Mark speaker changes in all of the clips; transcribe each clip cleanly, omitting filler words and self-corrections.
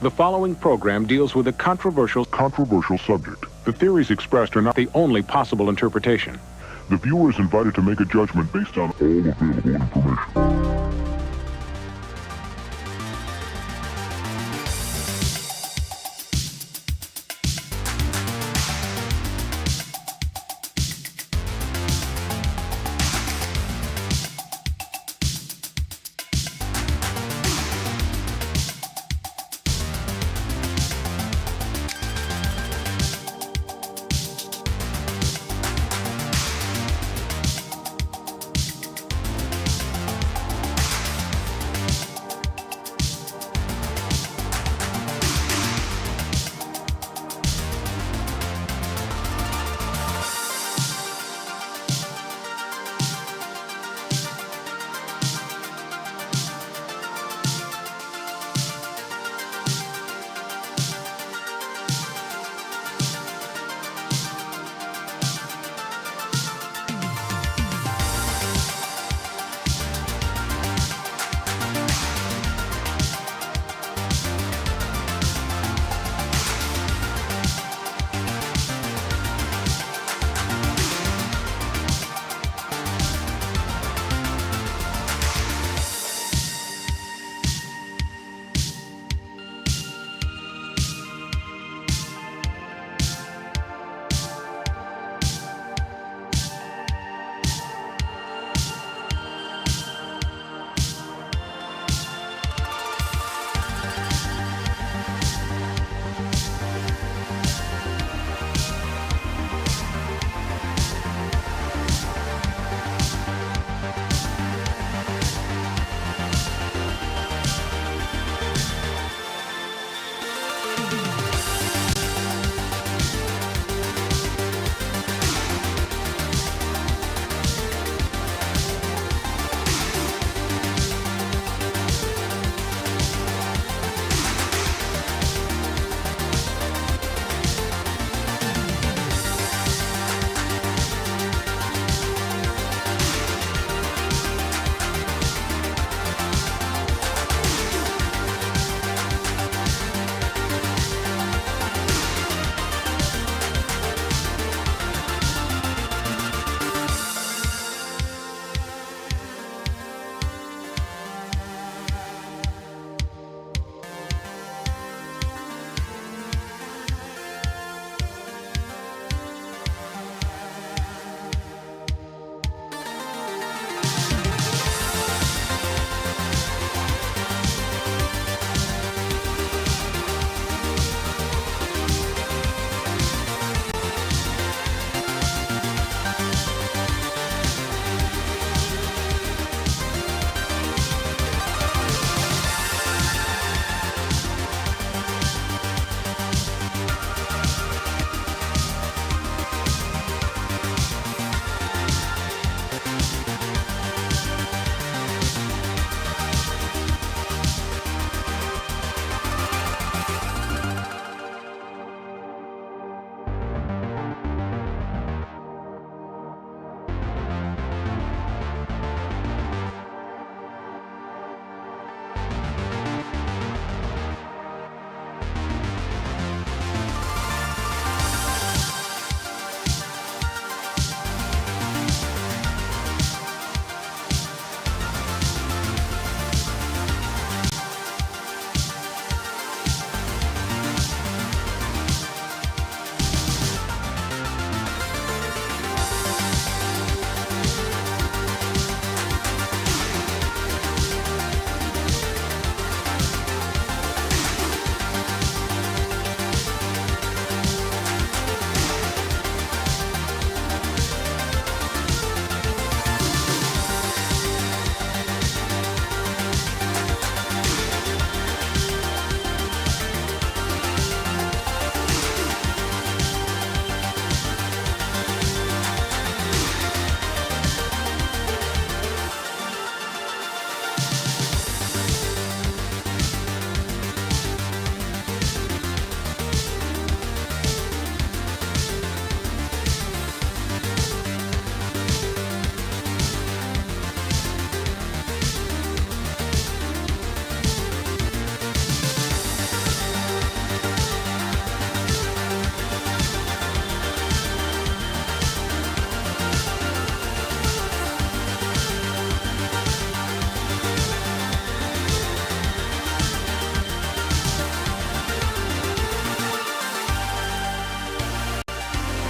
Speaker 1: The following program deals with a controversial
Speaker 2: subject.
Speaker 1: The theories expressed are not the only possible interpretation.
Speaker 2: The viewer is invited to make a judgment based on all available information.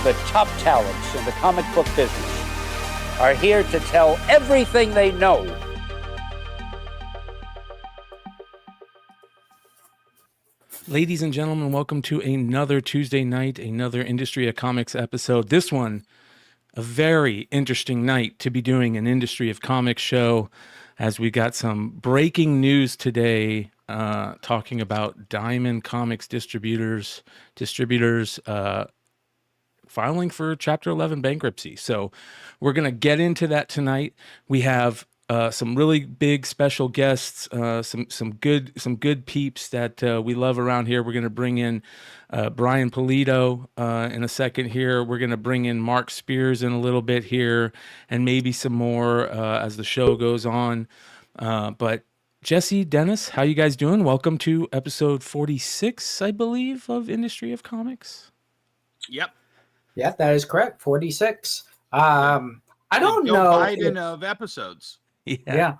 Speaker 3: the top talents in the comic book business are here to tell everything they know.
Speaker 4: Ladies and gentlemen, welcome to another Tuesday night, another Industry of Comics episode. This one, a very interesting night to be doing an Industry of Comics show, as we got some breaking news today talking about Diamond Comics distributors filing for Chapter 11 bankruptcy. So we're going to get into that tonight. We have some really big special guests, some good peeps that we love around here. We're going to bring in Brian Pulido in a second here. We're going to bring in Mark Spears in a little bit here, and maybe some more as the show goes on. But Jesse, Dennis, how you guys doing? Welcome to episode 46, I believe, of Industry of Comics.
Speaker 5: Yep.
Speaker 6: Yeah, that is correct. 46. I don't know.
Speaker 5: Biden of episodes.
Speaker 6: Yeah.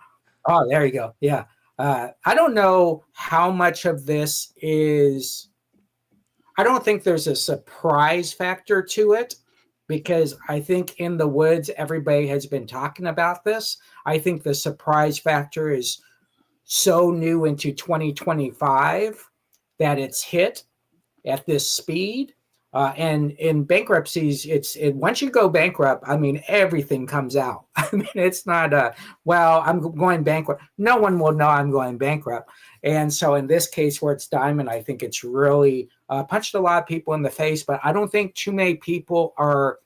Speaker 6: Oh, there you go. Yeah. I don't know how much of this is. I don't think there's a surprise factor to it, because I think in the woods, everybody has been talking about this. I think the surprise factor is so new into 2025 that it's hit at this speed. And in bankruptcies, once you go bankrupt, I mean, everything comes out. I mean, it's not I'm going bankrupt. No one will know I'm going bankrupt. And so in this case where it's Diamond, I think it's really punched a lot of people in the face, but I don't think too many people are,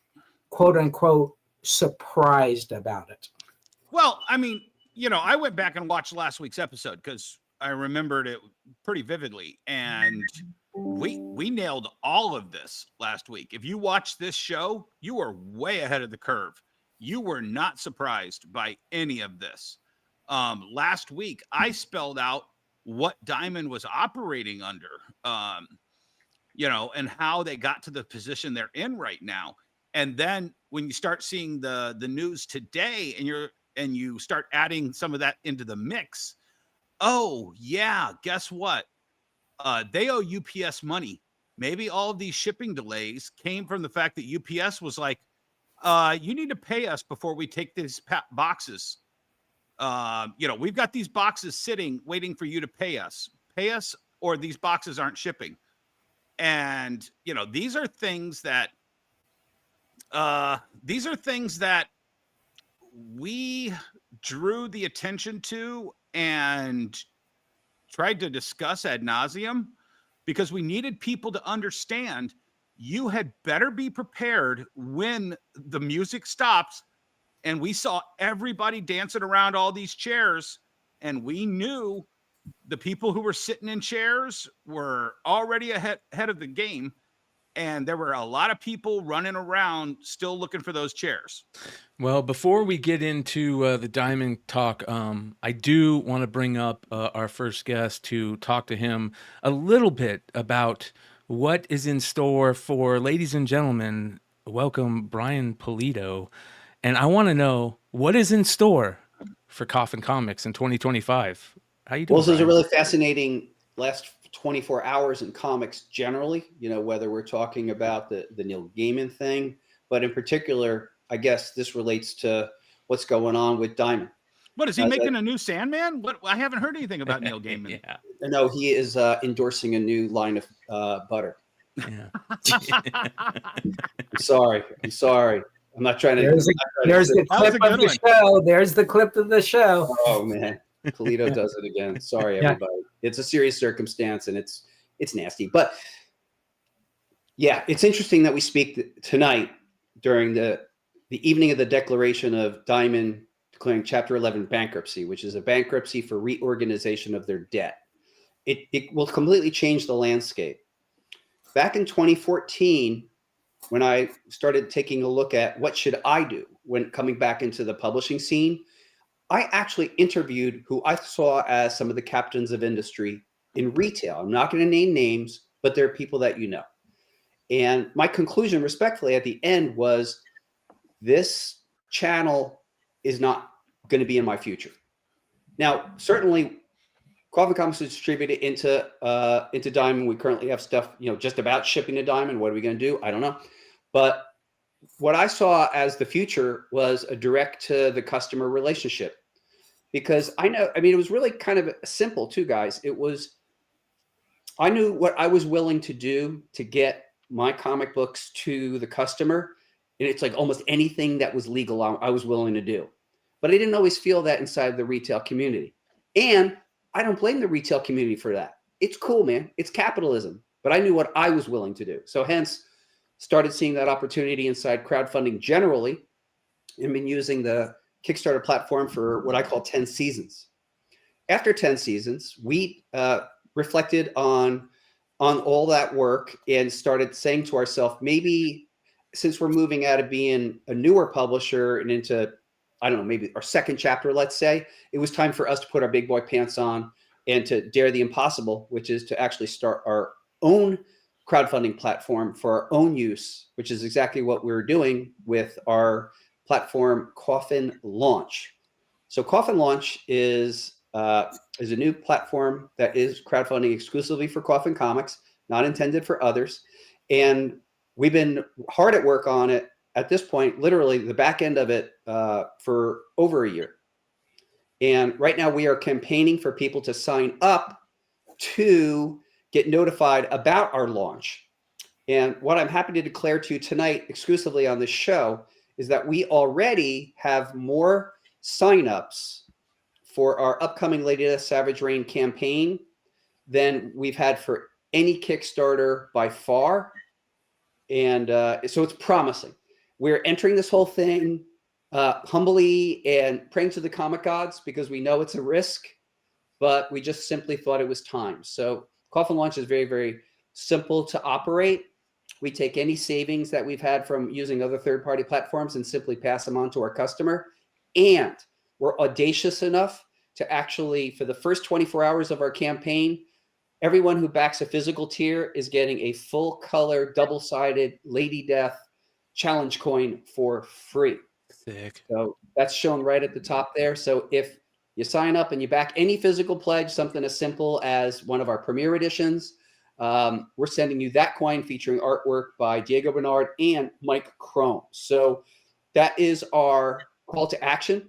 Speaker 6: quote unquote, surprised about it.
Speaker 5: Well, I mean, I went back and watched last week's episode because I remembered it pretty vividly, and we nailed all of this last week. If you watch this show, you are way ahead of the curve. You were not surprised by any of this. Last week, I spelled out what Diamond was operating under, and how they got to the position they're in right now. And then when you start seeing the news today, and you start adding some of that into the mix, oh yeah, guess what? They owe UPS money. Maybe all of these shipping delays came from the fact that UPS was like, you need to pay us before we take these boxes. We've got these boxes sitting waiting for you to pay us, or these boxes aren't shipping. And, these are things that we drew the attention to and tried to discuss ad nauseum, because we needed people to understand you had better be prepared when the music stops. And we saw everybody dancing around all these chairs, and we knew the people who were sitting in chairs were already ahead of the game. And there were a lot of people running around still looking for those chairs.
Speaker 4: Well, before we get into the Diamond talk, I do want to bring up our first guest to talk to him a little bit about what is in store for, ladies and gentlemen, welcome Brian Pulido. And I want to know what is in store for Coffin Comics in 2025. How you doing?
Speaker 7: Well, this is a really fascinating last 24 hours in comics generally, whether we're talking about the Neil Gaiman thing, but in particular, I guess this relates to what's going on with Diamond.
Speaker 5: What, is he making a new Sandman? What? I haven't heard anything about Neil Gaiman.
Speaker 4: Yeah.
Speaker 7: No, he is endorsing a new line of butter.
Speaker 4: Yeah.
Speaker 7: I'm sorry. I'm not trying to.
Speaker 6: There's the clip of the show. There's the clip of the show.
Speaker 7: Oh man, Pulido does it again. Sorry, everybody. It's a serious circumstance, and it's nasty. But yeah, it's interesting that we speak tonight during the evening of the declaration of Diamond declaring Chapter 11 bankruptcy, which is a bankruptcy for reorganization of their debt. It will completely change the landscape. Back in 2014, when I started taking a look at what should I do when coming back into the publishing scene, I actually interviewed who I saw as some of the captains of industry in retail. I'm not going to name names, but they're people that you know. And my conclusion, respectfully, at the end was this channel is not going to be in my future. Now, certainly, Coffin Comics is distributed into Diamond. We currently have stuff, just about shipping to Diamond. What are we going to do? I don't know. But what I saw as the future was a direct to the customer relationship, because I mean, it was really kind of simple too, guys. I knew what I was willing to do to get my comic books to the customer. And it's like almost anything that was legal, I was willing to do. But I didn't always feel that inside the retail community. And I don't blame the retail community for that. It's cool, man. It's capitalism. But I knew what I was willing to do. So hence, started seeing that opportunity inside crowdfunding generally, and been using the Kickstarter platform for what I call 10 seasons. After 10 seasons, we reflected on all that work and started saying to ourselves, maybe since we're moving out of being a newer publisher and into, I don't know, maybe our second chapter, let's say, it was time for us to put our big boy pants on and to dare the impossible, which is to actually start our own crowdfunding platform for our own use, which is exactly what we're doing with our platform Coffin Launch. So Coffin Launch is a new platform that is crowdfunding exclusively for Coffin Comics, not intended for others. And we've been hard at work on it at this point, literally the back end of it for over a year. And right now we are campaigning for people to sign up to get notified about our launch. And what I'm happy to declare to you tonight exclusively on this show is that we already have more signups for our upcoming Lady Death Savage Reign campaign than we've had for any Kickstarter by far. And so it's promising. We're entering this whole thing humbly and praying to the comic gods because we know it's a risk, but we just simply thought it was time. So Coffin Launch is very, very simple to operate. We take any savings that we've had from using other third-party platforms and simply pass them on to our customer. And we're audacious enough to actually, for the first 24 hours of our campaign, everyone who backs a physical tier is getting a full-color, double-sided Lady Death challenge coin for free.
Speaker 4: Sick.
Speaker 7: So that's shown right at the top there. So if you sign up and you back any physical pledge, something as simple as one of our premiere editions, we're sending you that coin featuring artwork by Diego Bernard and Mike Crone. So that is our call to action.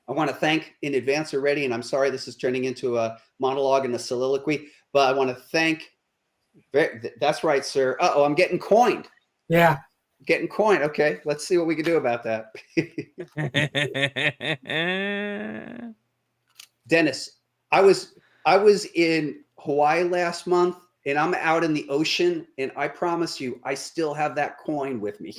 Speaker 7: I want to thank in advance already, and I'm sorry this is turning into a monologue and a soliloquy, but I want to thank, that's right, sir. Uh-oh, I'm getting coined.
Speaker 6: Yeah.
Speaker 7: Getting coined. Okay, let's see what we can do about that. Dennis, I was in Hawaii last month, and I'm out in the ocean, and I promise you, I still have that coin with me.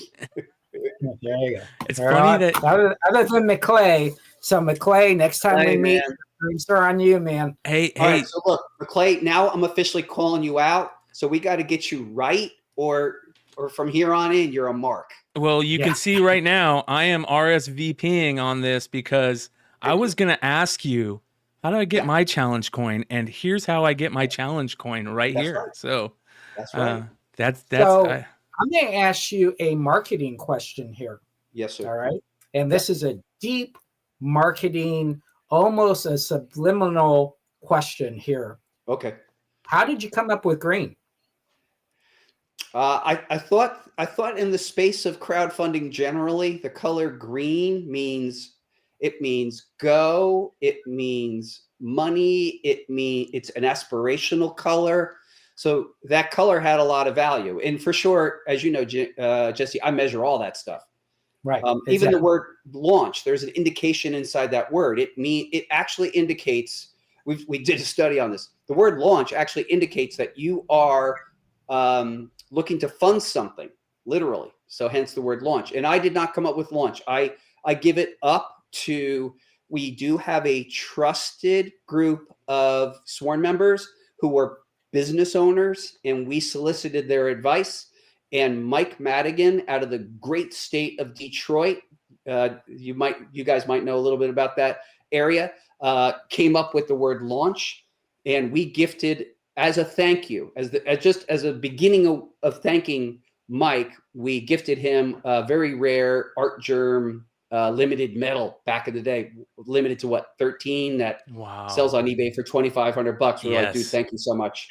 Speaker 6: There you go.
Speaker 4: It's funny that
Speaker 6: other than McClay, so McClay, next time we meet, drinks are on you, man.
Speaker 4: Hey,
Speaker 7: All right, so look, McClay, now I'm officially calling you out, so we got to get you right, or from here on in, you're a mark.
Speaker 4: Well, you can see right now, I am RSVPing on this because I was going to ask you, how do I get my challenge coin? And here's how I get my challenge coin right here.
Speaker 7: Right.
Speaker 4: So
Speaker 7: that's right.
Speaker 4: That's
Speaker 6: so I'm going to ask you a marketing question here.
Speaker 7: Yes, sir.
Speaker 6: All right. And this is a deep marketing, almost a subliminal question here.
Speaker 7: Okay.
Speaker 6: How did you come up with green?
Speaker 7: I thought in the space of crowdfunding generally, the color green means go, it means money, it's an aspirational color. So that color had a lot of value. And for sure, as you know, Jesse, I measure all that stuff.
Speaker 6: Right.
Speaker 7: Even the word launch, there's an indication inside that word. It actually indicates, we did a study on this. The word launch actually indicates that you are looking to fund something, literally. So hence the word launch. And I did not come up with launch. I give it up to, we do have a trusted group of sworn members who were business owners, and we solicited their advice. And Mike Madigan out of the great state of Detroit, you guys might know a little bit about that area, came up with the word launch, and we gifted, as a thank you, just as a beginning of thanking Mike, we gifted him a very rare Art Germ limited metal back in the day, limited to 13 that sells on eBay for $2,500. We're like, dude, thank you so much.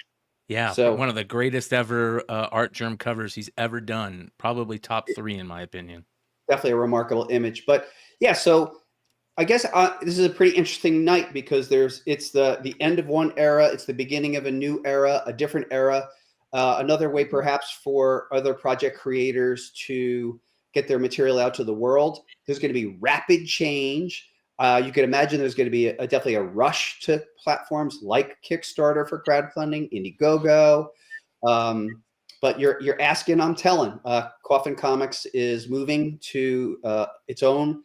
Speaker 4: Yeah,
Speaker 7: So
Speaker 4: one of the greatest ever art germ covers he's ever done. Probably top 3 in my opinion.
Speaker 7: definitely a remarkable image. But yeah, so I guess this is a pretty interesting night because it's the end of one era, it's the beginning of a new era, a different era, another way perhaps for other project creators to get their material out to the world. There's going to be rapid change. You can imagine there's going to be definitely a rush to platforms like Kickstarter for crowdfunding, Indiegogo. But you're asking, I'm telling. Coffin Comics is moving to its own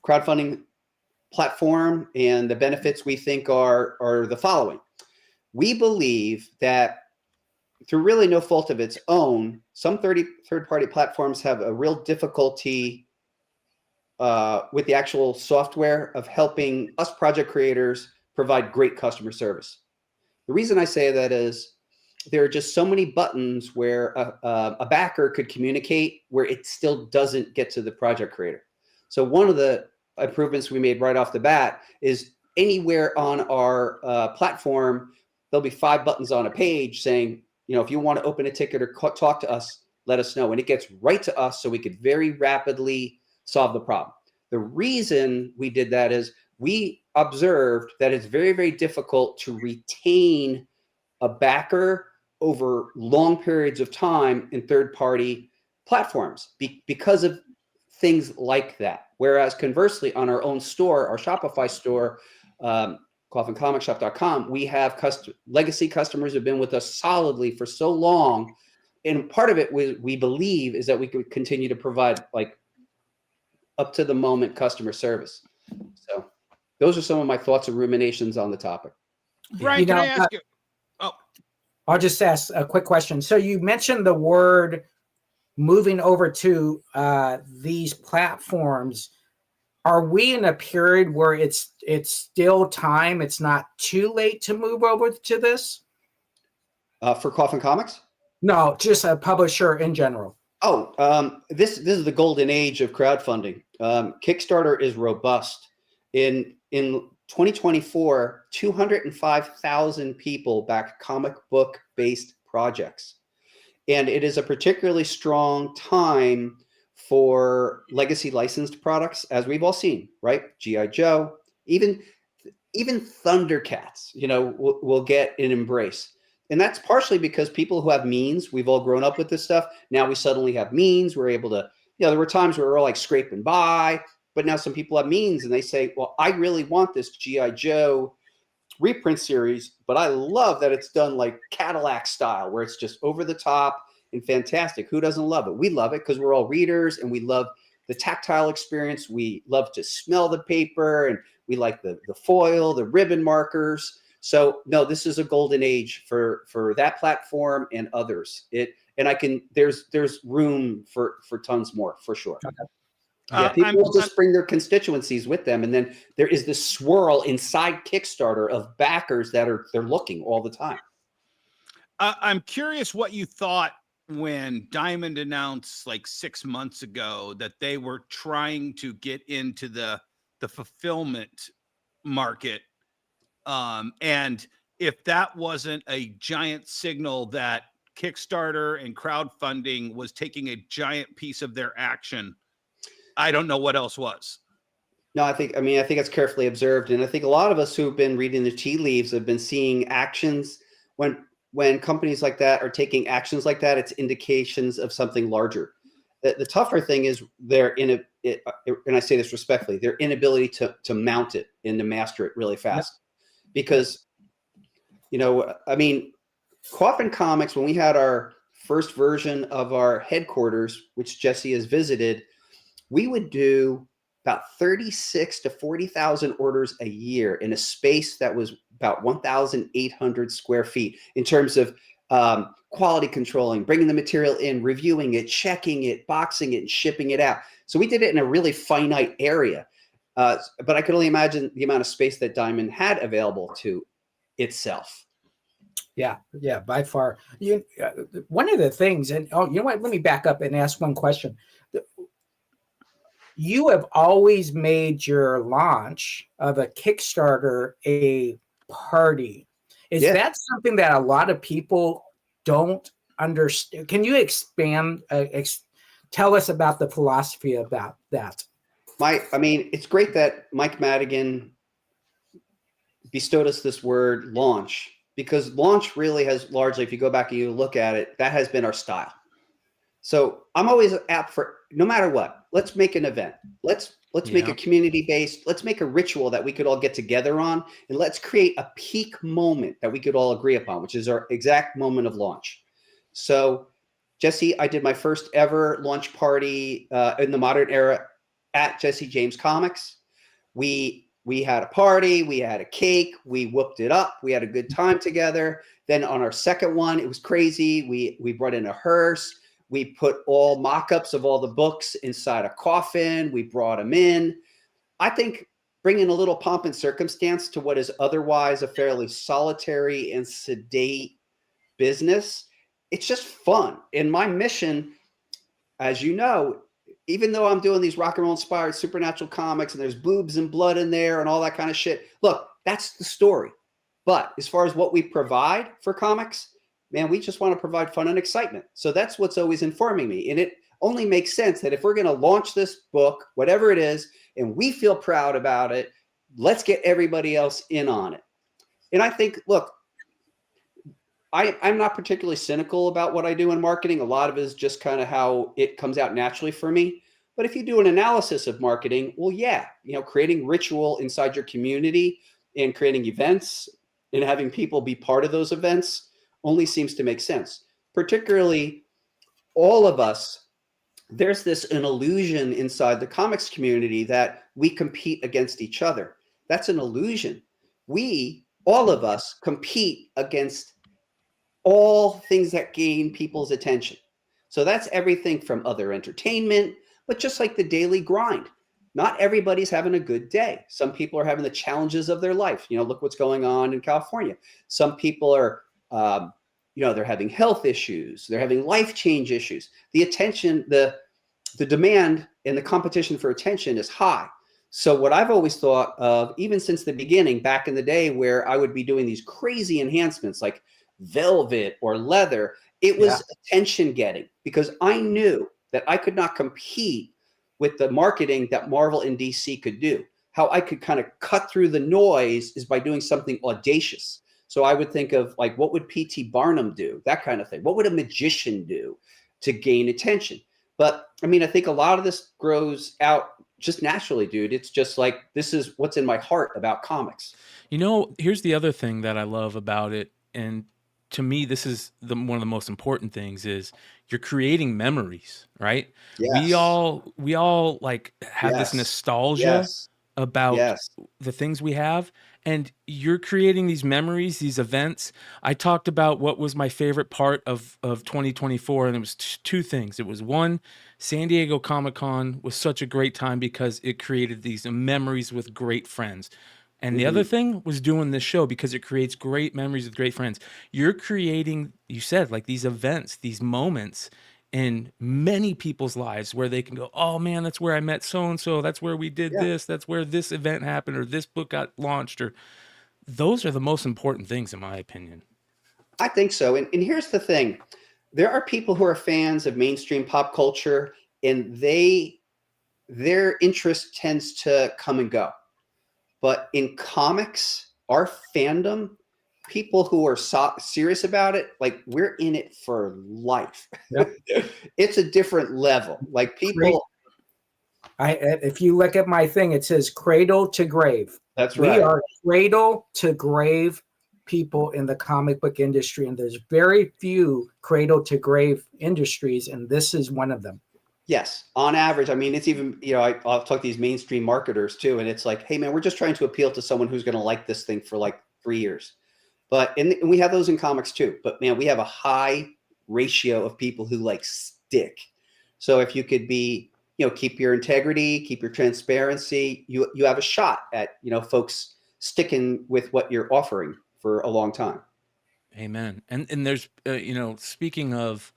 Speaker 7: crowdfunding platform, and the benefits we think are the following. We believe that through really no fault of its own, some third-party platforms have a real difficulty with the actual software of helping us project creators provide great customer service. The reason I say that is there are just so many buttons where a backer could communicate where it still doesn't get to the project creator. So one of the improvements we made right off the bat is anywhere on our platform, there'll be 5 buttons on a page saying, if you want to open a ticket or talk to us, let us know. And it gets right to us so we could very rapidly solve the problem. The reason we did that is we observed that it's very, very difficult to retain a backer over long periods of time in third-party platforms because of things like that. Whereas conversely, on our own store, our Shopify store, coffincomicsshop.com, we have legacy customers who have been with us solidly for so long. And part of it we believe is that we could continue to provide like up to the moment customer service. So those are some of my thoughts and ruminations on the topic.
Speaker 5: Brian, can I ask you? Oh,
Speaker 6: I'll just ask a quick question. So you mentioned the word moving over to these platforms. Are we in a period where it's still time? It's not too late to move over to this?
Speaker 7: For Coffin Comics?
Speaker 6: No, just a publisher in general.
Speaker 7: Oh, this is the golden age of crowdfunding. Kickstarter is robust. In 2024, 205,000 people backed comic book based projects. And it is a particularly strong time for legacy licensed products, as we've all seen, right? G.I. Joe, even Thundercats, will get an embrace. And that's partially because people who have means, we've all grown up with this stuff. Now we suddenly have means. We're able to, there were times where we're all like scraping by, but now some people have means and they say, well, I really want this G.I. Joe reprint series, but I love that it's done like Cadillac style, where it's just over the top and fantastic. Who doesn't love it? We love it because we're all readers and we love the tactile experience. We love to smell the paper and we like the foil, the ribbon markers. So no, this is a golden age for that platform and others. There's room for tons more for sure. Okay. Yeah, people will just bring their constituencies with them, and then there is this swirl inside Kickstarter of backers they're looking all the time.
Speaker 5: I'm curious what you thought when Diamond announced like 6 months ago that they were trying to get into the fulfillment market, and if that wasn't a giant signal that Kickstarter and crowdfunding was taking a giant piece of their action. I don't know what else was.
Speaker 7: No, I think it's carefully observed. And I think a lot of us who've been reading the tea leaves have been seeing actions when companies like that are taking actions like that, it's indications of something larger. The tougher thing is and I say this respectfully, their inability to mount it and to master it really fast. Yep. Because, Coffin Comics, when we had our first version of our headquarters, which Jesse has visited, we would do about 36 to 40,000 orders a year in a space that was about 1,800 square feet in terms of quality controlling, bringing the material in, reviewing it, checking it, boxing it, and shipping it out. So we did it in a really finite area. But I could only imagine the amount of space that Diamond had available to itself.
Speaker 6: Yeah, by far. One of the things, and you know what? Let me back up and ask one question. You have always made your launch of a Kickstarter a party. Is
Speaker 7: Yeah.
Speaker 6: that something that a lot of people don't understand? Can you expand, tell us about the philosophy about that?
Speaker 7: I mean, it's great that Mike Madigan bestowed us this word launch, because launch really has largely, if you go back and you look at it, that has been our style. So I'm always apt for, no matter what, let's make an event. Let's make a community based, let's make a ritual that we could all get together on, and let's create a peak moment that we could all agree upon, which is our exact moment of launch. So Jesse, I did my first ever launch party in the modern era at Jesse James Comics. We had a party, we had a cake, we whooped it up, we had a good time together. Then on our second one, it was crazy. We brought in a hearse. We put all mock-ups of all the books inside a coffin. We brought them in. I think bringing a little pomp and circumstance to what is otherwise a fairly solitary and sedate business, it's just fun. And my mission, as you know, even though I'm doing these rock and roll inspired supernatural comics and there's boobs and blood in there and all that kind of shit, look, that's the story. But as far as what we provide for comics, man, we just want to provide fun and excitement. So that's what's always informing me. And it only makes sense that if we're going to launch this book, whatever it is, and we feel proud about it, let's get everybody else in on it. And I think, look, I'm not particularly cynical about what I do in marketing. A lot of it is just kind of how it comes out naturally for me. But if you do an analysis of marketing, well, yeah, creating ritual inside your community and creating events and having people be part of those events only seems to make sense. Particularly all of us, there's an illusion inside the comics community that we compete against each other. That's an illusion. All of us compete against all things that gain people's attention. So that's everything from other entertainment, but just like the daily grind. Not everybody's having a good day. Some people are having the challenges of their life. Look what's going on in California. Some people are, they're having health issues. They're having life change issues. The attention, the demand and the competition for attention is high. So what I've always thought of, even since the beginning, back in the day where I would be doing these crazy enhancements like velvet or leather, it was attention getting, because I knew that I could not compete with the marketing that Marvel and DC could do. How I could kind of cut through the noise is by doing something audacious. So I would think of like, what would P.T. Barnum do? That kind of thing. What would a magician do to gain attention? But I mean, I think a lot of this grows out just naturally, dude. It's just like, this is what's in my heart about comics.
Speaker 4: Here's the other thing that I love about it. And to me, this is one of the most important things is you're creating memories, right?
Speaker 7: Yes.
Speaker 4: We all like have this nostalgia about the things we have, and you're creating these memories, these events. I talked about what was my favorite part of 2024, and it was two things. It was one, San Diego Comic-Con was such a great time because it created these memories with great friends. And the other thing was doing this show because it creates great memories with great friends. You're creating, you said, like these events, these moments in many people's lives where they can go, oh man, that's where I met so-and-so. That's where we did this. That's where this event happened, or this book got launched, or those are the most important things in my opinion.
Speaker 7: I think so. And here's the thing. There are people who are fans of mainstream pop culture, and their interest tends to come and go. But in comics, our fandom, people who are serious about it, like we're in it for life. Yep. It's a different level. Like people.
Speaker 6: If you look at my thing, it says cradle to grave.
Speaker 7: That's right.
Speaker 6: We are cradle to grave people in the comic book industry, and there's very few cradle to grave industries, and this is one of them.
Speaker 7: Yes, on average. I mean, it's even, I'll talk to these mainstream marketers too, and it's like, hey man, we're just trying to appeal to someone who's going to like this thing for like 3 years. And we have those in comics too. But man, we have a high ratio of people who like stick. So if you could be, keep your integrity, keep your transparency, you have a shot at, folks sticking with what you're offering for a long time.
Speaker 4: Amen. And there's, speaking of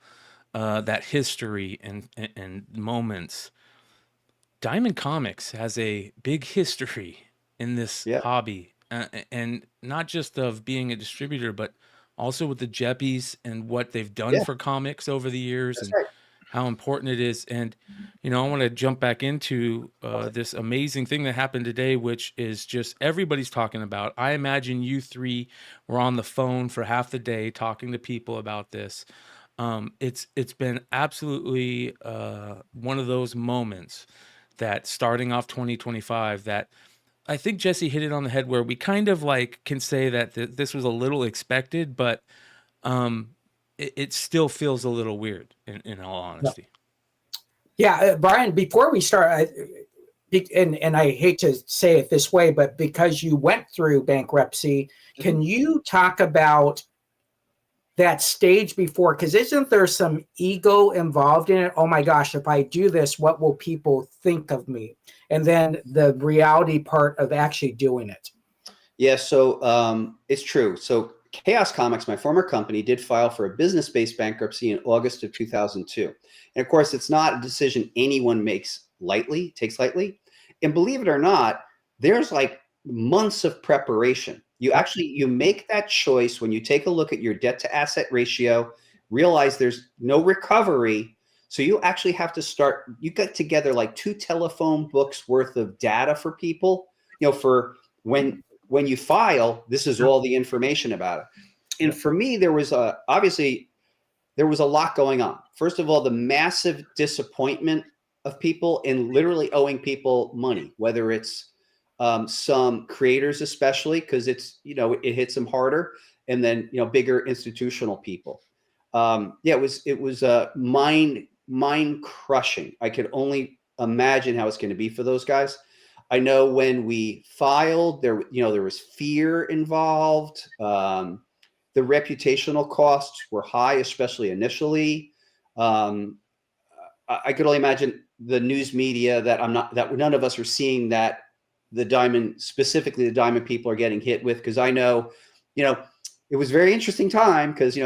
Speaker 4: that history and moments, Diamond Comics has a big history in this hobby and not just of being a distributor, but also with the Jeppies and what they've done for comics over the years,
Speaker 7: That's
Speaker 4: and
Speaker 7: right.
Speaker 4: how important it is. And, I want to jump back into this amazing thing that happened today, which is just everybody's talking about. I imagine you three were on the phone for half the day talking to people about this. It's been absolutely one of those moments that starting off 2025 that I think Jesse hit it on the head, where we kind of like can say that this was a little expected, but it still feels a little weird in all honesty.
Speaker 6: Yeah, Brian, before we start, and I hate to say it this way, but because you went through bankruptcy, can you talk about that stage before? Because isn't there some ego involved in it? Oh my gosh, if I do this, what will people think of me? And then the reality part of actually doing it.
Speaker 7: Yeah, so it's true. So Chaos Comics, my former company, did file for a business-based bankruptcy in August of 2002. And of course, it's not a decision anyone takes lightly. And believe it or not, there's like months of preparation. You make that choice when you take a look at your debt to asset ratio, realize there's no recovery. So you actually have to you get together like 2 telephone books worth of data for people, for when you file, this is all the information about it. And for me, there was obviously a lot going on. First of all, the massive disappointment of people and literally owing people money, whether it's some creators, especially because it's, it hits them harder, and then, bigger institutional people. It was mind crushing. I could only imagine how it's going to be for those guys. I know when we filed, there was fear involved. The reputational costs were high, especially initially. I could only imagine the news media that none of us are seeing, that specifically the Diamond people are getting hit with. Because I know, it was a very interesting time because,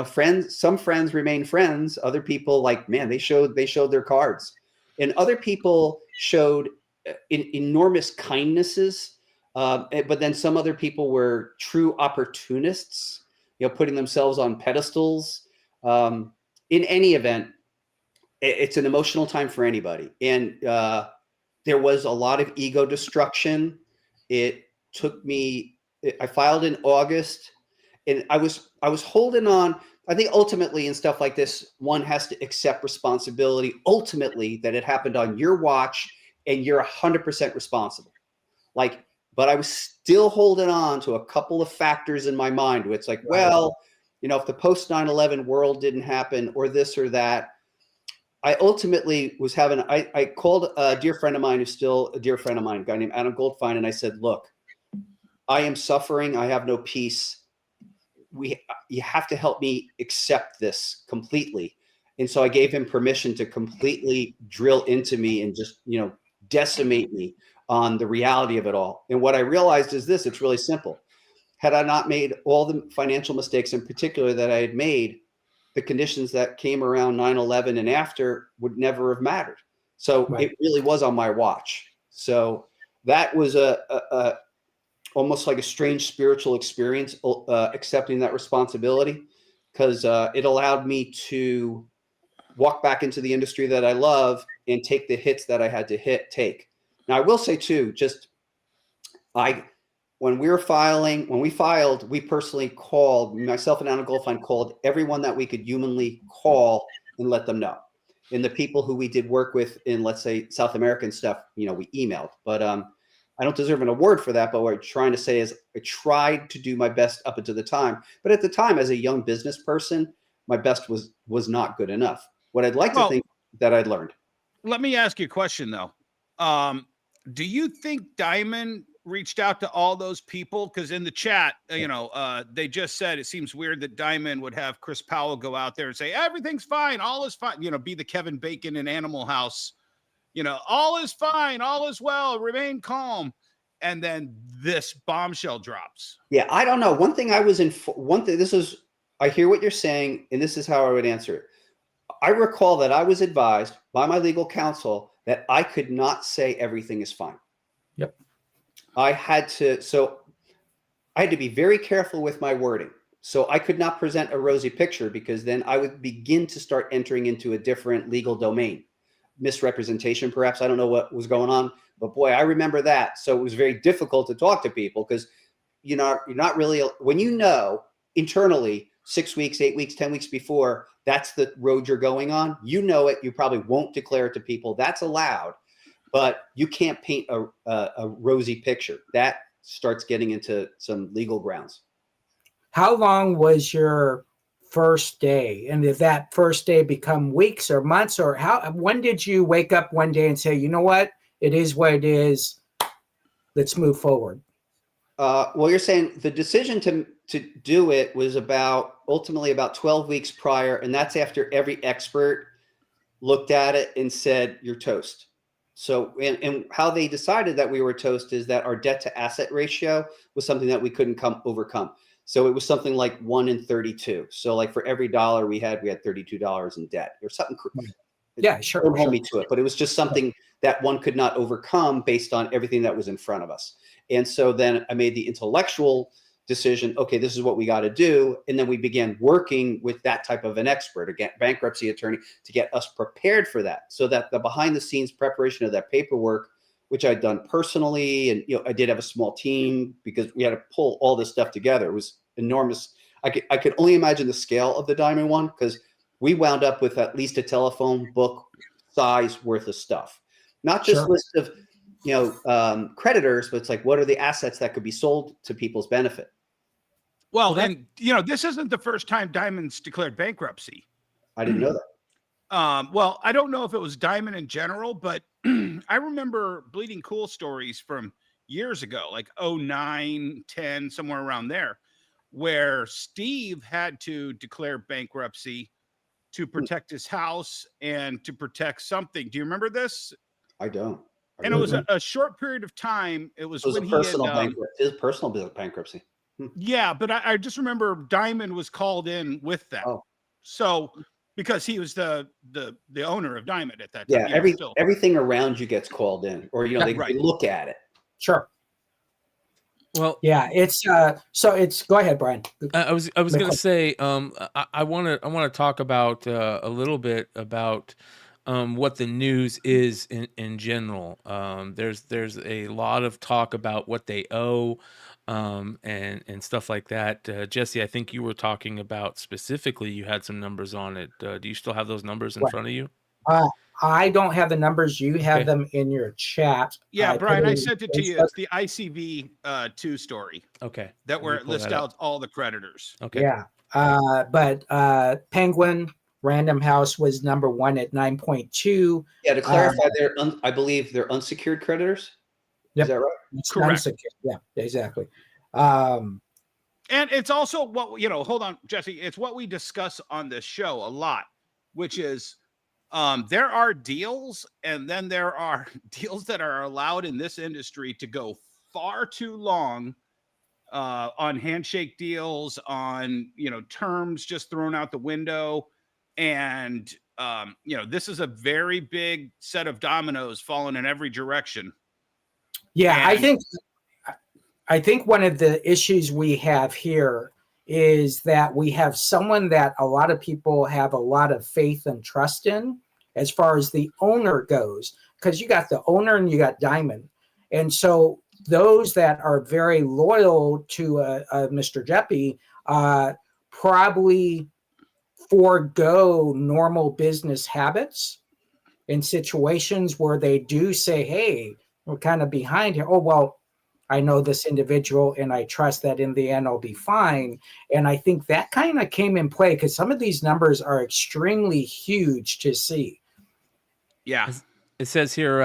Speaker 7: some friends remain friends. Other people, like, man, they showed their cards, and other people showed enormous kindnesses. But then some other people were true opportunists, putting themselves on pedestals. In any event, it's an emotional time for anybody. And there was a lot of ego destruction. It took me, I filed in August, and I was holding on. I think ultimately in stuff like this, one has to accept responsibility ultimately that it happened on your watch and you're 100% responsible. But I was still holding on to a couple of factors in my mind where it's like, well, if the post 9/11 world didn't happen or this or that. I ultimately was I called a dear friend of mine who's still a dear friend of mine, a guy named Adam Goldfein, and I said, look, I am suffering. I have no peace. You have to help me accept this completely. And so I gave him permission to completely drill into me and just, decimate me on the reality of it all. And what I realized is this: it's really simple. Had I not made all the financial mistakes in particular that I had made, the conditions that came around 9/11 and after would never have mattered. So It really was on my watch. So that was a almost like a strange spiritual experience, accepting that responsibility, because it allowed me to walk back into the industry that I love and take the hits that I had to take. Now, I will say too, when we filed, we personally called, myself and Anna Goldfein called everyone that we could humanly call and let them know. And the people who we did work with in, let's say, South American stuff, we emailed. But I don't deserve an award for that. But what I'm trying to say is I tried to do my best up until the time. But at the time, as a young business person, my best was not good enough. What I'd like to think that I'd learned.
Speaker 5: Let me ask you a question, though. Do you think Diamond reached out to all those people? Because in the chat, they just said it seems weird that Diamond would have Chris Powell go out there and say everything's fine, all is fine. Be the Kevin Bacon in Animal House. All is fine, all is well, remain calm, and then this bombshell drops.
Speaker 7: Yeah, I don't know. I hear what you're saying, and this is how I would answer it. I recall that I was advised by my legal counsel that I could not say everything is fine.
Speaker 6: Yep.
Speaker 7: I had to. So I had to be very careful with my wording. So I could not present a rosy picture because then I would begin to start entering into a different legal domain. Misrepresentation, perhaps. I don't know what was going on, but boy, I remember that. So it was very difficult to talk to people because you're not really, when you know internally 6 weeks, 8 weeks, 10 weeks before, that's the road you're going on. You know it. You probably won't declare it to people. That's allowed, but you can't paint a rosy picture. That starts getting into some legal grounds.
Speaker 6: How long was your first day? And did that first day become weeks or months, or when did you wake up one day and say, you know what, it is what it is, let's move forward?
Speaker 7: Well, you're saying the decision to do it was ultimately about 12 weeks prior, and that's after every expert looked at it and said, you're toast. So, and how they decided that we were toast is that our debt to asset ratio was something that we couldn't overcome. So it was something like 1 in 32. So like for every dollar we had $32 in debt or something.
Speaker 6: Yeah, sure.
Speaker 7: Don't hold me to it, but it was just something that one could not overcome based on everything that was in front of us. And so then I made the intellectual decision, okay, this is what we got to do. And then we began working with that type of an expert, again, bankruptcy attorney, to get us prepared for that. So that the behind the scenes preparation of that paperwork, which I'd done personally, and I did have a small team because we had to pull all this stuff together. It was enormous. I could only imagine the scale of the Diamond one because we wound up with at least a telephone book size worth of stuff, not just list of creditors, but it's like, what are the assets that could be sold to people's benefit?
Speaker 5: Well, and this isn't the first time Diamond's declared bankruptcy.
Speaker 7: I didn't know that.
Speaker 5: Well, I don't know if it was Diamond in general, but I remember Bleeding Cool stories from years ago, like 09, 10, somewhere around there, where Steve had to declare bankruptcy to protect his house and to protect something. Do you remember this?
Speaker 7: I don't.
Speaker 5: And it was a short period of time. It was when
Speaker 7: a personal bankruptcy. His personal bankruptcy.
Speaker 5: Yeah, but I just remember Diamond was called in with that.
Speaker 7: Oh.
Speaker 5: So because he was the owner of Diamond at that time.
Speaker 7: Yeah, everything around you gets called in, or they look at it.
Speaker 6: Sure. Well, yeah, it's go ahead, Brian.
Speaker 4: I was going to say I want to talk about a little bit about what the news is in general. There's a lot of talk about what they owe and stuff like that. Jesse, I think you were talking about specifically, you had some numbers on it. Do you still have those numbers in front of you?
Speaker 6: I don't have the numbers. You have them in your chat.
Speaker 5: Yeah, Brian, I sent it to you. It's the ICV 2 story.
Speaker 4: Okay.
Speaker 5: That where it lists out all the creditors.
Speaker 4: Okay.
Speaker 6: Yeah. But Penguin Random House was number 1 at 9.2.
Speaker 7: Yeah, to clarify, I believe they're unsecured creditors.
Speaker 6: Yep.
Speaker 7: Is that right?
Speaker 6: It's correct. Unsecured. Yeah, exactly.
Speaker 5: And it's also what, hold on, Jesse, it's what we discuss on this show a lot, which is there are deals, and then there are deals that are allowed in this industry to go far too long on handshake deals, on, terms just thrown out the window. And, this is a very big set of dominoes falling in every direction.
Speaker 6: Yeah, and I think one of the issues we have here is that we have someone that a lot of people have a lot of faith and trust in as far as the owner goes, because you got the owner and you got Diamond. And so those that are very loyal to Mr. Jeppy probably forego normal business habits in situations where they do say, hey, we're kind of behind here. Oh, well, I know this individual and I trust that in the end I'll be fine. And I think that kind of came in play because some of these numbers are extremely huge to see.
Speaker 4: Yeah. It says here,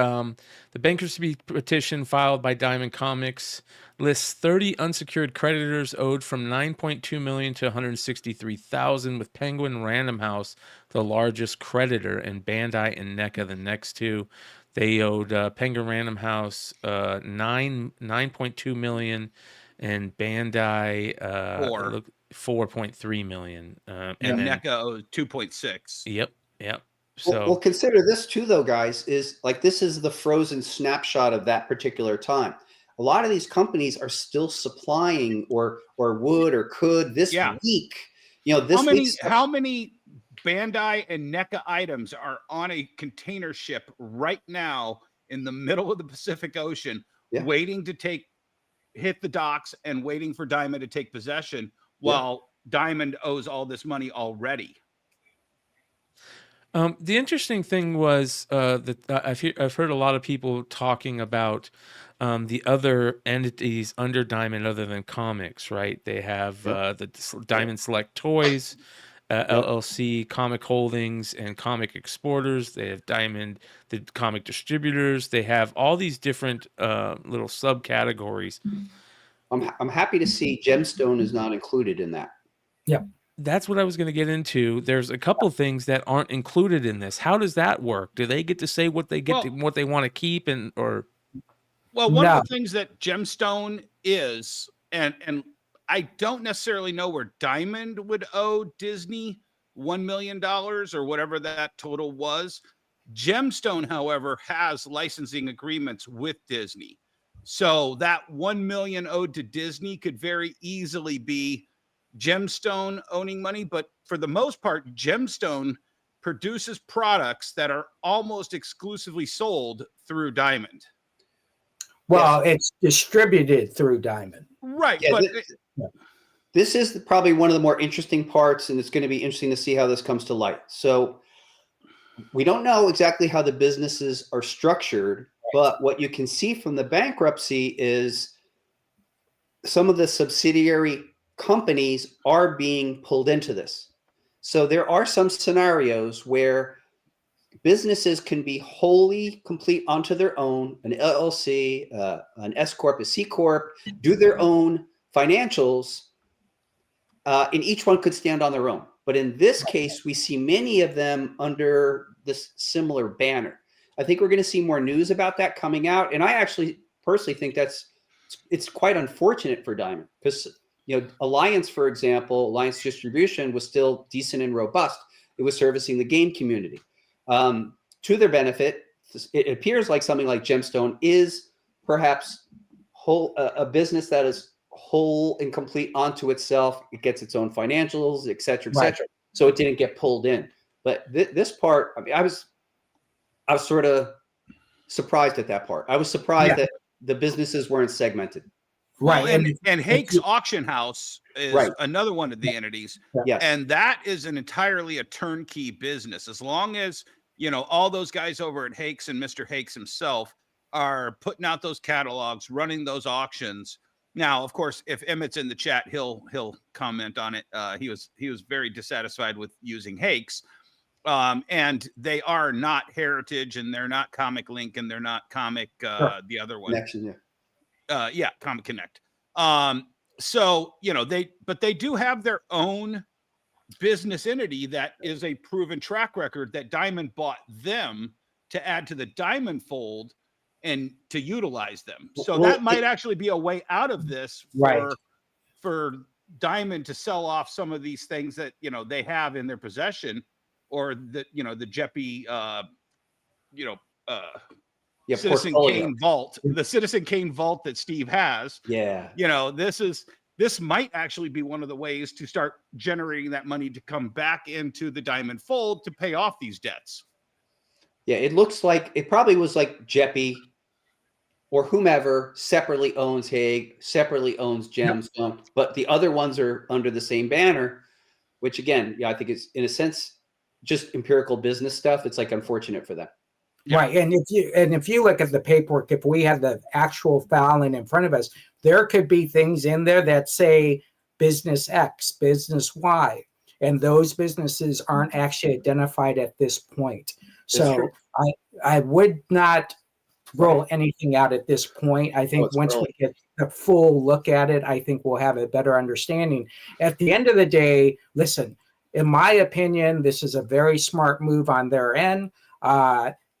Speaker 4: the bankruptcy petition filed by Diamond Comics lists 30 unsecured creditors owed from $9.2 million to $163,000, with Penguin Random House the largest creditor and Bandai and NECA the next two. They owed Penguin Random House $9.2 million and Bandai $4.3 million. And then
Speaker 5: NECA owed 2.6.
Speaker 4: Yep. So
Speaker 7: well, consider this too, though, guys. Is like this is the frozen snapshot of that particular time. a lot of these companies are still supplying or would or could this week. You know, this
Speaker 5: how many Bandai and NECA items are on a container ship right now in the middle of the Pacific Ocean, waiting to hit the docks and waiting for Diamond to take possession while Diamond owes all this money already?
Speaker 4: The interesting thing was that I've heard a lot of people talking about the other entities under Diamond other than comics, right? They have the Diamond Select Toys, LLC, Comic Holdings, and Comic Exporters. They have Diamond, the Comic Distributors. They have all these different little subcategories.
Speaker 7: I'm happy to see Gemstone is not included in that.
Speaker 6: Yeah.
Speaker 4: That's what I was going to get into. There's a couple things that aren't included in this. How does that work? Do they get to say what they what they want to keep
Speaker 5: one of the things that Gemstone is, and I don't necessarily know where Diamond would owe Disney $1 million or whatever that total was. Gemstone, however, has licensing agreements with Disney. So that $1 million owed to Disney could very easily be Gemstone owning money. But for the most part, Gemstone produces products that are almost exclusively sold through Diamond.
Speaker 6: Well, it's distributed through Diamond.
Speaker 5: Right.
Speaker 7: Yeah,
Speaker 5: but
Speaker 7: this is probably one of the more interesting parts, and it's going to be interesting to see how this comes to light. So we don't know exactly how the businesses are structured, but what you can see from the bankruptcy is some of the subsidiary companies are being pulled into this. So there are some scenarios where businesses can be wholly complete onto their own, an LLC, an S Corp, a C Corp, do their own financials, and each one could stand on their own. But in this case, we see many of them under this similar banner. I think we're going to see more news about that coming out. And I actually personally think it's quite unfortunate for Diamond because, you know, Alliance, for example, Alliance Distribution was still decent and robust. It was servicing the game community. To their benefit, it appears like something like Gemstone is perhaps a business that is whole and complete onto itself. It gets its own financials, et cetera, et cetera. So it didn't get pulled in. But this part, I mean, I was sort of surprised at that part. I was surprised that the businesses weren't segmented.
Speaker 5: Right. Well, and Hake's Auction House is another one of the entities.
Speaker 7: Yes.
Speaker 5: And that is entirely a turnkey business. As long as, you know, all those guys over at Hake's and Mr. Hake's himself are putting out those catalogs, running those auctions. Now, of course, if Emmett's in the chat, he'll comment on it. He was very dissatisfied with using Hake's. And they are not Heritage, and they're not Comic Link, and they're not Comic the other one.
Speaker 7: Connection,
Speaker 5: Comic Connect. So, you know, they do have their own business entity that is a proven track record that Diamond bought them to add to the Diamond fold and to utilize them. So that might actually be a way out of this for Diamond to sell off some of these things that, you know, they have in their possession, or the, you know, the Jeppy, Citizen Kane vault, the Citizen Kane vault that Steve has.
Speaker 7: Yeah.
Speaker 5: You know, this might actually be one of the ways to start generating that money to come back into the Diamond fold to pay off these debts.
Speaker 7: Yeah, it looks like it probably was like Jeppy or whomever separately owns Hague, separately owns Gemstone, but the other ones are under the same banner, which again, I think is in a sense just empirical business stuff. It's like unfortunate for them.
Speaker 6: Yeah. Right. And if you look at the paperwork, if we have the actual filing in front of us, there could be things in there that say business X, business Y, and those businesses aren't actually identified at this point. So I would not roll anything out at this point. I think once we get a full look at it, I think we'll have a better understanding. At the end of the day, listen, in my opinion, this is a very smart move on their end.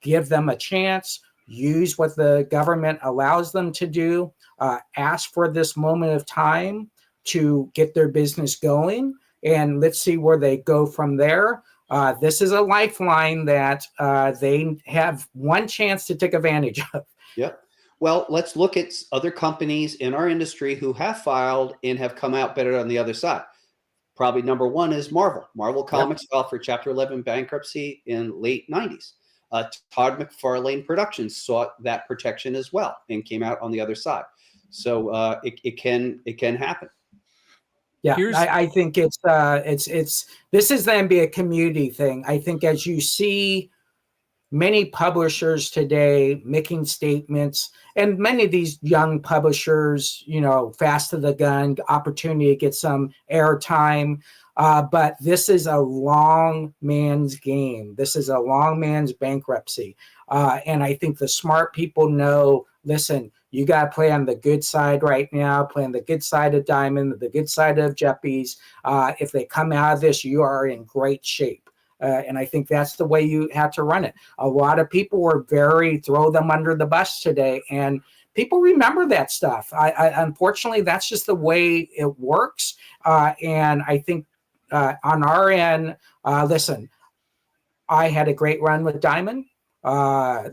Speaker 6: Give them a chance, use what the government allows them to do, ask for this moment of time to get their business going, and let's see where they go from there. This is a lifeline that they have one chance to take advantage of.
Speaker 7: Yep. Well, let's look at other companies in our industry who have filed and have come out better on the other side. Probably number one is Marvel. Marvel Comics filed for Chapter 11 bankruptcy in late 90s. Todd McFarlane Productions sought that protection as well and came out on the other side. So it can happen.
Speaker 6: Yeah, I think it's this is then be a community thing. I think as you see many publishers today making statements, and many of these young publishers, fast to the gun, opportunity to get some airtime. But this is a long man's game. This is a long man's bankruptcy. And I think the smart people know, listen, you got to play on the good side right now, play on the good side of Diamond, the good side of Jeppies. If they come out of this, you are in great shape. And I think that's the way you have to run it. A lot of people were very throw them under the bus today, and people remember that stuff. I unfortunately, that's just the way it works. And I think on our end, listen, I had a great run with Diamond. I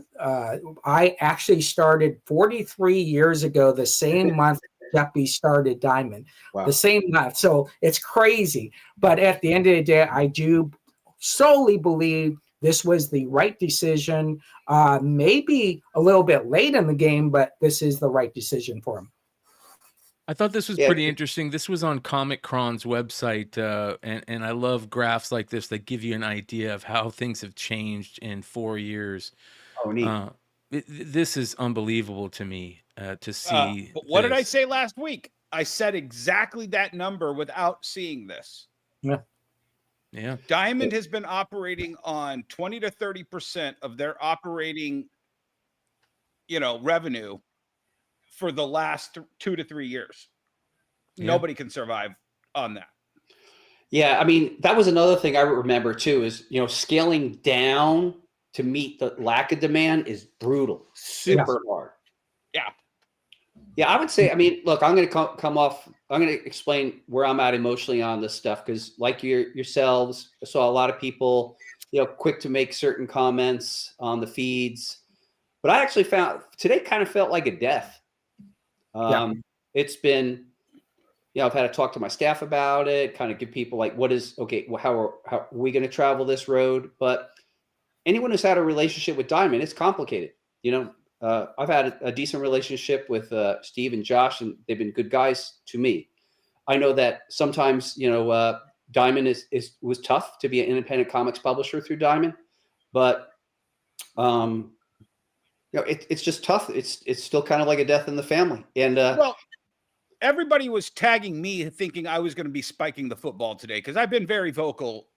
Speaker 6: actually started 43 years ago, the same month Jeppy started Diamond, the same month. So it's crazy. But at the end of the day, I do solely believe this was the right decision. Maybe a little bit late in the game, but this is the right decision for him.
Speaker 4: I thought this was pretty interesting. This was on Comic Cron's website, and I love graphs like this that give you an idea of how things have changed in 4 years.
Speaker 7: Oh, neat.
Speaker 4: This is unbelievable to me to see.
Speaker 5: But what did I say last week? I said exactly that number without seeing this.
Speaker 4: Yeah.
Speaker 5: Diamond has been operating on 20 to 30% of their operating, revenue for the last 2 to 3 years. Yeah. Nobody can survive on that.
Speaker 7: Yeah, I mean, that was another thing I remember too, is, scaling down to meet the lack of demand is brutal, super hard.
Speaker 5: Yeah.
Speaker 7: Yeah, I would say, I mean, look, I'm going to come off, I'm going to explain where I'm at emotionally on this stuff, because like yourselves, I saw a lot of people, quick to make certain comments on the feeds, but I actually found today kind of felt like a death. It's been, I've had to talk to my staff about it, kind of give people like, how are we going to travel this road? But anyone who's had a relationship with Diamond, it's complicated. I've had a decent relationship with Steve and Josh, and they've been good guys to me. I know that sometimes, Diamond was tough to be an independent comics publisher through Diamond, but it's just tough. It's still kind of like a death in the family. And
Speaker 5: well, everybody was tagging me thinking I was going to be spiking the football today, because I've been very vocal,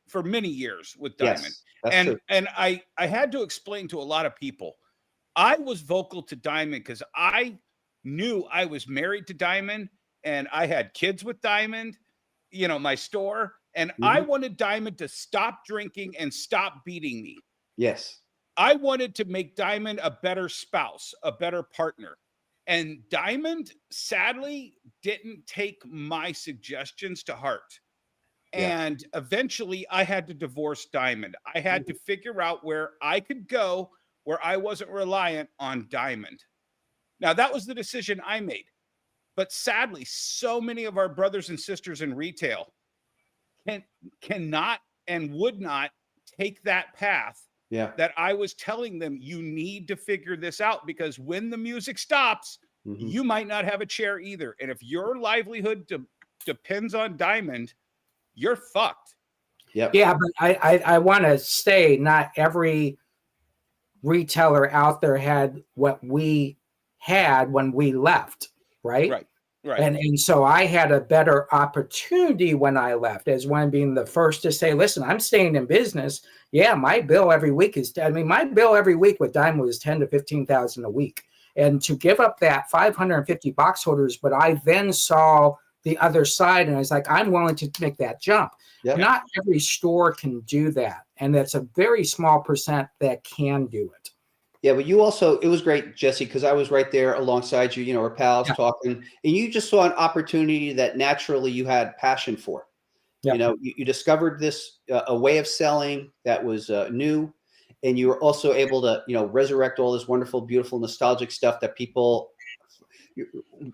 Speaker 5: for many years with Diamond.
Speaker 7: Yes, that's true.
Speaker 5: And I had to explain to a lot of people, I was vocal to Diamond because I knew I was married to Diamond and I had kids with Diamond, my store, and I wanted Diamond to stop drinking and stop beating me.
Speaker 7: Yes.
Speaker 5: I wanted to make Diamond a better spouse, a better partner. And Diamond, sadly, didn't take my suggestions to heart. Yeah. And eventually I had to divorce Diamond. I had to figure out where I could go where I wasn't reliant on Diamond. Now, that was the decision I made. But sadly, so many of our brothers and sisters in retail cannot and would not take that path.
Speaker 7: Yeah.
Speaker 5: That I was telling them, you need to figure this out, because when the music stops, you might not have a chair either. And if your livelihood depends on Diamond, you're fucked.
Speaker 7: Yep.
Speaker 6: Yeah, but I want to say not every retailer out there had what we had when we left, right?
Speaker 5: Right.
Speaker 6: And so I had a better opportunity when I left, as one being the first to say, listen, I'm staying in business. Yeah, my bill every week my bill every week with Diamond was 10 to 15,000 a week. And to give up that 550 box holders, but I then saw the other side and I was like, I'm willing to make that jump. Yep. Not every store can do that. And that's a very small percent that can do it.
Speaker 7: Yeah, but you also, it was great, Jesse, because I was right there alongside you, we're pals talking, and you just saw an opportunity that naturally you had passion for. Yep. You discovered this, a way of selling that was new. and you were also able to, you know, resurrect all this wonderful, beautiful, nostalgic stuff that people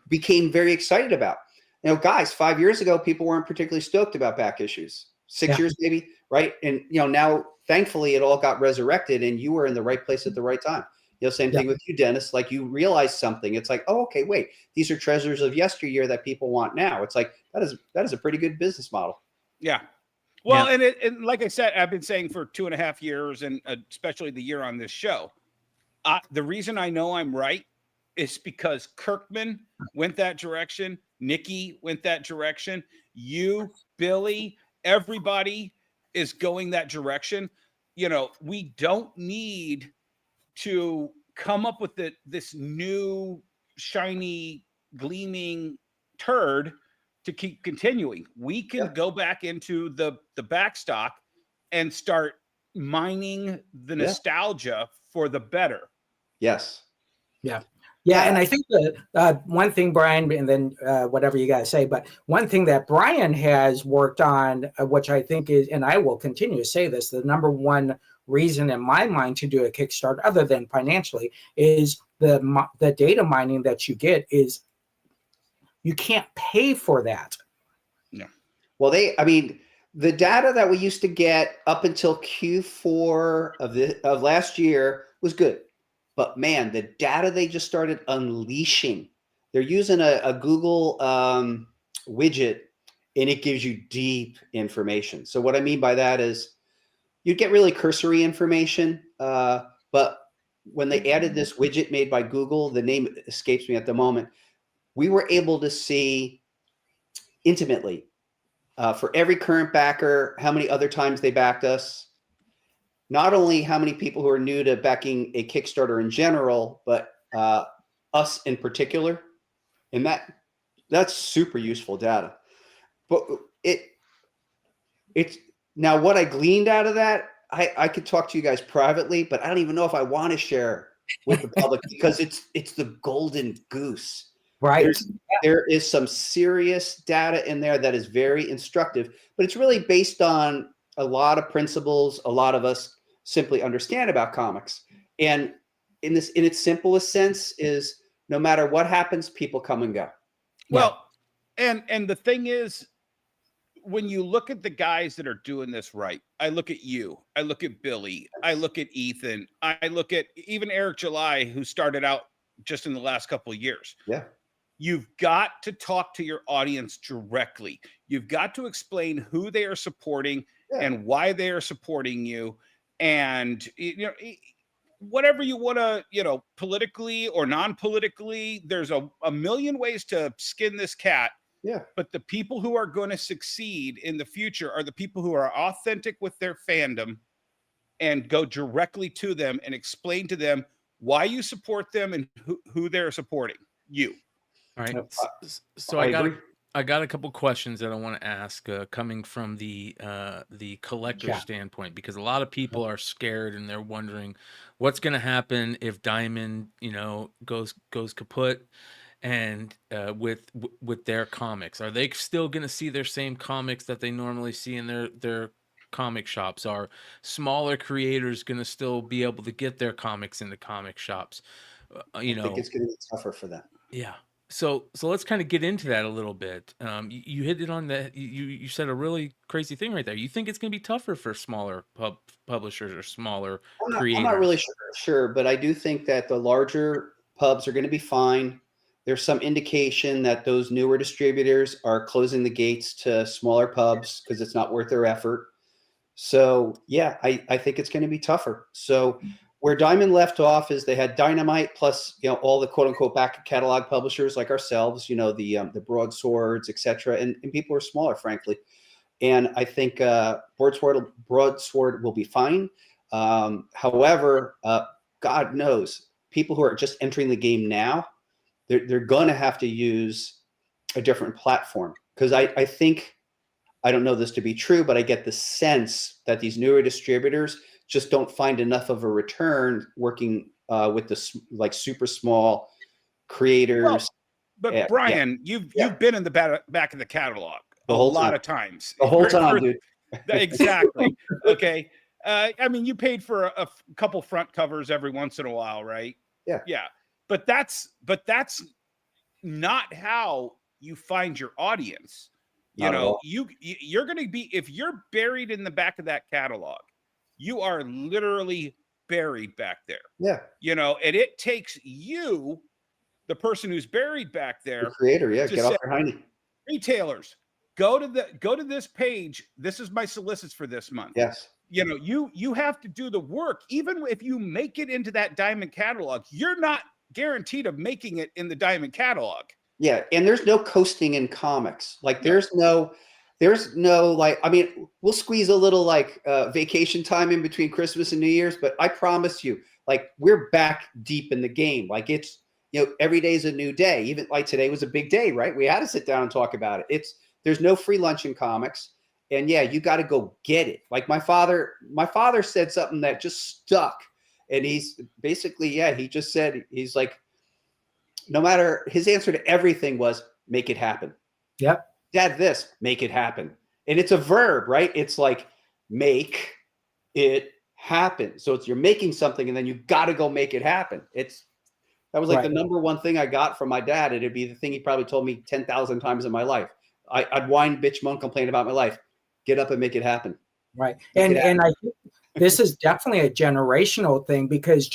Speaker 7: became very excited about. You know, guys, 5 years ago, people weren't particularly stoked about back issues. 6 years maybe, right? And, you know, now thankfully it all got resurrected and you were in the right place at the right time. You know, same thing with you, Dennis. Like, you realize something. It's like, oh, okay, wait, these are treasures of yesteryear that people want now. It's like, that is a pretty good business model.
Speaker 5: Yeah. Well, and like I said, I've been saying for 2.5 years, and especially the year on this show, the reason I know I'm right is because Kirkman went that direction. Nikki went that direction. You, Billy, everybody is going that direction. You know, we don't need to come up with this new shiny gleaming turd to keep continuing. We can go back into the back stock and start mining the nostalgia for the better.
Speaker 7: Yes.
Speaker 6: Yeah. Yeah, and I think that one thing, Brian, and then whatever you guys say, but one thing that Brian has worked on, which I think is, and I will continue to say this, the number one reason in my mind to do a Kickstarter, other than financially, is the data mining that you get is you can't pay for that.
Speaker 5: No.
Speaker 7: Well, I mean, the data that we used to get up until Q4 of last year was good. But man, the data they just started unleashing, they're using a Google widget, and it gives you deep information. So what I mean by that is you get really cursory information, but when they added this widget made by Google, the name escapes me at the moment, we were able to see intimately for every current backer, how many other times they backed us. Not only how many people who are new to backing a Kickstarter in general, but us in particular. And that's super useful data. But it's now what I gleaned out of that, I could talk to you guys privately, but I don't even know if I want to share with the public because it's the golden goose.
Speaker 6: Right.
Speaker 7: There is some serious data in there that is very instructive, but it's really based on a lot of principles a lot of us simply understand about comics. And in its simplest sense is no matter what happens, people come and go.
Speaker 5: Well, and the thing is, when you look at the guys that are doing this right, I look at you, I look at Billy, I look at Ethan, I look at even Eric July, who started out just in the last couple of years.
Speaker 7: Yeah.
Speaker 5: You've got to talk to your audience directly. You've got to explain who they are supporting and why they are supporting you. And, you know, whatever you want to, you know, politically or non-politically, there's a million ways to skin this cat.
Speaker 7: Yeah.
Speaker 5: But the people who are going to succeed in the future are the people who are authentic with their fandom and go directly to them and explain to them why you support them and who they're supporting you.
Speaker 4: All right. So I got a couple questions that I want to ask coming from the collector standpoint, because a lot of people are scared and they're wondering what's going to happen if Diamond, you know, goes kaput and with their comics. Are they still going to see their same comics that they normally see in their comic shops? Are smaller creators going to still be able to get their comics in the comic shops? I
Speaker 7: think it's going to be tougher for them.
Speaker 4: Yeah. So let's kind of get into that a little bit. You hit it on that. You said a really crazy thing right there. You think it's going to be tougher for smaller publishers or smaller creators?
Speaker 7: I'm not really sure, but I do think that the larger pubs are going to be fine. There's some indication that those newer distributors are closing the gates to smaller pubs because it's not worth their effort. So yeah, I think it's going to be tougher. So where Diamond left off is they had Dynamite plus, you know, all the quote unquote back catalog publishers like ourselves, you know, the Broadswords, etc. And people are smaller, frankly. And I think Broadsword will be fine. However, God knows, people who are just entering the game now, they're going to have to use a different platform. Because I think, I don't know this to be true, but I get the sense that these newer distributors just don't find enough of a return working with the like super small creators. Well,
Speaker 5: but Brian, you've been in the back of the catalog a lot of times.
Speaker 7: The whole time, dude.
Speaker 5: Exactly. Okay. I mean, you paid for a couple front covers every once in a while, right?
Speaker 7: Yeah.
Speaker 5: Yeah. But that's not how you find your audience.
Speaker 7: Not at all.
Speaker 5: You're going to be, if you're buried in the back of that catalog, you are literally buried back there.
Speaker 7: Yeah.
Speaker 5: And it takes you, the person who's buried back there,
Speaker 7: The creator, yeah, get off behind you.
Speaker 5: Retailers, go to this page. This is my solicits for this month.
Speaker 7: Yes.
Speaker 5: You have to do the work. Even if you make it into that Diamond catalog, you're not guaranteed of making it in the Diamond catalog.
Speaker 7: Yeah, and there's no coasting in comics. Like there's no like, I mean, we'll squeeze a little like vacation time in between Christmas and New Year's, but I promise you, like we're back deep in the game. Like it's, every day is a new day. Even like today was a big day, right? We had to sit down and talk about it. There's no free lunch in comics. And yeah, you got to go get it. Like my father said something that just stuck. And he's basically, he just said, he's like, no matter, his answer to everything was make it happen.
Speaker 6: Yep.
Speaker 7: Dad, this, make it happen. And it's a verb, right? It's like make it happen. So you're making something and then you got to go make it happen. That was like the number one thing I got from my dad. It'd be the thing he probably told me 10,000 times in my life. I'd whine, bitch, moan, complain about my life. Get up and make it happen.
Speaker 6: Right. And I think this is definitely a generational thing, because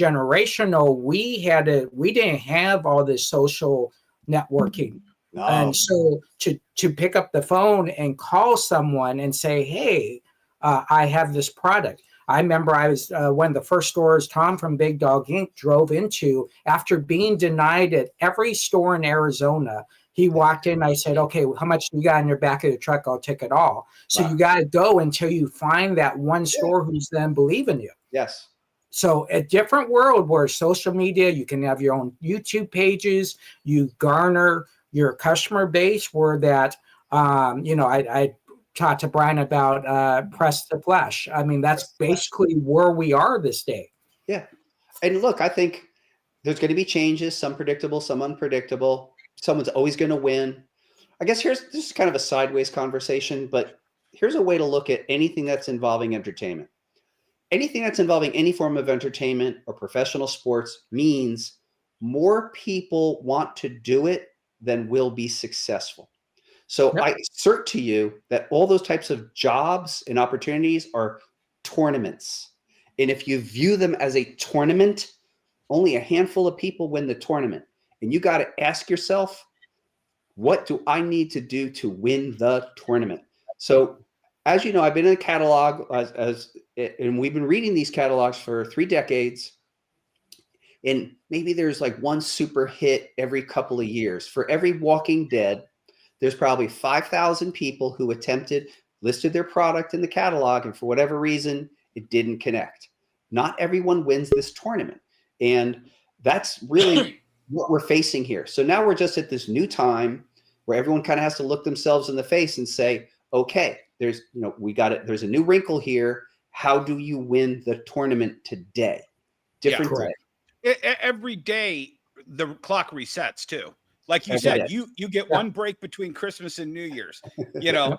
Speaker 6: we didn't have all this social networking.
Speaker 7: No.
Speaker 6: And so to pick up the phone and call someone and say, hey, I have this product. I remember I was one of the first stores Tom from Big Dog Inc. drove into after being denied at every store in Arizona. He walked in. I said, okay, how much do you got in your back of the truck? I'll take it all. So you got to go until you find that one store who's then believe in you.
Speaker 7: Yes.
Speaker 6: So a different world where social media, you can have your own YouTube pages, you garner your customer base where that, I talked to Brian about Press the Flesh. I mean, that's basically where we are this day.
Speaker 7: Yeah. And look, I think there's going to be changes, some predictable, some unpredictable. Someone's always going to win. I guess this is kind of a sideways conversation, but here's a way to look at anything that's involving entertainment. Anything that's involving any form of entertainment or professional sports means more people want to do it than will be successful. So I assert to you that all those types of jobs and opportunities are tournaments. And if you view them as a tournament, only a handful of people win the tournament. And you got to ask yourself, what do I need to do to win the tournament? So as you know, I've been in a catalog and we've been reading these catalogs for 3 decades. And maybe there's like one super hit every couple of years. For every Walking Dead, there's probably 5,000 people who listed their product in the catalog, and for whatever reason, it didn't connect. Not everyone wins this tournament. And that's really what we're facing here. So now we're just at this new time where everyone kind of has to look themselves in the face and say, okay, there's a new wrinkle here. How do you win the tournament today? Different day.
Speaker 5: Every day the clock resets too. Like you said, you get one break between Christmas and New Year's, I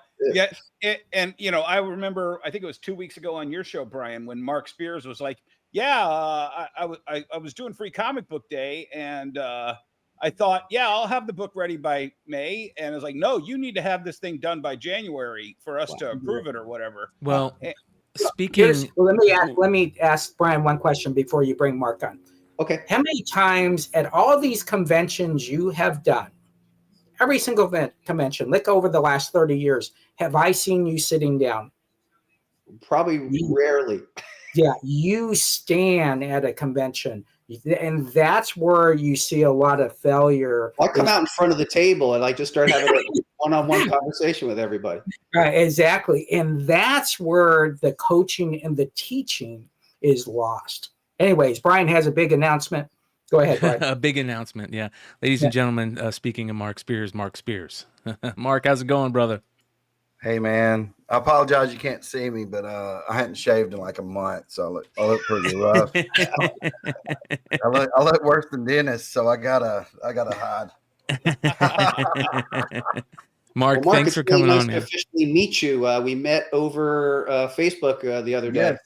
Speaker 5: remember, I think it was 2 weeks ago on your show, Brian, when Mark Spears was like, I was doing Free Comic Book Day, and I thought, I'll have the book ready by May. And I was like, no, you need to have this thing done by January for us to approve it or whatever.
Speaker 4: Well,
Speaker 6: let me ask Brian one question before you bring Mark on.
Speaker 7: Okay.
Speaker 6: How many times at all these conventions you have done, every single convention, look over the last 30 years, have I seen you sitting down?
Speaker 7: Probably rarely.
Speaker 6: Yeah, you stand at a convention, and that's where you see a lot of failure.
Speaker 7: I'll come out in front of the table and I just start having a one-on-one conversation with everybody.
Speaker 6: Right, exactly. And that's where the coaching and the teaching is lost. Anyways, Brian has a big announcement. Go ahead, Brian.
Speaker 4: A big announcement, yeah. Ladies and gentlemen, speaking of Mark Spears. Mark, how's it going, brother?
Speaker 8: Hey, man. I apologize you can't see me, but I hadn't shaved in like a month, so I look pretty rough. I look worse than Dennis, so I gotta hide.
Speaker 7: Mark,
Speaker 4: Mark, thanks for coming on.
Speaker 7: To officially meet you. We met over Facebook the other day.
Speaker 8: Yes.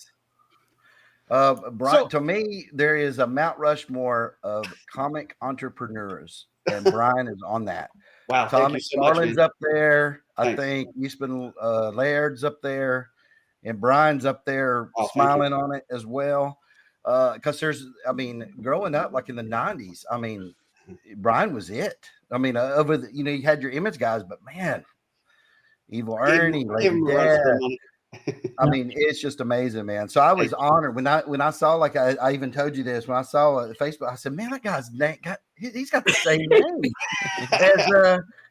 Speaker 8: Brian,
Speaker 5: So-
Speaker 8: to me, there is a Mount Rushmore of comic entrepreneurs, and Brian is on that.
Speaker 7: Wow, thank you
Speaker 8: Tommy
Speaker 7: so much,
Speaker 8: Starlin's
Speaker 7: man.
Speaker 8: up there. I
Speaker 7: Thanks.
Speaker 8: think Eastman Laird's up there, and Brian's up there
Speaker 7: Oh, thank
Speaker 8: smiling on it as well. Because growing up like in the 90s, Brian was it. Over the, you had your image guys, but man, Evil Ernie,
Speaker 7: Give
Speaker 8: Lady
Speaker 7: him a run for their
Speaker 8: Death.
Speaker 7: money.
Speaker 8: It's just amazing, man. So I was honored when I saw, like I even told you this, when I saw Facebook, I said, man, that guy's name he's got the same name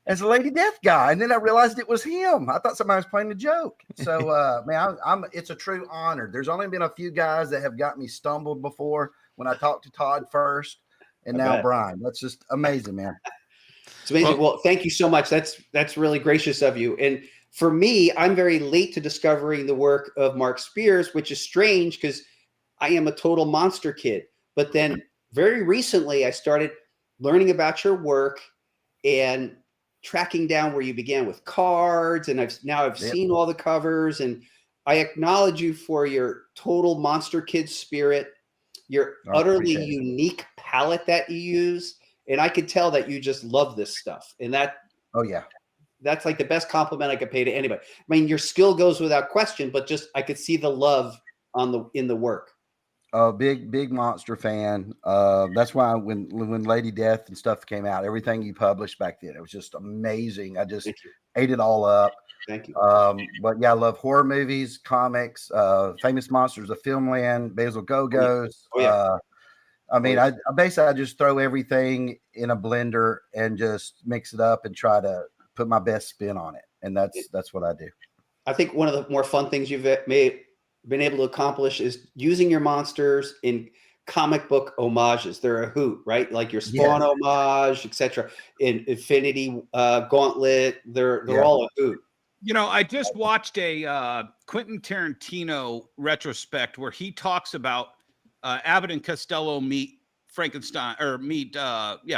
Speaker 8: as a Lady Death guy. And then I realized it was him. I thought somebody was playing a joke. So man, it's a true honor. There's only been a few guys that have got me stumbled before when I talked to Todd first, and now Brian. That's just amazing, man.
Speaker 7: It's amazing. Well, thank you so much. That's really gracious of you. And for me, I'm very late to discovering the work of Mark Spears, which is strange because I am a total monster kid. But then very recently, I started learning about your work and tracking down where you began with cards. And I've seen all the covers, and I acknowledge you for your total monster kid spirit, your utterly unique palette that you use. And I could tell that you just love this stuff. And that's like the best compliment I could pay to anybody. I mean, your skill goes without question, but just I could see the love in the work.
Speaker 8: Big monster fan. That's why when Lady Death and stuff came out, everything you published back then, it was just amazing. I just ate it all up.
Speaker 7: Thank you.
Speaker 8: But yeah, I love horror movies, comics, Famous Monsters of Filmland, Basil Go-Go's. I basically just throw everything in a blender and just mix it up and try to put my best spin on it. And that's what I do.
Speaker 7: I think one of the more fun things you've been able to accomplish is using your monsters in comic book homages. They're a hoot, right? Like your Spawn homage, etc. In Infinity Gauntlet, they're all a hoot.
Speaker 5: I just watched a Quentin Tarantino retrospect where he talks about Abbott and Costello meet Frankenstein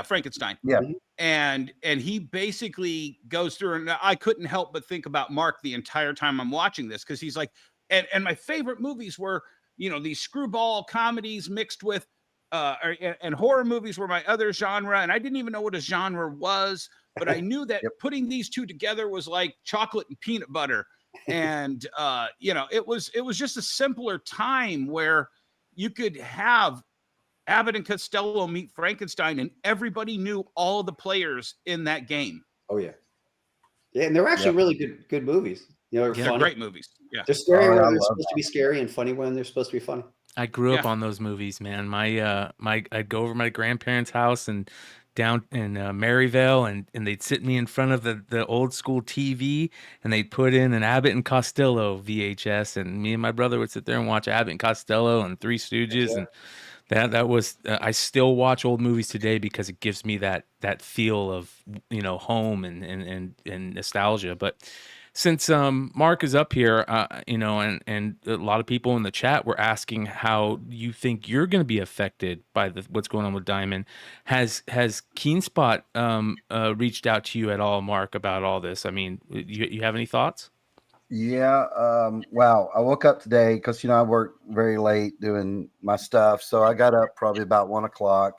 Speaker 5: Frankenstein.
Speaker 8: Yeah.
Speaker 5: And he basically goes through, and I couldn't help but think about Mark the entire time I'm watching this, because he's like, and my favorite movies were, these screwball comedies mixed with and horror movies were my other genre, and I didn't even know what a genre was, but I knew that putting these two together was like chocolate and peanut butter. And it was just a simpler time where you could have Abbott and Costello meet Frankenstein, and everybody knew all the players in that game.
Speaker 7: Oh yeah, and they're actually really good movies. They're
Speaker 5: great movies. Yeah,
Speaker 7: they're scary when they're supposed to be scary, and funny when they're supposed to be funny.
Speaker 4: I grew up on those movies, man. I'd go over to my grandparents' house and down in Maryvale, and they'd sit me in front of the old school TV, and they'd put in an Abbott and Costello VHS, and me and my brother would sit there and watch Abbott and Costello and Three Stooges, and that was I still watch old movies today because it gives me that feel of home and nostalgia. But since Mark is up here, and a lot of people in the chat were asking how you think you're going to be affected by what's going on with Diamond. Has Keenspot reached out to you at all, Mark, about all this? I mean, you have any thoughts?
Speaker 8: Yeah. Wow. I woke up today because, I work very late doing my stuff. So I got up probably about 1 o'clock,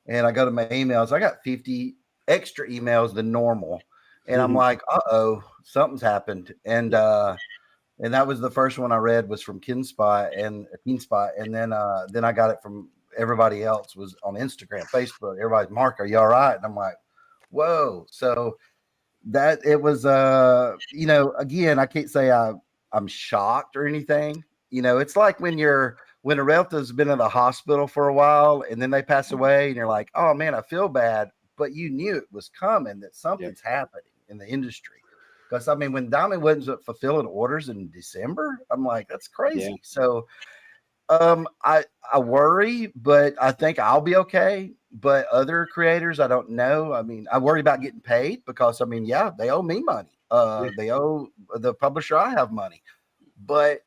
Speaker 8: and I go to my emails. I got 50 extra emails than normal. And I'm like, uh-oh, something's happened. And that was the first one I read was from Keenspot. And then I got it from everybody else was on Instagram, Facebook. Everybody's, Mark, are you all right? And I'm like, whoa. So that it was again, I can't say I'm shocked or anything. It's like when a relative's been in the hospital for a while and then they pass away and you're like, oh man, I feel bad, but you knew it was coming, that something's happening in the industry. Because when Diamond wasn't fulfilling orders in December, I'm like, that's crazy. So I worry, but I think I'll be okay. But other creators, I don't know. I worry about getting paid because they owe me money. They owe the publisher I have money. But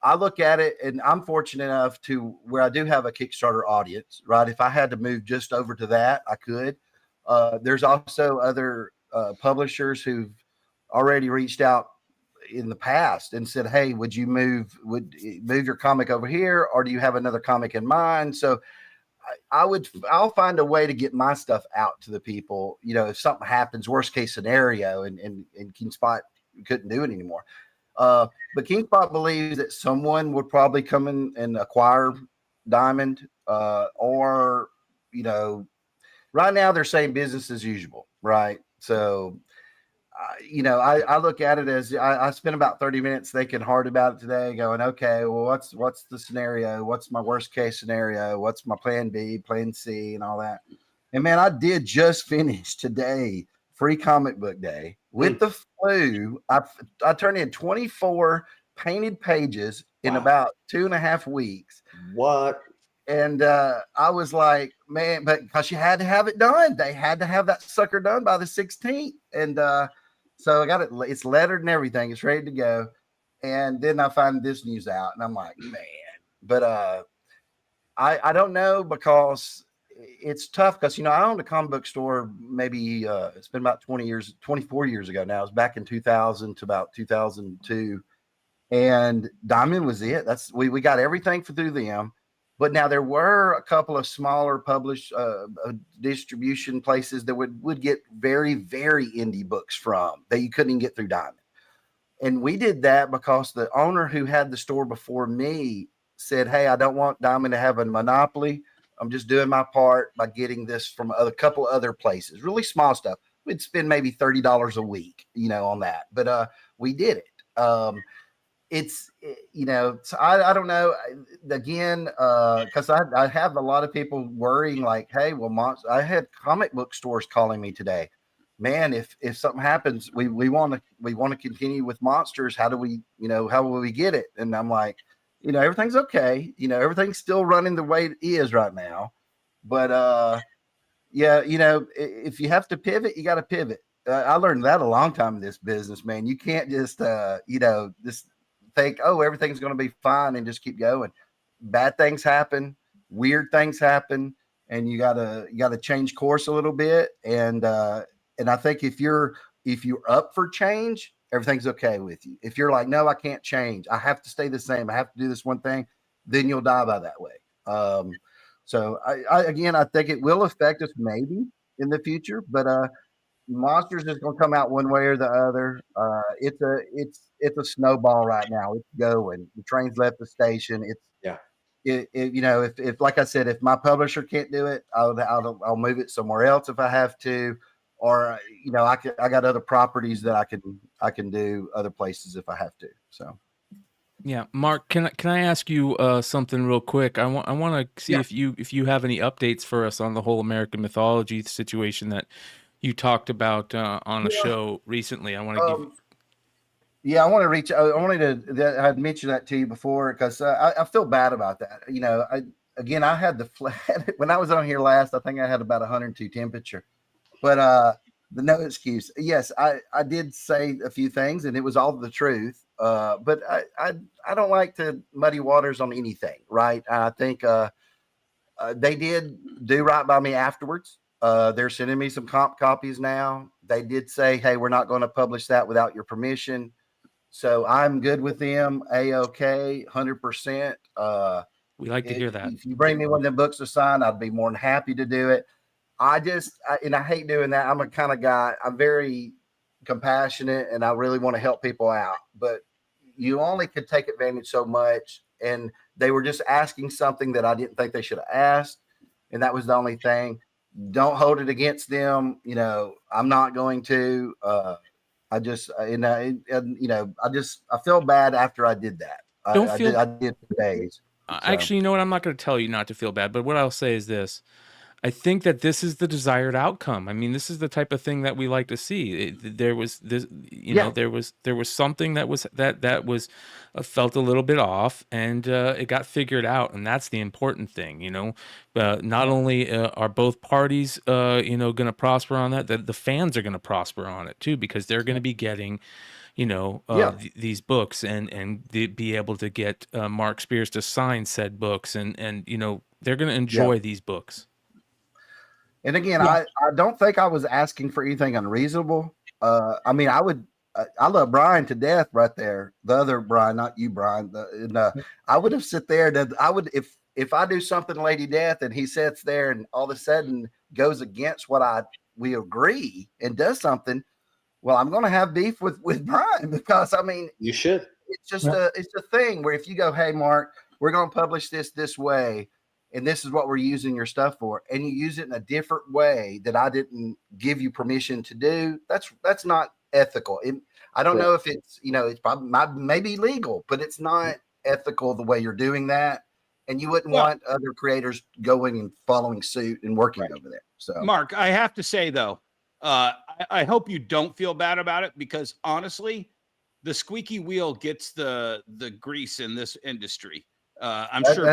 Speaker 8: I look at it, and I'm fortunate enough to where I do have a Kickstarter audience, right? If I had to move just over to that, I could. There's also other publishers who've already reached out, in the past and said, "Hey, would you move your comic over here, or do you have another comic in mind?" So I'll find a way to get my stuff out to the people. You know, if something happens, worst case scenario, and King Spot couldn't do it anymore. But King Spot believes that someone would probably come in and acquire Diamond, or, you know, right now they're saying business as usual, right? So, you know, I look at it as I spent about 30 minutes thinking hard about it today, going, okay, well, what's the scenario? What's my worst case scenario? What's my plan B, plan C, and all that? And man, I did just finish today, Free Comic Book Day, with the flu. I turned in 24 painted pages in about 2.5 weeks.
Speaker 7: What?
Speaker 8: And I was like, man, but because you had to have it done, they had to have that sucker done by the 16th. And so I got it, it's lettered and everything, it's ready to go. And then I find this news out, and I'm like, man, but I don't know, because it's tough, because, you know, I owned a comic book store maybe it's been about 24 years ago now. It was back in 2000 to about 2002, and Diamond was it. That's we got everything through them. But now there were a couple of smaller published distribution places that would get very, very indie books from that you couldn't even get through Diamond. And we did that because the owner who had the store before me said, "Hey, I don't want Diamond to have a monopoly. I'm just doing my part by getting this from a couple other places, really small stuff. We'd spend maybe $30 a week, you know, on that. But we did it. It's, you know, so I don't know, again, because I have a lot of people worrying, like, hey, well, I had comic book stores calling me today. Man, if something happens, we want to continue with Monsters. How do we, you know, how will we get it? And I'm like, you know, everything's okay. You know, everything's still running the way it is right now. But yeah, you know, if you have to pivot, you got to pivot. I learned that a long time in this business, man. You can't just, you know, just think, oh, everything's going to be fine and just keep going. Bad things happen, weird things happen, and you gotta change course a little bit. And I think if you're up for change, everything's okay with you. If you're like, no, I can't change, I have to stay the same, I have to do this one thing, then you'll die by that way. So I think it will affect us maybe in the future, but Monsters is going to come out one way or the other. It's a snowball right now. It's going. The train's left the station. You know, if like I said, if my publisher can't do it, I'll move it somewhere else if I have to, or you know, I got other properties that I can do other places if I have to. So.
Speaker 4: Yeah, Mark, can I ask you something real quick? I want to see if you have any updates for us on the whole American mythology situation that you talked about on a show recently. I want to give.
Speaker 8: Yeah, I want to reach. I had mentioned that to you before, because I feel bad about that. You know, I had when I was on here last, I think I had about 102 temperature, but no excuse. Yes, I did say a few things, and it was all the truth. But I don't like to muddy waters on anything, right? I think they did do right by me afterwards. They're sending me some comp copies now. They did say, hey, we're not going to publish that without your permission. So I'm good with them. A-OK, 100%.
Speaker 4: We like to hear that.
Speaker 8: If you bring me one of them books to sign, I'd be more than happy to do it. And I hate doing that. I'm a kind of guy, I'm very compassionate, and I really want to help people out. But you only could take advantage so much. And they were just asking something that I didn't think they should have asked. And that was the only thing. Don't hold it against them. You know, I'm not going to. I feel bad after I did that. I did for days.
Speaker 4: Actually, you know what? I'm not going to tell you not to feel bad, but what I'll say is this. I think that this is the desired outcome. I mean, this is the type of thing that we like to see. There was this, you know, there was something that was felt a little bit off, and it got figured out, and that's the important thing, you know. Not only are both parties, you know, going to prosper on that, the fans are going to prosper on it too, because they're going to be getting, you know, these books and be able to get Mark Spears to sign said books, and you know, they're going to enjoy these books.
Speaker 8: And again, I don't think I was asking for anything unreasonable. I mean, I would I love Brian to death right there. The other Brian, not you, Brian. I would have sit there that I would if I do something to Lady Death and he sits there and all of a sudden goes against what we agree and does something. Well, I'm going to have beef with Brian because I mean,
Speaker 7: you should.
Speaker 8: It's just it's a thing where if you go, hey, Mark, we're going to publish this way, and this is what we're using your stuff for, and you use it in a different way that I didn't give you permission to do, that's not ethical. I don't know if it's, it's probably maybe legal, but it's not ethical the way you're doing that. And you wouldn't want other creators going and following suit and working over there. So,
Speaker 5: Mark, I have to say, though, I hope you don't feel bad about it, because honestly, the squeaky wheel gets the grease in this industry. I'm sure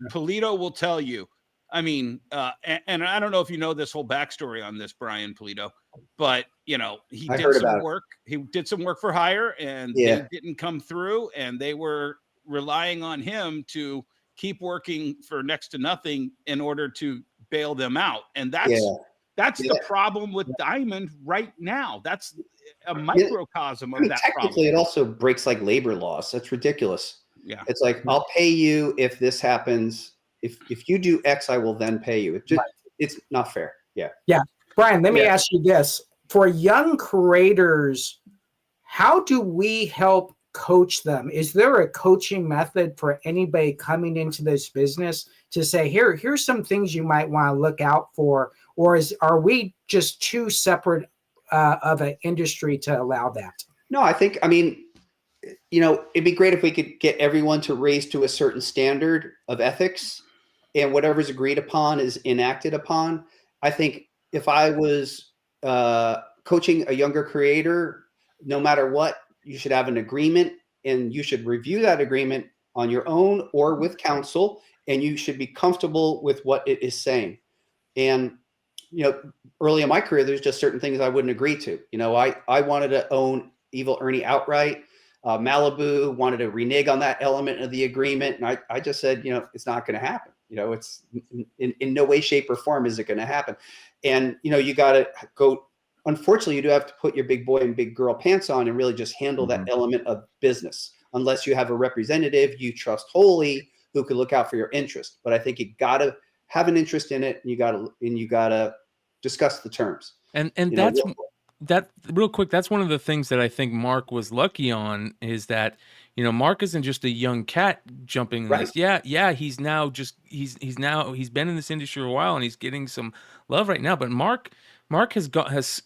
Speaker 5: Pulido will tell you. I mean, and I don't know if you know this whole backstory on this, Brian Pulido, but he did some work. He did some work for hire, and they didn't come through, and they were relying on him to keep working for next to nothing in order to bail them out. And that's the problem with Diamond right now. That's a microcosm of that
Speaker 7: technically
Speaker 5: problem.
Speaker 7: It also breaks like labor laws. That's ridiculous.
Speaker 5: Yeah.
Speaker 7: It's like, I'll pay you if this happens. If you do X, I will then pay you. It's not fair. Yeah.
Speaker 6: Yeah. Brian, let me ask you this. For young creators, how do we help coach them? Is there a coaching method for anybody coming into this business to say, here's some things you might want to look out for? Or are we just too separate of an industry to allow that?
Speaker 7: No, I mean, it'd be great if we could get everyone to raise to a certain standard of ethics, and whatever's agreed upon is enacted upon. I think if I was coaching a younger creator, no matter what, you should have an agreement, and you should review that agreement on your own or with counsel, and you should be comfortable with what it is saying. And, early in my career, there's just certain things I wouldn't agree to. I wanted to own Evil Ernie outright. Malibu wanted to renege on that element of the agreement. And I just said, it's not going to happen. It's in no way, shape, or form is it going to happen. And, you got to go. Unfortunately, you do have to put your big boy and big girl pants on and really just handle that element of business, unless you have a representative you trust wholly who could look out for your interest. But I think you got to have an interest in it, and you got to discuss the terms.
Speaker 4: And that real quick, that's one of the things that I think Mark was lucky on, is that, Mark isn't just a young cat jumping in this. Yeah. He's been in this industry a while, and he's getting some love right now. But Mark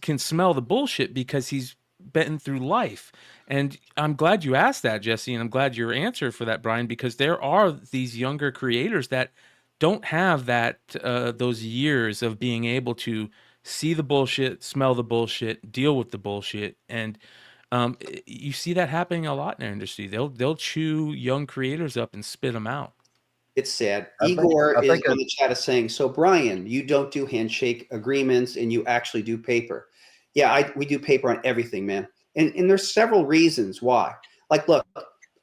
Speaker 4: can smell the bullshit because he's been through life. And I'm glad you asked that, Jesse, and I'm glad your answer for that, Brian, because there are these younger creators that don't have that those years of being able to see the bullshit, smell the bullshit, deal with the bullshit. And you see that happening a lot in our industry. They'll chew young creators up and spit them out.
Speaker 7: It's sad. Igor is on the chat is saying, so Brian, you don't do handshake agreements and you actually do paper. Yeah, we do paper on everything, man. And there's several reasons why. Like, look,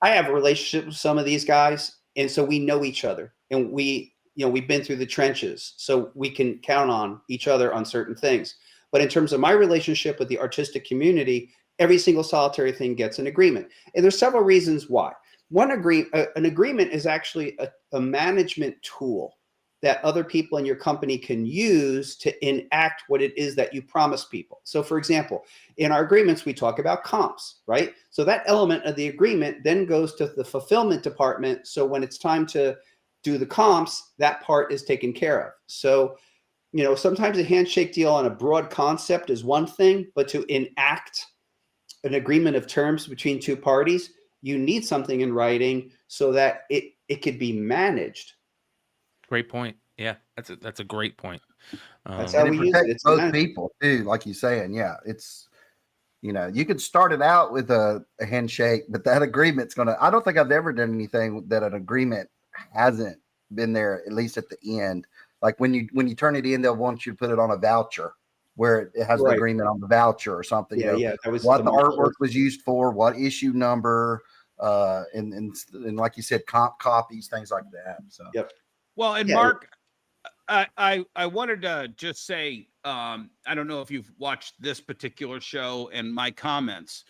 Speaker 7: I have a relationship with some of these guys, and so we know each other, and we've been through the trenches, so we can count on each other on certain things. But in terms of my relationship with the artistic community, every single solitary thing gets an agreement. And there's several reasons why. An agreement is actually a management tool that other people in your company can use to enact what it is that you promise people. So for example, in our agreements, we talk about comps, right? So that element of the agreement then goes to the fulfillment department. So when it's time to do the comps, that part is taken care of. So, sometimes a handshake deal on a broad concept is one thing, but to enact an agreement of terms between two parties, you need something in writing so that it could be managed.
Speaker 4: Great point. Yeah, that's a great point.
Speaker 7: That's how we use it. It's
Speaker 8: both people too, like you're saying. Yeah, it's you could start it out with a handshake, but that agreement's I don't think I've ever done anything that an agreement hasn't been there, at least at the end. Like when you turn it in, they'll want you to put it on a voucher where it has the agreement on the voucher or something.
Speaker 7: Yeah, that was
Speaker 8: what the artwork was used for, what issue number, and like you said, comp copies, things like that. So
Speaker 7: yep.
Speaker 5: Well, and Mark, I wanted to just say, I don't know if you've watched this particular show and my comments,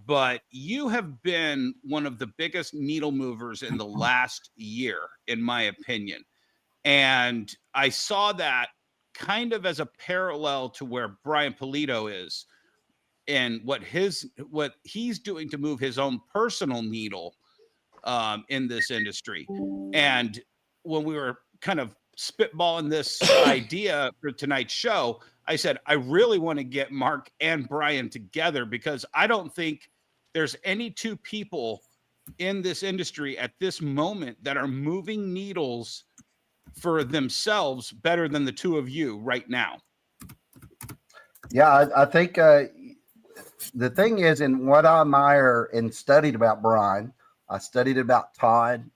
Speaker 5: but you have been one of the biggest needle movers in the last year, in my opinion. And I saw that kind of as a parallel to where Brian Pulido is and what he's doing to move his own personal needle in this industry. And when we were kind of spitballing this idea for tonight's show, I said, I really want to get Mark and Brian together because I don't think there's any two people in this industry at this moment that are moving needles for themselves better than the two of you right now.
Speaker 8: Yeah, I think the thing is, and what I admire and studied about Brian, I studied about Todd,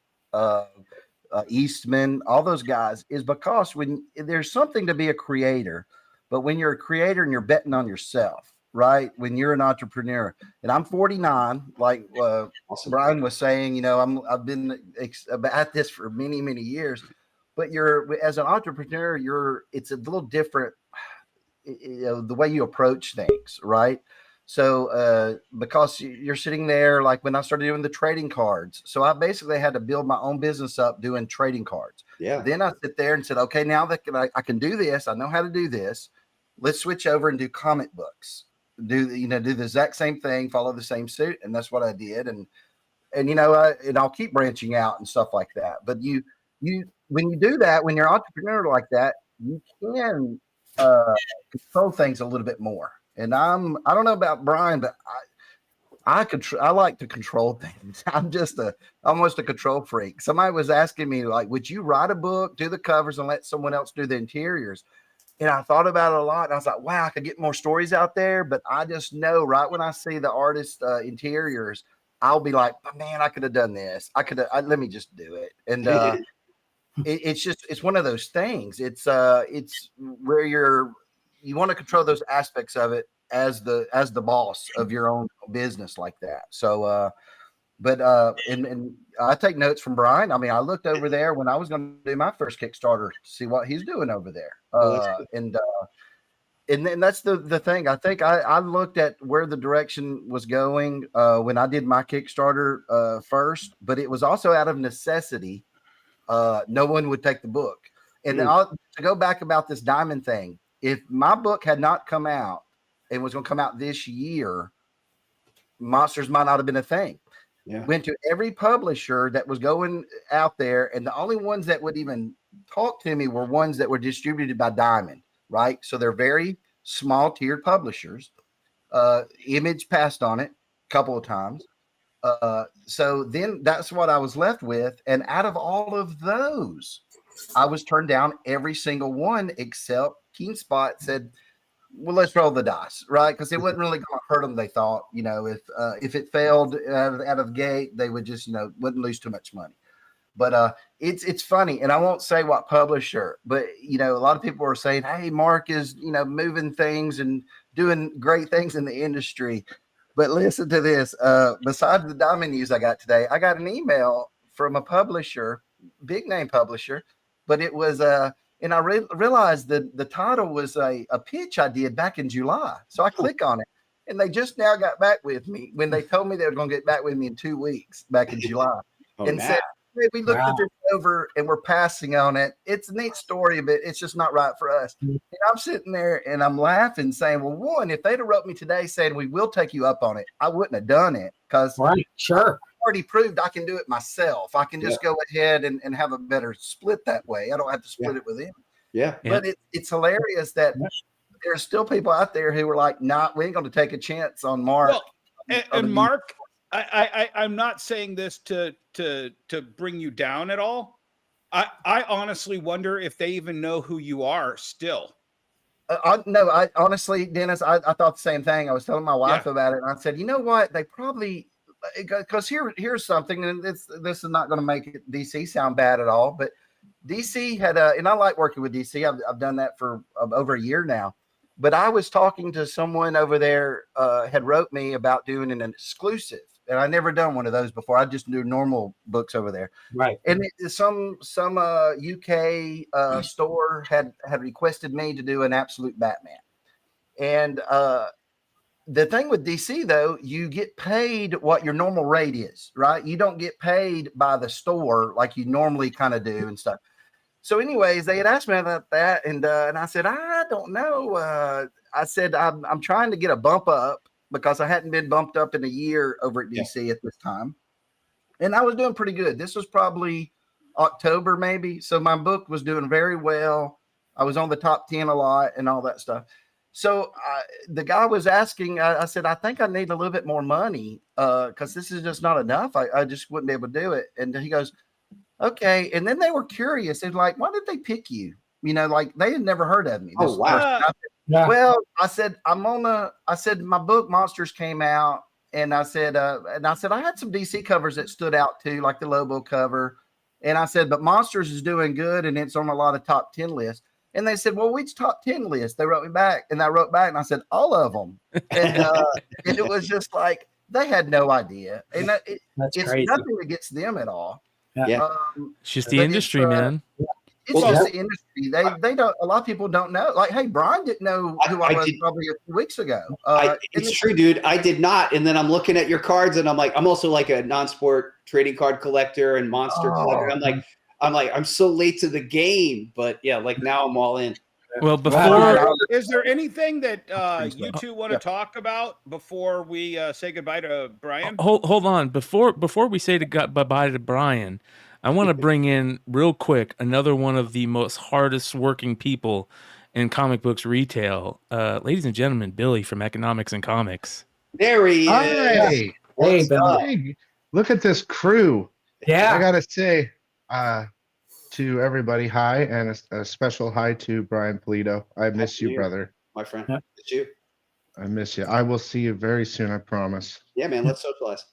Speaker 8: Eastman, all those guys, is because when there's something to be a creator, but when you're a creator and you're betting on yourself, right? When you're an entrepreneur, and I'm 49, like
Speaker 7: Awesome.
Speaker 8: Brian was saying, you know, I've been at this for many, many years, but as an entrepreneur, it's a little different, you know, the way you approach things, right? So because you're sitting there, like when I started doing the trading cards, so I basically had to build my own business up doing trading cards.
Speaker 7: Yeah.
Speaker 8: Then I sit there and said, okay, now that I can do this, I know how to do this. Let's switch over and do comic books. Do the exact same thing, follow the same suit, and that's what I did. And you know, and I'll keep branching out and stuff like that. But when you do that, when you're an entrepreneur like that, you can control things a little bit more. And I don't know about Brian, but I like to control things. I'm just almost a control freak. Somebody was asking me, like, would you write a book, do the covers, and let someone else do the interiors? And I thought about it a lot. And I was like, wow, I could get more stories out there. But I just know right when I see the artist interiors, I'll be like, oh, man, I could have done this. Let me just do it. And it's one of those things. It's where you want to control those aspects of it as the boss of your own business like that. So, and I take notes from Brian. I mean, I looked over there when I was going to do my first Kickstarter to see what he's doing over there. And then that's the thing. I think I looked at where the direction was going when I did my Kickstarter first, but it was also out of necessity. No one would take the book. And to go back about this Diamond thing, if my book had not come out and was going to come out this year, Monsters might not have been a thing.
Speaker 7: Yeah.
Speaker 8: Went to every publisher that was going out there, and the only ones that would even talk to me were ones that were distributed by Diamond, right? So they're very small tiered publishers. Image passed on it a couple of times. So then that's what I was left with. And out of all of those, I was turned down every single one except Keen Spot said, well, let's roll the dice, right? Because it wasn't really going to hurt them. They thought, you know, if it failed out of the gate, they would just, you know, wouldn't lose too much money. But it's funny, and I won't say what publisher, but you know, a lot of people are saying, hey, Mark is, you know, moving things and doing great things in the industry. But listen to this. Besides the Diamond news I got today, I got an email from a publisher, big name publisher, but it was and I realized that the title was a pitch I did back in July. So I click on it, and they just now got back with me when they told me they were going to get back with me in 2 weeks back in July, said, hey, we looked at this over and we're passing on it. It's a neat story, but it's just not right for us. And I'm sitting there and I'm laughing, saying, well, one, if they'd have wrote me today saying we will take you up on it, I wouldn't have done it because
Speaker 6: sure.
Speaker 8: already proved I can do it myself. I can just go ahead and have a better split that way. I don't have to split it with him.
Speaker 7: Yeah.
Speaker 8: But it's hilarious that there's still people out there who are like, nah, we ain't going to take a chance on Mark.
Speaker 5: Well, and Mark, I'm not saying this to bring you down at all. I honestly wonder if they even know who you are still.
Speaker 8: No, I honestly, Dennis, I thought the same thing. I was telling my wife about it, and I said, you know what? They probably, because here's something, and this is not going to make it DC sound bad at all, but DC had and I like working with DC. I've done that for over a year now. But I was talking to someone over there, had wrote me about doing an exclusive, and I never done one of those before. I just do normal books over there.
Speaker 6: Right.
Speaker 8: And some UK store had requested me to do an Absolute Batman. And the thing with DC, though, you get paid what your normal rate is, right? You don't get paid by the store like you normally kind of do and stuff. So anyways, they had asked me about that. And I said, I don't know. I said, I'm trying to get a bump up because I hadn't been bumped up in a year over at DC at this time. And I was doing pretty good. This was probably October, maybe. So my book was doing very well. I was on the top 10 a lot and all that stuff. So the guy was asking, I said, I think I need a little bit more money because this is just not enough. I just wouldn't be able to do it. And he goes, okay. And then they were curious. They're like, why did they pick you? You know, like they had never heard of me.
Speaker 7: Oh, wow.
Speaker 6: Yeah.
Speaker 8: Well, I said, I said, my book Monsters came out. And I said, I had some DC covers that stood out too, like the Lobo cover. And I said, but Monsters is doing good. And it's on a lot of top 10 lists. And they said, well, which top 10 list? They wrote me back. And I wrote back and I said, all of them. And, and it was just like, they had no idea. And it's
Speaker 6: crazy.
Speaker 8: nothing against them at all.
Speaker 7: Yeah.
Speaker 4: It's just the industry, man.
Speaker 8: It's just the industry. They don't, a lot of people don't know. Like, hey, Brian didn't know who I was probably a few weeks ago.
Speaker 7: It's true, dude. I did not. And then I'm looking at your cards and I'm like, I'm also like a non-sport trading card collector and monster collector. I'm so late to the game, but yeah, like now I'm all in.
Speaker 4: Well, before
Speaker 5: is there anything that you two want to talk about before we say goodbye to Brian?
Speaker 4: Hold on. Before we say bye to Brian, I want to bring in real quick another one of the most hardest working people in comic books retail. Ladies and gentlemen, Billy from Economics and Comics.
Speaker 7: There he is.
Speaker 9: Hey,
Speaker 6: Hey, Billy.
Speaker 9: hey, look at this crew.
Speaker 6: Yeah.
Speaker 9: I gotta say to everybody, hi, and a special hi to Brian Pulido. I miss you, brother.
Speaker 7: My friend.
Speaker 6: Yeah.
Speaker 7: It's you.
Speaker 9: I miss you. I will see you very soon, I promise.
Speaker 7: Yeah, man. Let's socialize.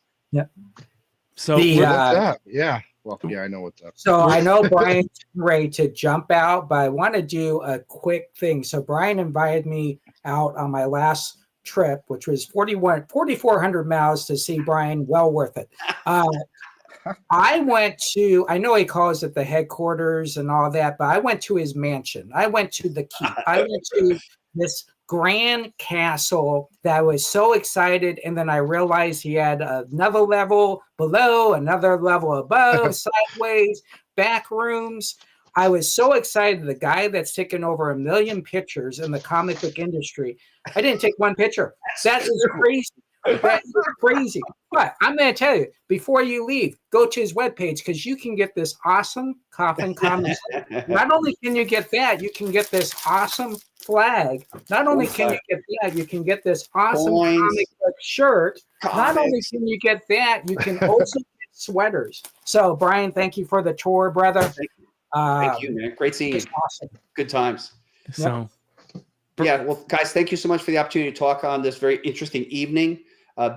Speaker 4: So
Speaker 6: The,
Speaker 9: What's up? Yeah. Well, yeah, I know what's up.
Speaker 6: So I know Brian's ready to jump out, but I want to do a quick thing. So Brian invited me out on my last trip, which was 4,400 miles to see Brian. Well worth it. I went to, I know he calls it the headquarters and all that, but I went to his mansion. I went to the keep. I went to this grand castle that I was so excited. And then I realized he had another level below, another level above, sideways, back rooms. I was so excited. The guy that's taken over 1 million pictures in the comic book industry, I didn't take one picture. That is crazy. That is crazy. But I'm going to tell you, before you leave, go to his webpage because you can get this awesome Coffin Comics. Not only can you get that, you can get this awesome flag. Not only can you get that, you can get this awesome comic book shirt. Not only can you get that, you can also get sweaters. So, Brian, thank you for the tour, brother.
Speaker 7: Thank you, man. Great seeing you.
Speaker 6: Awesome.
Speaker 7: Good times.
Speaker 4: So
Speaker 7: Yeah, well, guys, thank you so much for the opportunity to talk on this very interesting evening.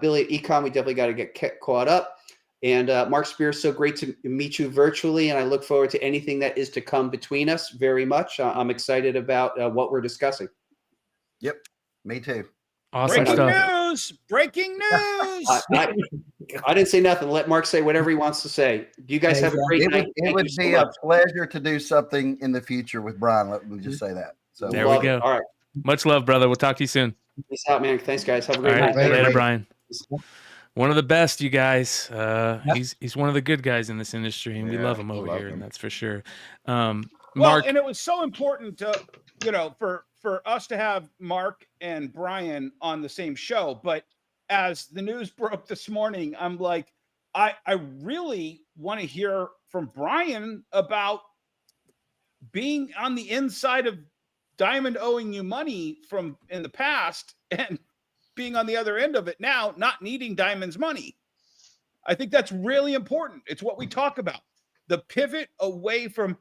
Speaker 7: Billy at Econ, we definitely got to get caught up. And Mark Spears, so great to meet you virtually. And I look forward to anything that is to come between us very much. I'm excited about what we're discussing.
Speaker 8: Yep. Me too.
Speaker 4: awesome
Speaker 5: Breaking
Speaker 4: stuff.
Speaker 5: news! Breaking news!
Speaker 7: I didn't say nothing. Let Mark say whatever he wants to say. You guys have a great night.
Speaker 8: It would be a pleasure to do something in the future with Brian. Let me just say that. So
Speaker 4: There we go.
Speaker 7: All right.
Speaker 4: Much love, brother. We'll talk to you soon.
Speaker 7: Peace out, man. Thanks, guys. Have a
Speaker 4: All
Speaker 7: great
Speaker 4: right,
Speaker 7: night.
Speaker 4: later, Brian. One of the best, you guys. He's one of the good guys in this industry, and we love him over here, and that's for sure. Mark,
Speaker 5: well, and it was so important to, for us to have Mark and Brian on the same show. But as the news broke this morning, I'm like, I really want to hear from Brian about being on the inside of Diamond owing you money from in the past and being on the other end of it now, not needing Diamond's money. I think that's really important. It's what we talk about. The pivot away from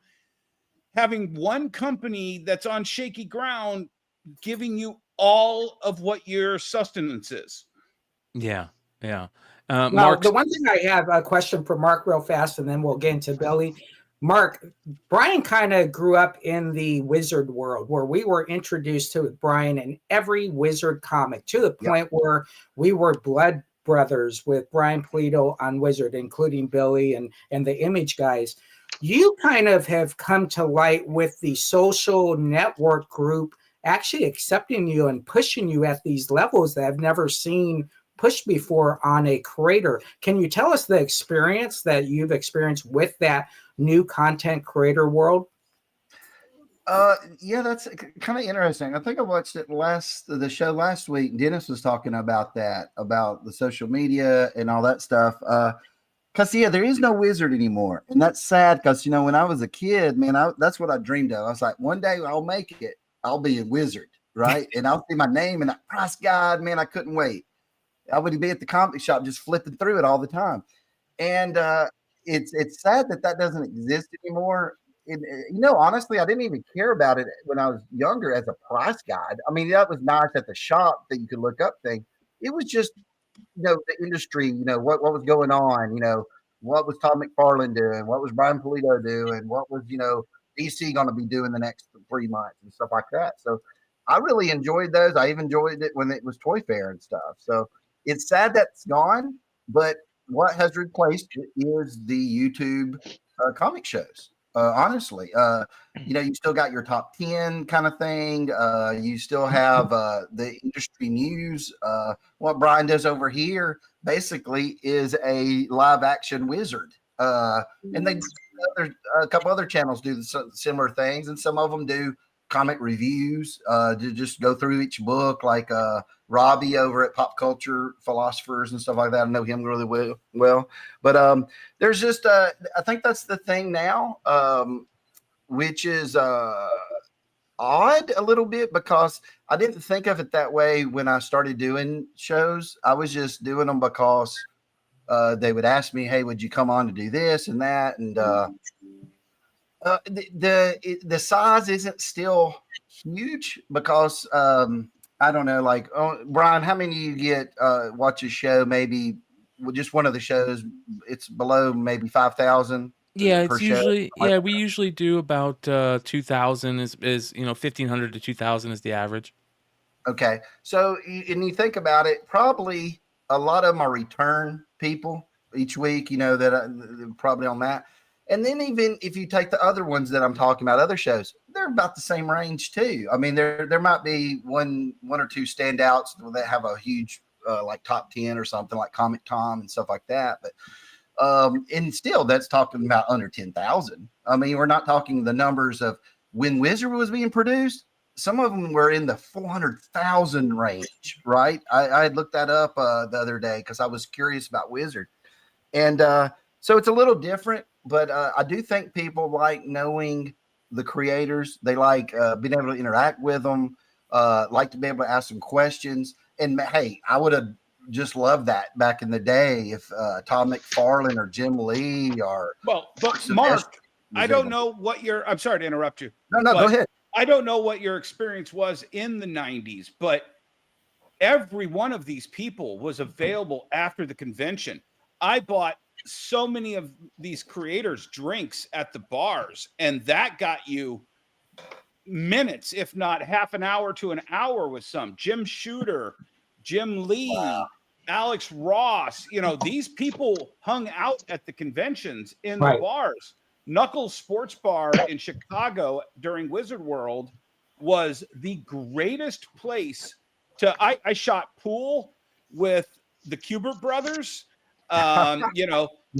Speaker 5: having one company that's on shaky ground, giving you all of what your sustenance is.
Speaker 4: Yeah.
Speaker 6: Mark, the one thing I have a question for Mark real fast, and then we'll get into Billy. Mark, Brian kind of grew up in the wizard world where we were introduced to Brian in every wizard comic to the point where we were blood brothers with Brian Pulido on Wizard, including Billy and the Image guys. You kind of have come to light with the social network group actually accepting you and pushing you at these levels that I've never seen pushed before on a creator. Can you tell us the experience that you've experienced with that new content creator world?
Speaker 8: Yeah, that's kind of interesting. I think I watched the show last week. Dennis was talking about that, about the social media and all that stuff. Because there is no Wizard anymore, and that's sad. Because when I was a kid, man, that's what I dreamed of. I was like, one day I'll make it. I'll be a Wizard, right? And I'll see my name in that price guide. Man, I couldn't wait. I would be at the comic shop just flipping through it all the time, and it's sad that doesn't exist anymore. Honestly, I didn't even care about it when I was younger as a price guide. I mean, that was nice at the shop that you could look up things. It was just, the industry, what was going on, what was Todd McFarlane doing? What was Brian Pulido doing? What was, DC going to be doing the next 3 months and stuff like that. So I really enjoyed those. I even enjoyed it when it was Toy Fair and stuff. So it's sad that's gone, but what has replaced it is the YouTube comic shows. Honestly, you still got your top 10 kind of thing. You still have the industry news. What Brian does over here basically is a live action Wizard. And a couple other channels do similar things, and some of them do comic reviews to just go through each book, like Robbie over at Pop Culture Philosophers and stuff like that. I know him really well. But there's just I think that's the thing now, which is odd a little bit, because I didn't think of it that way when I started doing shows. I was just doing them because they would ask me, hey, would you come on to do this and that? And the size isn't still huge because I don't know, like, Brian, how many you get watch a show? Maybe just one of the shows, it's below maybe 5,000.
Speaker 4: Yeah, it's usually we usually do about 2,000 is 1,500 to 2,000 is the average.
Speaker 8: Okay, so and you think about it, probably a lot of them are return people each week. That probably on that. And then even if you take the other ones that I'm talking about, other shows, they're about the same range too. I mean, there might be one or two standouts that have a huge like top 10 or something, like Comic Tom and stuff like that. But and still, that's talking about under 10,000. I mean, we're not talking the numbers of when Wizard was being produced. Some of them were in the 400,000 range, right? I had looked that up the other day because I was curious about Wizard. And so it's a little different. But I do think people like knowing the creators. They like being able to interact with them, like to be able to ask them questions. And hey, I would have just loved that back in the day if Todd McFarlane or Jim Lee or
Speaker 5: but Mark, I don't know what I'm sorry to interrupt you.
Speaker 8: No, go ahead.
Speaker 5: I don't know what your experience was in the 90s, but every one of these people was available after the convention. I bought so many of these creators drinks at the bars, and that got you minutes, if not half an hour to an hour with some. Jim Shooter, Jim Lee, Alex Ross, these people hung out at the conventions in the bars. Knuckles Sports Bar in Chicago during Wizard World was the greatest place to I shot pool with the Kubert brothers.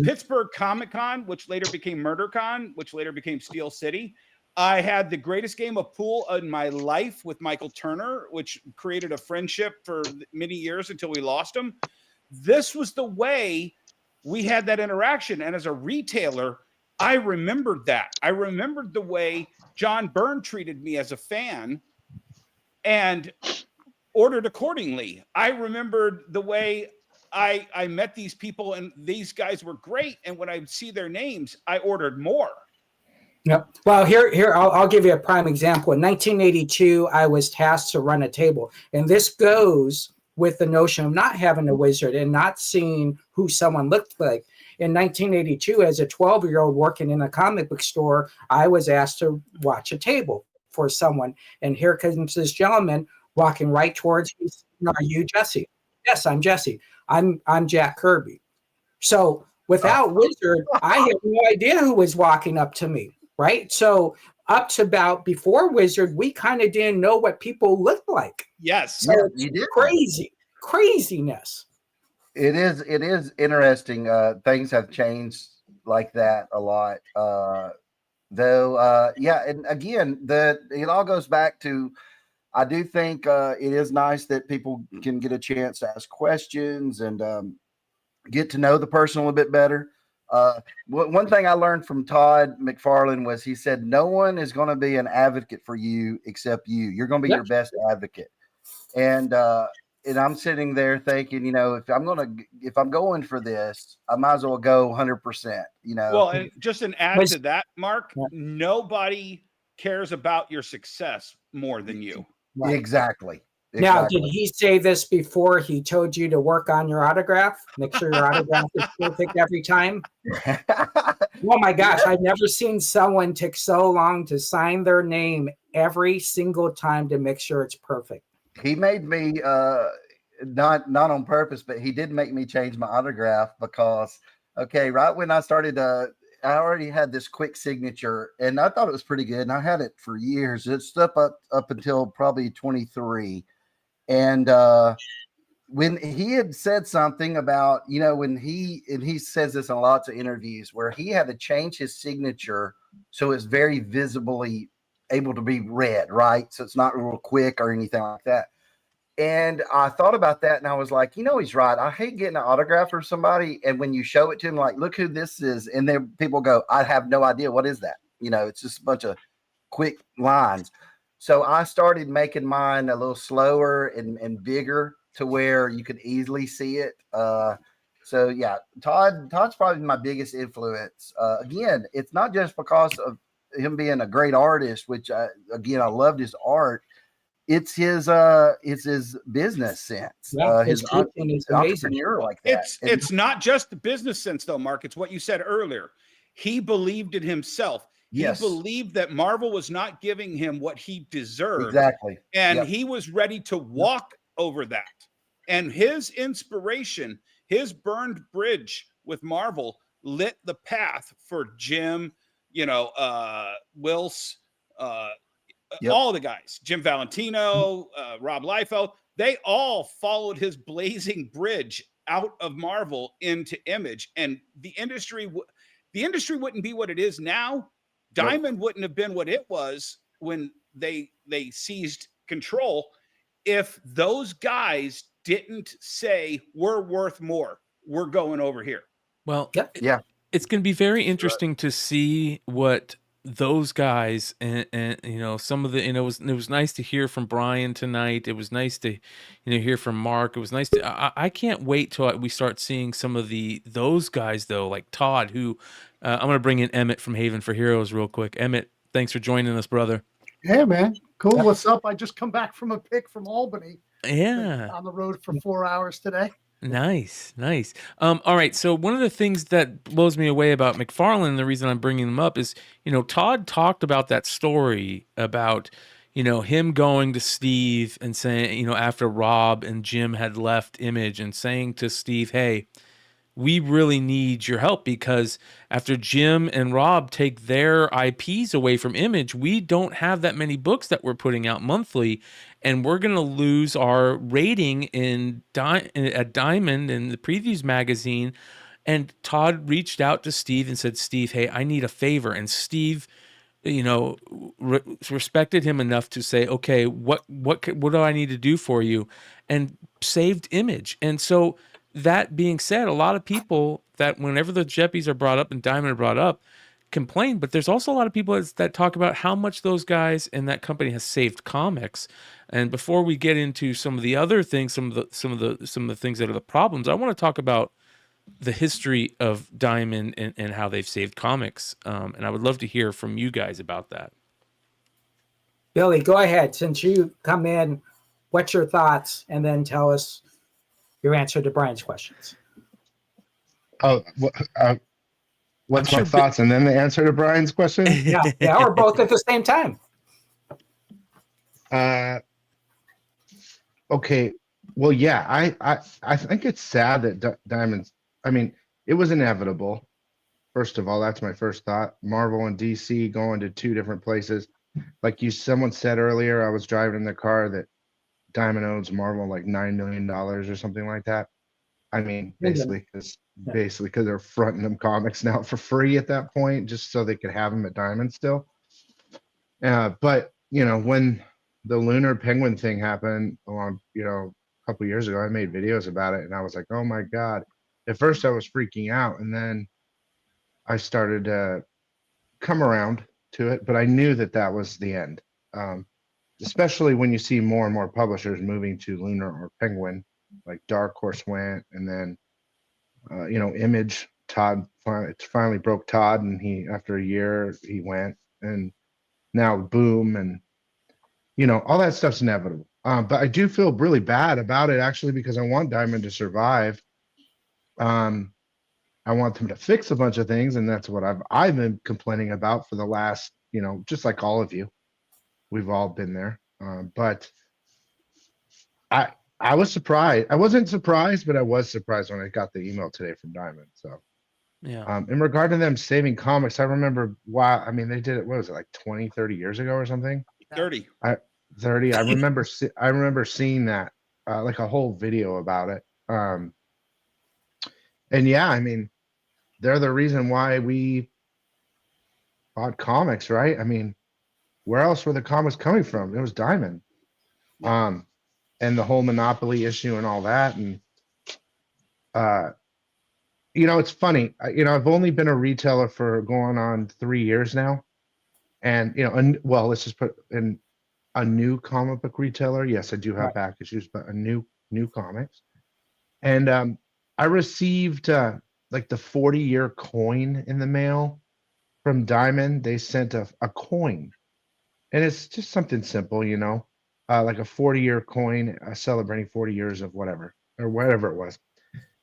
Speaker 5: Pittsburgh Comic Con, which later became MurderCon, which later became Steel City. I had the greatest game of pool in my life with Michael Turner, which created a friendship for many years until we lost him. This was the way we had that interaction. And as a retailer, I remembered that. I remembered the way John Byrne treated me as a fan and ordered accordingly. I remembered the way I met these people, and these guys were great. And when I see their names, I ordered more.
Speaker 6: Yep. Well, here I'll give you a prime example. In 1982, I was tasked to run a table, and this goes with the notion of not having a wizard and not seeing who someone looked like. In 1982, as a 12-year-old working in a comic book store, I was asked to watch a table for someone, and here comes this gentleman walking right towards me. Are you Jesse? Yes, I'm Jesse. I'm Jack Kirby. So without Wizard, I had no idea who was walking up to me, right? So up to about before Wizard, we kind of didn't know what people looked like.
Speaker 5: Yes.
Speaker 6: So craziness.
Speaker 8: It is interesting. Things have changed like that a lot. Yeah, and again, it all goes back to, I do think it is nice that people can get a chance to ask questions and get to know the person a little bit better. One thing I learned from Todd McFarlane was he said, no one is going to be an advocate for you except you. You're going to be your best advocate. And I'm sitting there thinking, if I'm going for this, I might as well go 100%,
Speaker 5: Well, and just an add to that, Mark, nobody cares about your success more than you.
Speaker 6: Right.
Speaker 8: Exactly.
Speaker 6: Now, did he say this before he told you to work on your autograph? Make sure your autograph is perfect every time? Oh my gosh, I've never seen someone take so long to sign their name every single time to make sure it's perfect.
Speaker 8: He made me not on purpose, but he did make me change my autograph because right when I started I already had this quick signature and I thought it was pretty good, and I had it for years. It's up until probably 23. And when he had said something about, when he says this in lots of interviews where he had to change his signature so it's very visibly able to be read, right? So it's not real quick or anything like that. And I thought about that and I was like, he's right. I hate getting an autograph from somebody. And when you show it to him, like, look who this is. And then people go, I have no idea. What is that? It's just a bunch of quick lines. So I started making mine a little slower and bigger to where you could easily see it. So yeah, Todd's probably my biggest influence. Again, it's not just because of him being a great artist, which I loved his art. It's his business sense.
Speaker 6: Yeah,
Speaker 8: his entrepreneur like that.
Speaker 5: It's not just the business sense though, Mark. It's what you said earlier. He believed in himself.
Speaker 8: Yes.
Speaker 5: He believed that Marvel was not giving him what he deserved.
Speaker 8: Exactly.
Speaker 5: And he was ready to walk over that. And his inspiration, his burned bridge with Marvel lit the path for Jim, Wills, all the guys, Jim Valentino, Rob Liefeld, they all followed his blazing bridge out of Marvel into Image. And the industry wouldn't be what it is now. Diamond wouldn't have been what it was when they seized control if those guys didn't say, we're worth more. We're going over here.
Speaker 4: Well, it's going to be very interesting to see what those guys and some of the it was nice to hear from Brian tonight. It was nice to hear from Mark. It was nice to I can't wait till we start seeing some of those guys though, like Todd, who I'm going to bring in Emmett from Haven for Heroes real quick. Emmett, thanks for joining us, brother.
Speaker 10: Hey man, cool. What's up? I just come back from a pick from Albany.
Speaker 4: Yeah,
Speaker 10: on the road for 4 hours today.
Speaker 4: Nice. All right. So one of the things that blows me away about McFarlane, the reason I'm bringing him up is, Todd talked about that story about, him going to Steve and saying, after Rob and Jim had left Image and saying to Steve, hey, we really need your help because after Jim and Rob take their IPs away from Image, we don't have that many books that we're putting out monthly, and we're going to lose our rating at Diamond and the Previews magazine. And Todd reached out to Steve and said, Steve, hey, I need a favor. And Steve, respected him enough to say, okay, what do I need to do for you? And saved Image. And so that being said, a lot of people that whenever the Jeppies are brought up and Diamond are brought up complain, but there's also a lot of people that talk about how much those guys and that company has saved comics. And before we get into some of the other things, some of the things that are the problems, I want to talk about the history of Diamond and how they've saved comics. And I would love to hear from you guys about that.
Speaker 6: Billy, go ahead. Since you come in, what's your thoughts? And then tell us your answer to Brian's questions.
Speaker 9: Oh, what's my thoughts? And then the answer to Brian's question?
Speaker 6: Yeah, or both at the same time.
Speaker 9: Okay. Well, yeah, I think it's sad that Diamond's. I mean, it was inevitable. First of all, that's my first thought. Marvel and DC going to two different places. Like someone said earlier, I was driving in the car that Diamond owes Marvel like $9 million or something like that. I mean, basically because they're fronting them comics now for free at that point, just so they could have them at Diamond still. But when the Lunar Penguin thing happened, a couple years ago, I made videos about it, and I was like, oh my god. At first, I was freaking out, and then I started to come around to it, but I knew that was the end. Especially when you see more and more publishers moving to Lunar or Penguin, like Dark Horse went, and then Image, Todd finally broke Todd, and he after a year he went, and now Boom, and all that stuff's inevitable. But I do feel really bad about it, actually, because I want Diamond to survive. I want them to fix a bunch of things, and that's what I've been complaining about for the last, just like all of you. We've all been there. But I was surprised. I wasn't surprised, but I was surprised when I got the email today from Diamond. So
Speaker 4: yeah.
Speaker 9: In regard to them saving comics, I remember they did it, what was it, like 20, 30 years ago or something?
Speaker 5: 30.
Speaker 9: 30. I remember seeing that, like a whole video about it. And yeah, I mean, they're the reason why we bought comics, right? I mean, where else were the comics coming from? It was Diamond. And the whole monopoly issue and all that. And, it's funny. I've only been a retailer for going on 3 years now. And, let's just put in a new comic book retailer. Yes, I do have back issues, but a new comics. And I received like the 40-year coin in the mail from Diamond. They sent a coin, and it's just something simple, like a 40-year coin celebrating 40 years of whatever it was.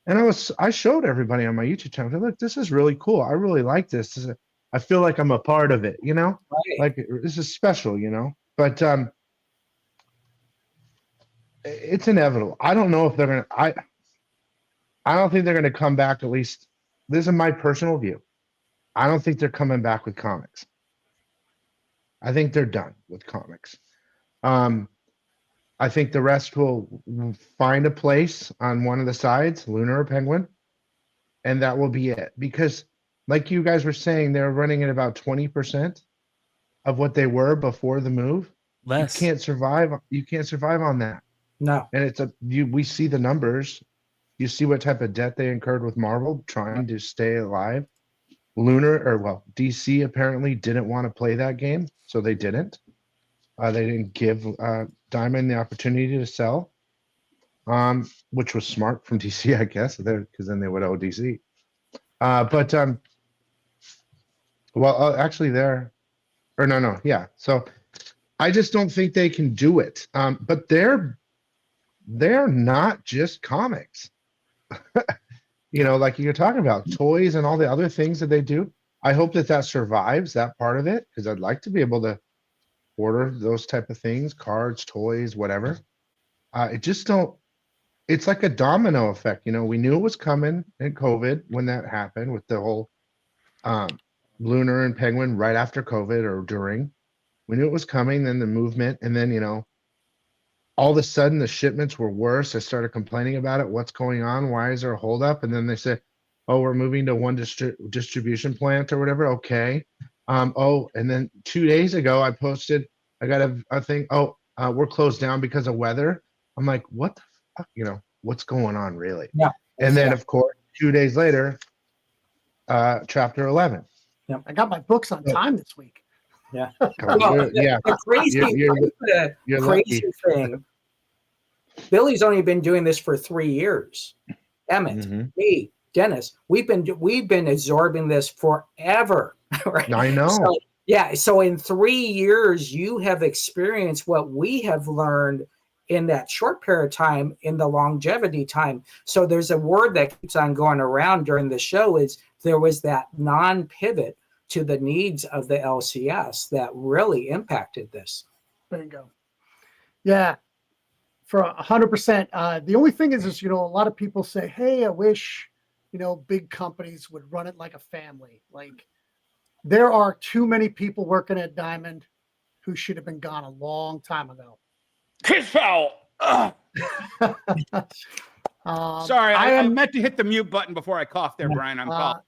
Speaker 9: And I showed everybody on my YouTube channel, look, this is really cool. I really like this. I feel like I'm a part of it, like this is special, but it's inevitable. I don't know if they're going to, I don't think they're going to come back. At least this is my personal view. I don't think they're coming back with comics. I think they're done with comics. I think the rest will find a place on one of the sides, Lunar or Penguin, and that will be it. Because like you guys were saying, they're running at about 20% of what they were before the move.
Speaker 4: Less.
Speaker 9: You can't survive on that.
Speaker 6: No.
Speaker 9: And we see the numbers. You see what type of debt they incurred with Marvel trying to stay alive. DC apparently didn't want to play that game, so they didn't. They didn't give Diamond the opportunity to sell, which was smart from DC, I guess, because then they would owe DC. So I just don't think they can do it. But they're not just comics. Like you're talking about toys and all the other things that they do. I hope that survives, that part of it, because I'd like to be able to order those type of things, cards, toys, whatever. It's like a domino effect. We knew it was coming in COVID when that happened with the whole Lunar and Penguin right after COVID or during. We knew it was coming, then the movement, and then, all of a sudden the shipments were worse. I started complaining about it. What's going on? Why is there a holdup? And then they said, oh, we're moving to one distribution plant or whatever. Okay. And then 2 days ago I posted, I got a thing. We're closed down because of weather. I'm like, what the fuck? What's going on really?
Speaker 6: Yeah.
Speaker 9: And then of course, 2 days later, chapter 11.
Speaker 10: Yeah. I got my books on time this week.
Speaker 6: Yeah.
Speaker 9: The
Speaker 6: crazy thing. Billy's only been doing this for 3 years. Emmett, me, Dennis, we've been absorbing this forever. Right?
Speaker 9: I know.
Speaker 6: So in 3 years, you have experienced what we have learned in that short period of time, in the longevity time. So there's a word that keeps on going around during the show is there was that non-pivot to the needs of the LCS that really impacted this.
Speaker 10: There you go. Yeah. For 100%. The only thing is, a lot of people say, "Hey, I wish, big companies would run it like a family." Like, there are too many people working at Diamond who should have been gone a long time ago.
Speaker 5: Chris Powell. Sorry, I meant to hit the mute button before I coughed there, Brian. I'm calling.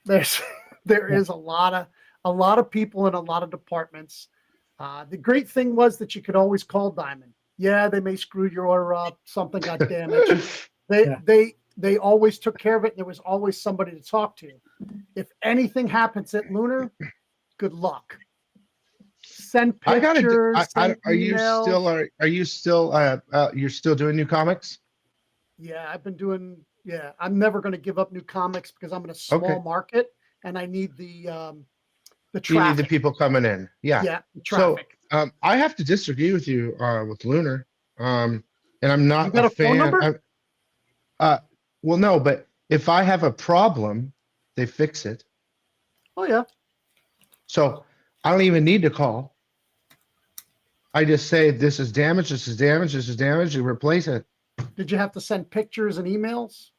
Speaker 10: There is a lot of people in a lot of departments. The great thing was that you could always call Diamond. Yeah, they may screw your order up. Something got damaged. They always took care of it. And there was always somebody to talk to. If anything happens at Lunar, good luck. Send pictures.
Speaker 9: Are you still doing new comics?
Speaker 10: Yeah, I've been doing. Yeah, I'm never going to give up new comics because I'm in a small market and I need the traffic.
Speaker 9: You need the people coming in. Yeah.
Speaker 10: Yeah. The traffic.
Speaker 9: So I have to disagree with you with Lunar. And I'm not
Speaker 10: a fan. Phone number?
Speaker 9: Well, no, but if I have a problem, they fix it.
Speaker 10: Oh yeah.
Speaker 9: So I don't even need to call. I just say this is damaged, this is damaged, this is damaged, you replace it.
Speaker 10: Did you have to send pictures and emails?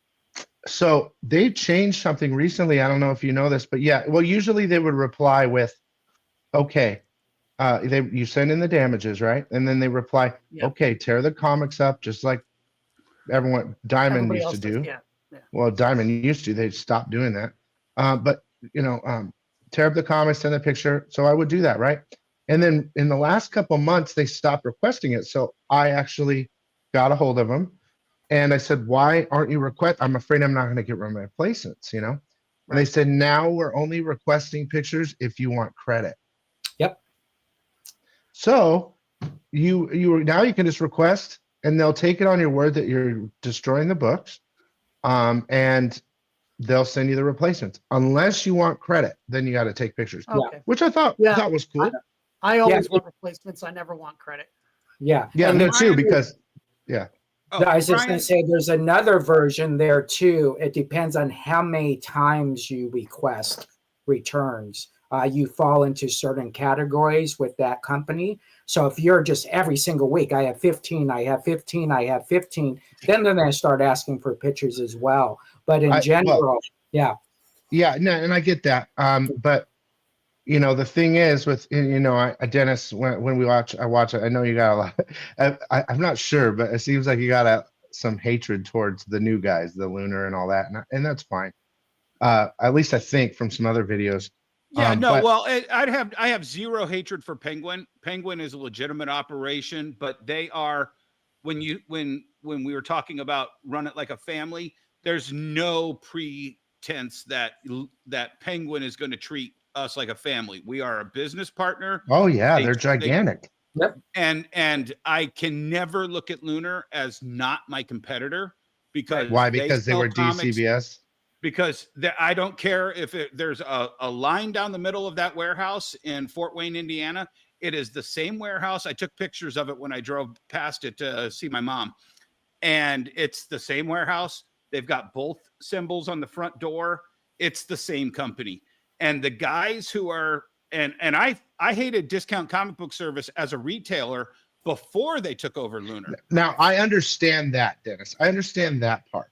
Speaker 9: So they changed something recently. I don't know if you know this, but yeah, well, usually they would reply with, okay, you send in the damages, right? And then they reply, okay, tear the comics up, just like Diamond used to do.
Speaker 10: Yeah.
Speaker 9: Well, Diamond used to, they stopped doing that. But tear up the comics, send a picture. So I would do that, right? And then in the last couple of months, they stopped requesting it. So I actually got a hold of them and I said, why aren't you I'm afraid I'm not going to get replacements, And they said, now we're only requesting pictures if you want credit.
Speaker 6: Yep.
Speaker 9: So now you can just request and they'll take it on your word that you're destroying the books. And they'll send you the replacements. Unless you want credit, then you got to take pictures.
Speaker 10: Okay.
Speaker 9: Which I thought was cool.
Speaker 10: I always want replacements. I never want credit.
Speaker 6: Yeah.
Speaker 9: Yeah, me too, because
Speaker 6: I was just going to say there's another version there too. It depends on how many times you request returns. You fall into certain categories with that company. So if you're just every single week, I have 15, I have 15, I have 15, then they're going to start asking for pictures as well. But in general,
Speaker 9: yeah, no, and I get that. But the thing is with Dennis, when I watch it, I know you got a lot. I'm not sure, but it seems like you got some hatred towards the new guys, the Lunar and all that, and that's fine. At least I think from some other videos.
Speaker 5: Yeah, I have zero hatred for Penguin. Penguin is a legitimate operation, but they are when we were talking about run it like a family, there's no pretense that Penguin is going to treat us like a family. We are a business partner.
Speaker 9: Oh yeah, they're gigantic.
Speaker 6: Yep.
Speaker 5: And I can never look at Lunar as not my competitor because
Speaker 9: why? Because they were DCBS.
Speaker 5: Because I don't care if there's a line down the middle of that warehouse in Fort Wayne, Indiana. It is the same warehouse. I took pictures of it when I drove past it to see my mom. And it's the same warehouse. They've got both symbols on the front door. It's the same company. And the guys who are, and I hated Discount Comic Book Service as a retailer before they took over Lunar.
Speaker 9: Now, I understand that, Dennis. I understand that part.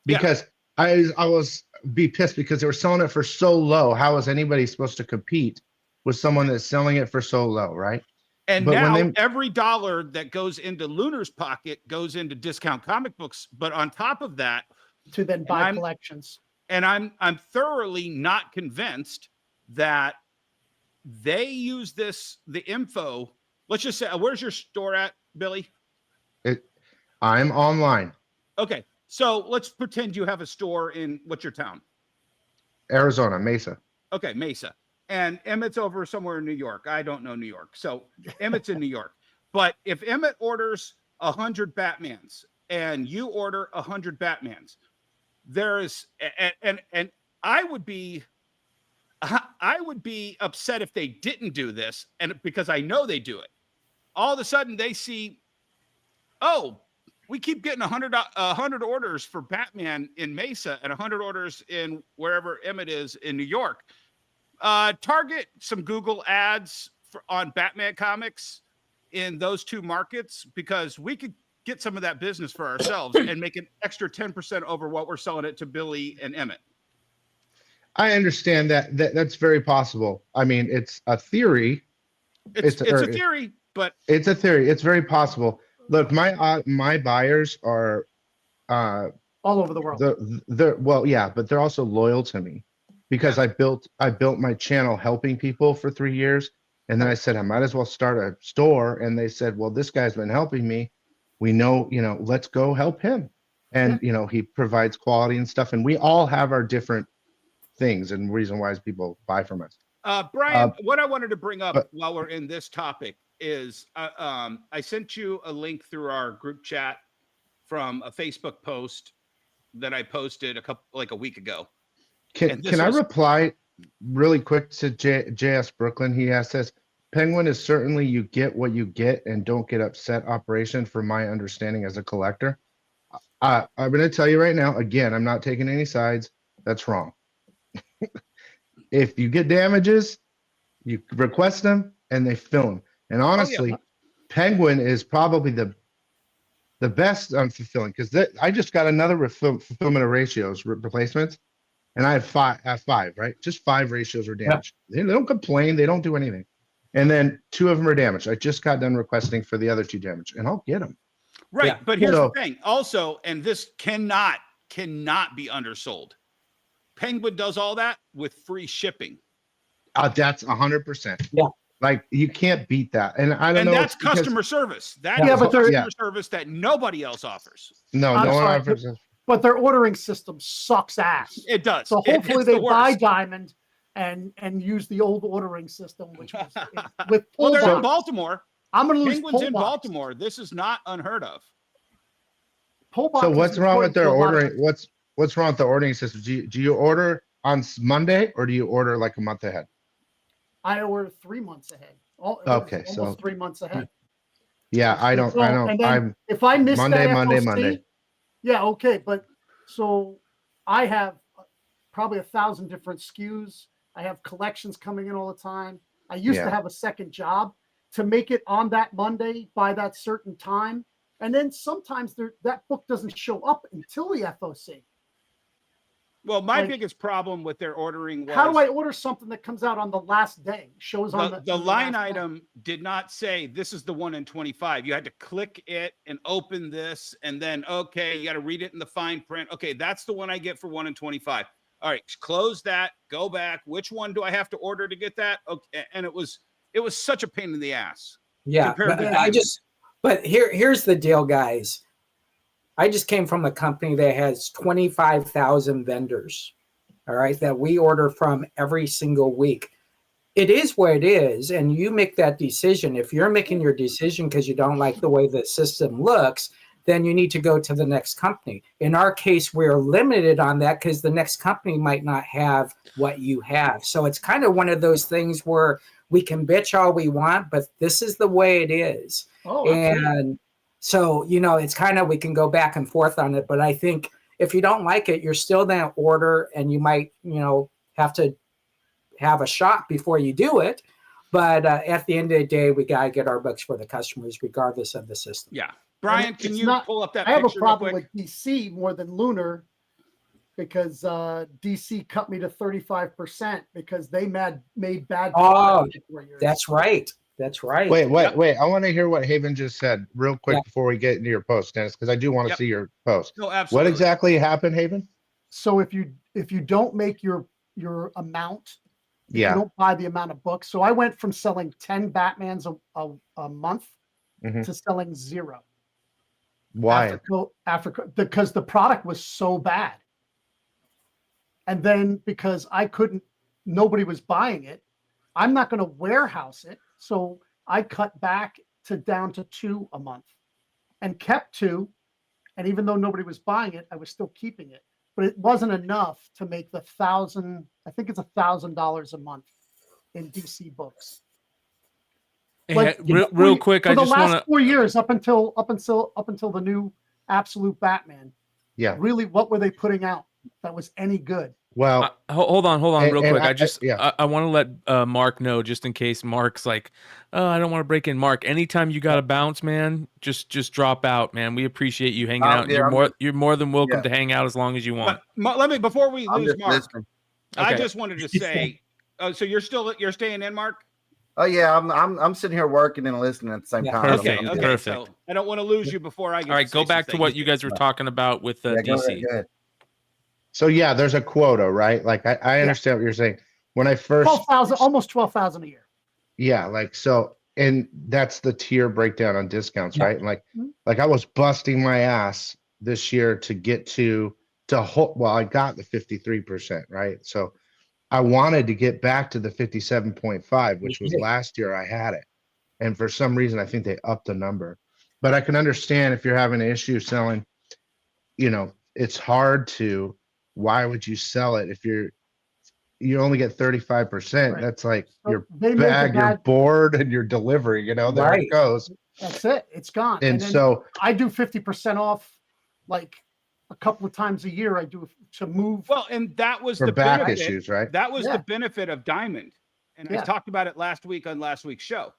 Speaker 9: Because I was be pissed because they were selling it for so low. How is anybody supposed to compete with someone that's selling it for so low, right?
Speaker 5: And but now every dollar that goes into Lunar's pocket goes into Discount Comic Books. But on top of that,
Speaker 10: to then buy collections.
Speaker 5: And I'm thoroughly not convinced that they use the info. Let's just say, where's your store at, Billy?
Speaker 9: I'm online.
Speaker 5: Okay. So let's pretend you have a store in what's your town?
Speaker 9: Arizona, Mesa.
Speaker 5: Okay, Mesa. And Emmett's over somewhere in New York. I don't know New York. So Emmett's in New York. But if Emmett orders 100 Batmans and you order 100 Batmans, there is and I would be upset if they didn't do this, and because I know they do it. All of a sudden they see, we keep getting 100 orders for Batman in Mesa and 100 orders in wherever Emmett is in New York. Target some Google ads on Batman comics in those two markets because we could get some of that business for ourselves and make an extra 10% over what we're selling it to Billy and Emmett.
Speaker 9: I understand that's very possible. I mean, it's a theory.
Speaker 5: It's a theory, but
Speaker 9: it's a theory. It's very possible. Look, my buyers are
Speaker 10: all over the world.
Speaker 9: But they're also loyal to me because I built my channel helping people for 3 years, and then I said I might as well start a store, and they said, well, this guy's been helping me. We know, let's go help him, and he provides quality and stuff, and we all have our different things and reason why people buy from us.
Speaker 5: Brian, what I wanted to bring up while we're in this topic is I sent you a link through our group chat from a Facebook post that I posted a week ago.
Speaker 9: Can I reply really quick to JS Brooklyn? He says, Penguin is certainly you get what you get and don't get upset operation from my understanding as a collector. I'm going to tell you right now, again, I'm not taking any sides. That's wrong. If you get damages, you request them and they fill them. And honestly, Penguin is probably the best on fulfilling because I just got another fulfillment of ratios replacements, and I have five, right? Just 5 ratios are damaged. They don't complain. They don't do anything. And then 2 of them are damaged. I just got done requesting for the other 2 damaged, and I'll get them.
Speaker 5: Right. Yeah. But here's the thing also, and this cannot be undersold. Penguin does all that with free shipping.
Speaker 9: That's 100%.
Speaker 6: Yeah.
Speaker 9: Like you can't beat that. And I don't know.
Speaker 5: And that's customer service. That is customer service that nobody else offers.
Speaker 9: No one offers.
Speaker 10: But their ordering system sucks ass.
Speaker 5: It does.
Speaker 10: So hopefully they buy Diamond and use the old ordering system, which was with
Speaker 5: well, they're in Baltimore.
Speaker 10: I'm going to lose
Speaker 5: Penguins in Baltimore. This is not unheard of.
Speaker 9: So what's wrong with their ordering? What's wrong with the ordering system? Do you order on Monday or do you order like a month ahead?
Speaker 10: I order 3 months ahead.
Speaker 9: Okay,
Speaker 10: so 3 months ahead.
Speaker 9: Yeah, I don't.
Speaker 10: If I miss
Speaker 9: Monday,
Speaker 10: that FOC,
Speaker 9: Monday.
Speaker 10: Yeah, okay, but so I have probably 1,000 different SKUs. I have collections coming in all the time. I used to have a second job to make it on that Monday by that certain time. And then sometimes that book doesn't show up until the FOC.
Speaker 5: Well, my biggest problem with their ordering was
Speaker 10: how do I order something that comes out on the last day? Shows on
Speaker 5: the line item did not say this is the 1 in 25. You had to click it and open this, and then you got to read it in the fine print. Okay, that's the one I get for 1 in 25. All right, close that, go back. Which one do I have to order to get that? Okay, and it was such a pain in the ass.
Speaker 6: Yeah, but here's the deal, guys. I just came from a company that has 25,000 vendors, all right, that we order from every single week. It is what it is, and you make that decision. If you're making your decision because you don't like the way the system looks, then you need to go to the next company. In our case, we're limited on that because the next company might not have what you have. So it's kind of one of those things where we can bitch all we want, but this is the way it is. And so, it's kind of, we can go back and forth on it, but I think if you don't like it, you're still going to order and you might, have to have a shot before you do it. But at the end of the day, we got to get our books for the customers, regardless of the system.
Speaker 5: Yeah. Brian, can you pull up that
Speaker 10: I have a
Speaker 5: picture
Speaker 10: problem with DC more than Lunar because DC cut me to 35% because they made bad.
Speaker 6: Oh, that's right. That's right.
Speaker 9: Wait. I want to hear what Haven just said real quick before we get into your post, Dennis, because I do want to see your post.
Speaker 5: No, absolutely.
Speaker 9: What exactly happened, Haven?
Speaker 10: So if you don't make your amount, you don't buy the amount of books. So I went from selling 10 Batmans a month to selling 0.
Speaker 9: Why?
Speaker 10: Because the product was so bad. And then because nobody was buying it, I'm not going to warehouse it. So I cut back down to 2 a month and kept 2. And even though nobody was buying it, I was still keeping it. But it wasn't enough to make the $1,000. I think it's $1,000 a month in DC books.
Speaker 4: Like, real quick,
Speaker 10: for the last 4 years up until the new Absolute Batman.
Speaker 9: Yeah.
Speaker 10: Really, what were they putting out that was any good?
Speaker 9: Well,
Speaker 4: hold on real
Speaker 9: and
Speaker 4: quick. I want to let Mark know, just in case Mark's like, oh, I don't want to break in. Mark, anytime you got to bounce, man, just drop out, man. We appreciate you hanging out.
Speaker 8: Yeah,
Speaker 4: You're more than welcome
Speaker 8: Yeah.
Speaker 4: to hang out as long as you want.
Speaker 5: But let me, before we
Speaker 8: I'm
Speaker 5: lose
Speaker 8: just
Speaker 5: Mark,
Speaker 8: listening.
Speaker 5: I
Speaker 4: Okay.
Speaker 5: just wanted to say, so you're staying in, Mark?
Speaker 8: Oh yeah, I'm sitting here working and listening at the same time.
Speaker 4: Perfect.
Speaker 8: I'm
Speaker 5: Okay.
Speaker 8: good.
Speaker 4: Perfect.
Speaker 5: So I don't want to lose you before I get.
Speaker 4: All right, go back to what you guys were talking about with
Speaker 8: Yeah, go
Speaker 4: DC.
Speaker 8: ahead, go ahead.
Speaker 9: So yeah, there's a quota, right? Like I understand what you're saying. When I first
Speaker 10: 12,000, almost 12,000 a year.
Speaker 9: Yeah, like so, and that's the tier breakdown on discounts, right? And
Speaker 10: Mhm.
Speaker 9: like I was busting my ass this year to get to well, I got the 53%, right? So I wanted to get back to the 57.5, which was last year I had it. And for some reason, I think they upped the number. But I can understand if you're having an issue selling, it's hard to, why would you sell it if you only get 35%?
Speaker 10: Right.
Speaker 9: That's like
Speaker 10: So
Speaker 9: your
Speaker 10: they make a
Speaker 9: bag, your
Speaker 10: bad-
Speaker 9: board, and your delivery, there
Speaker 6: Right.
Speaker 9: it goes.
Speaker 10: That's it. It's gone.
Speaker 9: And
Speaker 10: then
Speaker 9: so
Speaker 10: I do 50% off, like a couple of times a year. I do to move.
Speaker 5: Well, and that was
Speaker 9: for
Speaker 5: the
Speaker 9: back
Speaker 5: benefit.
Speaker 9: issues, right?
Speaker 5: That was
Speaker 10: Yeah.
Speaker 5: the benefit of Diamond, and I
Speaker 10: Yeah.
Speaker 5: talked about it last week on last week's show.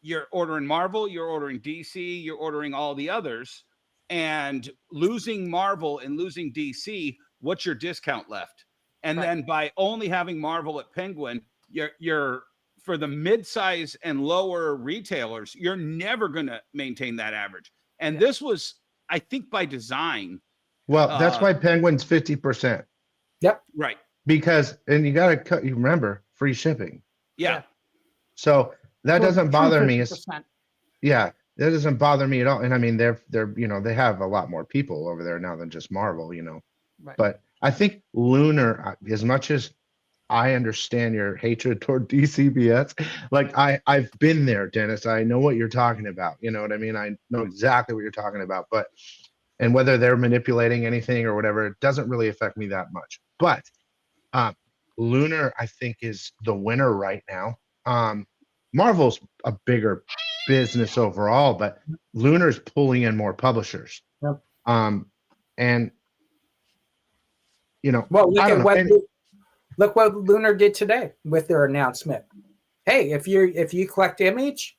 Speaker 5: You're ordering Marvel, you're ordering DC, you're ordering all the others, and losing Marvel and losing DC, what's your discount left? And then by only having Marvel at Penguin, you're for the mid-size and lower retailers, you're never going to maintain that average. And this was, I think, by design.
Speaker 9: Well, that's why Penguin's 50%.
Speaker 6: Yep.
Speaker 5: Right.
Speaker 9: Because, and you got to cut, you remember, free shipping.
Speaker 5: Yeah.
Speaker 9: So that
Speaker 10: Well,
Speaker 9: doesn't
Speaker 10: true
Speaker 9: bother me.
Speaker 10: 50%.
Speaker 9: Yeah, that doesn't bother me at all. And I mean, they're they have a lot more people over there now than just Marvel,
Speaker 10: Right.
Speaker 9: But I think Lunar, as much as I understand your hatred toward DCBS, like I've been there, Dennis. I know what you're talking about. You know what I mean? I know exactly what you're talking about. But and whether they're manipulating anything or whatever, it doesn't really affect me that much. But Lunar, I think, is the winner right now. Marvel's a bigger business overall, but Lunar's pulling in more publishers.
Speaker 6: Yep.
Speaker 9: And
Speaker 6: well,
Speaker 9: I don't know.
Speaker 6: Look what Lunar did today with their announcement. Hey, if you collect Image,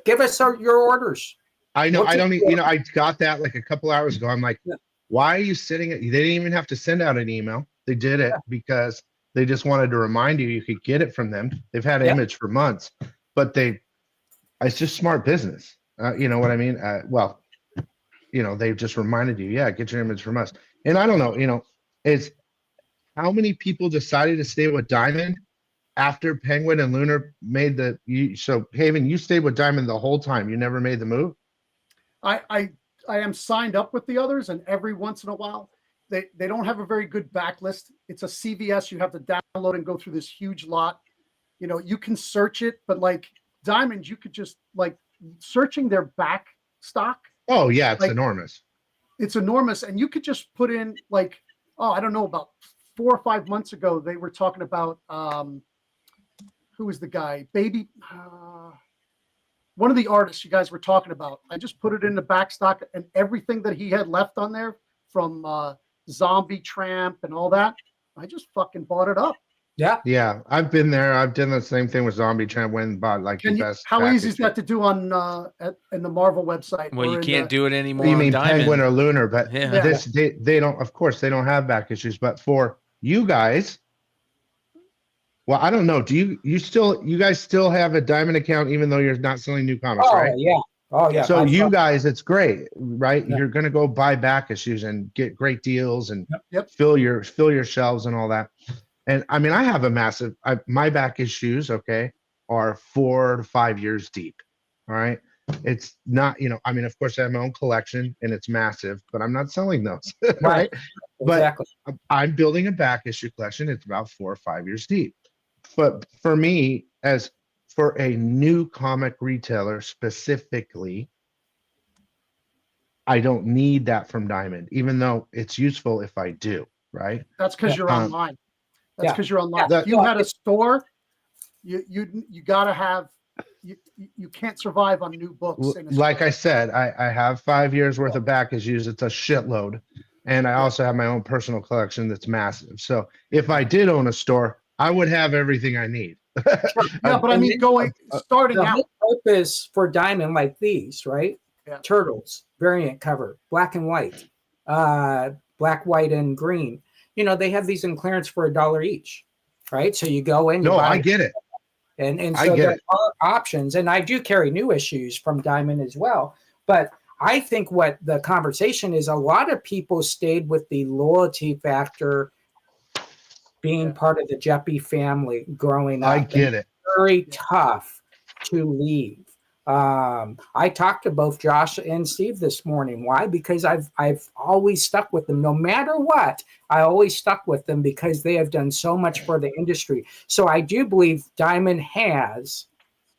Speaker 6: give us your orders.
Speaker 9: I know. I don't. I got that like a couple hours ago. I'm like, why are you sitting? They didn't even have to send out an email. They did it because they just wanted to remind you could get it from them. They've had Image for months, but it's just smart business. You know what I mean? They've just reminded you, get your Image from us. And I don't know, it's how many people decided to stay with Diamond after Penguin and Lunar made so Haven, you stayed with Diamond the whole time. You never made the move.
Speaker 10: I am signed up with the others, and every once in a while, they don't have a very good backlist. It's a CVS. You have to download and go through this huge lot. You can search it, but like Diamond, you could just like searching their back stock.
Speaker 9: Oh yeah, it's enormous.
Speaker 10: It's enormous, and you could just put in like, I don't know, about 4 or 5 months ago, they were talking about who was the guy? One of the artists you guys were talking about. I just put it in the back stock, and everything that he had left on there from Zombie Tramp and all that, I just fucking bought it up.
Speaker 9: Yeah, I've been there. I've done the same thing with Zombie Tramp. Went and bought like the best.
Speaker 10: How easy is that to do on in the Marvel website?
Speaker 4: Well, you can't do it anymore.
Speaker 9: You mean
Speaker 4: Diamond.
Speaker 9: Penguin or Lunar? But
Speaker 4: Yeah.
Speaker 9: they don't. Of course, they don't have back issues. But for you guys, well, I don't know. Do you guys still have a Diamond account even though you're not selling new comics, right?
Speaker 6: Yeah. Oh yeah.
Speaker 9: So you guys, it's great, right? You're gonna go buy back issues and get great deals and fill your shelves and all that. And I mean, I have a massive. My back issues, are 4 to 5 years deep. All right, it's not, I mean, of course, I have my own collection and it's massive, but I'm not selling those, right?
Speaker 6: Exactly.
Speaker 9: But I'm building a back issue collection. It's about 4 or 5 years deep. But for me, as for a new comic retailer specifically, I don't need that from Diamond, even though it's useful if I do, right?
Speaker 10: That's because you're online. That's because you're online. If you had a store, you gotta have. You can't survive on new books.
Speaker 9: Like I said, I have 5 years worth of back issues. It's a shitload. And I also have my own personal collection that's massive. So if I did own a store, I would have everything I need.
Speaker 10: Yeah, but I mean, starting
Speaker 6: the
Speaker 10: out.
Speaker 6: whole purpose for Diamond, like these, right?
Speaker 10: Yeah.
Speaker 6: Turtles, variant cover, black and white, black, white, and green. You know, they have these in clearance for $1 each, right? So you go in. You buy
Speaker 9: I get it.
Speaker 6: And so there are options. And I do carry new issues from Diamond as well. But I think what the conversation is, a lot of people stayed with the loyalty factor, being part of the Jeppy family growing up.
Speaker 9: I get it.
Speaker 6: Very tough to leave. I talked to both Josh and Steve this morning. Why? Because I've always stuck with them. No matter what, I always stuck with them because they have done so much for the industry. So I do believe Diamond has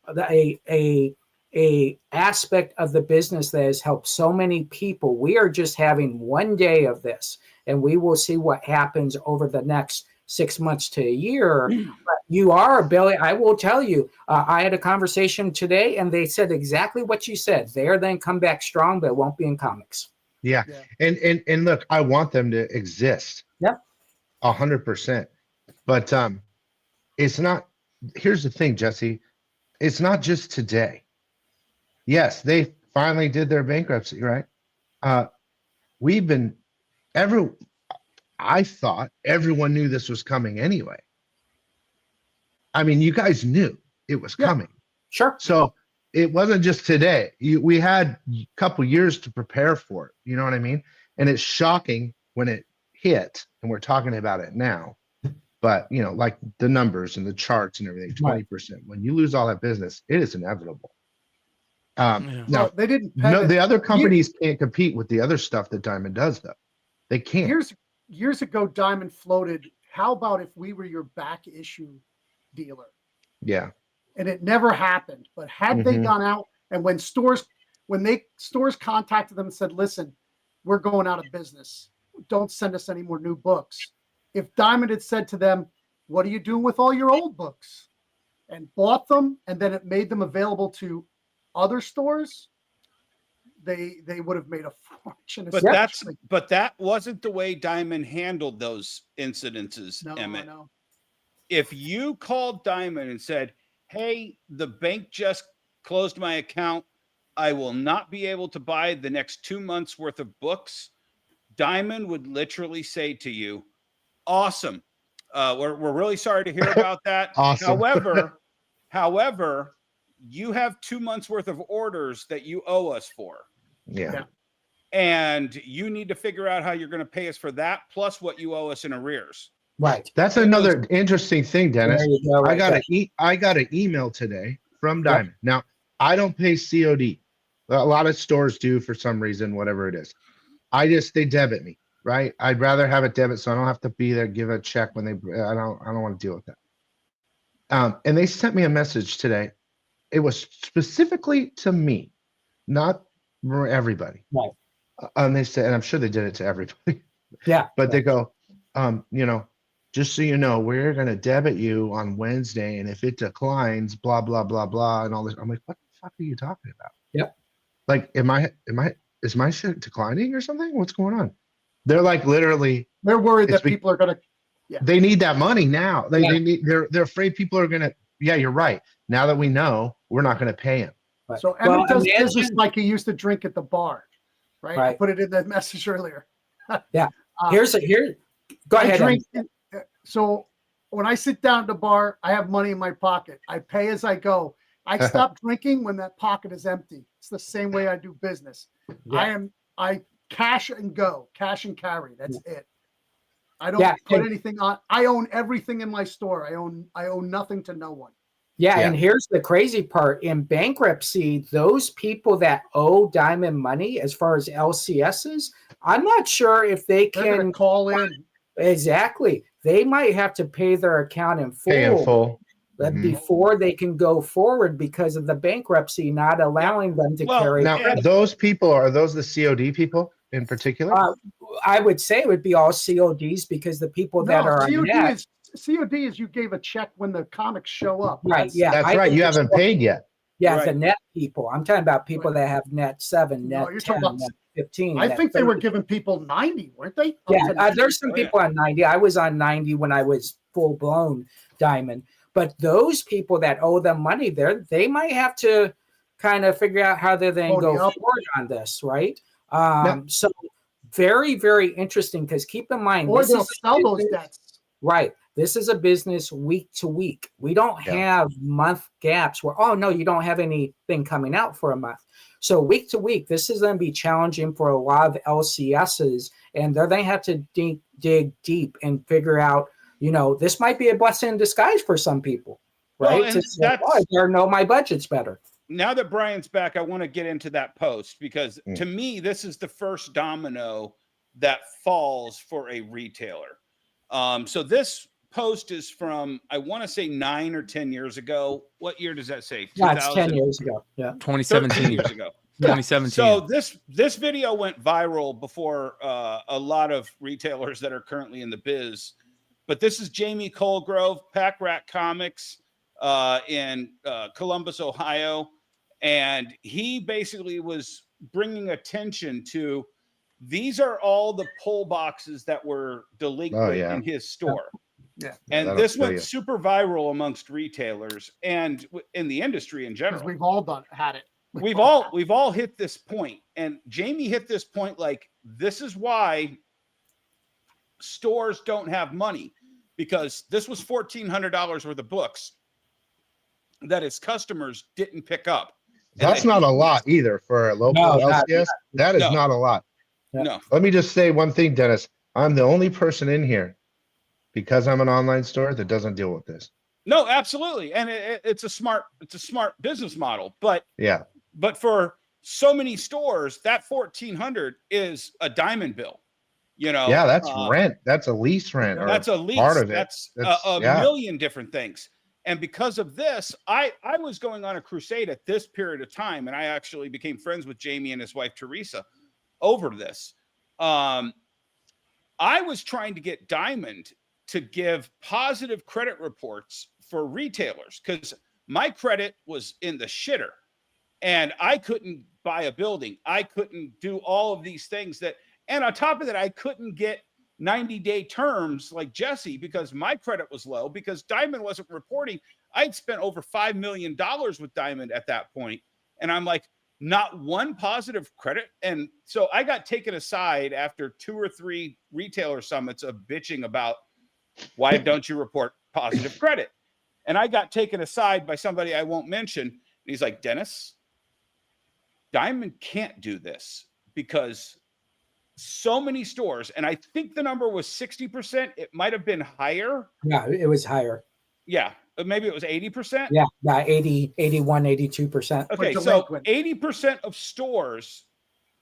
Speaker 6: a aspect of the business that has helped so many people. We are just having one day of this, and we will see what happens over the next 6 months to a year. But you are a Billy. I will tell you, I had a conversation today and they said exactly what you said. They're then come back strong, but it won't be in comics.
Speaker 9: Yeah. And look, I want them to exist.
Speaker 6: Yep.
Speaker 9: 100%. But it's not, here's the thing, Jesse, it's not just today. Yes, they finally did their bankruptcy, right? I thought everyone knew this was coming anyway. I mean, you guys knew it was coming.
Speaker 6: Sure.
Speaker 9: So it wasn't just today. We had a couple years to prepare for it. You know what I mean? And it's shocking when it hit, and we're talking about it now. But, you know, like the numbers and the charts and everything, 20%. When you lose all that business, it is inevitable. Now,
Speaker 10: they didn't.
Speaker 9: The other companies can't compete with the other stuff that Diamond does, though. They can't.
Speaker 10: Years ago, Diamond floated, how about if we were your back issue dealer?
Speaker 9: Yeah.
Speaker 10: And it never happened. But had they gone out, and when stores contacted them and said, listen, we're going out of business, don't send us any more new books. If Diamond had said to them, what are you doing with all your old books? And bought them, and then it made them available to other stores, they would have made a fortune.
Speaker 5: But that wasn't the way Diamond handled those incidences, Emmett.
Speaker 10: No.
Speaker 5: If you called Diamond and said, hey, the bank just closed my account, I will not be able to buy the next 2 months worth of books, Diamond would literally say to you, awesome. We're really sorry to hear about that.
Speaker 9: Awesome.
Speaker 5: However, you have 2 months worth of orders that you owe us for.
Speaker 9: Yeah.
Speaker 5: And you need to figure out how you're going to pay us for that, plus what you owe us in arrears.
Speaker 6: Right.
Speaker 9: That's another interesting thing, Dennis.
Speaker 6: Go,
Speaker 9: I got an email today from Diamond. Yep. Now, I don't pay COD. A lot of stores do for some reason, whatever it is. They debit me, right? I'd rather have it debit so I don't have to be there, give a check when I don't want to deal with that. And they sent me a message today. It was specifically to me, not for everybody.
Speaker 6: Right.
Speaker 9: And they said, and I'm sure they did it to everybody.
Speaker 6: Yeah.
Speaker 9: But they go, just so you know, we're going to debit you on Wednesday. And if it declines, blah, blah, blah, blah, and all this. I'm like, what the fuck are you talking about?
Speaker 6: Yep.
Speaker 9: Like, is my shit declining or something? What's going on? They're like, literally.
Speaker 10: They're worried that people are going to.
Speaker 9: Yeah. They need that money now. They're afraid people are going to. Yeah, you're right. Now that we know, we're not going to pay him.
Speaker 10: Right. So Emmett does business like he used to drink at the bar, right? I put it in the message earlier.
Speaker 6: Yeah. Go ahead.
Speaker 10: So when I sit down at the bar, I have money in my pocket. I pay as I go. I stop drinking when that pocket is empty. It's the same way I do business. Yeah. I cash and go, cash and carry. That's it. I don't put anything on. I own everything in my store. I own nothing to no one.
Speaker 6: Yeah, and here's the crazy part. In bankruptcy, those people that owe Diamond money, as far as LCSs, I'm not sure if they can
Speaker 10: call in.
Speaker 6: Exactly. They might have to pay their account in full. Before they can go forward because of the bankruptcy not allowing them to carry.
Speaker 9: Now, those people, are those the COD people in particular?
Speaker 6: I would say it would be all CODs because the people that are
Speaker 10: COD is you gave a check when the comics show up.
Speaker 6: Right.
Speaker 9: That's right. You haven't paid yet.
Speaker 6: Yeah, the net people. I'm talking about people that have net 7, net 10. 15.
Speaker 10: I
Speaker 6: that
Speaker 10: think they were
Speaker 6: 30
Speaker 10: giving people 90, weren't they?
Speaker 6: Yeah, there's some
Speaker 5: Oh, yeah.
Speaker 6: people on 90. I was on 90 when I was full blown diamond. But those people that owe them money there, they might have to kind of figure out how they then
Speaker 10: Pony
Speaker 6: go
Speaker 10: up.
Speaker 6: forward on this, right?
Speaker 9: Yeah.
Speaker 6: So very, very interesting, because keep in mind,
Speaker 10: Or
Speaker 6: this
Speaker 10: they'll
Speaker 6: is a
Speaker 10: sell those
Speaker 6: business-
Speaker 10: debts.
Speaker 6: Right. This is a business week to week. We don't have month gaps where, oh, no, you don't have anything coming out for a month. So week to week, this is going to be challenging for a lot of LCSs, and they're going to have to dig deep and figure out, this might be a blessing in disguise for some people, right?
Speaker 5: Well, and
Speaker 6: I know my budget's better.
Speaker 5: Now that Brian's back, I want to get into that post, because to me, this is the first domino that falls for a retailer. So this post is from, I want to say 9 or 10 years ago. What year does that say?
Speaker 6: Yeah, it's 10 years ago. Yeah.
Speaker 4: 2017
Speaker 5: years ago.
Speaker 4: 2017.
Speaker 5: So this video went viral before a lot of retailers that are currently in the biz. But this is Jamie Colgrove, Pack Rat Comics in Columbus, Ohio. And he basically was bringing attention to, these are all the pull boxes that were delinquent in his store.
Speaker 10: Yeah.
Speaker 5: And this went super viral amongst retailers and in the industry in general.
Speaker 10: Because we've all had it.
Speaker 5: We've all hit this point, and Jamie hit this point, like, this is why stores don't have money, because this was $1,400 worth of books that his customers didn't pick up.
Speaker 9: That's not a lot either for a local LCS. That is not a lot.
Speaker 5: No.
Speaker 9: Let me just say one thing, Dennis. I'm the only person in here, because I'm an online store, that doesn't deal with this.
Speaker 5: No, absolutely, and it's a smart business model. But for so many stores, that $1,400 is a diamond bill.
Speaker 9: Yeah, that's rent. That's a lease rent. Or
Speaker 5: that's a lease.
Speaker 9: Part of it.
Speaker 5: That's a million different things. And because of this, I was going on a crusade at this period of time, and I actually became friends with Jamie and his wife Teresa over this. I was trying to get Diamond to give positive credit reports for retailers, because my credit was in the shitter, and I couldn't buy a building. I couldn't do all of these things and on top of that, I couldn't get 90-day terms like Jesse, because my credit was low, because Diamond wasn't reporting. I'd spent over $5 million with Diamond at that point. And I'm like, not one positive credit. And so I got taken aside after 2 or 3 retailer summits of bitching about, why don't you report positive credit? And I got taken aside by somebody I won't mention. And he's like, Dennis, Diamond can't do this, because so many stores, and I think the number was 60%. It might have been higher.
Speaker 6: Yeah, it was higher.
Speaker 5: Yeah, maybe it was 80%.
Speaker 6: Yeah, 80, 81, 82%.
Speaker 5: Okay, so 80% of stores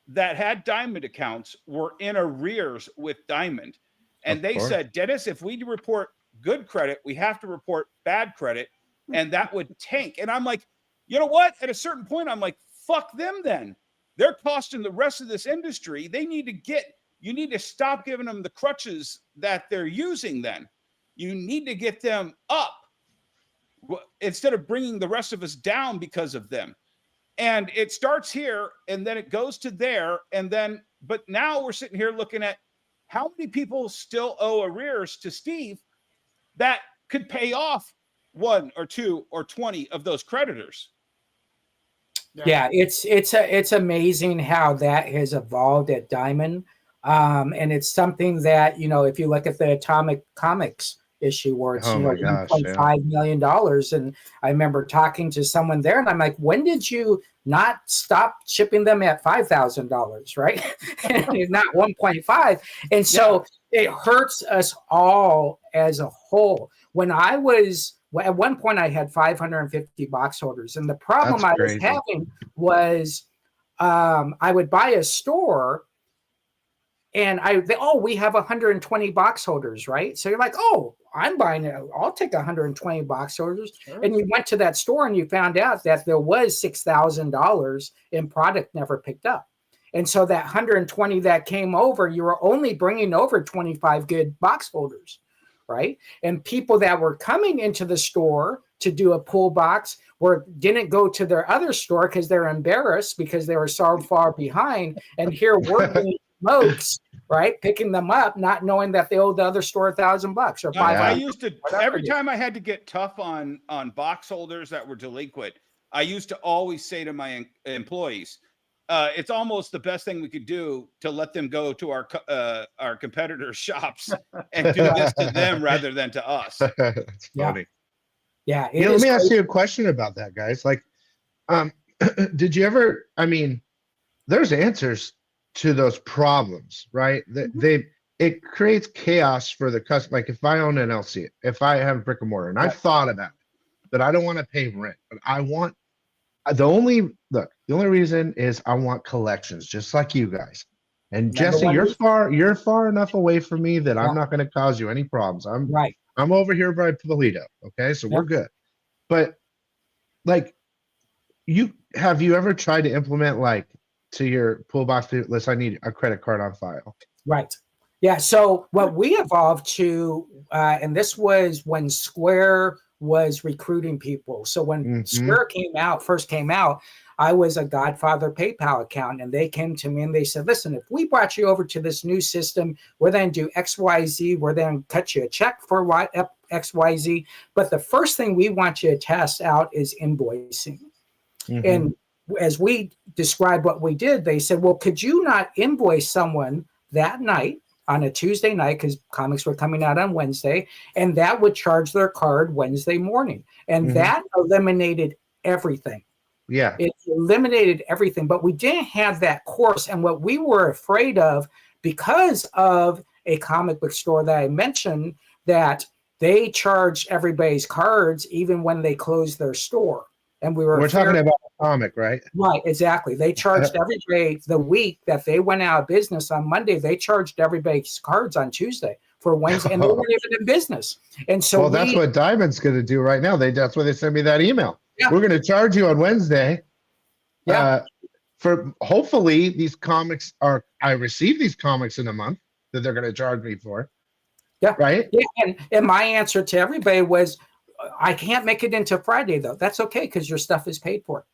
Speaker 5: that had Diamond accounts were in arrears with Diamond. And they said, Dennis, if we report good credit, we have to report bad credit, and that would tank. And I'm like, you know what? At a certain point, I'm like, fuck them then. They're costing the rest of this industry. You need to stop giving them the crutches that they're using then. You need to get them up instead of bringing the rest of us down because of them. And it starts here, and then it goes to there. But now we're sitting here looking at how many people still owe arrears to Steve that could pay off 1 or 2 or 20 of those creditors.
Speaker 6: Yeah, it's amazing how that has evolved at Diamond. And it's something that, if you look at the Atomic Comics issue where it's $1.5 million. And I remember talking to someone there, and I'm like, when did you not stop shipping them at $5,000, right? Not 1.5. And so it hurts us all as a whole. At one point, I had 550 box holders, and the problem I was having was I would buy a store, and we have 120 box holders, right? So you're like, oh, I'm buying it. I'll take 120 box holders. Sure. And you went to that store, and you found out that there was $6,000 in product never picked up. And so that 120 that came over, you were only bringing over 25 good box holders. right? And people that were coming into the store to do a pull box didn't go to their other store because they're embarrassed because they were so far behind. And here we're doing smokes, right? Picking them up, not knowing that they owed the other store $1,000 or
Speaker 5: I
Speaker 6: $500.
Speaker 5: used to, every time I had to get tough on box holders that were delinquent, I used to always say to my employees, it's almost the best thing we could do to let them go to our competitors' shops and do this to them rather than to us.
Speaker 9: That's funny.
Speaker 6: Yeah.
Speaker 9: Let me ask you a question about that, guys. Like, did you ever, I mean, there's answers to those problems, right? It creates chaos for the customer. Like if I own an LC, if I have brick and mortar and I've thought about it, that I don't want to pay rent, but I want, the only reason is I want collections, just like you guys. And Jesse, you're far enough away from me that I'm not going to cause you any problems. I'm over here by Pulido. Okay. So we're good. But like, have you ever tried to implement like to your pull box list, I need a credit card on file?
Speaker 6: Right. Yeah. So what we evolved to, and this was when Square was recruiting people. So when Square first came out, I was a Godfather PayPal account, and they came to me and they said, listen, if we brought you over to this new system, we're then do XYZ, we're then cut you a check for XYZ. But the first thing we want you to test out is invoicing. And as we described what we did, they said, well, could you not invoice someone that night on a Tuesday night, because comics were coming out on Wednesday, and that would charge their card Wednesday morning. And that eliminated everything.
Speaker 9: Yeah.
Speaker 6: It eliminated everything, but we didn't have that course. And what we were afraid of, because of a comic book store that I mentioned, that they charged everybody's cards even when they closed their store. And we're
Speaker 9: talking about a comic, right?
Speaker 6: Right, exactly. They charged everybody the week that they went out of business on Monday. They charged everybody's cards on Tuesday for Wednesday, and they weren't even in business. And so,
Speaker 9: that's what Diamond's going to do right now. That's why they sent me that email.
Speaker 6: Yeah.
Speaker 9: We're going to charge you on Wednesday.
Speaker 6: Yeah.
Speaker 9: For hopefully these comics I receive these comics in a month that they're going to charge me for.
Speaker 6: Yeah.
Speaker 9: Right.
Speaker 6: Yeah. And my answer to everybody was, I can't make it into Friday, though. That's okay, because your stuff is paid for.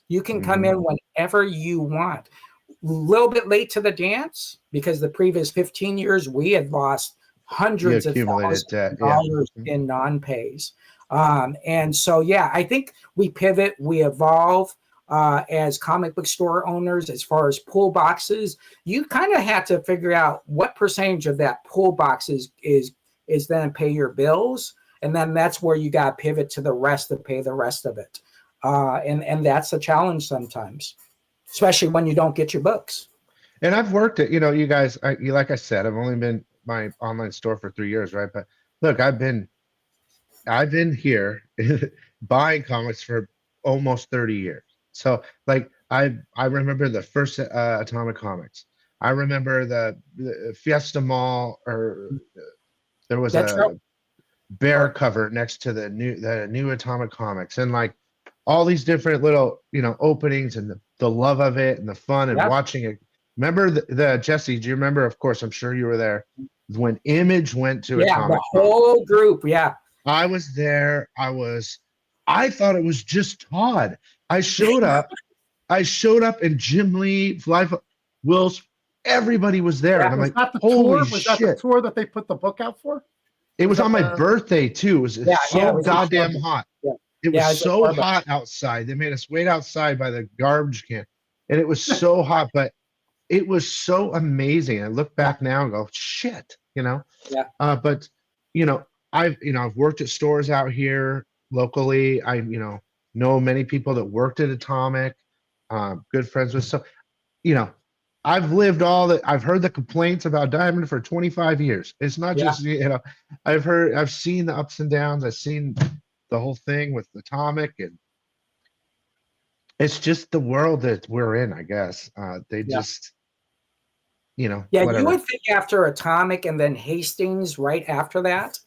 Speaker 6: You can come in whenever you want. A little bit late to the dance, because the previous 15 years we had lost hundreds of thousands of dollars in non-pays. And so, I think we pivot, we evolve as comic book store owners. As far as pull boxes, you kind of have to figure out what percentage of that pull box is then pay your bills. And then that's where you got to pivot to the rest to pay the rest of it. And that's a challenge sometimes, especially when you don't get your books.
Speaker 9: And I've worked at, you guys, like I said, I've only been my online store for 3 years, right? But look, I've been here buying comics for almost 30 years. So like I remember the first Atomic Comics. I remember the Fiesta Mall, or there was bear cover next to the new Atomic Comics, and like all these different little openings, and the love of it and the fun and watching it. Remember the Jesse, do you remember? Of course, I'm sure you were there when Image went to Atomic.
Speaker 6: The whole group.
Speaker 9: I was there. I thought it was just Todd. I showed up and Jim Lee, Wills, everybody was there. And I'm like, holy shit. Was that the
Speaker 10: tour that they put the book out for?
Speaker 9: It was on my birthday too. It was so goddamn hot. It was so hot outside. They made us wait outside by the garbage can, and it was so hot, but it was so amazing. I look back now and go, shit, But I've worked at stores out here locally. I know many people that worked at Atomic. Good friends with. So, I've lived I've heard the complaints about Diamond for 25 years. It's not just, I've seen the ups and downs. I've seen the whole thing with Atomic, and it's just the world that we're in, I guess. They just,
Speaker 6: whatever.
Speaker 9: You
Speaker 6: would think after Atomic and then Hastings right after that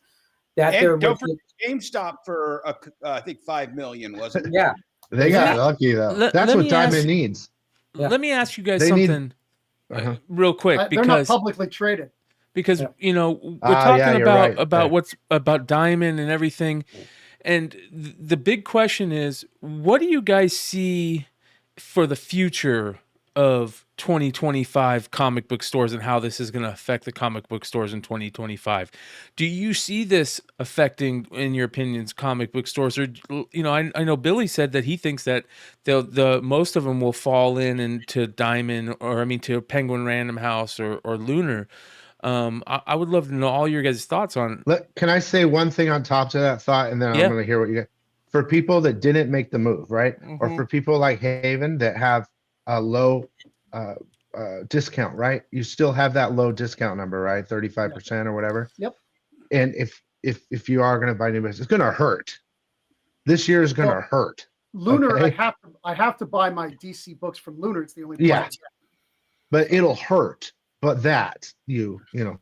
Speaker 5: and don't forget GameStop for I think $5 million, wasn't it?
Speaker 6: Yeah.
Speaker 9: They got lucky though. That's what Diamond needs.
Speaker 4: Let me ask you guys something real quick,
Speaker 10: they're not publicly traded.
Speaker 4: because you know we're
Speaker 9: Yeah,
Speaker 4: talking
Speaker 9: you're
Speaker 4: about
Speaker 9: right.
Speaker 4: about
Speaker 9: Yeah.
Speaker 4: what's about Diamond and everything, and the big question is, what do you guys see for the future of 2025 comic book stores and how this is going to affect the comic book stores in 2025? Do you see this affecting, in your opinions, comic book stores? Or, you know, I know Billy said that he thinks that the most of them will fall into Diamond, or I mean to Penguin Random House or Lunar. I would love to know all your guys' thoughts on.
Speaker 9: Can I say one thing on top to that thought, and then
Speaker 4: Yeah.
Speaker 9: I'm going to hear what you get. For people that didn't make the move, right, or
Speaker 4: Mhm.
Speaker 9: for people like Haven that have a low discount, right? You still have that low discount number, right? 35% or whatever.
Speaker 10: Yep.
Speaker 9: And if you are going to buy new business, it's going to hurt. This year is going to hurt.
Speaker 10: Lunar,
Speaker 9: okay?
Speaker 10: I have to buy my DC books from Lunar. It's the only
Speaker 9: Yeah.
Speaker 10: place.
Speaker 9: But it'll hurt. But that you know,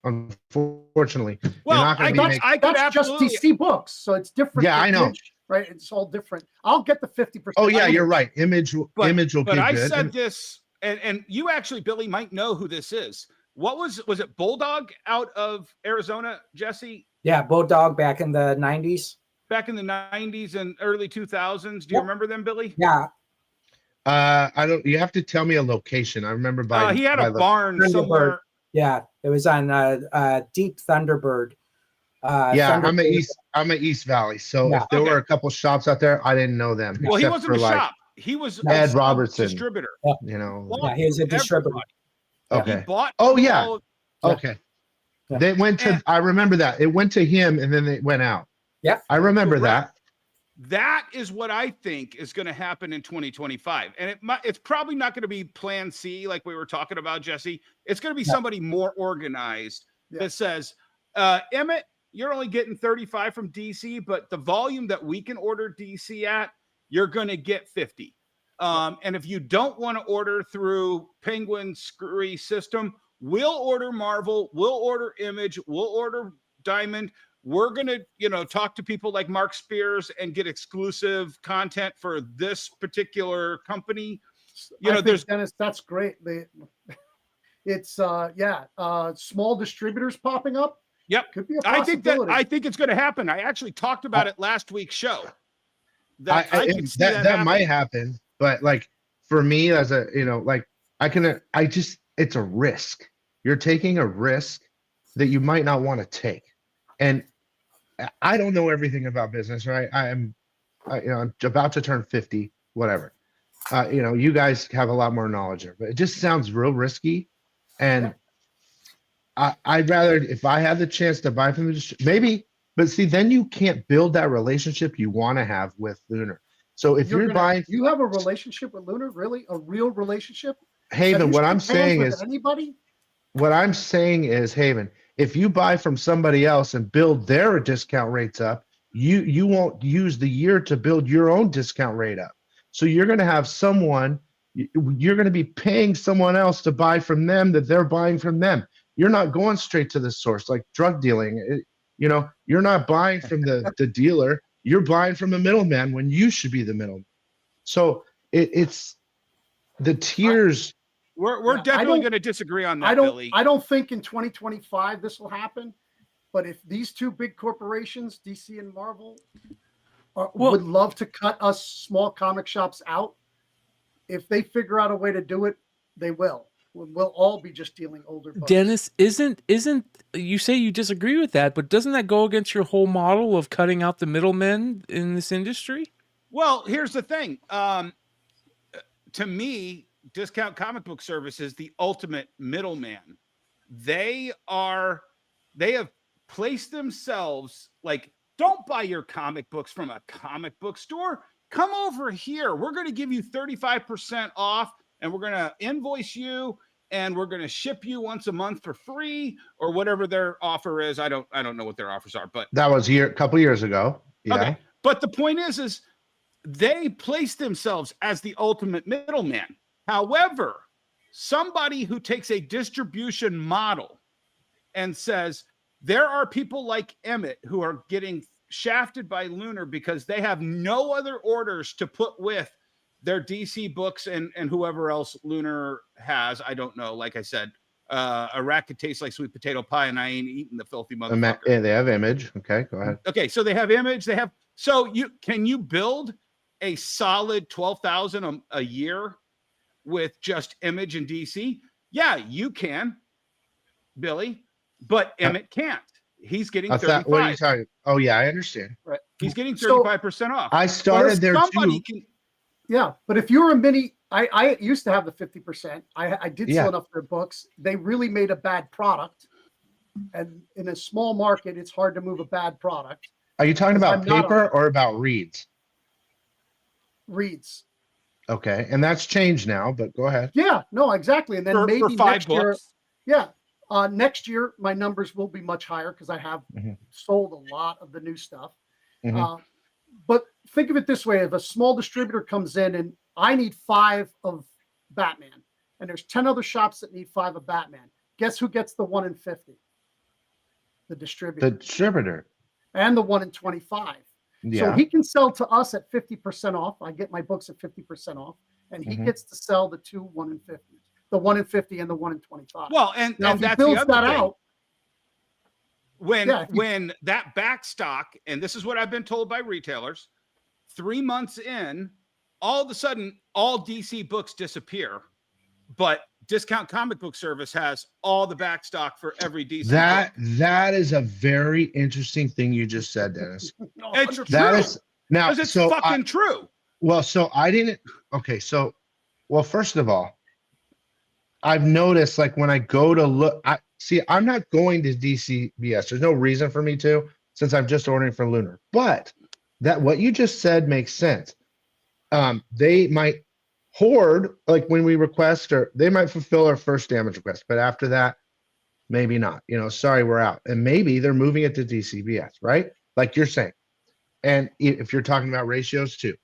Speaker 9: unfortunately,
Speaker 5: Well,
Speaker 9: you're not going to be making.
Speaker 10: That's just DC books, so it's different.
Speaker 9: Yeah, I know.
Speaker 10: Image, right? It's all different. I'll get the 50%.
Speaker 9: Oh yeah, you're right. Image will
Speaker 5: But
Speaker 9: be
Speaker 5: I
Speaker 9: good.
Speaker 5: said this, and you actually, Billy, might know who this is. What was it Bulldog out of Arizona, Jesse?
Speaker 6: Yeah, Bulldog back in the 90s.
Speaker 5: Back in the 90s and early 2000s. Do you remember them, Billy?
Speaker 6: Yeah.
Speaker 9: I don't. You have to tell me a location. I remember by.
Speaker 5: He had
Speaker 9: by
Speaker 5: a barn somewhere.
Speaker 6: Yeah, it was on Deep Thunderbird.
Speaker 9: Yeah,
Speaker 6: Thunderbird.
Speaker 9: I'm at East Valley, so
Speaker 6: Yeah.
Speaker 9: if there were a couple shops out there, I didn't know them.
Speaker 5: Well, he
Speaker 9: except
Speaker 5: wasn't
Speaker 9: for
Speaker 5: a
Speaker 9: like
Speaker 5: shop. He was
Speaker 9: Ed
Speaker 5: a
Speaker 9: Robertson,
Speaker 5: distributor.
Speaker 9: you know.
Speaker 6: Yeah, he was a distributor.
Speaker 9: Okay.
Speaker 5: He bought.
Speaker 9: Oh yeah.
Speaker 5: all-
Speaker 9: Okay.
Speaker 6: Yeah.
Speaker 9: They went to. I remember that it went to him, and then it went out.
Speaker 6: Yeah,
Speaker 9: I remember
Speaker 5: Correct.
Speaker 9: that.
Speaker 5: That is what I think is going to happen in 2025. And it's probably not going to be plan C like we were talking about, Jesse. It's going to be somebody more organized that says, Emmett, you're only getting 35 from DC, but the volume that we can order DC at, you're going to get 50. And if you don't want to order through Penguin's screwy system, we'll order Marvel, we'll order Image, we'll order Diamond. We're going to, talk to people like Mark Spears and get exclusive content for this particular company.
Speaker 10: Dennis, that's great. It's small distributors popping up.
Speaker 5: Yep.
Speaker 10: Could be a
Speaker 5: I
Speaker 10: possibility.
Speaker 5: think it's going to happen. I actually talked about it last week's show.
Speaker 9: That might happen, but like for me as a, it's a risk. You're taking a risk that you might not want to take. And I don't know everything about business, right? I'm about to turn 50, whatever. You guys have a lot more knowledge of it. It just sounds real risky. And I'd rather, if I had the chance to buy from maybe, but see, then you can't build that relationship you want to have with Lunar. So if you're buying,
Speaker 10: you have a relationship with Lunar, really? A real relationship?
Speaker 9: Haven, what I'm saying is,
Speaker 10: anybody?
Speaker 9: What I'm saying is, Haven, if you buy from somebody else and build their discount rates up, you won't use the year to build your own discount rate up. So you're going to have you're going to be paying someone else to buy from them that they're buying from them. You're not going straight to the source like drug dealing. You're not buying from the dealer. You're buying from a middleman when you should be the middleman. So it's the tiers.
Speaker 5: We're definitely going to disagree on that, Billy.
Speaker 10: I don't think in 2025 this will happen. But if these two big corporations, DC and Marvel, would love to cut us small comic shops out, if they figure out a way to do it, they will. We'll all be just dealing older books.
Speaker 4: Dennis, isn't you say you disagree with that, but doesn't that go against your whole model of cutting out the middlemen in this industry?
Speaker 5: Well, here's the thing. To me, Discount Comic Book Service is the ultimate middleman. They have placed themselves like, don't buy your comic books from a comic book store. Come over here. We're going to give you 35% off, and we're going to invoice you, and we're going to ship you once a month for free, or whatever their offer is. I don't know what their offers are, but
Speaker 9: that was a couple years ago. Yeah.
Speaker 5: Okay. But the point is they place themselves as the ultimate middleman. However, somebody who takes a distribution model and says, there are people like Emmett who are getting shafted by Lunar because they have no other orders to put with their DC books and whoever else Lunar has. I don't know. Like I said, a rat could taste like sweet potato pie, and I ain't eating the filthy motherfucker.
Speaker 9: Yeah, they have Image. Okay, go ahead.
Speaker 5: Okay, so they have Image. They have can you build a solid 12,000 a year with just Image and DC? Yeah, you can, Billy, but Emmett can't. He's getting 35.
Speaker 9: What are you talking? Oh yeah, I understand.
Speaker 5: Right. He's getting 35% off.
Speaker 9: I started there too.
Speaker 10: Yeah, but if you're a mini, I used to have the 50%. I did sell enough of their books. They really made a bad product, and in a small market, it's hard to move a bad product.
Speaker 9: Are you talking about paper or about reads?
Speaker 10: Reads.
Speaker 9: Okay, and that's changed now, but go ahead.
Speaker 10: Yeah, no, exactly. And then
Speaker 5: for
Speaker 10: maybe
Speaker 5: 5
Speaker 10: next year,
Speaker 5: books.
Speaker 10: Next year my numbers will be much higher because I have sold a lot of the new stuff. But think of it this way: if a small distributor comes in and I need 5 of Batman, and there's 10 other shops that need 5 of Batman, guess who gets the 1 in 50? The distributor.
Speaker 9: The distributor.
Speaker 10: And the 1 in 25.
Speaker 9: Yeah.
Speaker 10: So he can sell to us at 50% off. I get my books at 50% off, and he gets to sell the 2 1 in 50s, the 1 in 50 and the 1 in 25.
Speaker 5: Well, and
Speaker 10: now,
Speaker 5: and
Speaker 10: if he
Speaker 5: that's
Speaker 10: builds
Speaker 5: the other
Speaker 10: that
Speaker 5: thing.
Speaker 10: out.
Speaker 5: When that back stock, and this is what I've been told by retailers, 3 months in, all of a sudden, all DC books disappear, but Discount Comic Book Service has all the back stock for every DC book.
Speaker 9: That is a very interesting thing you just said, Dennis.
Speaker 5: It's true.
Speaker 9: That is now
Speaker 5: because it's fucking true.
Speaker 9: Well, so I didn't. Okay, so first of all, I've noticed like when I go to look, I'm not going to DCBS. There's no reason for me to, since I'm just ordering for Lunar. But that what you just said makes sense. They might hoard, like when we request, or they might fulfill our first damage request, but after that, maybe not. Sorry, we're out. And maybe they're moving it to DCBS, right? Like you're saying. And if you're talking about ratios too,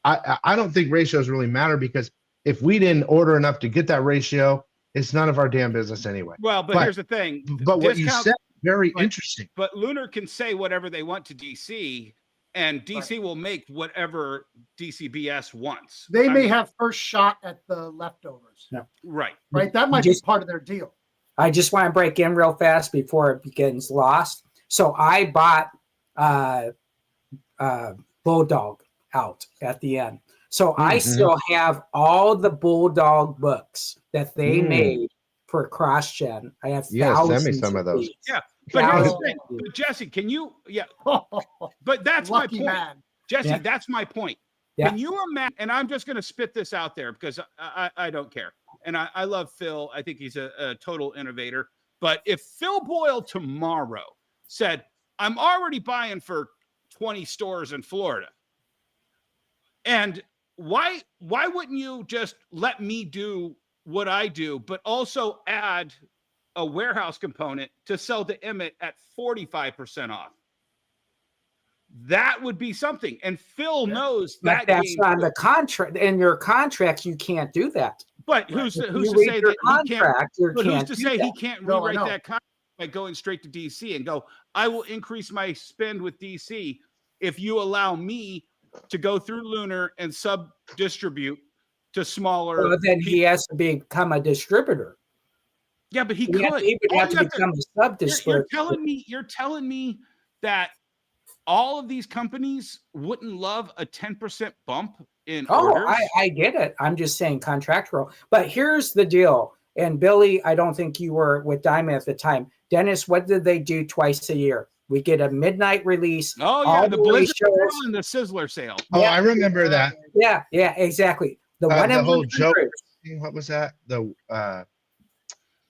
Speaker 9: I don't think ratios really matter, because if we didn't order enough to get that ratio, it's none of our damn business anyway.
Speaker 5: Well, but here's the thing.
Speaker 9: But what you said, very interesting.
Speaker 5: But Lunar can say whatever they want to DC, and DC will make whatever DCBS wants.
Speaker 10: They may have first shot at the leftovers.
Speaker 6: No.
Speaker 5: Right.
Speaker 10: Right. That might be part of their deal.
Speaker 6: I just want to break in real fast before it begins lost. So I bought Bulldog out at the end. So I still have all the Bulldog books that they made for cross-gen. I have thousands.
Speaker 9: Send me some of those.
Speaker 6: These.
Speaker 5: Yeah. But here's the thing. But Jesse, can you? Yeah. But that's my point.
Speaker 10: Man.
Speaker 5: Jesse, that's my point.
Speaker 6: Yeah.
Speaker 5: Can you imagine? And I'm just going to spit this out there because I don't care. And I love Phil. I think he's a total innovator. But if Phil Boyle tomorrow said, I'm already buying for 20 stores in Florida, and why wouldn't you just let me do what I do, but also add a warehouse component to sell to Emmett at 45% off? That would be something. And Phil knows that.
Speaker 6: But that's on the contract. In your contract, you can't do that.
Speaker 5: But who's to say that he can't? But who's to say he can't rewrite that contract by going straight to DC and go, I will increase my spend with DC if you allow me to go through Lunar and distribute to smaller.
Speaker 6: Well, then he has to become a distributor.
Speaker 5: Yeah, but he
Speaker 6: would have to become a sub distributor.
Speaker 5: You're telling me that all of these companies wouldn't love a 10% bump in orders?
Speaker 6: I get it. I'm just saying contractual. But here's the deal. And Billy, I don't think you were with Diamond at the time. Dennis, what did they do twice a year? We get a midnight release.
Speaker 5: Oh, yeah, the Blizzard and the Sizzler sale.
Speaker 9: Oh, I remember that.
Speaker 6: Yeah, exactly. The
Speaker 9: whole joke. What was that? The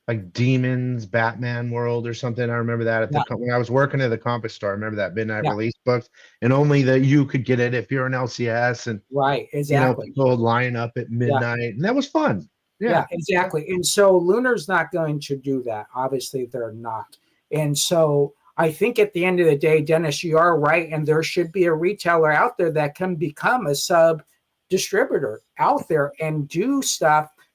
Speaker 9: like Demons Batman World or something. I remember that when I was working at the comic store. I remember that midnight release books, and only that you could get it if you're an LCS, and people would line up at midnight, and that was fun.
Speaker 6: Yeah, exactly. And so Lunar's not going to do that. Obviously, they're not. And so I think at the end of the day, Dennis, you are right, and there should be a retailer out there that can become a sub distributor out there and do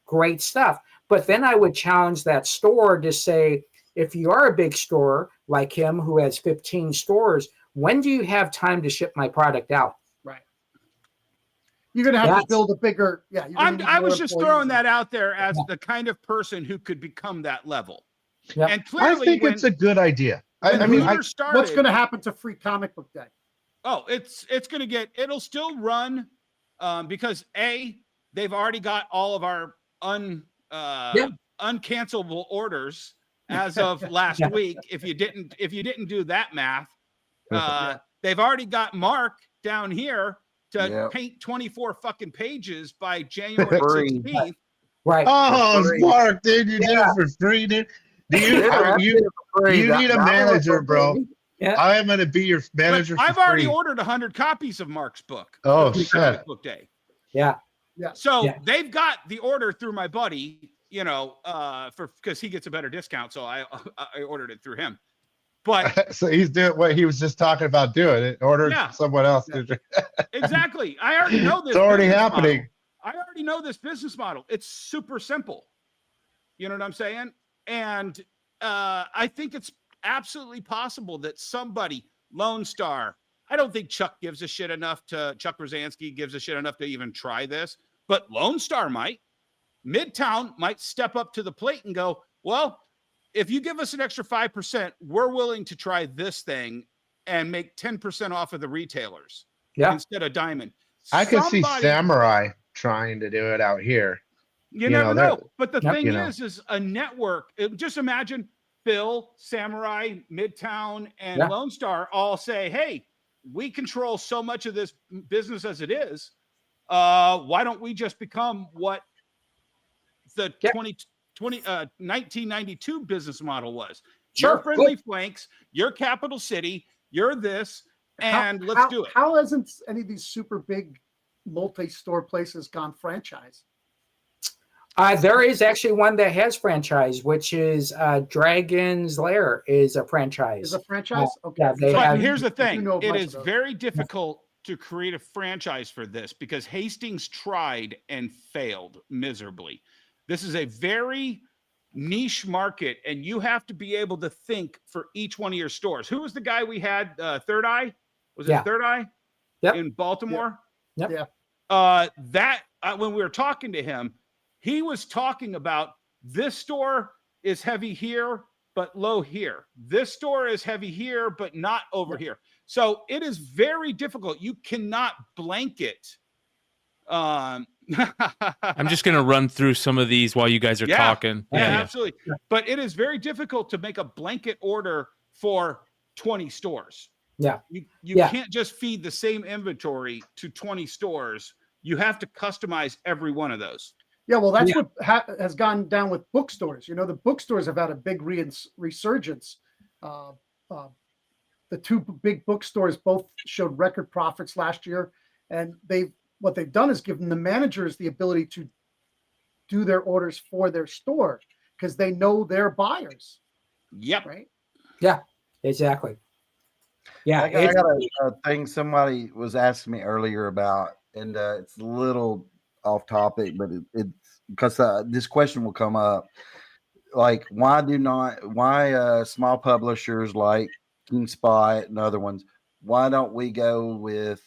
Speaker 6: great stuff. But then I would challenge that store to say, if you are a big store like him who has 15 stores, when do you have time to ship my product out?
Speaker 10: Right. You're going to have to build a bigger. Yeah.
Speaker 5: I was just throwing that out there as the kind of person who could become that level.
Speaker 6: Yep.
Speaker 5: And clearly,
Speaker 9: I think it's a good idea. I mean,
Speaker 10: what's going to happen to Free Comic Book Day?
Speaker 5: Oh, it's going to it'll still run because they've already got all of our uncancelable orders as of last week. If you didn't do that math, they've already got Mark down here to paint 24 fucking pages by January 16th.
Speaker 6: Right.
Speaker 9: Oh, Mark, dude, you did it for free, dude. You need a manager, bro.
Speaker 6: Yeah.
Speaker 9: I am going to be your manager.
Speaker 5: I've already ordered 100 copies of Mark's book.
Speaker 9: Oh, shit.
Speaker 5: Book Day.
Speaker 6: Yeah.
Speaker 5: So they've got the order through my buddy, because he gets a better discount. So I ordered it through him. But
Speaker 9: so he's doing what he was just talking about doing it. Ordered someone else.
Speaker 5: Exactly. I already know this.
Speaker 9: It's already happening.
Speaker 5: I already know this business model. It's super simple. You know what I'm saying? And I think it's absolutely possible that somebody, Lone Star, I don't think Chuck Rosansky gives a shit enough to even try this, but Lone Star might. Midtown might step up to the plate and go, well, if you give us an extra 5%, we're willing to try this thing and make 10% off of the retailers instead of Diamond.
Speaker 9: I could see Samurai trying to do it out here.
Speaker 5: You never know. But the thing is a network. Just imagine Phil, Samurai, Midtown, and Lone Star all say, hey, we control so much of this business as it is. Why don't we just become what the 1992 business model was? Your friendly flanks, your capital city, you're this, and let's do it.
Speaker 10: How hasn't any of these super big multi-store places gone franchise?
Speaker 6: There is actually one that has franchise, which is Dragon's Lair is a franchise.
Speaker 10: Is a franchise?
Speaker 6: Okay.
Speaker 5: But here's the thing. It is very difficult to create a franchise for this because Hastings tried and failed miserably. This is a very niche market, and you have to be able to think for each one of your stores. Who was the guy we had? Third Eye? Was it Third Eye?
Speaker 6: Yep.
Speaker 5: In Baltimore?
Speaker 6: Yep.
Speaker 10: Yeah.
Speaker 5: When we were talking to him, he was talking about this store is heavy here, but low here. This store is heavy here, but not over here. So it is very difficult. You cannot blanket.
Speaker 4: I'm just going to run through some of these while you guys are talking.
Speaker 5: Yeah, absolutely. But it is very difficult to make a blanket order for 20 stores.
Speaker 6: Yeah.
Speaker 5: You can't just feed the same inventory to 20 stores. You have to customize every one of those.
Speaker 10: Yeah, well, that's what has gone down with bookstores. You know, the bookstores have had a big resurgence. The two big bookstores both showed record profits last year, and what they've done is given the managers the ability to do their orders for their store because they know their buyers.
Speaker 5: Yep.
Speaker 10: Right.
Speaker 6: Yeah. Exactly. Yeah.
Speaker 8: I got a thing somebody was asking me earlier about, and it's a little off topic, but it's because this question will come up, like why small publishers like King Spot and other ones, why don't we go with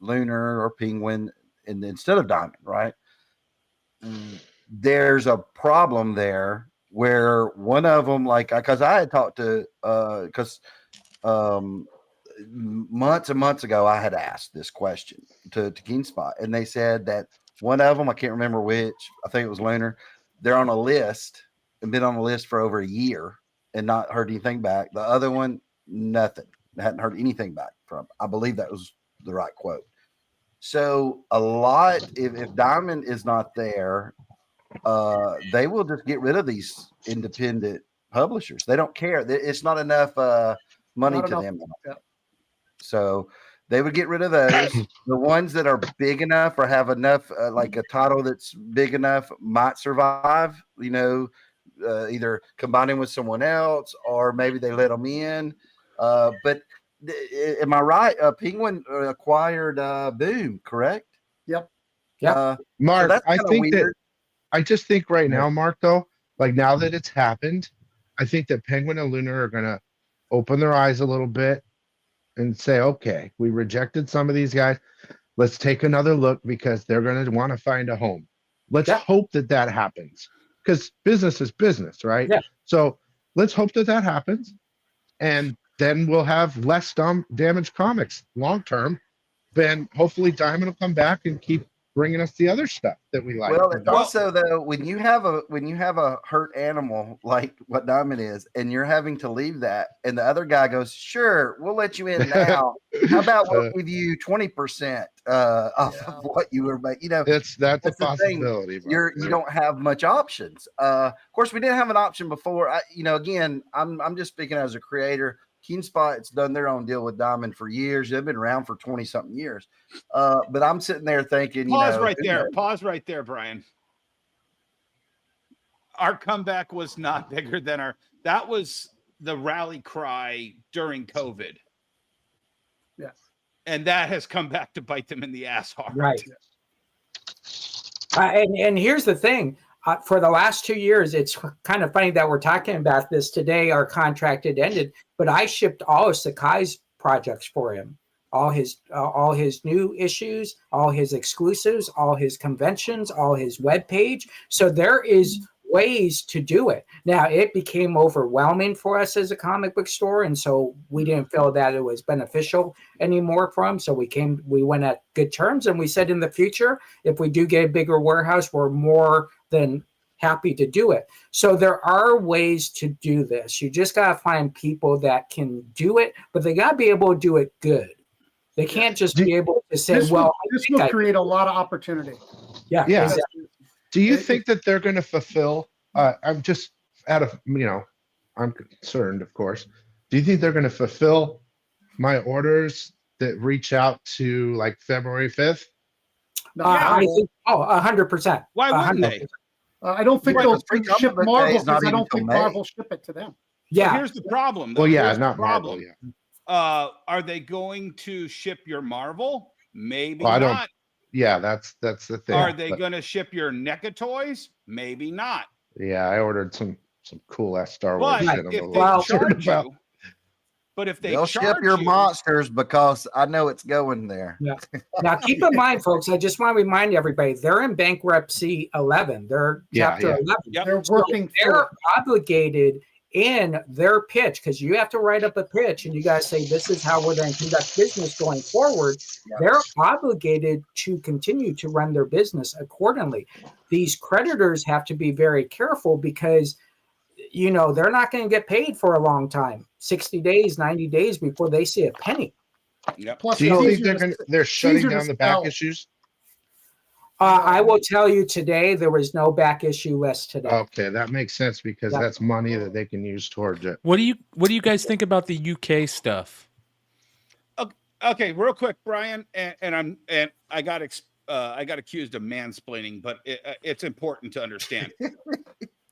Speaker 8: Lunar or Penguin instead of Diamond, right? There's a problem there where one of them, because I had talked to months and months ago, I had asked this question to King Spot, and they said that one of them, I can't remember which, I think it was Lunar, they're on a list and been on a list for over a year and not heard anything back. The other one, nothing. I hadn't heard anything back from. I believe that was the right quote. So a lot, if Diamond is not there, they will just get rid of these independent publishers. They don't care. It's not enough money to them.
Speaker 10: Yeah.
Speaker 8: So they would get rid of those. The ones that are big enough or have enough, like a title that's big enough, might survive, either combining with someone else or maybe they let them in. But am I right? Penguin acquired Boom, correct?
Speaker 10: Yep.
Speaker 6: Yeah.
Speaker 9: Mark,
Speaker 8: so
Speaker 9: I just think right now, Mark, though, like now that it's happened, I think that Penguin and Lunar are going to open their eyes a little bit and say, okay, we rejected some of these guys. let's take another look because they're going to want to find a home. Let's hope that that happens, because business is business, right?
Speaker 6: Yeah.
Speaker 9: So let's hope that that happens, and then we'll have less damaged comics long term. Then hopefully Diamond will come back and keep bringing us the other stuff that we like.
Speaker 8: Well, it's also though when you have a hurt animal like what Diamond is, and you're having to leave that, and the other guy goes, "Sure, we'll let you in now. How about we'll give you 20% off of what you were making?" You know,
Speaker 9: that's a
Speaker 8: the
Speaker 9: possibility.
Speaker 8: thing. You don't have much options. Of course, we didn't have an option before. Again, I'm just speaking as a creator. KeenSpot's done their own deal with Diamond for years. They've been around for 20-something years. But I'm sitting there thinking,
Speaker 5: Pause right there, Brian. Our comeback was not bigger than that was the rally cry during COVID.
Speaker 10: Yes.
Speaker 5: And that has come back to bite them in the ass hard.
Speaker 6: Right. And here's the thing. For the last 2 years, it's kind of funny that we're talking about this today. Our contract had ended, but I shipped all of Sakai's projects for him, all his new issues, all his exclusives, all his conventions, all his webpage. So there is ways to do it. Now, it became overwhelming for us as a comic book store, and so we didn't feel that it was beneficial anymore for him. So we went at good terms, and we said in the future, if we do get a bigger warehouse, we're more than happy to do it. So there are ways to do this. You just got to find people that can do it, but they got to be able to do it good. They can't just be able to say,
Speaker 10: this
Speaker 6: will
Speaker 10: create a lot of opportunity.
Speaker 6: Yeah.
Speaker 10: Exactly.
Speaker 9: Do you think that they're going to fulfill? I'm just I'm concerned, of course. Do you think they're going to fulfill my orders that reach out to like February 5th?
Speaker 10: No,
Speaker 6: I think 100%.
Speaker 5: Why wouldn't they?
Speaker 10: I don't think they'll ship Marvel
Speaker 8: is not
Speaker 10: because I
Speaker 8: even
Speaker 10: don't
Speaker 8: till
Speaker 10: think
Speaker 8: May.
Speaker 10: Marvel ship it to them.
Speaker 6: Yeah.
Speaker 5: But here's the problem.
Speaker 9: Well, yeah,
Speaker 5: Here's the
Speaker 9: not Marvel.
Speaker 5: problem.
Speaker 9: Yeah.
Speaker 5: Are they going to ship your Marvel? Maybe
Speaker 9: Well, I
Speaker 5: not.
Speaker 9: don't. Yeah, that's the thing.
Speaker 5: Are they going to ship your NECA toys? Maybe not.
Speaker 9: Yeah, I ordered some cool ass Star Wars
Speaker 5: But
Speaker 9: shit.
Speaker 5: if they charge you,
Speaker 8: they'll ship your monsters because I know it's going there.
Speaker 6: Yeah. Now, keep in mind, folks, I just want to remind everybody, they're in bankruptcy 11. They're chapter 11.
Speaker 5: Yep.
Speaker 10: They're working.
Speaker 6: They're obligated in their pitch, because you have to write up a pitch and you guys say, this is how we're going to conduct business going forward. Yep. They're obligated to continue to run their business accordingly. These creditors have to be very careful because they're not going to get paid for a long time, 60 days, 90 days before they see a penny.
Speaker 5: Yep.
Speaker 10: Plus,
Speaker 9: do you think they're shutting down the back issues?
Speaker 6: I will tell you today, there was no back issue list today.
Speaker 9: Okay, that makes sense because that's money that they can use towards it.
Speaker 4: What do you guys think about the UK stuff?
Speaker 5: Okay, real quick, Brian, and I got accused of mansplaining, but it's important to understand.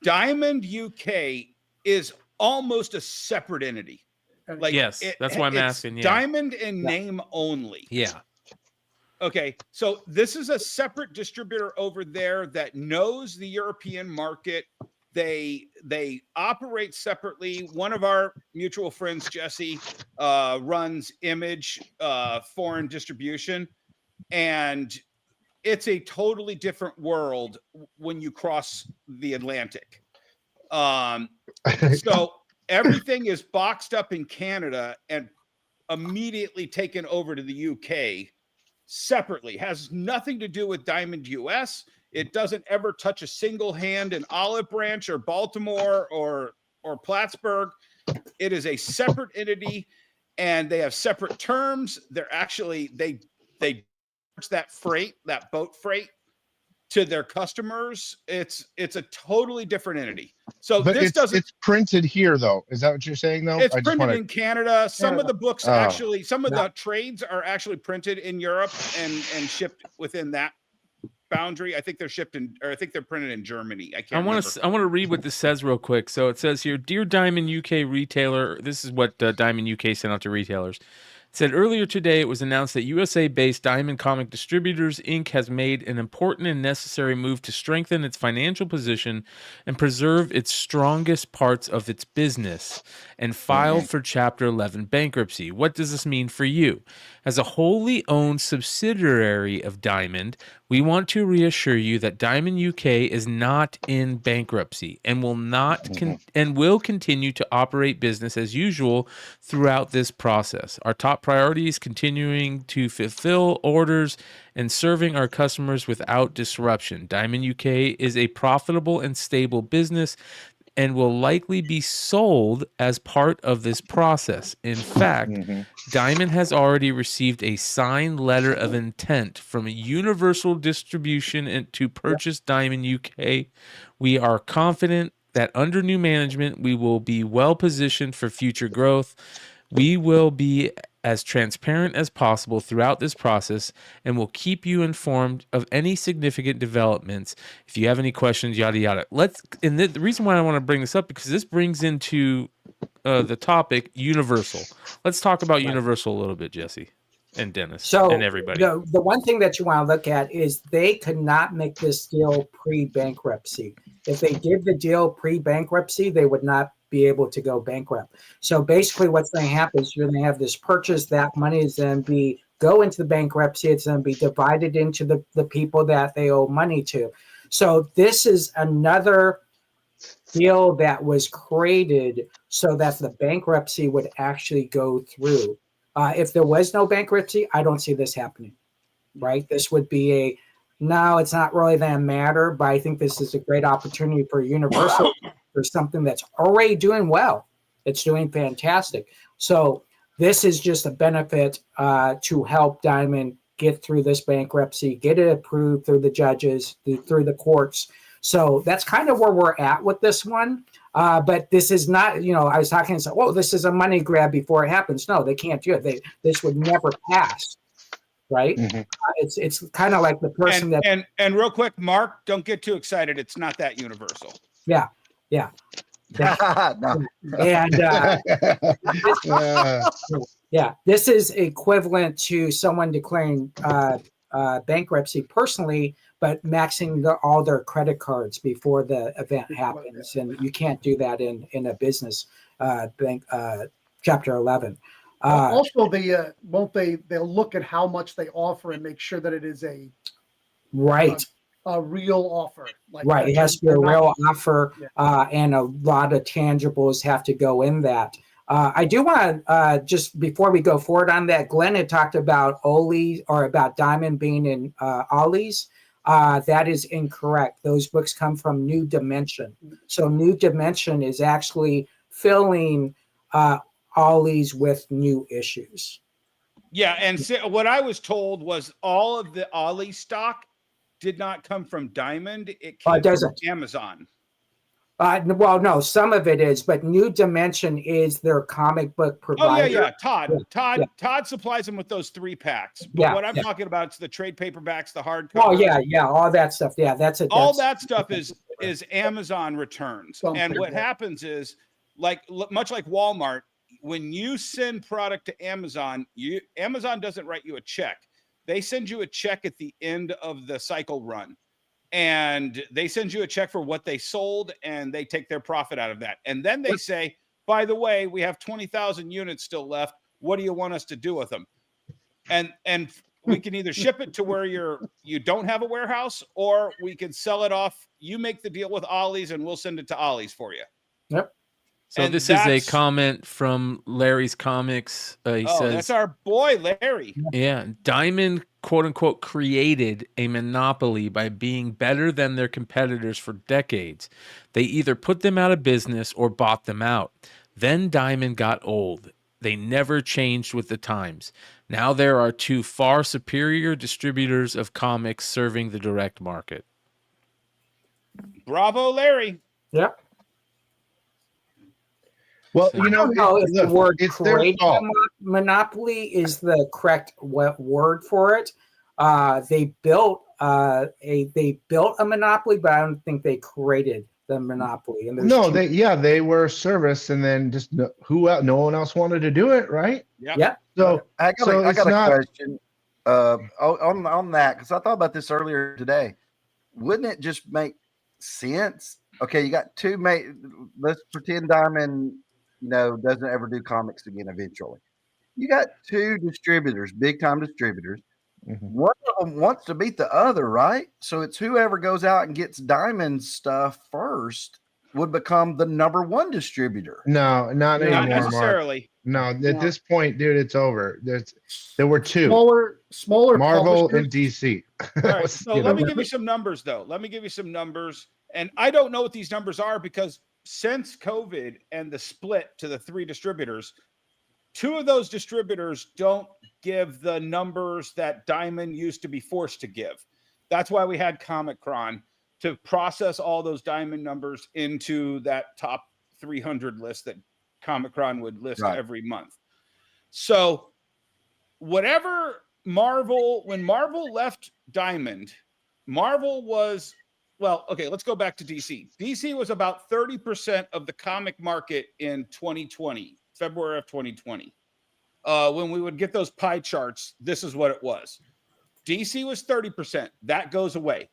Speaker 5: Diamond UK is almost a separate entity. Like,
Speaker 4: yes, that's why I'm asking. Yeah.
Speaker 5: Diamond in name only.
Speaker 4: Yeah.
Speaker 5: Okay, so this is a separate distributor over there that knows the European market. They operate separately. One of our mutual friends, Jesse, runs Image foreign distribution, and it's a totally different world when you cross the Atlantic. So everything is boxed up in Canada and immediately taken over to the UK separately. Has nothing to do with Diamond US. It doesn't ever touch a single hand in Olive Branch or Baltimore or Plattsburgh. It is a separate entity, and they have separate terms. They're actually they that boat freight to their customers. It's a totally different entity. So
Speaker 9: but
Speaker 5: it's
Speaker 9: printed here though. Is that what you're saying though?
Speaker 5: It's printed in Canada. Some of the books the trades are actually printed in Europe and shipped within that boundary. I think they're printed in Germany. I want
Speaker 4: to read what this says real quick. So it says here, Dear Diamond UK retailer, this is what Diamond UK sent out to retailers. It said earlier today it was announced that USA-based Diamond Comic Distributors, Inc. has made an important and necessary move to strengthen its financial position and preserve its strongest parts of its business and filed for Chapter 11 bankruptcy. What does this mean for you? As a wholly owned subsidiary of Diamond, we want to reassure you that Diamond UK is not in bankruptcy and will continue to operate business as usual throughout this process. Our top priority is continuing to fulfill orders and serving our customers without disruption. Diamond UK is a profitable and stable business and will likely be sold as part of this process. In fact, Diamond has already received a signed letter of intent from Universal Distribution to purchase Diamond UK. We are confident that under new management, we will be well positioned for future growth. We will be as transparent as possible throughout this process and will keep you informed of any significant developments. If you have any questions, yada, yada. The reason why I want to bring this up, because this brings into the topic Universal. Let's talk about Universal a little bit, Jesse and Dennis and everybody.
Speaker 6: The one thing that you want to look at is they could not make this deal pre-bankruptcy. If they did the deal pre-bankruptcy, they would not be able to go bankrupt. So basically what's going to happen is you're going to have this purchase. That money is going to go into the bankruptcy. It's going to be divided into the people that they owe money to. So this is another deal that was created so that the bankruptcy would actually go through. If there was no bankruptcy, I don't see this happening, right? This would be no, it's not really that matter, but I think this is a great opportunity for Universal for something that's already doing well. It's doing fantastic. So this is just a benefit to help Diamond get through this bankruptcy, get it approved through the judges, through the courts. So that's kind of where we're at with this one. But this is not, I was talking and said, "Oh, this is a money grab before it happens." No, they can't do it. This would never pass, right? It's kind of like the person
Speaker 5: and real quick, Mark, don't get too excited. It's not that Universal.
Speaker 6: Yeah.
Speaker 8: No.
Speaker 6: And this is equivalent to someone declaring bankruptcy personally, but maxing all their credit cards before the event happens, and you can't do that in a business Chapter 11.
Speaker 10: Also, they'll look at how much they offer and make sure that it is a real offer.
Speaker 6: Right. It has to be a real offer, and a lot of tangibles have to go in that. I do want to, just before we go forward on that, Glenn had talked about Ollie's, or about Diamond being in Ollie's. That is incorrect. Those books come from New Dimension. So New Dimension is actually filling Ollie's with new issues.
Speaker 5: Yeah, and what I was told was all of the Ollie stock did not come from Diamond. It came from Amazon.
Speaker 6: Well, no, some of it is, but New Dimension is their comic book provider.
Speaker 5: Oh, yeah. Todd supplies them with those 3-packs. But what I'm talking about is the trade paperbacks, the hardcover.
Speaker 6: Oh, yeah, all that stuff. Yeah,
Speaker 5: all that stuff is Amazon returns. And what happens is, much like Walmart, when you send product to Amazon, Amazon doesn't write you a check. They send you a check at the end of the cycle run. And they send you a check for what they sold, and they take their profit out of that. And then they say, by the way, we have 20,000 units still left. What do you want us to do with them? And we can either ship it to where you don't have a warehouse, or we can sell it off. You make the deal with Ollie's, and we'll send it to Ollie's for you.
Speaker 6: Yep.
Speaker 4: So this is a comment from Larry's Comics. He says,
Speaker 5: that's our boy, Larry.
Speaker 4: Yeah. Diamond, quote unquote, created a monopoly by being better than their competitors for decades. They either put them out of business or bought them out. Then Diamond got old. They never changed with the times. Now there are 2 far superior distributors of comics serving the direct market.
Speaker 5: Bravo, Larry.
Speaker 6: Yep.
Speaker 9: Well,
Speaker 6: I don't know if the word "create monopoly" is the correct word for it. They built a monopoly, but I don't think they created the monopoly. And
Speaker 9: they were service, and then just no one else wanted to do it, right?
Speaker 6: Yeah.
Speaker 8: So I got a question on that, because I thought about this earlier today. Wouldn't it just make sense? Okay, you got 2 let's pretend Diamond doesn't ever do comics again eventually. you got two distributors, big time distributors.
Speaker 9: Mhm.
Speaker 8: One of them wants to beat the other, right? So it's whoever goes out and gets Diamond stuff first would become the number one distributor.
Speaker 9: No, not
Speaker 5: Not
Speaker 9: anymore, Mark.
Speaker 5: necessarily.
Speaker 9: No, at this point, dude, it's over. There were two,
Speaker 10: Smaller
Speaker 9: Marvel
Speaker 10: publishers.
Speaker 9: and DC.
Speaker 5: All right, so let me give you some numbers, though. Let me give you some numbers. And I don't know what these numbers are because since COVID and the split to the 3 distributors, 2 of those distributors don't give the numbers that Diamond used to be forced to give. That's why we had Comic-Con to process all those Diamond numbers into that top 300 list that Comic-Con would list every month. So whatever Marvel, when Marvel left Diamond, Marvel was, well, okay, let's go back to DC. DC was about 30% of the comic market in 2020, February of 2020. When we would get those pie charts, this is what it was. DC was 30%. That goes away.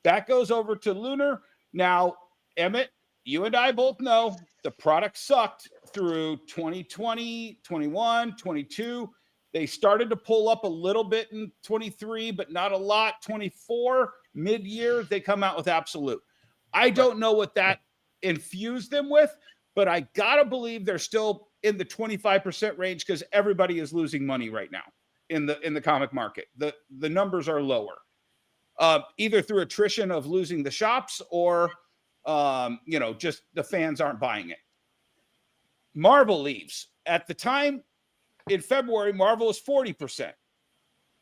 Speaker 5: That goes over to Lunar. Now, Emmett, you and I both know the product sucked through 2020, 21, 22. They started to pull up a little bit in 23, but not a lot. 24, mid-year, they come out with Absolute. I don't know what that infused them with, but I got to believe they're still in the 25% range because everybody is losing money right now in the comic market. The numbers are lower, either through attrition of losing the shops or, just the fans aren't buying it. Marvel leaves. At the time in February, Marvel is 40%.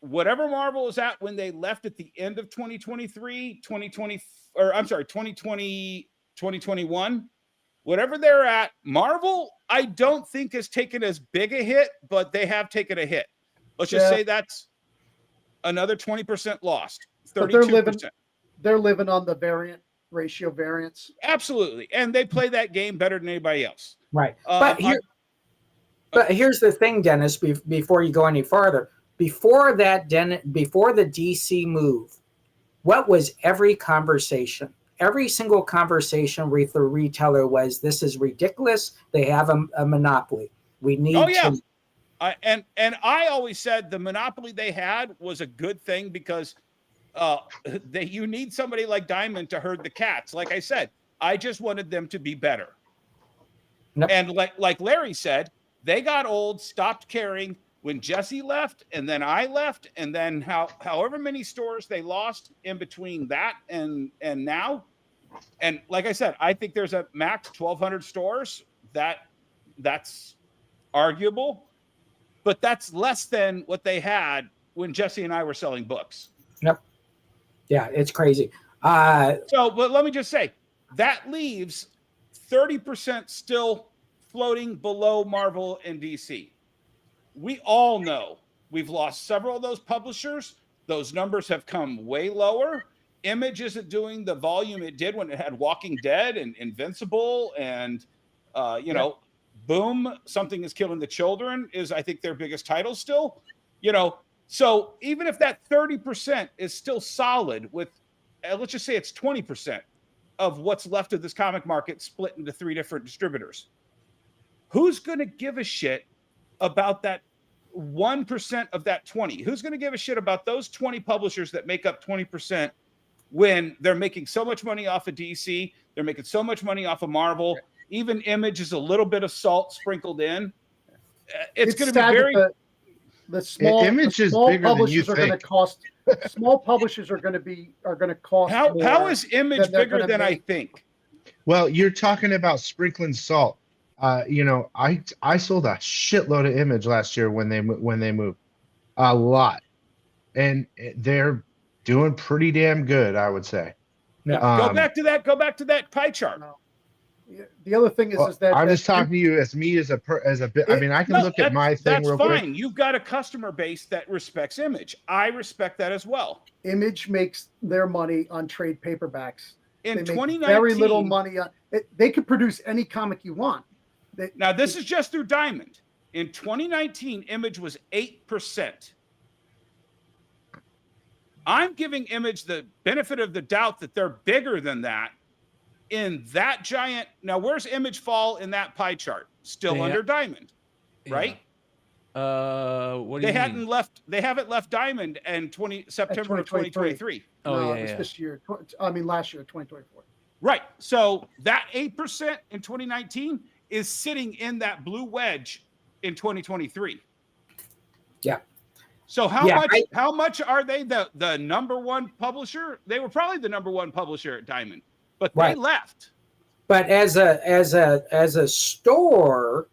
Speaker 5: Whatever Marvel was at when they left at the end of 2023, 2020, or I'm sorry, 2020, 2021, whatever they're at, Marvel, I don't think has taken as big a hit, but they have taken a hit. Let's just say that's another 20% lost, 32%.
Speaker 10: They're living on the variance.
Speaker 5: Absolutely. And they play that game better than anybody else.
Speaker 6: Right. But here's the thing, Dennis, before you go any farther. Before the DC move, what was every conversation? Every single conversation with the retailer was, this is ridiculous. They have a monopoly. We need to.
Speaker 5: And I always said the monopoly they had was a good thing because you need somebody like Diamond to herd the cats. Like I said, I just wanted them to be better. Nope. And like Larry said, they got old, stopped caring when Jesse left, and then I left, and then however many stores they lost in between that and now. And like I said, I think there's a max 1,200 stores. That's arguable, but that's less than what they had when Jesse and I were selling books.
Speaker 6: Yep. Yeah, it's crazy.
Speaker 5: But let me just say, that leaves 30% still floating below Marvel and DC. We all know we've lost several of those publishers. Those numbers have come way lower. Image isn't doing the volume it did when it had Walking Dead and Invincible and, Boom, Something is Killing the Children is, I think, their biggest title still. So even if that 30% is still solid with, let's just say it's 20% of what's left of this comic market split into 3 different distributors, who's going to give a shit about that 1% of that 20? Who's going to give a shit about those 20 publishers that make up 20% when they're making so much money off of DC? They're making so much money off of Marvel. Even Image is a little bit of salt sprinkled in. It's going to be very...
Speaker 10: The small publishers are going to cost. Small publishers are going to cost.
Speaker 5: How is Image bigger than I think?
Speaker 9: Well, you're talking about sprinkling salt. I sold a shitload of Image last year when they moved, a lot, and they're doing pretty damn good, I would say.
Speaker 5: Yeah. Go back to that pie chart.
Speaker 10: No. The other thing is that
Speaker 9: I'm just talking to you as a bit. I mean, I can look at my thing real quick. That's fine.
Speaker 5: You've got a customer base that respects Image. I respect that as well.
Speaker 10: Image makes their money on trade paperbacks.
Speaker 5: In 2019,
Speaker 10: very little money on it. They could produce any comic you want.
Speaker 5: Now, this is just through Diamond. In 2019, Image was 8%. I'm giving Image the benefit of the doubt that they're bigger than that in that giant. Now, where's Image fall in that pie chart? Still under Diamond, right?
Speaker 4: What do
Speaker 5: They
Speaker 4: you
Speaker 5: hadn't
Speaker 4: mean?
Speaker 5: left. They haven't left Diamond and September of 2023.
Speaker 4: Oh,
Speaker 10: No,
Speaker 4: yeah,
Speaker 10: it's
Speaker 4: yeah.
Speaker 10: this year. I mean, last year, 2024.
Speaker 5: Right. So that 8% in 2019 is sitting in that blue wedge in 2023.
Speaker 6: Yeah.
Speaker 5: So how much are they the number one publisher? They were probably the number one publisher at Diamond, but they left.
Speaker 6: But as a store,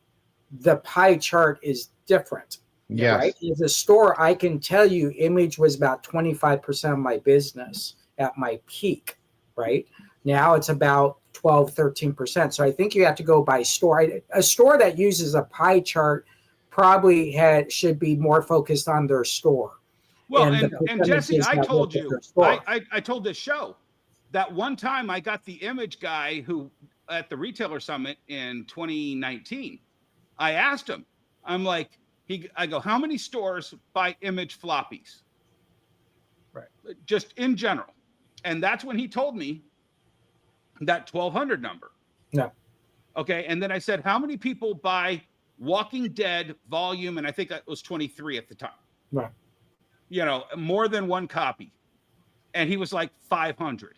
Speaker 6: the pie chart is different.
Speaker 9: Yes.
Speaker 6: Right? As a store, I can tell you Image was about 25% of my business at my peak, right? Now it's about 12, 13%. So I think you have to go by store. A store that uses a pie chart probably should be more focused on their store.
Speaker 5: Well, and Jesse, I told you,
Speaker 6: I
Speaker 5: told this show that one time I got the Image guy who at the retailer summit in 2019. I asked him, I'm like, I go, how many stores buy Image floppies?
Speaker 10: Right.
Speaker 5: Just in general. And that's when he told me that 1,200 number.
Speaker 6: No.
Speaker 5: Okay. And then I said, how many people buy Walking Dead volume? And I think that was 23 at the time.
Speaker 6: Right.
Speaker 5: You know, more than one copy. And he was like 500.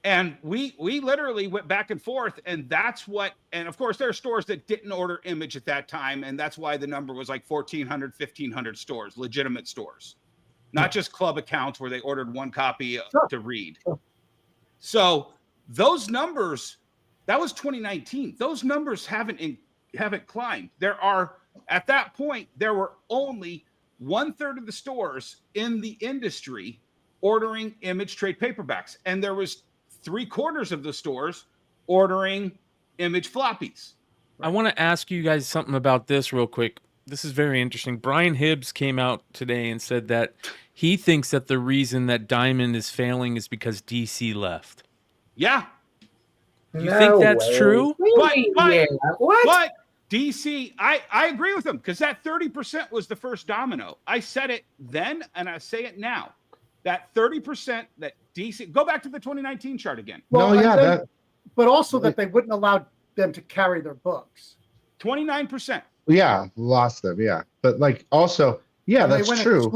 Speaker 5: And we literally went back and forth, and that's what, and of course there are stores that didn't order Image at that time, and that's why the number was like 1,400, 1,500 stores, legitimate stores, not just club accounts where they ordered one copy to read.
Speaker 6: Sure.
Speaker 5: So those numbers, that was 2019. Those numbers haven't climbed. At that point, there were only 1/3 of the stores in the industry ordering Image trade paperbacks, and there was 3/4 of the stores ordering Image floppies.
Speaker 4: I want to ask you guys something about this real quick. This is very interesting. Brian Hibbs came out today and said that he thinks that the reason that Diamond is failing is because DC left.
Speaker 5: Yeah.
Speaker 4: You think that's true?
Speaker 5: But DC, I agree with him, because that 30% was the first domino. I said it then, and I say it now. That 30% that DC, go back to the 2019 chart again.
Speaker 10: Well, but also that they wouldn't allow them to carry their books.
Speaker 5: 29%.
Speaker 9: Yeah, lost them. Yeah, but like also, yeah,
Speaker 10: when
Speaker 9: that's true.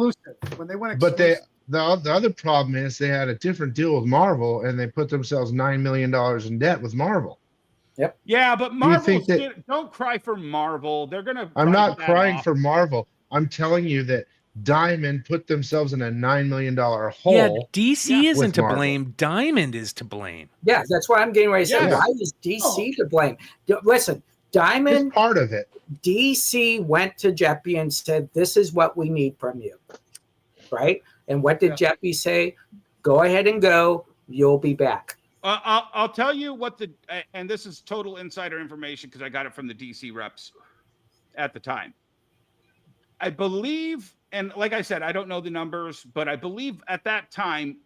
Speaker 10: When they went
Speaker 9: But the other problem is they had a different deal with Marvel, and they put themselves $9 million in debt with Marvel.
Speaker 6: Yep.
Speaker 5: Yeah, but Marvel, don't cry for Marvel. They're gonna.
Speaker 9: I'm not crying for Marvel. I'm telling you that Diamond put themselves in a $9 million hole.
Speaker 4: Yeah, DC isn't to blame. Diamond is to blame.
Speaker 6: Yeah, that's what I'm getting ready to say.
Speaker 5: Yeah.
Speaker 6: Why is DC to blame? Listen, Diamond,
Speaker 9: it's part of it.
Speaker 6: DC went to Jeppy and said, "This is what we need from you," right? And what did Jeppy say? Go ahead and go. You'll be back.
Speaker 5: I'll tell you what and this is total insider information because I got it from the DC reps at the time. I believe, and like I said, I don't know the numbers, but I believe at that time,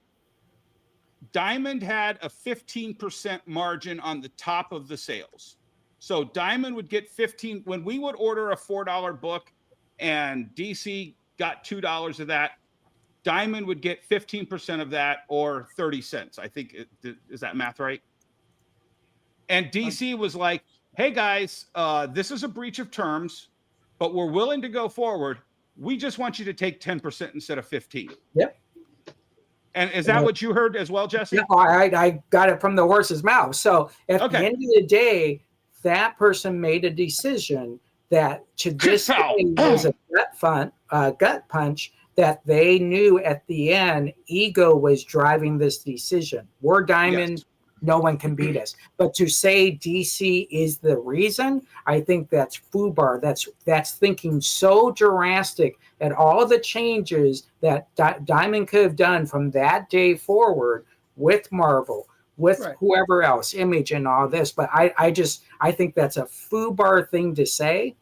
Speaker 5: Diamond had a 15% margin on the top of the sales. So Diamond would get 15 when we would order a $4 book and DC got $2 of that. Diamond would get 15% of that, or 30 cents. I think, is that math right? And DC was like, hey guys, this is a breach of terms, but we're willing to go forward. We just want you to take 10% instead of 15.
Speaker 6: Yep.
Speaker 5: And is that what you heard as well, Jesse?
Speaker 6: No, I got it from the horse's mouth. So at the end of the day, that person made a decision that to this day was a gut punch, that they knew at the end ego was driving this decision. We're Diamond. Yes. No one can beat us. But to say DC is the reason, I think that's FUBAR. That's thinking so drastic at all the changes that Diamond could have done from that day forward with Marvel, with whoever else, Image and all this. But I think that's a FUBAR thing to say.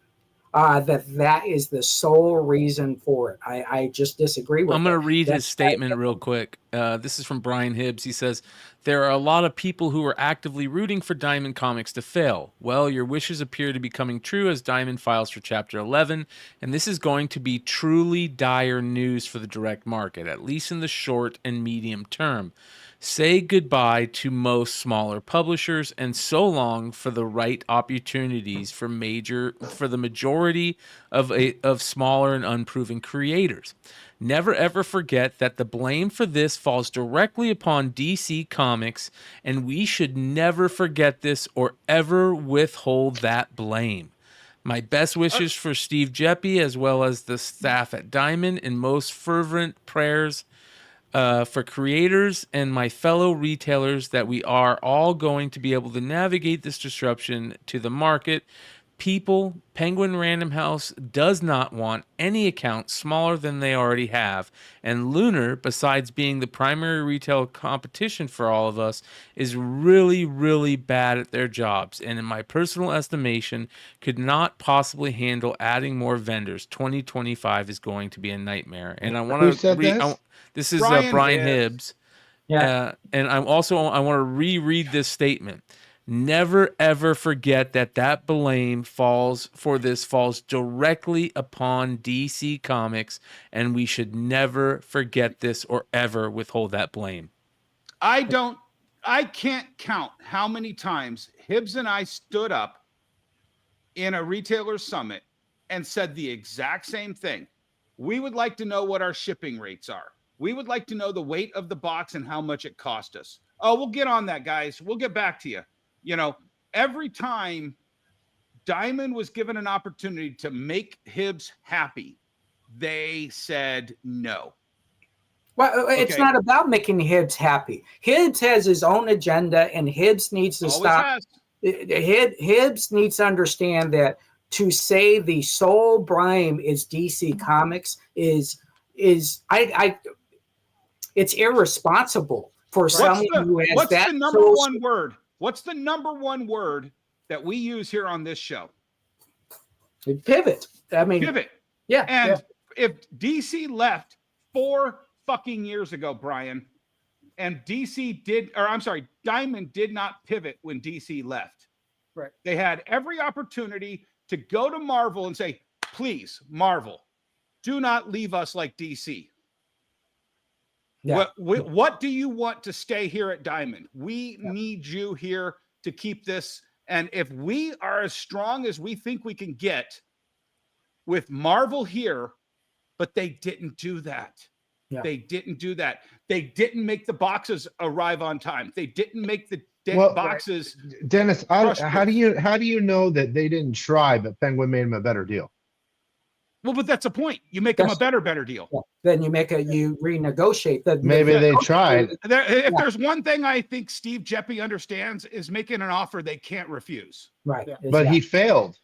Speaker 6: That is the sole reason for it. I just disagree with it.
Speaker 4: I'm going to read his statement real quick. This is from Brian Hibbs. He says, there are a lot of people who are actively rooting for Diamond Comics to fail. Well, your wishes appear to be coming true as Diamond files for Chapter 11, and this is going to be truly dire news for the direct market, at least in the short and medium term. Say goodbye to most smaller publishers and so long for the right opportunities for the majority majority of smaller and unproven creators. Never ever forget that the blame for this falls directly upon DC Comics, and we should never forget this or ever withhold that blame. My best wishes for Steve Jeppy as well as the staff at Diamond, and most fervent prayers for creators and my fellow retailers that we are all going to be able to navigate this disruption to the market. People, Penguin Random House does not want any account smaller than they already have. And Lunar, besides being the primary retail competition for all of us, is really, really bad at their jobs. And in my personal estimation, could not possibly handle adding more vendors. 2025 is going to be a nightmare. And I want to
Speaker 9: said this?
Speaker 4: This is
Speaker 5: Brian
Speaker 4: Brian
Speaker 5: Hibbs.
Speaker 4: Hibbs. And I want to reread this statement. Never ever forget that blame falls directly upon DC Comics, and we should never forget this or ever withhold that blame.
Speaker 5: I can't count how many times Hibbs and I stood up in a retailer summit and said the exact same thing. We would like to know what our shipping rates are. We would like to know the weight of the box and how much it cost us. Oh, we'll get on that, guys. We'll get back to you. You know, every time Diamond was given an opportunity to make Hibbs happy, they said no.
Speaker 6: Well, it's not about making Hibbs happy. Hibbs has his own agenda, and Hibbs needs to stop. Hibbs needs to understand that to say the sole blame is DC Comics is it's irresponsible for someone who has
Speaker 5: what's
Speaker 6: that.
Speaker 5: The number one word? What's the number one word that we use here on this show?
Speaker 6: Pivot. I mean,
Speaker 5: pivot.
Speaker 6: Yeah.
Speaker 5: And if DC left 4 fucking years ago, Brian, and Diamond did not pivot when DC left.
Speaker 10: Right.
Speaker 5: They had every opportunity to go to Marvel and say, please, Marvel, do not leave us like DC. Yeah. What do you want to stay here at Diamond? We need you here to keep this. And if we are as strong as we think we can get with Marvel here, but they didn't do that. Yeah. They didn't do that. They didn't make the boxes arrive on time. They didn't make the boxes.
Speaker 9: Dennis, how do you know that they didn't try, but Penguin made them a better deal?
Speaker 5: Well, but that's the point. You make them a better deal.
Speaker 6: Yeah. Then you renegotiate.
Speaker 9: Maybe they tried.
Speaker 5: If there's one thing I think Steve Jeppy understands is making an offer they can't refuse.
Speaker 6: Right.
Speaker 9: Yeah. But he failed.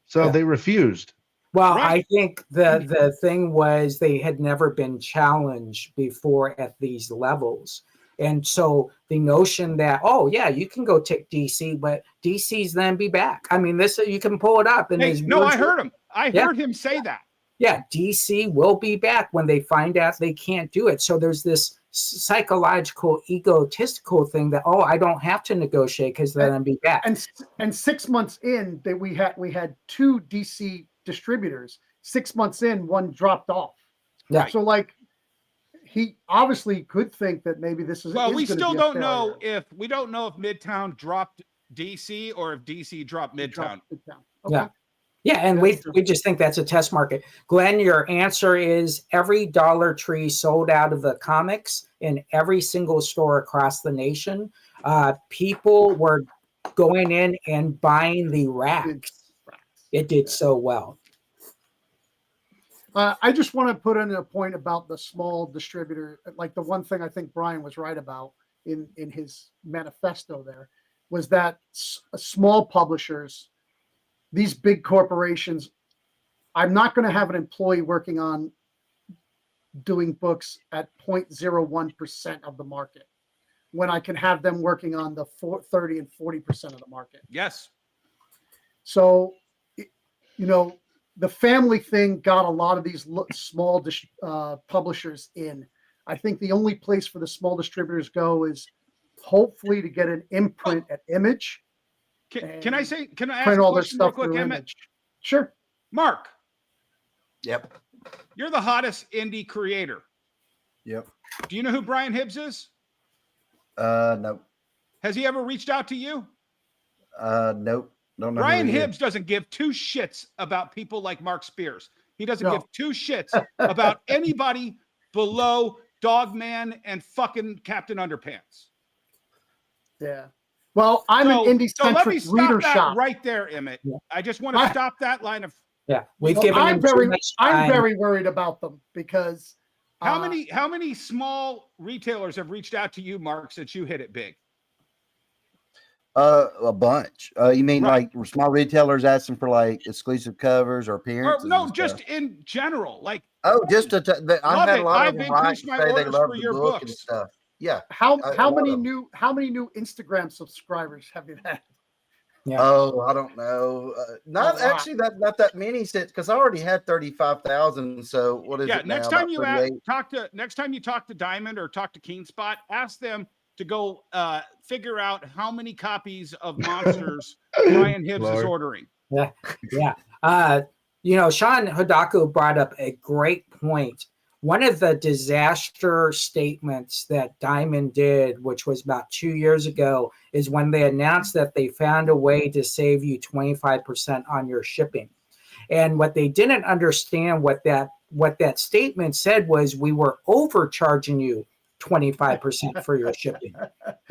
Speaker 9: So they refused.
Speaker 6: Well, right. I think the thing was they had never been challenged before at these levels. And so the notion that, oh, yeah, you can go take DC, but DC's then be back. I mean, this you can pull it up. And
Speaker 5: I heard him. I heard him say that.
Speaker 6: Yeah, DC will be back when they find out they can't do it. So there's this psychological, egotistical thing that, oh, I don't have to negotiate because then I'll be back.
Speaker 10: And 6 months in, that we had 2 DC distributors. 6 months in, one dropped off.
Speaker 6: Yeah.
Speaker 10: So like he obviously could think that maybe this is.
Speaker 5: Well, we still don't know if Midtown dropped DC or if DC dropped Midtown.
Speaker 10: Okay.
Speaker 6: Yeah. Yeah, and we just think that's a test market. Glenn, your answer is every Dollar Tree sold out of the comics in every single store across the nation. People were going in and buying the racks. It did so well.
Speaker 10: I just want to put in a point about the small distributor. Like the one thing I think Brian was right about in his manifesto there was that small publishers, these big corporations, I'm not going to have an employee working on doing books at 0.01% of the market when I can have them working on the 30 and 40% of the market.
Speaker 5: Yes.
Speaker 10: So, the family thing got a lot of these small publishers in. I think the only place for the small distributors go is hopefully to get an imprint at Image.
Speaker 5: Can I ask
Speaker 10: all their stuff
Speaker 5: real quick, Emmett?
Speaker 10: Image? Sure.
Speaker 5: Mark.
Speaker 8: Yep.
Speaker 5: You're the hottest indie creator.
Speaker 8: Yep.
Speaker 5: Do you know who Brian Hibbs is?
Speaker 8: No.
Speaker 5: Has he ever reached out to you?
Speaker 8: Nope. Don't know
Speaker 5: Brian
Speaker 8: who he is.
Speaker 5: Hibbs doesn't give two shits about people like Mark Spears. He doesn't
Speaker 10: No.
Speaker 5: give two shits about anybody below Dogman and fucking Captain Underpants.
Speaker 10: Yeah. Well, I'm an
Speaker 5: So let me
Speaker 10: indie-centric
Speaker 5: stop
Speaker 10: reader
Speaker 5: that
Speaker 10: shop.
Speaker 5: right there, Emmett.
Speaker 6: Yeah.
Speaker 5: I just want to stop that line of
Speaker 6: Yeah, we've
Speaker 10: Well,
Speaker 6: given
Speaker 10: I'm
Speaker 6: him too
Speaker 10: very,
Speaker 6: much
Speaker 10: I'm
Speaker 6: time.
Speaker 10: very worried about them because
Speaker 5: how many small retailers have reached out to you, Mark, since you hit it big?
Speaker 8: A bunch. You mean
Speaker 5: Right.
Speaker 8: like small retailers asking for like exclusive covers or
Speaker 5: Or
Speaker 8: appearances?
Speaker 5: no,
Speaker 8: and
Speaker 5: just
Speaker 8: stuff?
Speaker 5: in general. Like,
Speaker 8: just to I've
Speaker 5: love
Speaker 8: had
Speaker 5: it.
Speaker 8: a lot
Speaker 5: I've
Speaker 8: of them write
Speaker 5: increased
Speaker 8: and
Speaker 5: my
Speaker 8: say they
Speaker 5: orders
Speaker 8: love
Speaker 5: for
Speaker 8: the
Speaker 5: your
Speaker 8: book and
Speaker 5: books.
Speaker 8: stuff. Yeah.
Speaker 10: how
Speaker 8: a lot
Speaker 10: many
Speaker 8: of them.
Speaker 10: how many new Instagram subscribers have you had?
Speaker 6: Yeah.
Speaker 8: Oh, I don't know. Not
Speaker 10: lot.
Speaker 8: actually not that many since because I already had 35,000. So what is
Speaker 5: yeah,
Speaker 8: it now?
Speaker 5: next time
Speaker 8: About 38?
Speaker 5: next time you talk to Diamond or talk to Keenspot, ask them to go figure out how many copies of Monsters Brian Hibbs is
Speaker 9: Lord.
Speaker 5: ordering.
Speaker 6: Yeah, yeah. Shawn Hudachko brought up a great point. One of the disaster statements that Diamond did, which was about 2 years ago, is when they announced that they found a way to save you 25% on your shipping. And what they didn't understand, what that statement said was, we were overcharging you 25% for your shipping,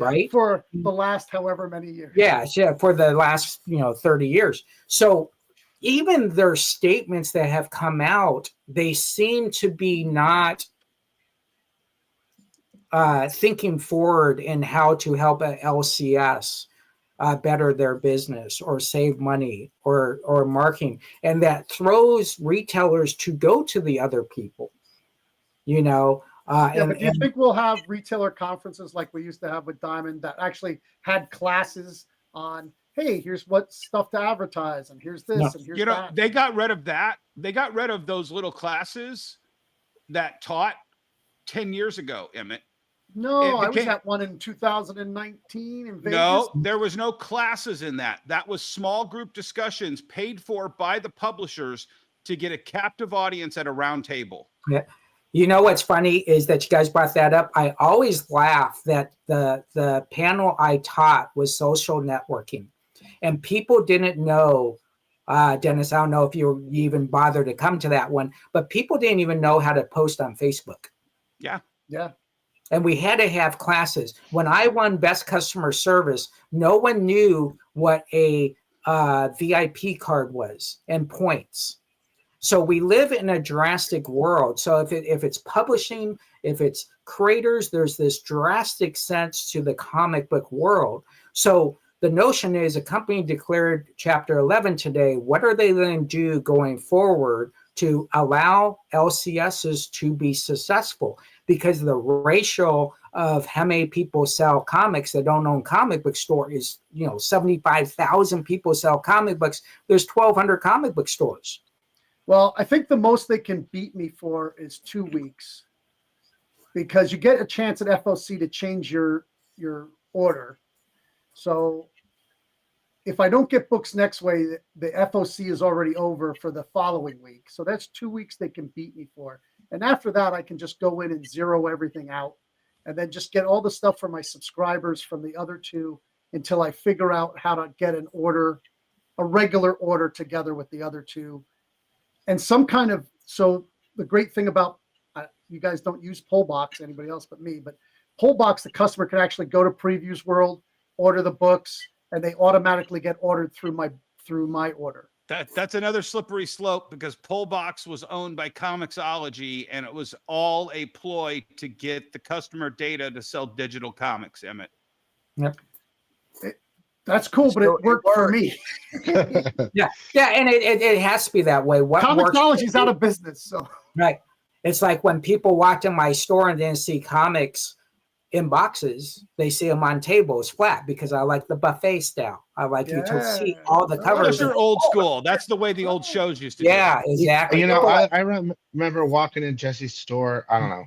Speaker 6: right?
Speaker 10: For the last however many years.
Speaker 6: Yeah, for the last 30 years. So even their statements that have come out, they seem to be not thinking forward in how to help a LCS better their business or save money or marketing, and that throws retailers to go to the other people.
Speaker 10: But do you think we'll have retailer conferences like we used to have with Diamond that actually had classes on, hey, here's what stuff to advertise, and here's this, and here's that?
Speaker 5: They got rid of that. They got rid of those little classes that taught 10 years ago, Emmett.
Speaker 10: No, I was at one in 2019 in Vegas.
Speaker 5: No, there was no classes in that. That was small group discussions paid for by the publishers to get a captive audience at a round table.
Speaker 6: Yeah. What's funny is that you guys brought that up. I always laugh that the panel I taught was social networking, and people didn't know. Dennis, I don't know if you even bothered to come to that one, but people didn't even know how to post on Facebook.
Speaker 5: Yeah.
Speaker 10: Yeah.
Speaker 6: And we had to have classes. When I won Best Customer Service, no one knew what a VIP card was and points. So we live in a drastic world. So if it's publishing, if it's creators, there's this drastic sense to the comic book world. So the notion is, a company declared Chapter 11 today. What are they going to do going forward to allow LCSs to be successful? Because the ratio of how many people sell comics that don't own comic book store is, 75,000 people sell comic books. There's 1,200 comic book stores.
Speaker 10: Well, I think the most they can beat me for is 2 weeks, because you get a chance at FOC to change your order. So if I don't get books next way, the FOC is already over for the following week. So that's 2 weeks they can beat me for. And after that, I can just go in and zero everything out and then just get all the stuff for my subscribers from the other two until I figure out how to get a regular order together with the other two. And so the great thing about, you guys don't use Pullbox, anybody else but me, but Pullbox, the customer can actually go to Previews World, order the books, and they automatically get ordered through my order.
Speaker 5: That's another slippery slope, because Pullbox was owned by Comixology, and it was all a ploy to get the customer data to sell digital comics, Emmett.
Speaker 6: Yep.
Speaker 10: That's cool, but it worked for me.
Speaker 6: Yeah, and it has to be that way.
Speaker 10: Comixology's out of business, so
Speaker 6: right. It's like when people walked in my store and didn't see comics in boxes, they see them on tables flat, because I like the buffet style. I like you to see all the covers.
Speaker 5: Those are old school. That's the way the old shows used to do.
Speaker 6: Yeah, exactly.
Speaker 9: I remember walking in Jesse's store, I don't know,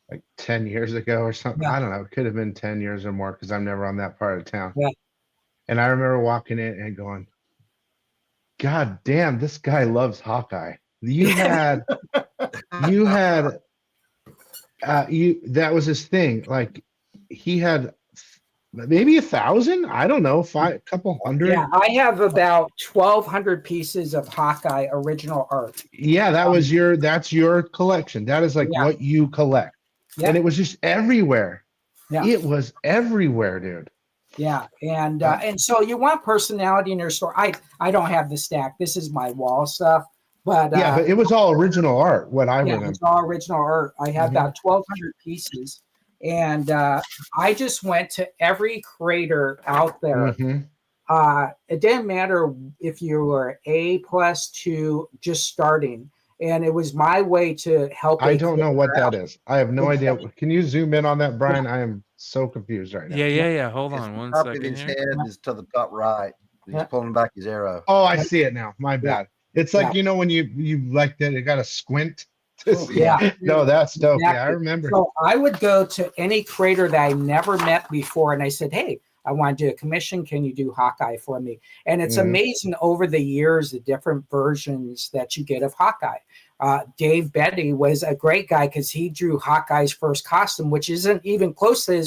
Speaker 9: like 10 years ago or something.
Speaker 6: Yeah.
Speaker 9: I don't know. It could have been 10 years or more, because I'm never on that part of town.
Speaker 6: Yeah.
Speaker 9: And I remember walking in and going, God damn, this guy loves Hawkeye. That was his thing. Like, he had maybe 1,000. I don't know, a couple hundred.
Speaker 6: Yeah, I have about 1,200 pieces of Hawkeye original art.
Speaker 9: Yeah, that's your collection. That is like what you collect.
Speaker 6: Yeah.
Speaker 9: And it was just everywhere.
Speaker 6: Yeah.
Speaker 9: It was everywhere, dude.
Speaker 6: Yeah, and so you want personality in your store. I don't have the stack. This is my wall stuff, but
Speaker 9: yeah, but it was all original art. What I remember,
Speaker 6: it's all original art. I have about 1,200 pieces, and I just went to every creator out there. It didn't matter if you were A+ to just starting, and it was my way to help.
Speaker 9: I don't know what that is. I have no idea. Can you zoom in on that, Brian? I am so confused right now.
Speaker 4: Yeah. Hold on one
Speaker 8: Top of
Speaker 4: second
Speaker 8: his
Speaker 4: here.
Speaker 8: head is to the top right. He's pulling back his arrow.
Speaker 9: Oh, I see it now. My bad. It's like, you know, when you like that, you got to squint to see.
Speaker 6: Yeah.
Speaker 9: No, that's dope.
Speaker 6: Exactly.
Speaker 9: Yeah, I remember.
Speaker 6: So I would go to any creator that I never met before, and I said, "Hey, I want to do a commission. Can you do Hawkeye for me?" And it's amazing over the years, the different versions that you get of Hawkeye. Dave Betty was a great guy because he drew Hawkeye's first costume, which isn't even close to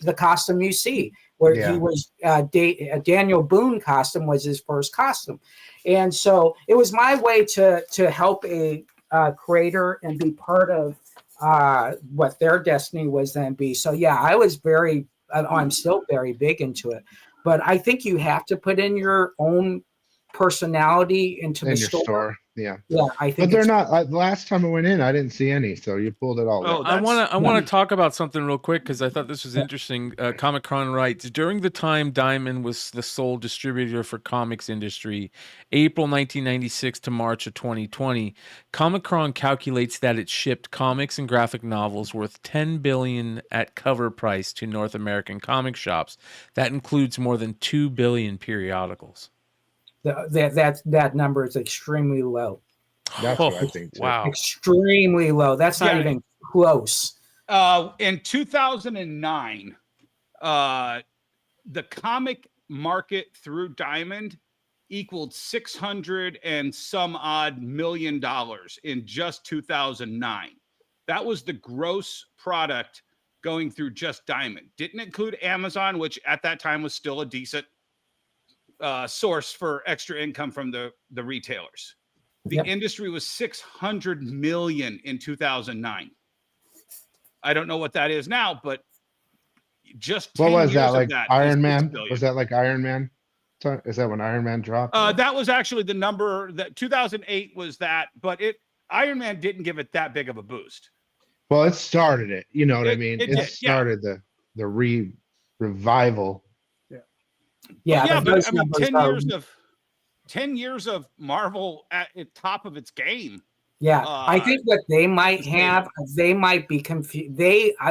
Speaker 6: the costume you see, where he was Daniel Boone costume was his first costume. And so it was my way to help a creator and be part of what their destiny was then be. So yeah, I was I'm still very big into it, but I think you have to put in your own personality into the store.
Speaker 9: Yeah,
Speaker 6: I think.
Speaker 9: But they're not. Last time I went in, I didn't see any. So you pulled it all.
Speaker 4: I want to talk about something real quick because I thought this was interesting. Comic-Con writes, during the time Diamond was the sole distributor for comics industry, April 1996 to March of 2020, Comic-Con calculates that it shipped comics and graphic novels worth $10 billion at cover price to North American comic shops. That includes more than 2 billion periodicals.
Speaker 6: That number is extremely low.
Speaker 9: That's what I think too.
Speaker 4: Wow.
Speaker 6: Extremely low. That's not even close.
Speaker 5: In 2009, the comic market through Diamond equaled $600 and some odd million in just 2009. That was the gross product going through just Diamond. Didn't include Amazon, which at that time was still a decent source for extra income from the retailers. The industry was 600 million in 2009. I don't know what that is now, but just 10
Speaker 9: what was
Speaker 5: years
Speaker 9: that like?
Speaker 5: That
Speaker 9: Iron Man? Was that like Iron Man? Is that when Iron Man dropped?
Speaker 5: That was actually the number that 2008 was that, but Iron Man didn't give it that big of a boost.
Speaker 9: Well, it started it. You know what I mean? It started the revival.
Speaker 6: Yeah,
Speaker 5: but I mean, 10 years of Marvel at the top of its game.
Speaker 6: Yeah, I think what they might have, they might be confused.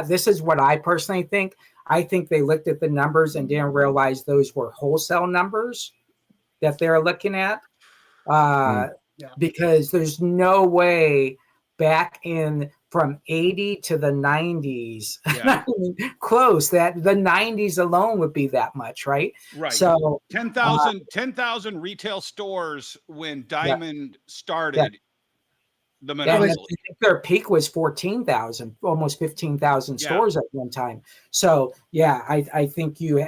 Speaker 6: This is what I personally think. I think they looked at the numbers and didn't realize those were wholesale numbers that they're looking at. Because there's no way back in from 80 to the 90s, close that the 90s alone would be that much, right?
Speaker 5: Right.
Speaker 6: So
Speaker 5: 10,000 retail stores when Diamond started the monopoly.
Speaker 6: I think their peak was 14,000, almost 15,000 stores at one time. So I think you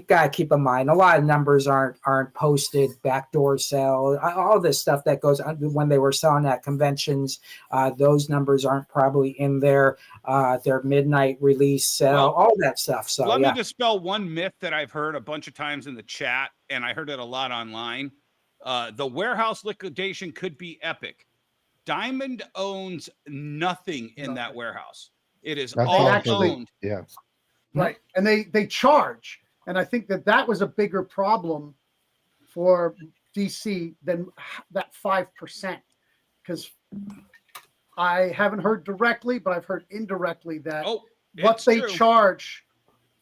Speaker 6: gotta keep in mind a lot of numbers aren't posted, backdoor sale, all this stuff that goes on when they were selling at conventions. Those numbers aren't probably in there. Their midnight release sale, all that stuff. So
Speaker 5: let me dispel one myth that I've heard a bunch of times in the chat, and I heard it a lot online. The warehouse liquidation could be epic. Diamond owns nothing in that warehouse. It is all owned.
Speaker 9: Yeah.
Speaker 10: Right. And they charge. And I think that was a bigger problem for DC than that 5%. Because I haven't heard directly, but I've heard indirectly that what they charge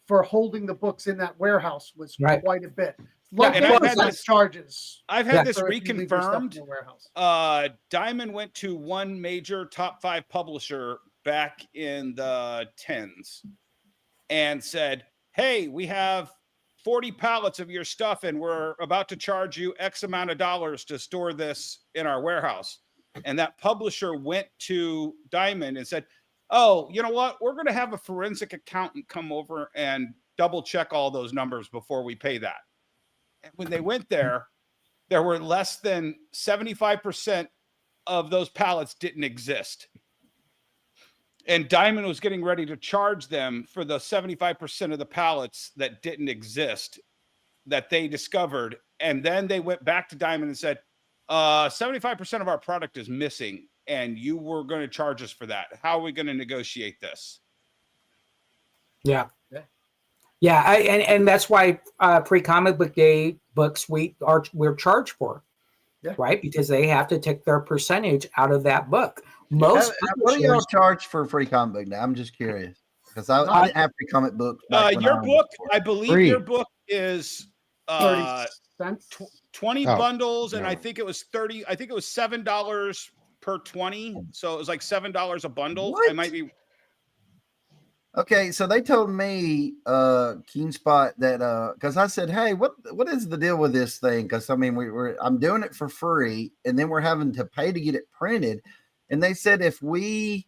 Speaker 10: for holding the books in that warehouse was quite a bit.
Speaker 5: And I've had this,
Speaker 10: charges.
Speaker 5: I've had this reconfirmed. Diamond went to one major top 5 publisher back in the 10s and said, "Hey, we have 40 pallets of your stuff and we're about to charge you X amount of dollars to store this in our warehouse." And that publisher went to Diamond and said, "Oh, you know what? We're going to have a forensic accountant come over and double check all those numbers before we pay that. And when they went there were less than 75% of those pallets didn't exist. And Diamond was getting ready to charge them for the 75% of the pallets that didn't exist that they discovered. And then they went back to Diamond and said, 75% of our product is missing, and you were going to charge us for that. How are we going to negotiate this?
Speaker 6: Yeah. And that's why pre-comic book day books we're charged for, right? Because they have to take their percentage out of that book. Most
Speaker 8: what do y'all charge for free comic book day? I'm just curious because I didn't have free comic books.
Speaker 5: Your book, I believe your book is
Speaker 10: 30 cents.
Speaker 5: 20 bundles, and I think it was $7 per 20, so it was like $7 a bundle.
Speaker 8: What?
Speaker 5: I might be
Speaker 8: okay. So they told me Keen Spot that because I said, hey, what is the deal with this thing? Because I mean I'm doing it for free, and then we're having to pay to get it printed. And they said if we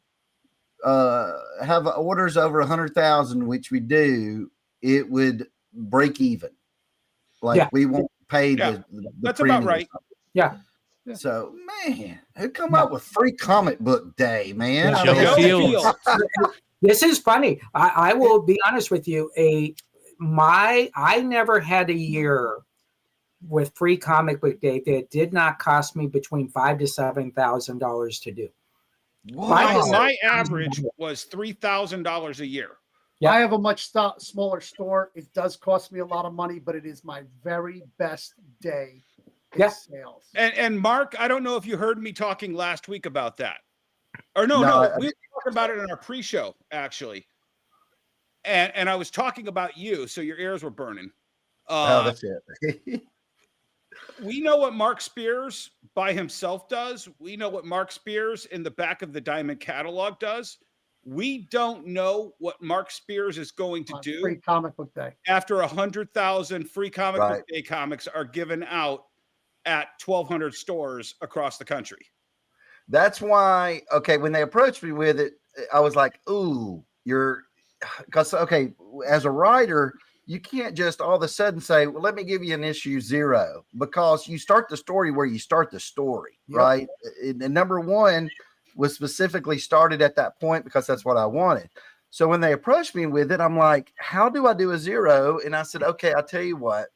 Speaker 8: have orders over 100,000, which we do, it would break even. Like we won't pay the
Speaker 5: that's about right.
Speaker 6: Yeah.
Speaker 8: So man, who come up with free comic book day, man?
Speaker 6: This is funny. I will be honest with you. I never had a year with free comic book day that did not cost me between $5,000 to $7,000 to do.
Speaker 5: My average was $3,000 a year.
Speaker 10: Yeah. I have a much smaller store. It does cost me a lot of money, but it is my very best day in sales.
Speaker 5: And Mark, I don't know if you heard me talking last week about that. Or no, we were talking about it in our pre-show, actually. And I was talking about you, so your ears were burning.
Speaker 8: That's it.
Speaker 5: We know what Mark Spears by himself does. We know what Mark Spears in the back of the Diamond catalog does. We don't know what Mark Spears is going to do
Speaker 10: free comic book day
Speaker 5: after 100,000 free comic book day comics are given out at 1,200 stores across the country.
Speaker 8: That's why, when they approached me with it, I was like, ooh, because as a writer, you can't just all of a sudden say, well, let me give you an issue 0, because you start the story where you start the story, right? And number 1 was specifically started at that point because that's what I wanted. So when they approached me with it, I'm like, how do I do a 0? And I said, okay, I'll tell you what.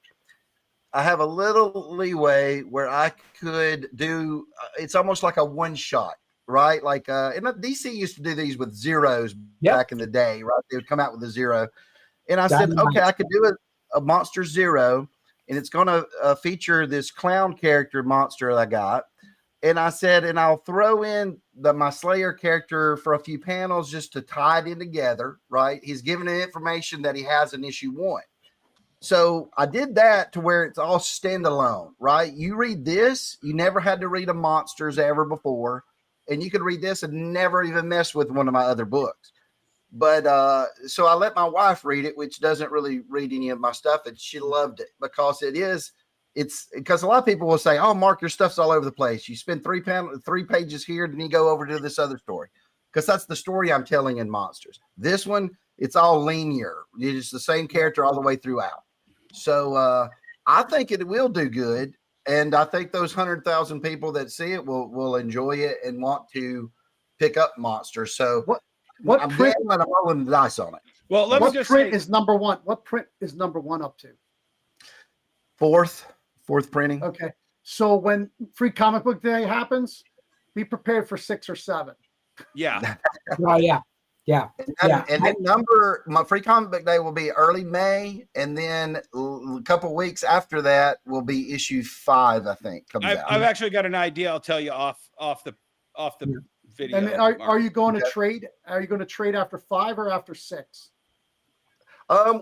Speaker 8: I have a little leeway where I could do, it's almost like a one shot, right? Like, and DC used to do these with zeros back in the day, right? They would come out with a 0. And I said, okay, I could do a monster 0, and it's going to feature this clown character monster that I got. And I said, and I'll throw in my Slayer character for a few panels just to tie it in together, right? He's giving the information that he has in issue 1. So I did that to where it's all standalone, right? You read this, you never had to read a monsters ever before, and you could read this and never even mess with one of my other books. But so I let my wife read it, which doesn't really read any of my stuff, and she loved it because it's because a lot of people will say, oh, Mark, your stuff's all over the place. You spend 3 pages here, then you go over to this other story, because that's the story I'm telling in Monsters. This one, it's all linear. It's the same character all the way throughout. So I think it will do good, and I think those 100,000 people that see it will enjoy it and want to pick up Monsters. So I'm print? I'm rolling the dice on it.
Speaker 5: Well, let me just say,
Speaker 10: is number 1? What print is number 1 up to?
Speaker 8: Fourth printing.
Speaker 10: Okay. So when free comic book day happens, be prepared for 6 or 7.
Speaker 5: Yeah.
Speaker 6: Yeah.
Speaker 8: And then my free comic book day will be early May, and then a couple weeks after that will be issue 5, I think, comes out.
Speaker 5: I've actually got an idea. I'll tell you off the video.
Speaker 10: And are you going to trade? Are you going to trade after 5 or after 6?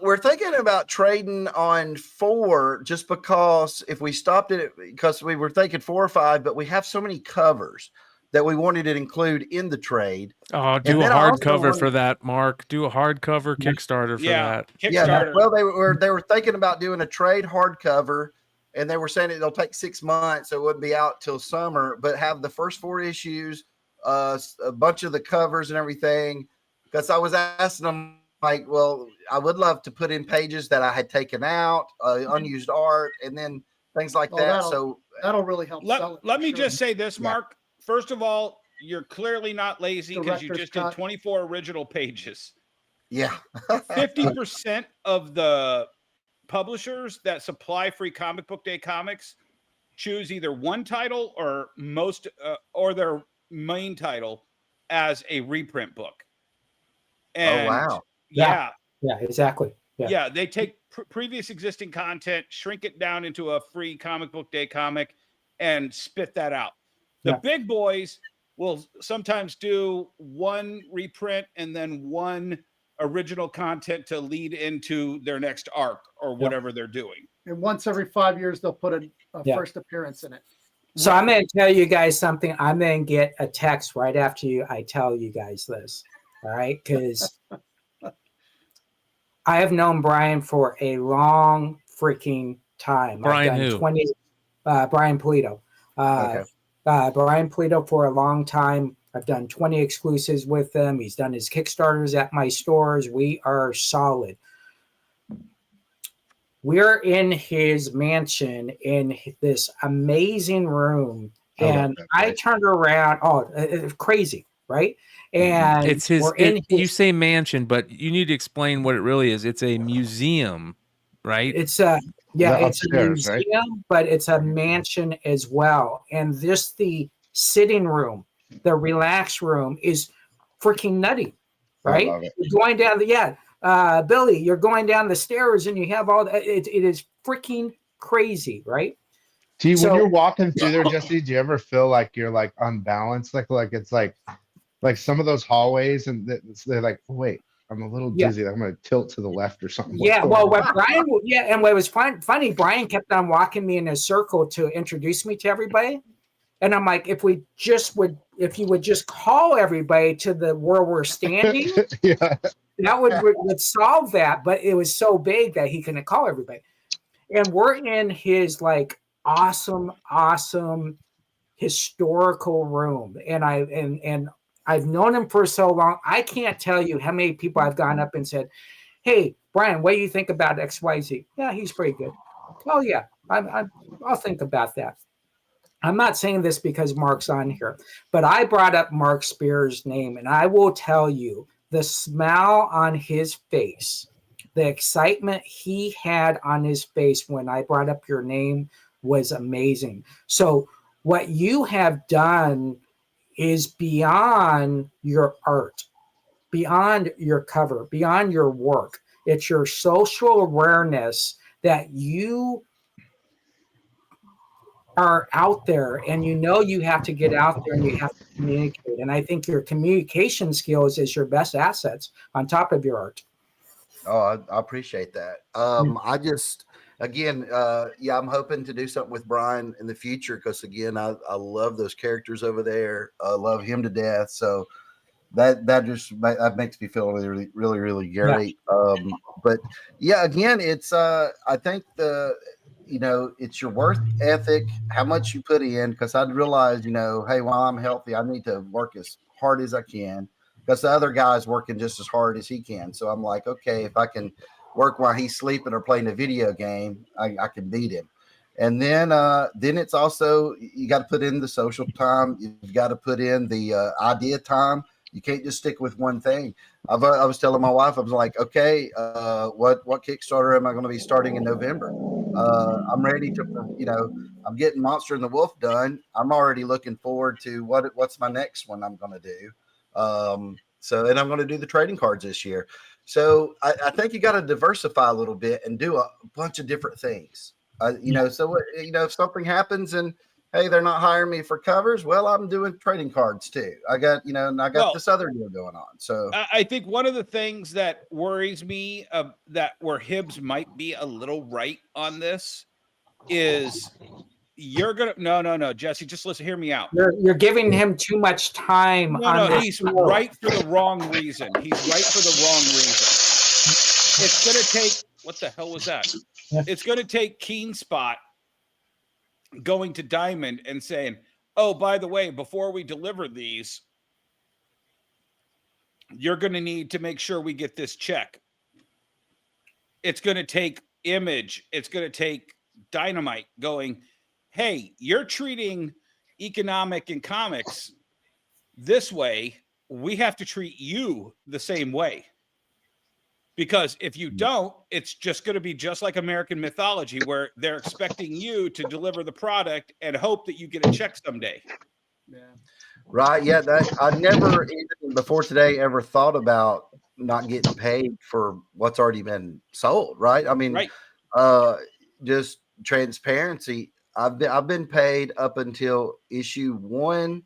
Speaker 8: We're thinking about trading on 4, just because if we stopped it, because we were thinking 4 or 5, but we have so many covers that we wanted to include in the trade.
Speaker 4: Oh, do a hardcover for that, Mark. Do a hardcover Kickstarter for that.
Speaker 5: Kickstarter.
Speaker 8: Well, they were thinking about doing a trade hardcover, and they were saying it'll take 6 months, so it wouldn't be out till summer, but have the first 4 issues, a bunch of the covers and everything. Because I was asking them, like, well, I would love to put in pages that I had taken out, unused art, and then things like
Speaker 10: Oh,
Speaker 8: that.
Speaker 10: that'll really help sell it.
Speaker 5: Let me
Speaker 10: for
Speaker 5: just
Speaker 10: sure.
Speaker 5: say this, Mark. First of all, you're clearly not lazy because you
Speaker 10: Director's
Speaker 5: just did
Speaker 10: cut.
Speaker 5: 24 original pages.
Speaker 8: yeah,
Speaker 5: 50% of the publishers that supply free comic book day comics choose either one title or or their main title as a reprint book. And
Speaker 8: oh wow,
Speaker 5: yeah,
Speaker 6: exactly.
Speaker 5: yeah, they take previous existing content, shrink it down into a free comic book day comic, and spit that out. The big boys will sometimes do one reprint and then one original content to lead into their next arc or whatever they're doing.
Speaker 10: And once every 5 years, they'll put a first appearance in it.
Speaker 6: So I'm going to tell you guys something. I'm going to get a text right after I tell you guys this. All right. Because I have known Brian for a long freaking time.
Speaker 4: Brian
Speaker 6: I've done
Speaker 4: who?
Speaker 6: 20, Brian Pulido. Brian Pulido for a long time. I've done 20 exclusives with him. He's done his Kickstarters at my stores. We are solid. We're in his mansion in this amazing room. And I turned around. It's crazy, right? And
Speaker 4: it's his, you say mansion, but you need to explain what it really is. It's a museum, right?
Speaker 6: It's a it's a museum,
Speaker 9: right?
Speaker 6: but it's a mansion as well. And just the sitting room, the relax room is freaking nutty, right?
Speaker 9: I love it.
Speaker 6: You're going down Billy, you're going down the stairs and you have all that. It is freaking crazy, right?
Speaker 9: When you're walking through there, Jesse, do you ever feel like you're like unbalanced? Like it's like some of those hallways and they're like, oh, wait, I'm a little dizzy. I'm going to tilt to the left or something.
Speaker 6: Yeah. Well, what was funny, Brian kept on walking me in a circle to introduce me to everybody. And I'm like, if you would just call everybody to where we're standing, that would solve that. But it was so big that he couldn't call everybody. And we're in his like awesome historical room. And I've known him for so long. I can't tell you how many people I've gone up and said, hey, Brian, what do you think about XYZ? Yeah, he's pretty good. Oh yeah, I'll think about that. I'm not saying this because Mark's on here, but I brought up Mark Spear's name, and I will tell you the smile on his face, the excitement he had on his face when I brought up your name was amazing. So what you have done is beyond your art, beyond your cover, beyond your work. It's your social awareness that you are out there, and you have to get out there and you have to communicate. And I think your communication skills is your best assets on top of your art.
Speaker 8: Oh, I appreciate that. I just, again, I'm hoping to do something with Brian in the future because, again, I love those characters over there. I love him to death. So that makes me feel really, really, really great. But yeah, again, it's I think it's your work ethic, how much you put in, because I'd realize, hey, while I'm healthy, I need to work as hard as I can because the other guy's working just as hard as he can. So I'm like, okay, if I can work while he's sleeping or playing a video game, I can beat him. And then it's also, you got to put in the social time. You've got to put in the idea time. You can't just stick with one thing. I was telling my wife, I was like, okay, what Kickstarter am I going to be starting in November? I'm ready to, I'm getting Monster and the Wolf done. I'm already looking forward to what's my next one I'm going to do. And I'm going to do the trading cards this year. So I think you got to diversify a little bit and do a bunch of different things. So if something happens and hey, they're not hiring me for covers, well, I'm doing trading cards too. I got this other deal going on. So
Speaker 5: I think one of the things that worries me that where Hibbs might be a little right on this is you're gonna no, Jesse, just listen, hear me out.
Speaker 6: You're giving him too much time.
Speaker 5: No, he's right for the wrong reason. He's right for the wrong reason. It's gonna take what the hell was that? It's gonna take Keen Spot going to Diamond and saying, oh, by the way, before we deliver these, you're going to need to make sure we get this check. It's going to take Image. It's going to take Dynamite going, hey, you're treating economic and comics this way. We have to treat you the same way. Because if you don't, it's just going to be just like American Mythology, where they're expecting you to deliver the product and hope that you get a check someday.
Speaker 10: Yeah.
Speaker 8: Right. Yeah. I never, even before today, ever thought about not getting paid for what's already been sold. Right. I mean,
Speaker 5: Right.
Speaker 8: Just transparency. I've been paid up until issue 1,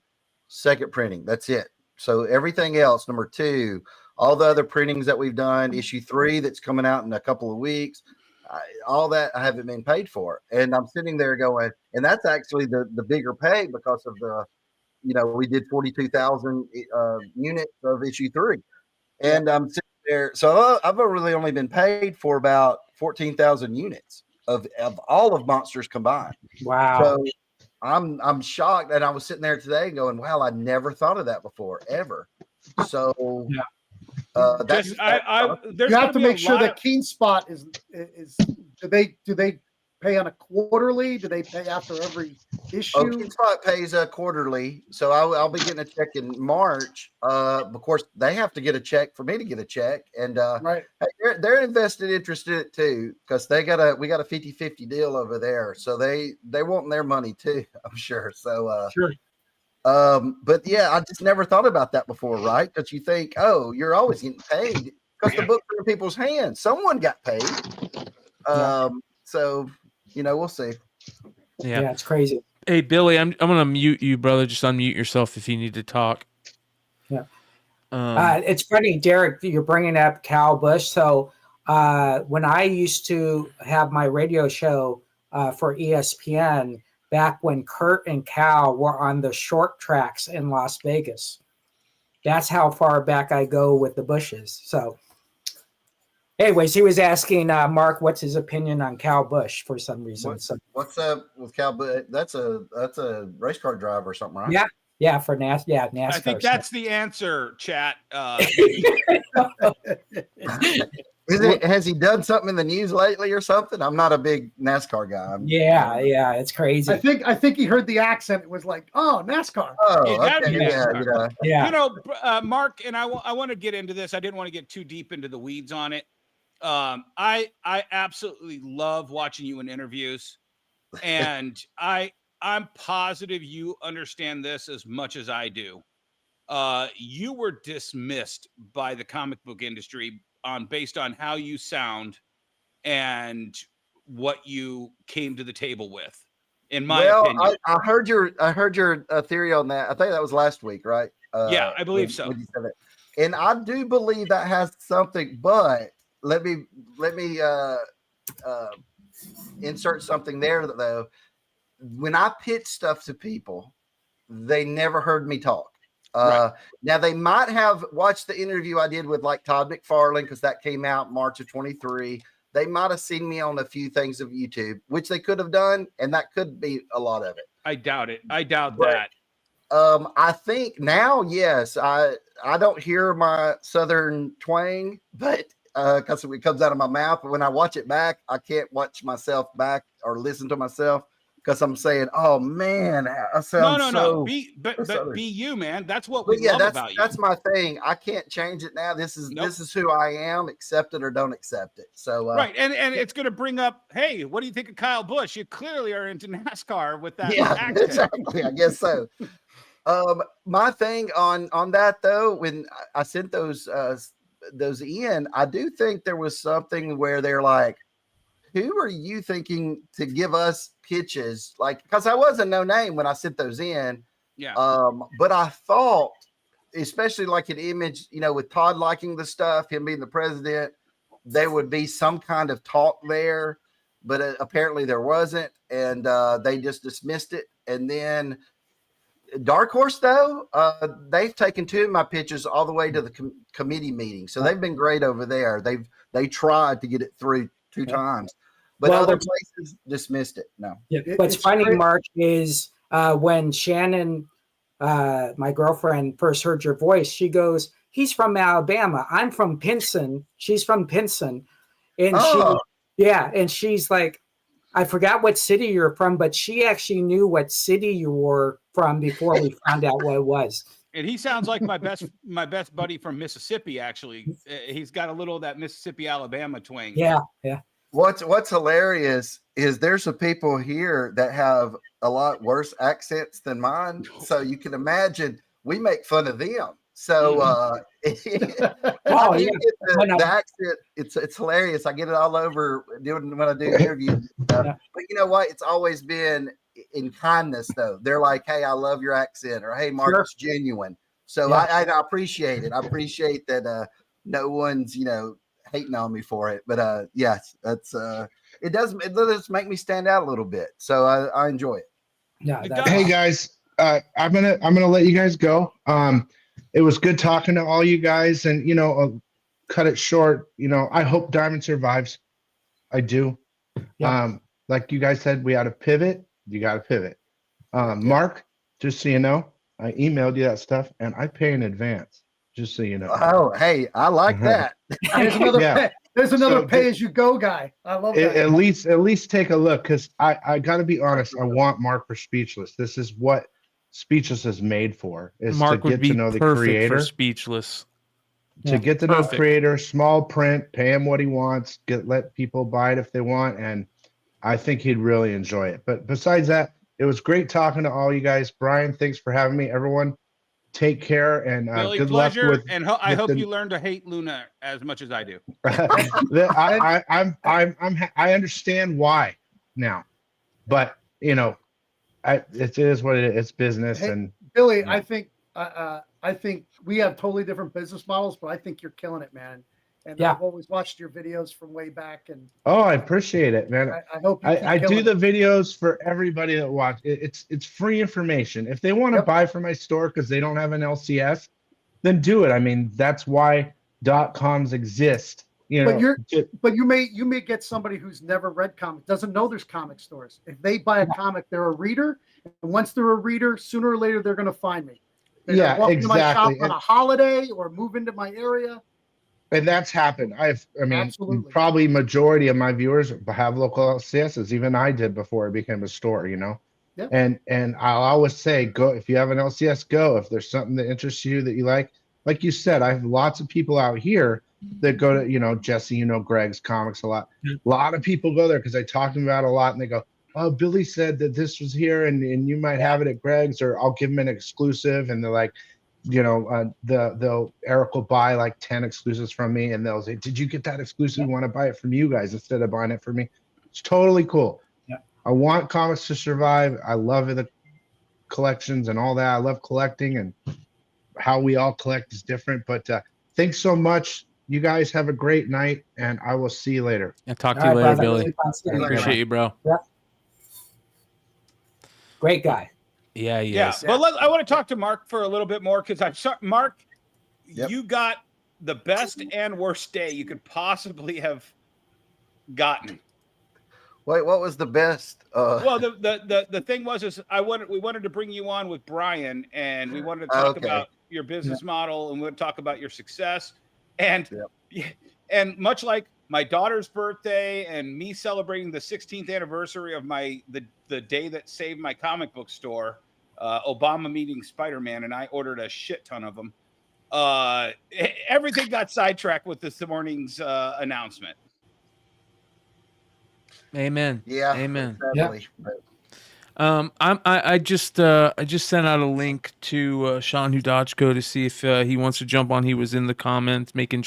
Speaker 8: second printing. That's it. So everything else, number 2, all the other printings that we've done, issue 3 that's coming out in a couple of weeks, all that I haven't been paid for. And I'm sitting there going, and that's actually the bigger pay because of the, we did 42,000 units of issue 3. And I'm sitting there. So I've really only been paid for about 14,000 units of all of Monsters combined.
Speaker 6: Wow.
Speaker 8: So I'm shocked. And I was sitting there today going, wow, I never thought of that before, ever. So
Speaker 10: yeah.
Speaker 5: You
Speaker 10: have to make sure that Keen Spot is do they pay on a quarterly? Do they pay after every issue?
Speaker 8: Oh, Keen Spot pays quarterly, so I'll be getting a check in March. Of course, they have to get a check for me to get a check, and
Speaker 10: right,
Speaker 8: they're invested interest in it too, because we got a 50-50 deal over there, so they want their money too, I'm sure. So
Speaker 10: sure.
Speaker 8: But yeah, I just never thought about that before, right? Because you think, oh, you're always getting paid because the books are in people's hands. Someone got paid. So we'll see.
Speaker 6: Yeah, it's crazy.
Speaker 4: Hey, Billy, I'm gonna mute you, brother. Just unmute yourself if you need to talk.
Speaker 6: Yeah. It's funny, Derek, you're bringing up Cal Bush. So when I used to have my radio show for ESPN, back when Kurt and Cal were on the short tracks in Las Vegas, that's how far back I go with the Bushes. So anyways, he was asking Mark what's his opinion on Cal Bush for some reason.
Speaker 8: What's up with Cal Bush? That's a race car driver or something, right?
Speaker 6: Yeah, for NASCAR. Yeah, NASCAR.
Speaker 5: I think that's the answer, chat.
Speaker 8: Has he done something in the news lately or something? I'm not a big NASCAR guy.
Speaker 6: Yeah, it's crazy.
Speaker 10: I think he heard the accent. It was like, oh, NASCAR.
Speaker 8: Oh, okay.
Speaker 5: Yeah. Mark, and I want to get into this. I didn't want to get too deep into the weeds on it. I absolutely love watching you in interviews, and I'm positive you understand this as much as I do. You were dismissed by the comic book industry based on how you sound and what you came to the table with. In my opinion,
Speaker 8: I heard your theory on that. I think that was last week, right?
Speaker 5: Yeah, I believe so.
Speaker 8: When you said it. And I do believe that has something, but let me insert something there though. When I pitch stuff to people, they never heard me talk. Right. Now they might have watched the interview I did with like Todd McFarlane, because that came out March of 23. They might have seen me on a few things of YouTube, which they could have done, and that could be a lot of it.
Speaker 5: I doubt it. I doubt that.
Speaker 8: I think now, yes, I don't hear my Southern twang, but because it comes out of my mouth. But when I watch it back, I can't watch myself back or listen to myself, because I'm saying, "Oh man, I sound
Speaker 5: no. Be you, man. That's what we love about you.
Speaker 8: That's my thing. I can't change it now. This is who I am. Accept it or don't accept it." So
Speaker 5: right, and it's going to bring up, hey, what do you think of Kyle Busch? You clearly are into NASCAR with that accent.
Speaker 8: Exactly. I guess so. My thing on that though, when I sent those in, I do think there was something where they're like, who are you thinking to give us pitches? Like, because I was a no name when I sent those in.
Speaker 5: Yeah.
Speaker 8: But I thought, especially like an Image, with Todd liking the stuff, him being the president, there would be some kind of talk there, but apparently there wasn't. And they just dismissed it. And then Dark Horse, though, they've taken 2 of my pitches all the way to the committee meeting. So they've been great over there. They tried to get it through 2 times, but other places dismissed it. No.
Speaker 6: Yeah. What's funny, great. Mark, is when Shannon, my girlfriend, first heard your voice, she goes, he's from Alabama. I'm from Pinson. She's from Pinson. And
Speaker 8: Oh.
Speaker 6: and she's like, I forgot what city you're from, but she actually knew what city you were from before we found out what it was.
Speaker 5: And he sounds like my best buddy from Mississippi. Actually, he's got a little of that Mississippi Alabama twang.
Speaker 6: Yeah.
Speaker 8: What's hilarious is there's some people here that have a lot worse accents than mine. So you can imagine we make fun of them. So the accent, it's hilarious. I get it all over when I do interviews. But you know what? It's always been in kindness, though. They're like, "Hey, I love your accent," or "Hey, Mark, it's genuine." So I appreciate it. I appreciate that. No one's hating on me for it. But yes, that's it does make me stand out a little bit. So I enjoy it.
Speaker 6: Yeah.
Speaker 9: Hey guys, I'm gonna let you guys go. It was good talking to all you guys, and cut it short. I hope Diamond survives. I do.
Speaker 6: Yeah.
Speaker 9: Like you guys said, we had to pivot. You got to pivot. Mark, just so you know, I emailed you that stuff, and I pay in advance. Just so you know.
Speaker 8: Oh, hey, I like that.
Speaker 10: There's another pay-as-you-go guy. I love that.
Speaker 9: At least take a look, because I got to be honest. I want Mark for Speechless. This is what Speechless is made for. Is
Speaker 4: Mark
Speaker 9: to get to know the creator.
Speaker 4: For Speechless.
Speaker 9: To get to know the creator, small print, pay him what he wants, let people buy it if they want, and I think he'd really enjoy it. But besides that, it was great talking to all you guys. Brian, thanks for having me. Everyone, take care, and
Speaker 5: Billy,
Speaker 9: good
Speaker 5: pleasure,
Speaker 9: luck with.
Speaker 5: And I hope you learn to hate Luna as much as I do.
Speaker 9: I understand why now, but it is what it is. It's business.
Speaker 10: Hey,
Speaker 9: and
Speaker 10: Billy, I think we have totally different business models, but I think you're killing it, man. And I've always watched your videos from way back. And
Speaker 9: I appreciate it, man.
Speaker 10: I hope
Speaker 9: I do the videos for everybody that watch. It's free information. If they want to buy from my store because they don't have an LCS, then do it. I mean, that's why .coms exist.
Speaker 10: But you may get somebody who's never read comics, doesn't know there's comic stores. If they buy a comic, they're a reader, and once they're a reader, sooner or later they're going to find me. They're walk into my shop on a holiday or move into my area.
Speaker 9: And that's happened.
Speaker 10: Absolutely.
Speaker 9: Probably majority of my viewers have local LCSs. Even I did before it became a store,
Speaker 10: Yep.
Speaker 9: And I'll always say, go, if you have an LCS, go. If there's something that interests you that you like you said, I have lots of people out here that go to, Jesse, Greg's Comics a lot. A lot of people go there because I talk to them about it a lot, and they go, "Oh, Billy said that this was here, and you might have it at Greg's, or I'll give them an exclusive." And they're like, Eric will buy like 10 exclusives from me, and they'll say, "Did you get that exclusive? We want to buy it from you guys instead of buying it from me." It's totally cool.
Speaker 6: Yeah.
Speaker 9: I want comics to survive. I love the collections and all that. I love collecting, and how we all collect is different. But thanks so much. You guys have a great night, and I will see you later.
Speaker 4: I'll talk to you later, Billy.
Speaker 6: Appreciate
Speaker 4: you, bro.
Speaker 6: Yeah. Great guy.
Speaker 4: Yeah, he
Speaker 5: Yeah,
Speaker 4: is.
Speaker 5: but I want to talk to Mark for a little bit more, because Mark, you got the best and worst day you could possibly have gotten.
Speaker 8: Wait, what was the best?
Speaker 5: Well, the thing was we wanted to bring you on with Brian, and we wanted to talk about your business model, and we would talk about your success, and much like my daughter's birthday and me celebrating the 16th anniversary of the day that saved my comic book store, Obama meeting Spider-Man, and I ordered a shit ton of them. Everything got sidetracked with this morning's announcement.
Speaker 4: Amen.
Speaker 8: Yeah.
Speaker 4: Amen.
Speaker 8: Definitely.
Speaker 4: I just sent out a link to Shawn Hudachko to see if he wants to jump on. He was in the comments, making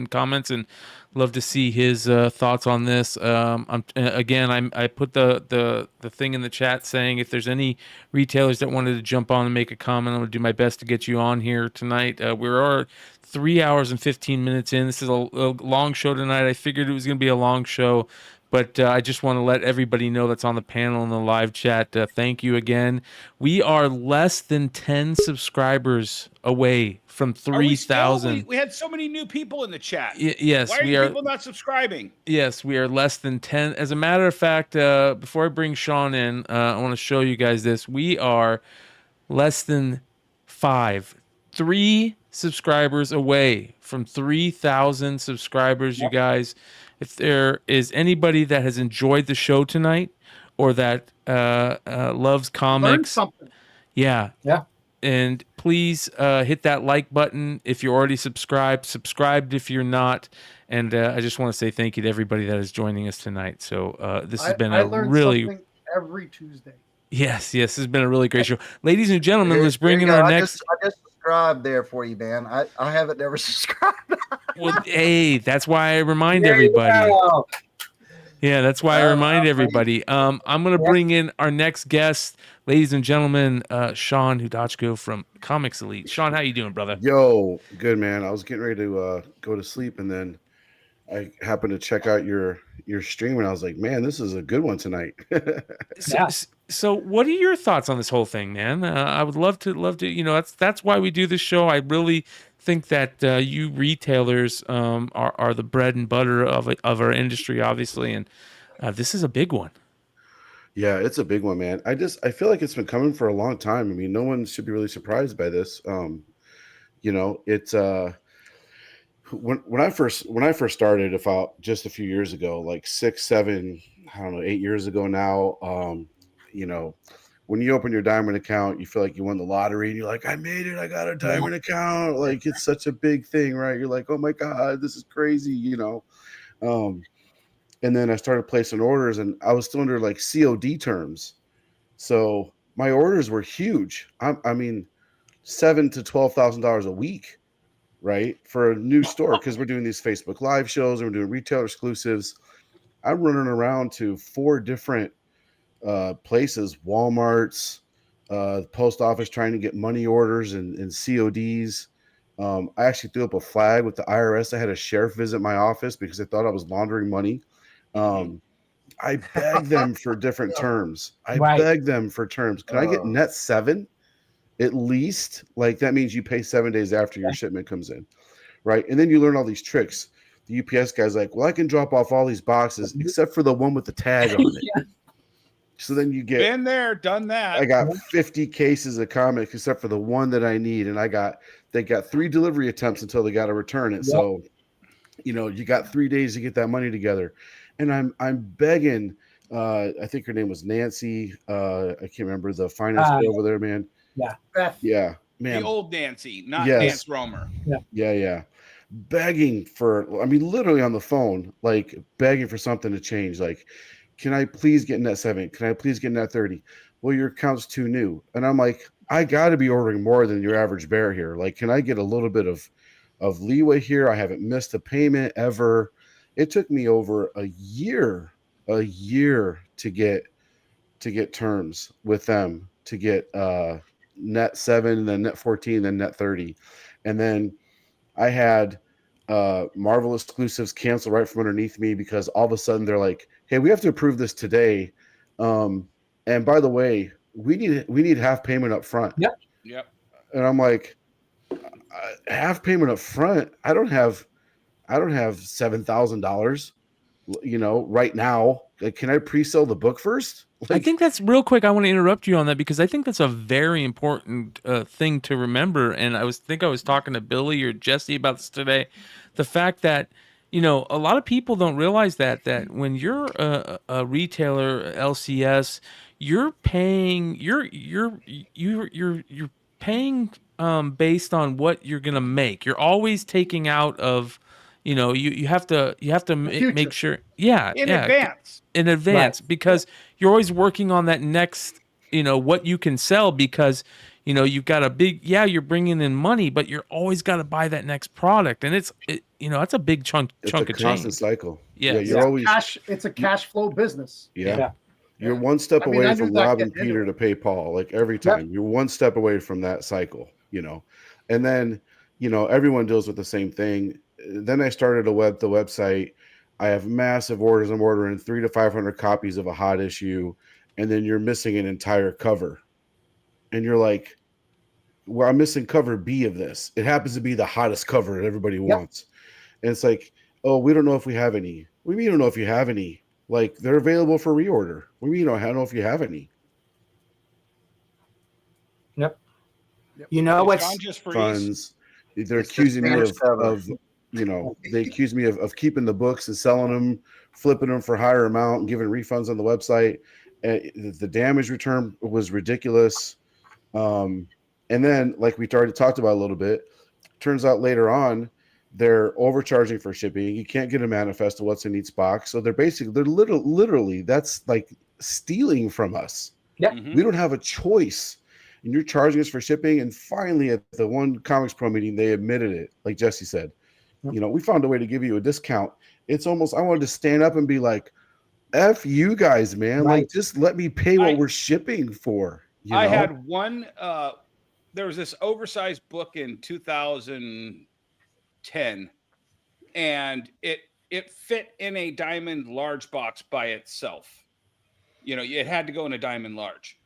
Speaker 4: comments, and love to see his thoughts on this. I put the thing in the chat saying if there's any retailers that wanted to jump on and make a comment, I'm gonna do my best to get you on here tonight. We're 3 hours and 15 minutes in. This is a long show tonight. I figured it was gonna be a long show. But I just want to let everybody know that's on the panel in the live chat. Thank you again. We are less than 10 subscribers away from 3,000.
Speaker 5: We had so many new people in the chat.
Speaker 4: Yes,
Speaker 5: why are people not subscribing?
Speaker 4: Yes, we are less than 10. As a matter of fact, before I bring Shawn in, I want to show you guys this. We are less than 5. 3 subscribers away from 3,000 subscribers, you guys. If there is anybody that has enjoyed the show tonight or that loves
Speaker 10: Learn
Speaker 4: comics,
Speaker 10: something.
Speaker 4: yeah,
Speaker 6: Yeah.
Speaker 4: and please hit that like button if you're already subscribed if you're not. And I just want to say thank you to everybody that is joining us tonight. So this has been
Speaker 10: I
Speaker 4: a
Speaker 10: learn
Speaker 4: really,
Speaker 10: something every Tuesday.
Speaker 4: yes, this has been a really great show. Ladies and gentlemen, let's bring
Speaker 8: There
Speaker 4: in
Speaker 8: you go.
Speaker 4: our
Speaker 8: I
Speaker 4: next.
Speaker 8: just subscribed there for you, man. I haven't never subscribed.
Speaker 4: Well, hey, that's why I remind
Speaker 6: There you
Speaker 4: everybody.
Speaker 6: go.
Speaker 4: Yeah, that's why I remind everybody. I'm going to bring in our next guest, ladies and gentlemen, Shawn Hudachko from Comics Elite. Shawn, how you doing, brother?
Speaker 11: Yo, good, man. I was getting ready to go to sleep, and then I happened to check out your stream, and I was like, man, this is a good one tonight.
Speaker 4: So what are your thoughts on this whole thing, man? I would love to, you know, that's why we do this show. I really think that you retailers are the bread and butter of our industry, obviously, and this is a big one.
Speaker 11: Yeah, it's a big one, man. I feel like it's been coming for a long time. I mean, no one should be really surprised by this. You know, it's when I first started about just a few years ago, like 6, 7, I don't know, 8 years ago now, you know, when you open your Diamond account, you feel like you won the lottery and you're like, I made it, I got a Diamond account. Like, it's such a big thing, right? You're like, oh my God, this is crazy, you know. And then I started placing orders, and I was still under like COD terms. So my orders were huge. I mean, $7,000 to $12,000 a week, right, for a new store, because we're doing these Facebook Live shows and we're doing retailer exclusives. I'm running around to 4 different places, Walmart's, the post office, trying to get money orders and CODs. I actually threw up a flag with the IRS. I had a sheriff visit my office because they thought I was laundering money. I begged them for different terms. I begged them for terms. Can I get net 7 at least? Like, that means you pay 7 days after your shipment comes in, right? And then you learn all these tricks. The UPS guy's like, well, I can drop off all these boxes except for the one with the tag on it. So then you get
Speaker 5: been there, done that.
Speaker 11: I got 50 cases of comics except for the one that I need, and they got 3 delivery attempts until they got to return it. So, you know, you got 3 days to get that money together, and I'm begging. I think her name was Nancy. I can't remember the finance girl over there, man. Yeah, man.
Speaker 5: The old Nancy, not Nance Romer.
Speaker 11: Yeah. Begging for, I mean, literally on the phone, like begging for something to change. Like, can I please get net 7? Can I please get net 30? Well, your account's too new. And I'm like, I got to be ordering more than your average bear here. Like, can I get a little bit of leeway here? I haven't missed a payment ever. It took me over a year to get terms with them, to get net 7, and then net 14, then net 30. And then I had Marvel exclusives cancel right from underneath me because all of a sudden they're like, hey, we have to approve this today. And by the way, we need half payment up front.
Speaker 5: Yep.
Speaker 11: And I'm like, half payment up front? I don't have $7,000, you know, right now. Like, can I pre-sell the book first?
Speaker 4: I think that's real quick. I want to interrupt you on that because I think that's a very important thing to remember. And I was talking to Billy or Jesse about this today. The fact that, you know, a lot of people don't realize that when you're a retailer, LCS, you're paying paying based on what you're gonna make. You're always taking out of, you know, you have to make sure, in advance, because you're always working on that next, you know, what you can sell, because, you know, you've got a big, you're bringing in money, but you're always got to buy that next product, and you know, that's a big chunk of change.
Speaker 11: It's a constant cycle.
Speaker 10: You're always it's a cash flow business.
Speaker 11: You're one step away from robbing Peter to pay Paul. Like, every time you're one step away from that cycle, you know. And then, you know, everyone deals with the same thing. Then I started the website. I have massive orders. I'm ordering 300 to 500 copies of a hot issue, and then you're missing an entire cover. And you're like, well, I'm missing cover B of this. It happens to be the hottest cover that everybody wants. And it's like, oh, we don't know if we have any. What do you mean you don't know if you have any? Like, they're available for reorder. What do you mean you don't know if you have any?
Speaker 6: You know what's
Speaker 5: John just
Speaker 11: funds. they're
Speaker 8: It's the
Speaker 11: accusing me
Speaker 8: Spanish cover.
Speaker 11: of they accuse me of keeping the books and selling them, flipping them for higher amount and giving refunds on the website. The damage return was ridiculous. And then, like we already talked about a little bit, turns out later on they're overcharging for shipping. You can't get a manifest of what's in each box. So they're literally that's like stealing from us.
Speaker 6: Yeah.
Speaker 11: We don't have a choice. And you're charging us for shipping. And finally, at the one Comics Pro meeting, they admitted it. Like Jesse said, we found a way to give you a discount. It's almost, I wanted to stand up and be like, F you guys, man.
Speaker 6: Right.
Speaker 11: Like, just let me pay what we're shipping for.
Speaker 5: I had one, there was this oversized book in 2010, and it fit in a Diamond large box by itself. It had to go in a Diamond large.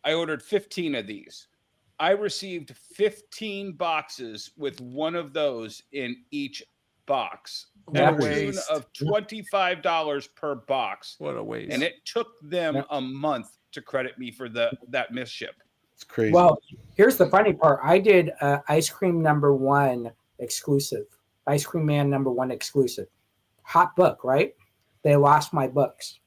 Speaker 5: I ordered 15 of these. I received 15 boxes with one of those in each box at a tune of $25 per box.
Speaker 4: What a waste.
Speaker 5: And it took them a month to credit me for that misship.
Speaker 11: It's crazy.
Speaker 6: Well, here's the funny part. I did Ice Cream #1 exclusive. Ice Cream Man #1 exclusive. Hot book, right? They lost my books.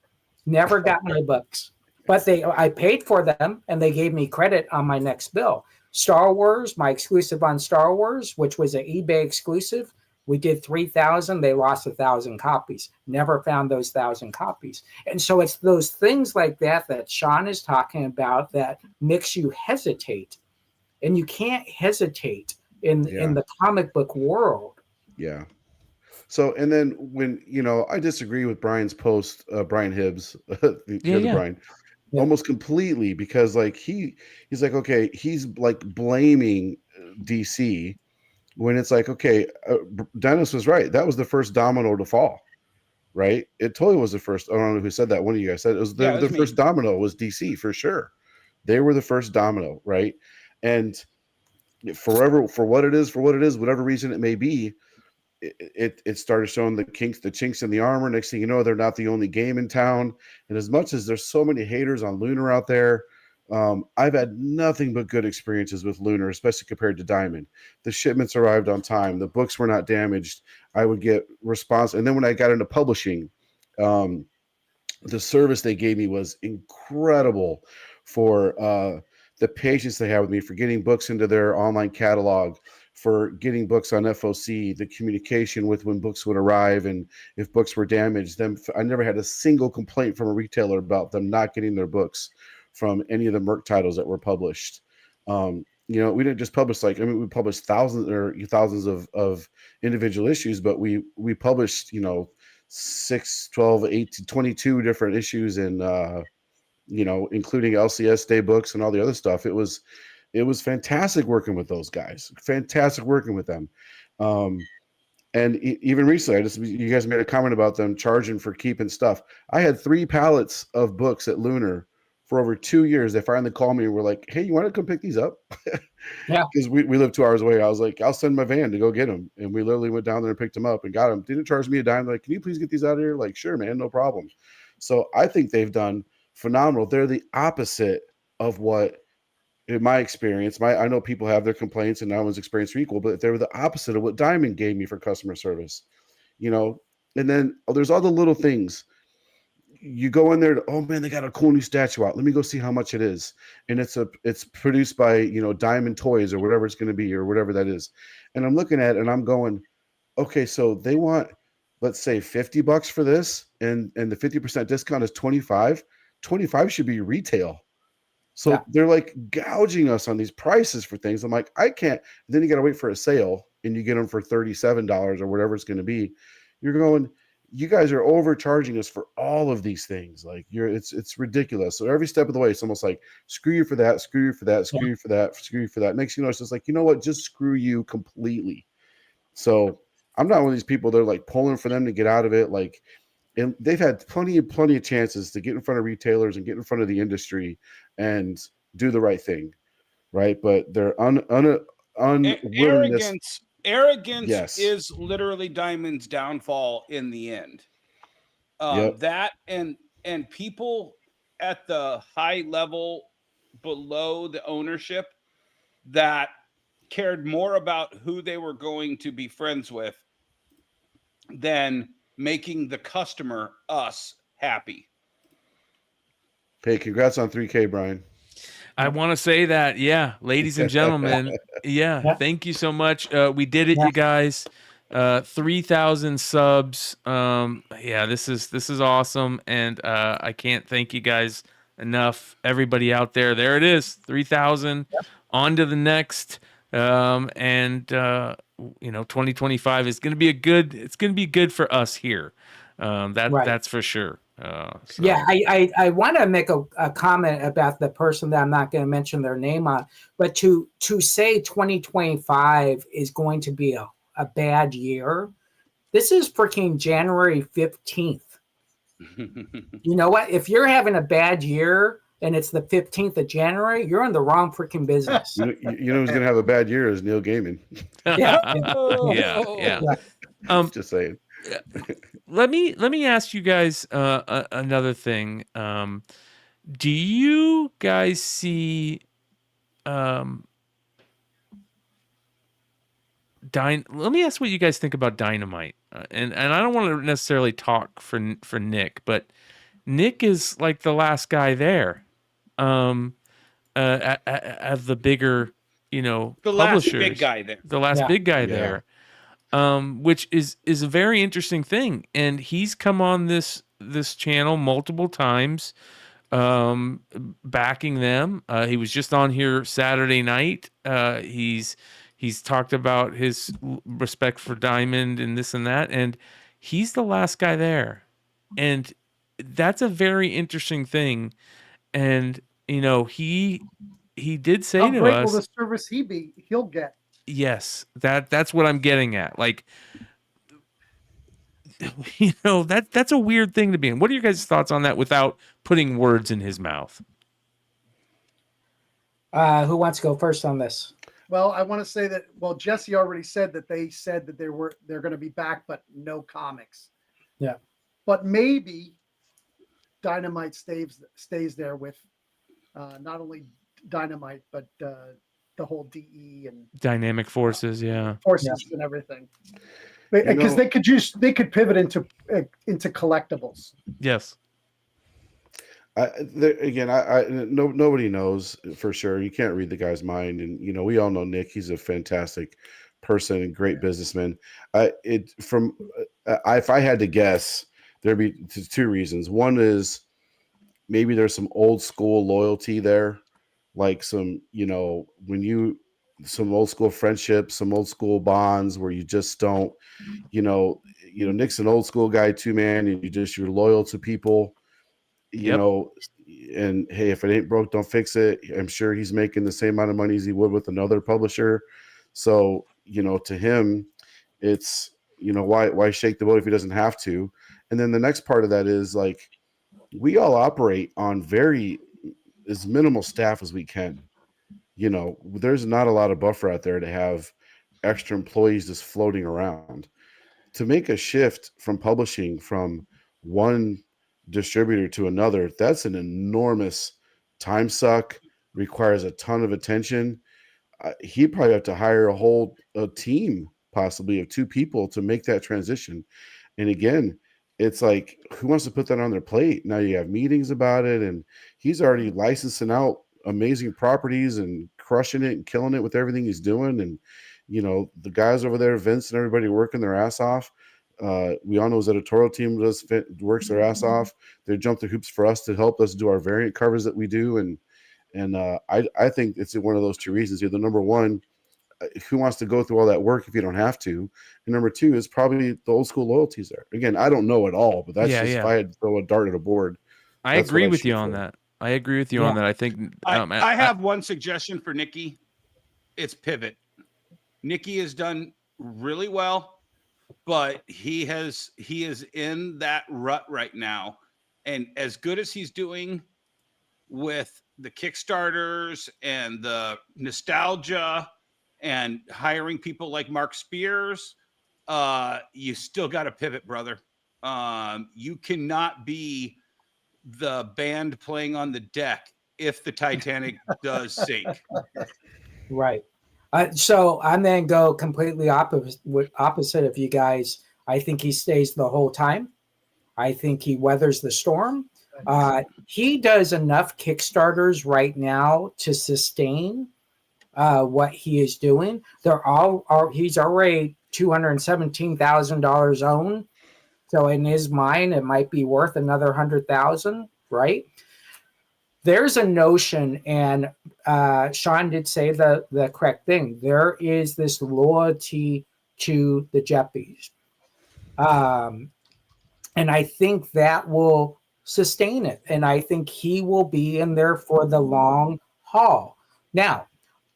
Speaker 6: Never got my books. But I paid for them, and they gave me credit on my next bill. Star Wars, my exclusive on Star Wars, which was an eBay exclusive, we did 3,000. They lost 1,000 copies. Never found those 1,000 copies. And so it's those things like that Shawn is talking about that makes you hesitate. And you can't hesitate in the comic book world.
Speaker 11: Yeah. So, and then when, I disagree with Brian's post, Brian Hibbs, the other Brian, almost completely, because like he's like, okay, he's like blaming DC when it's like, okay, Dennis was right. That was the first domino to fall, right? It totally was the first. I don't know who said that. One of you guys said it was the first domino was DC for sure. They were the first domino, right? And for what it is, whatever reason it may be, it started showing the chinks in the armor. Next thing you know, they're not the only game in town. And as much as there's so many haters on Lunar out there, I've had nothing but good experiences with Lunar, especially compared to Diamond. The shipments arrived on time. The books were not damaged. I would get response. And then when I got into publishing, the service they gave me was incredible for the patience they had with me, for getting books into their online catalog, for getting books on FOC, the communication with when books would arrive and if books were damaged. I never had a single complaint from a retailer about them not getting their books from any of the Merc titles that were published. We didn't just publish we published thousands of individual issues, but we published 6, 12, 18, 22 different issues, and including LCS Day books and all the other stuff. It was fantastic working with those guys. Fantastic working with them. And even recently, you guys made a comment about them charging for keeping stuff. I had 3 pallets of books at Lunar for over 2 years. They finally called me and were like, hey, you want to come pick these up?
Speaker 6: Yeah.
Speaker 11: Because we live 2 hours away. I was like, I'll send my van to go get them. And we literally went down there and picked them up and got them. Didn't charge me a dime. Like, can you please get these out of here? Like, sure, man, no problem. So I think they've done phenomenal. They're the opposite of what, in my experience, I know people have their complaints and no one's experience are equal, but they were the opposite of what Diamond gave me for customer service, and then there's all the little things. You go in there, oh man, they got a cool new statue out. Let me go see how much it is. And it's produced by, Diamond Toys or whatever it's going to be or whatever that is. And I'm looking at it and I'm going, okay, so they want, let's say $50 for this and the 50% discount is 25. 25 should be retail. So they're like gouging us on these prices for things. I'm like, I can't. Then you got to wait for a sale and you get them for $37 or whatever it's going to be. You're going, you guys are overcharging us for all of these things. Like it's ridiculous. So every step of the way, it's almost like, screw you for that, screw you for that, screw you for that, screw you for that. Next, it's just like, you know what? Just screw you completely. So I'm not one of these people that are like pulling for them to get out of it. Like, and they've had plenty of chances to get in front of retailers and get in front of the industry and do the right thing, right? But they're unwillingness.
Speaker 5: Arrogance is literally Diamond's downfall in the end. That and people at the high level below the ownership that cared more about who they were going to be friends with than making the customer, us, happy.
Speaker 11: Hey, congrats on 3K, Brian.
Speaker 4: I want to say that, yeah, ladies and gentlemen, yeah, thank you so much. We did it, you guys. 3,000 subs. Yeah, this is awesome, and I can't thank you guys enough. Everybody out there, there it is, 3,000. On to the next, and 2025 is going to be it's going to be good for us here. That's for sure. So.
Speaker 6: Yeah, I want to make a comment about the person that I'm not going to mention their name on, but to say 2025 is going to be a bad year, this is freaking January 15th. You know what? If you're having a bad year and it's the 15th of January, you're in the wrong freaking business.
Speaker 11: You know who's going to have a bad year is Neil Gaiman.
Speaker 4: Yeah.
Speaker 11: Just saying.
Speaker 4: Let me ask you guys another thing. Do you guys see let me ask what you guys think about Dynamite. And I don't want to necessarily talk for Nick, but Nick is like the last guy there. Of the bigger,
Speaker 5: the
Speaker 4: publishers.
Speaker 5: last big guy there.
Speaker 4: The last big guy there. Which is a very interesting thing, and he's come on this channel multiple times, backing them. He was just on here Saturday night. He's talked about his respect for Diamond and this and that, and he's the last guy there, and that's a very interesting thing. And he did say to us,
Speaker 10: will the service he'll get.
Speaker 4: Yes, that's what I'm getting at. Like, that's a weird thing to be in. What are your guys' thoughts on that without putting words in his mouth?
Speaker 6: Who wants to go first on this?
Speaker 10: Well, I want to say that. Well, Jesse already said that they said that they're going to be back, but no comics.
Speaker 6: Yeah,
Speaker 10: but maybe Dynamite stays there with not only Dynamite but. The whole DE and
Speaker 4: dynamic forces,
Speaker 10: forces and everything, because they could pivot into collectibles.
Speaker 4: Yes.
Speaker 11: Nobody knows for sure. You can't read the guy's mind, and we all know Nick. He's a fantastic person and great businessman. If I had to guess, there'd be two reasons. One is maybe there's some old school loyalty there. Like some old school friendships, some old school bonds where you just don't, Nick's an old school guy too, man. And you're loyal to people, and hey, if it ain't broke, don't fix it. I'm sure he's making the same amount of money as he would with another publisher. So, to him, it's, why shake the boat if he doesn't have to? And then the next part of that is like, we all operate on as minimal staff as we can. There's not a lot of buffer out there to have extra employees just floating around. To make a shift from publishing from one distributor to another, that's an enormous time suck, requires a ton of attention. He'd probably have to hire a team possibly of 2 people to make that transition. And again, it's like, who wants to put that on their plate? Now you have meetings about it, and he's already licensing out amazing properties and crushing it and killing it with everything he's doing. And, the guys over there, Vince and everybody working their ass off. We all know his editorial team works their ass off. They jump through hoops for us to help us do our variant covers that we do. And I think it's one of those 2 reasons here. The number one, who wants to go through all that work if you don't have to? And number 2 is probably the old school loyalties there. Again, I don't know it all, but that's if I had to throw a dart at a board.
Speaker 4: I agree with you on that. I agree with you on that. I think
Speaker 5: I have one suggestion for Nikki. It's pivot. Nikki has done really well, but he is in that rut right now. And as good as he's doing with the Kickstarters and the nostalgia and hiring people like Mark Spears, you still got to pivot, brother. You cannot be the band playing on the deck if the Titanic does sink.
Speaker 6: Right. So I'm then go completely opposite of you guys. I think he stays the whole time. I think he weathers the storm. He does enough Kickstarters right now to sustain what he is doing. He's already $217,000 owned. So in his mind, it might be worth another 100,000, right? There's a notion, and Shawn did say the correct thing. There is this loyalty to the Jeppies. And I think that will sustain it. And I think he will be in there for the long haul. Now,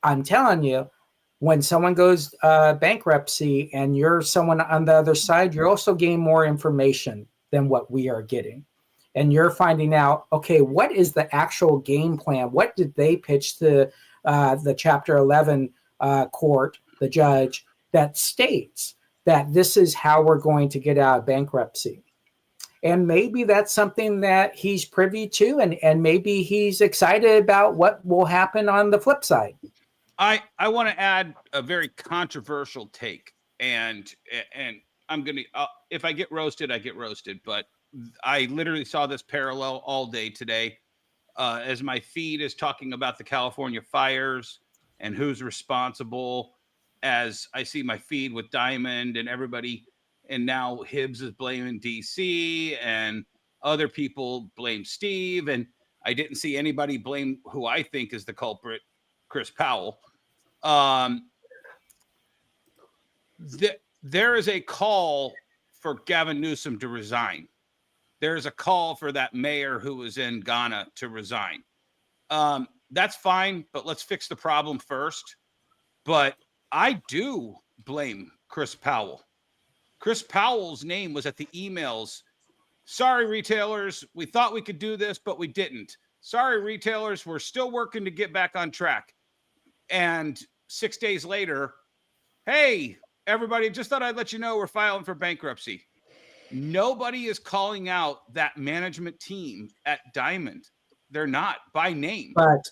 Speaker 6: I'm telling you, when someone goes bankruptcy and you're someone on the other side, you're also getting more information than what we are getting. And you're finding out, okay, what is the actual game plan? What did they pitch to the Chapter 11 court, the judge, that states that this is how we're going to get out of bankruptcy? And maybe that's something that he's privy to, and maybe he's excited about what will happen on the flip side.
Speaker 5: I want to add a very controversial take, and I'm going to, if I get roasted, I get roasted, but I literally saw this parallel all day today as my feed is talking about the California fires and who's responsible, as I see my feed with Diamond and everybody, and now Hibbs is blaming DC and other people blame Steve, and I didn't see anybody blame who I think is the culprit, Chris Powell. There is a call for Gavin Newsom to resign. There's a call for that mayor who was in Ghana to resign. That's fine, but let's fix the problem first. But I do blame Chris Powell. Chris Powell's name was at the emails. Sorry, retailers, we thought we could do this, but we didn't. Sorry, retailers, we're still working to get back on track. And 6 days later, hey, everybody, just thought I'd let you know we're filing for bankruptcy. Nobody is calling out that management team at Diamond. They're not by name.
Speaker 6: But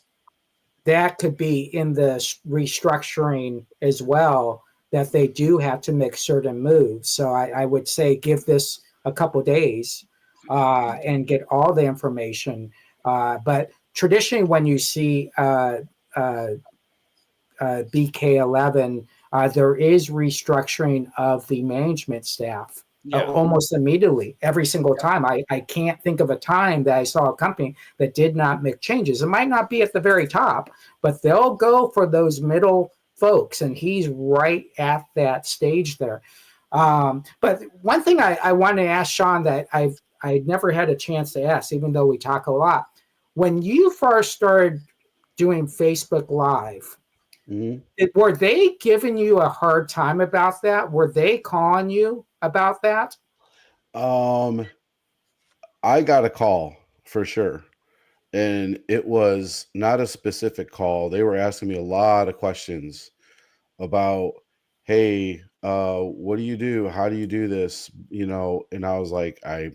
Speaker 6: that could be in the restructuring as well, that they do have to make certain moves. So I would say give this a couple days and get all the information. But traditionally, when you see BK11, there is restructuring of the management staff. Almost immediately, every single time. I can't think of a time that I saw a company that did not make changes. It might not be at the very top, but they'll go for those middle folks, and he's right at that stage there. But one thing I want to ask Shawn that I never had a chance to ask, even though we talk a lot. When you first started doing Facebook Live, were they giving you a hard time about that? Were they calling you about that?
Speaker 11: I got a call for sure. And it was not a specific call. They were asking me a lot of questions about, hey, what do you do? How do you do this? You know, and I was like, I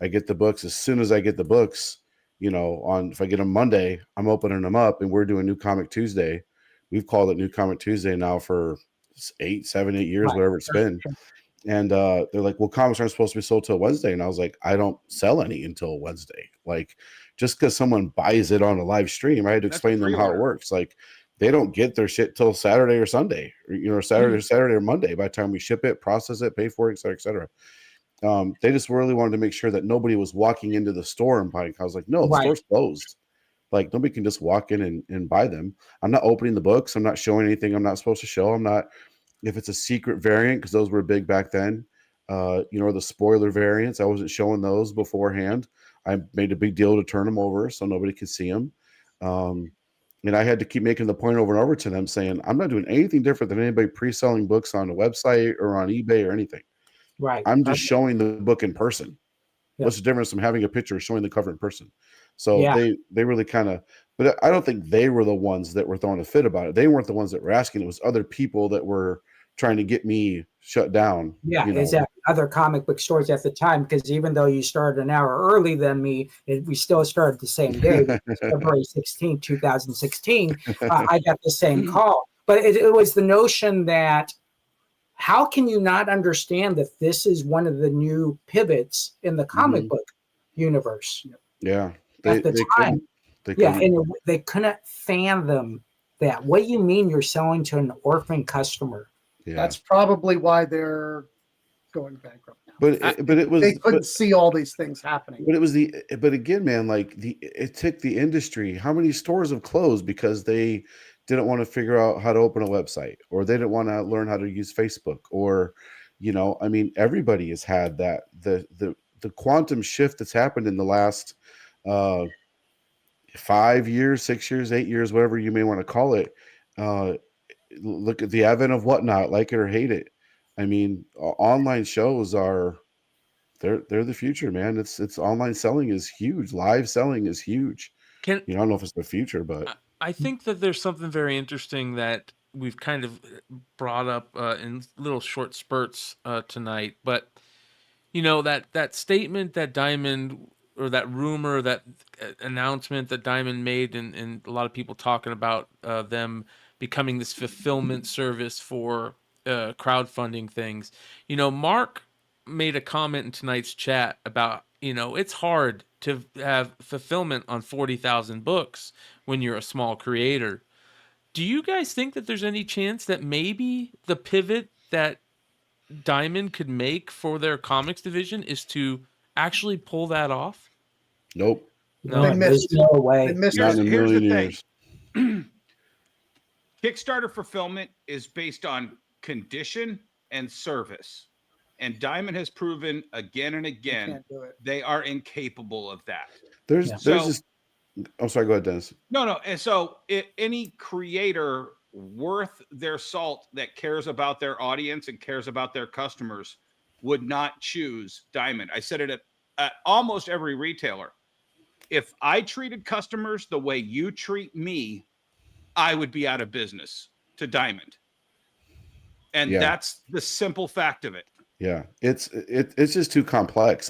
Speaker 11: get the books. As soon as I get the books, you know, if I get them Monday, I'm opening them up, and we're doing New Comic Tuesday. We've called it New Comic Tuesday now for 8 years, whatever it's been. And they're like, well, comics aren't supposed to be sold till Wednesday. And I was like, I don't sell any until Wednesday. Like, just because someone buys it on a live stream, I had to explain to them how it works. Like, they don't get their shit till Saturday or Sunday, or, you know, Saturday or Monday by the time we ship it, process it, pay for it, et cetera, et cetera. They just really wanted to make sure that nobody was walking into the store and buying. I was like, no, the store's closed. Like, nobody can just walk in and buy them. I'm not opening the books. I'm not showing anything I'm not supposed to show. I'm not, if it's a secret variant, because those were big back then, you know, the spoiler variants, I wasn't showing those beforehand. I made a big deal to turn them over so nobody could see them. And I had to keep making the point over and over to them saying, I'm not doing anything different than anybody pre-selling books on the website or on eBay or anything.
Speaker 6: Right.
Speaker 11: I'm just showing the book in person. Yeah. What's the difference from having a picture or showing the cover in person? So they really kind of, but I don't think they were the ones that were throwing a fit about it. They weren't the ones that were asking. It was other people that were trying to get me shut down.
Speaker 6: Yeah, exactly. Other comic book stores at the time, because even though you started an hour early than me, we still started the same day, February 16, 2016. I got the same call. But it was the notion that how can you not understand that this is one of the new pivots in the comic book universe?
Speaker 11: Yeah.
Speaker 6: At the time.
Speaker 11: They
Speaker 6: Yeah,
Speaker 11: couldn't.
Speaker 6: and they couldn't fathom that. What do you mean you're selling to an orphan customer?
Speaker 11: Yeah.
Speaker 10: That's probably why they're going bankrupt now.
Speaker 11: But it was
Speaker 10: they couldn't see all these things happening.
Speaker 11: But again, man, like it took the industry. How many stores have closed because they didn't want to figure out how to open a website, or they didn't want to learn how to use Facebook, or, I mean, everybody has had that. The quantum shift that's happened in the last 5 years, 6 years, 8 years, whatever you may want to call it. Look at the advent of Whatnot, like it or hate it. I mean, online shows are they're the future, man. It's online selling is huge. Live selling is huge. I don't know if it's the future, but
Speaker 4: I think that there's something very interesting that we've kind of brought up in little short spurts tonight. But that statement that Diamond, or that rumor, that announcement that Diamond made, and a lot of people talking about them becoming this fulfillment service for crowdfunding things. Mark made a comment in tonight's chat about, it's hard to have fulfillment on 40,000 books when you're a small creator. Do you guys think that there's any chance that maybe the pivot that Diamond could make for their comics division is to actually pull that off?
Speaker 11: Nope.
Speaker 4: No,
Speaker 6: there's no way.
Speaker 11: Not in a million years.
Speaker 5: Kickstarter fulfillment is based on condition and service. And Diamond has proven again and again they are incapable of that.
Speaker 11: There's this. I'm sorry, go ahead, Dennis.
Speaker 5: No. And so any creator worth their salt that cares about their audience and cares about their customers would not choose Diamond. I said it at almost every retailer. If I treated customers the way you treat me, I would be out of business to Diamond. And that's the simple fact of it.
Speaker 11: Yeah, it's just too complex.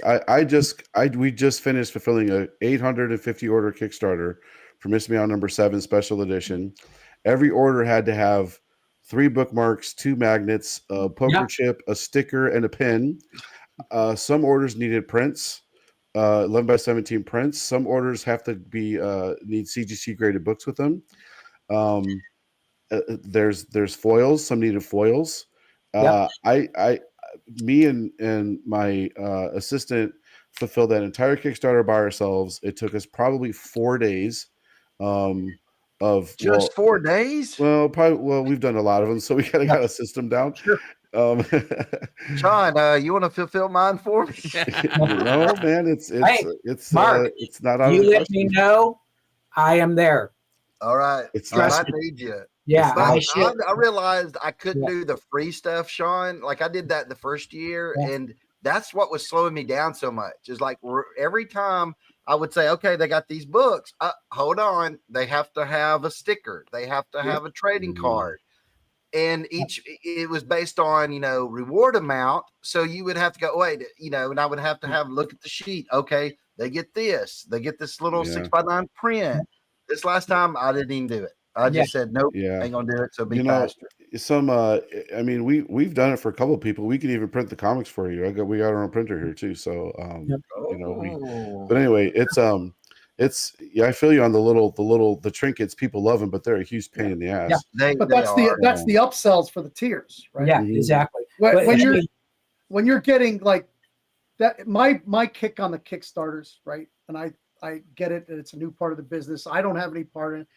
Speaker 11: We just finished fulfilling a 850 order Kickstarter for Miss Meow #7 special edition. Every order had to have 3 bookmarks, 2 magnets, a poker chip, a sticker, and a pin. Some orders needed prints, 11x17 prints. Some orders have to be need CGC graded books with them. There's foils. Some needed foils. Me and my assistant fulfilled that entire Kickstarter by ourselves. It took us probably 4 days. Of
Speaker 8: just 4 days.
Speaker 11: Well, we've done a lot of them, so we kind of got a system down.
Speaker 8: Sure. Shawn, you want to fulfill mine for me?
Speaker 11: No, man, it's
Speaker 6: Mark,
Speaker 11: it's not out
Speaker 6: you
Speaker 11: of the
Speaker 6: let
Speaker 11: question.
Speaker 6: me know. I am there.
Speaker 8: All right. I need you.
Speaker 6: Yeah,
Speaker 8: I realized I couldn't do the free stuff, Shawn. Like I did that the first year, and that's what was slowing me down so much. Is like every time I would say, okay, they got these books. Hold on, they have to have a sticker. They have to have a trading card, and it was based on reward amount. So you would have to go wait, and I would have to look at the sheet. Okay, they get this little 6x9 print. This last time I didn't even do it. I just said nope, ain't gonna do it. So be faster.
Speaker 11: I mean, we've done it for a couple of people. We can even print the comics for you. We got our own printer here too. So but anyway, I feel you on the trinkets. People love them, but they're a huge pain in the ass.
Speaker 10: Yeah. But that's the upsells for the tiers, right?
Speaker 6: Yeah, exactly.
Speaker 10: When you're getting like that, my kick on the Kickstarters, right? And I get it, and it's a new part of the business. I don't have any part in it.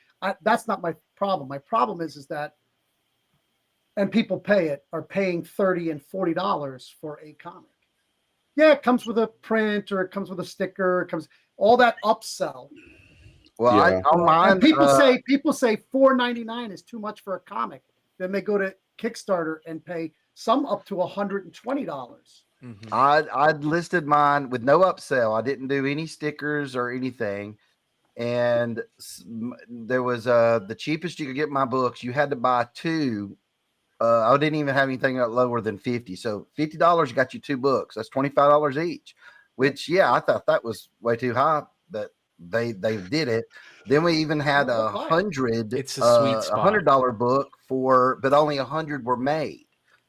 Speaker 10: That's not my problem. My problem is that, and people are paying $30 and $40 for a comic. Yeah, it comes with a print, or it comes with a sticker. It comes all that upsell.
Speaker 8: Well, I don't mind.
Speaker 10: People say $4.99 is too much for a comic. Then they go to Kickstarter and pay some up to $120.
Speaker 8: Mm-hmm. I'd listed mine with no upsell. I didn't do any stickers or anything. And there was the cheapest you could get my books. You had to buy 2. I didn't even have anything lower than 50. So $50 got you 2 books. That's $25 each. Which I thought that was way too high. But they did it. Then we even had
Speaker 4: It's a sweet spot.
Speaker 8: $100 book but only 100 were made.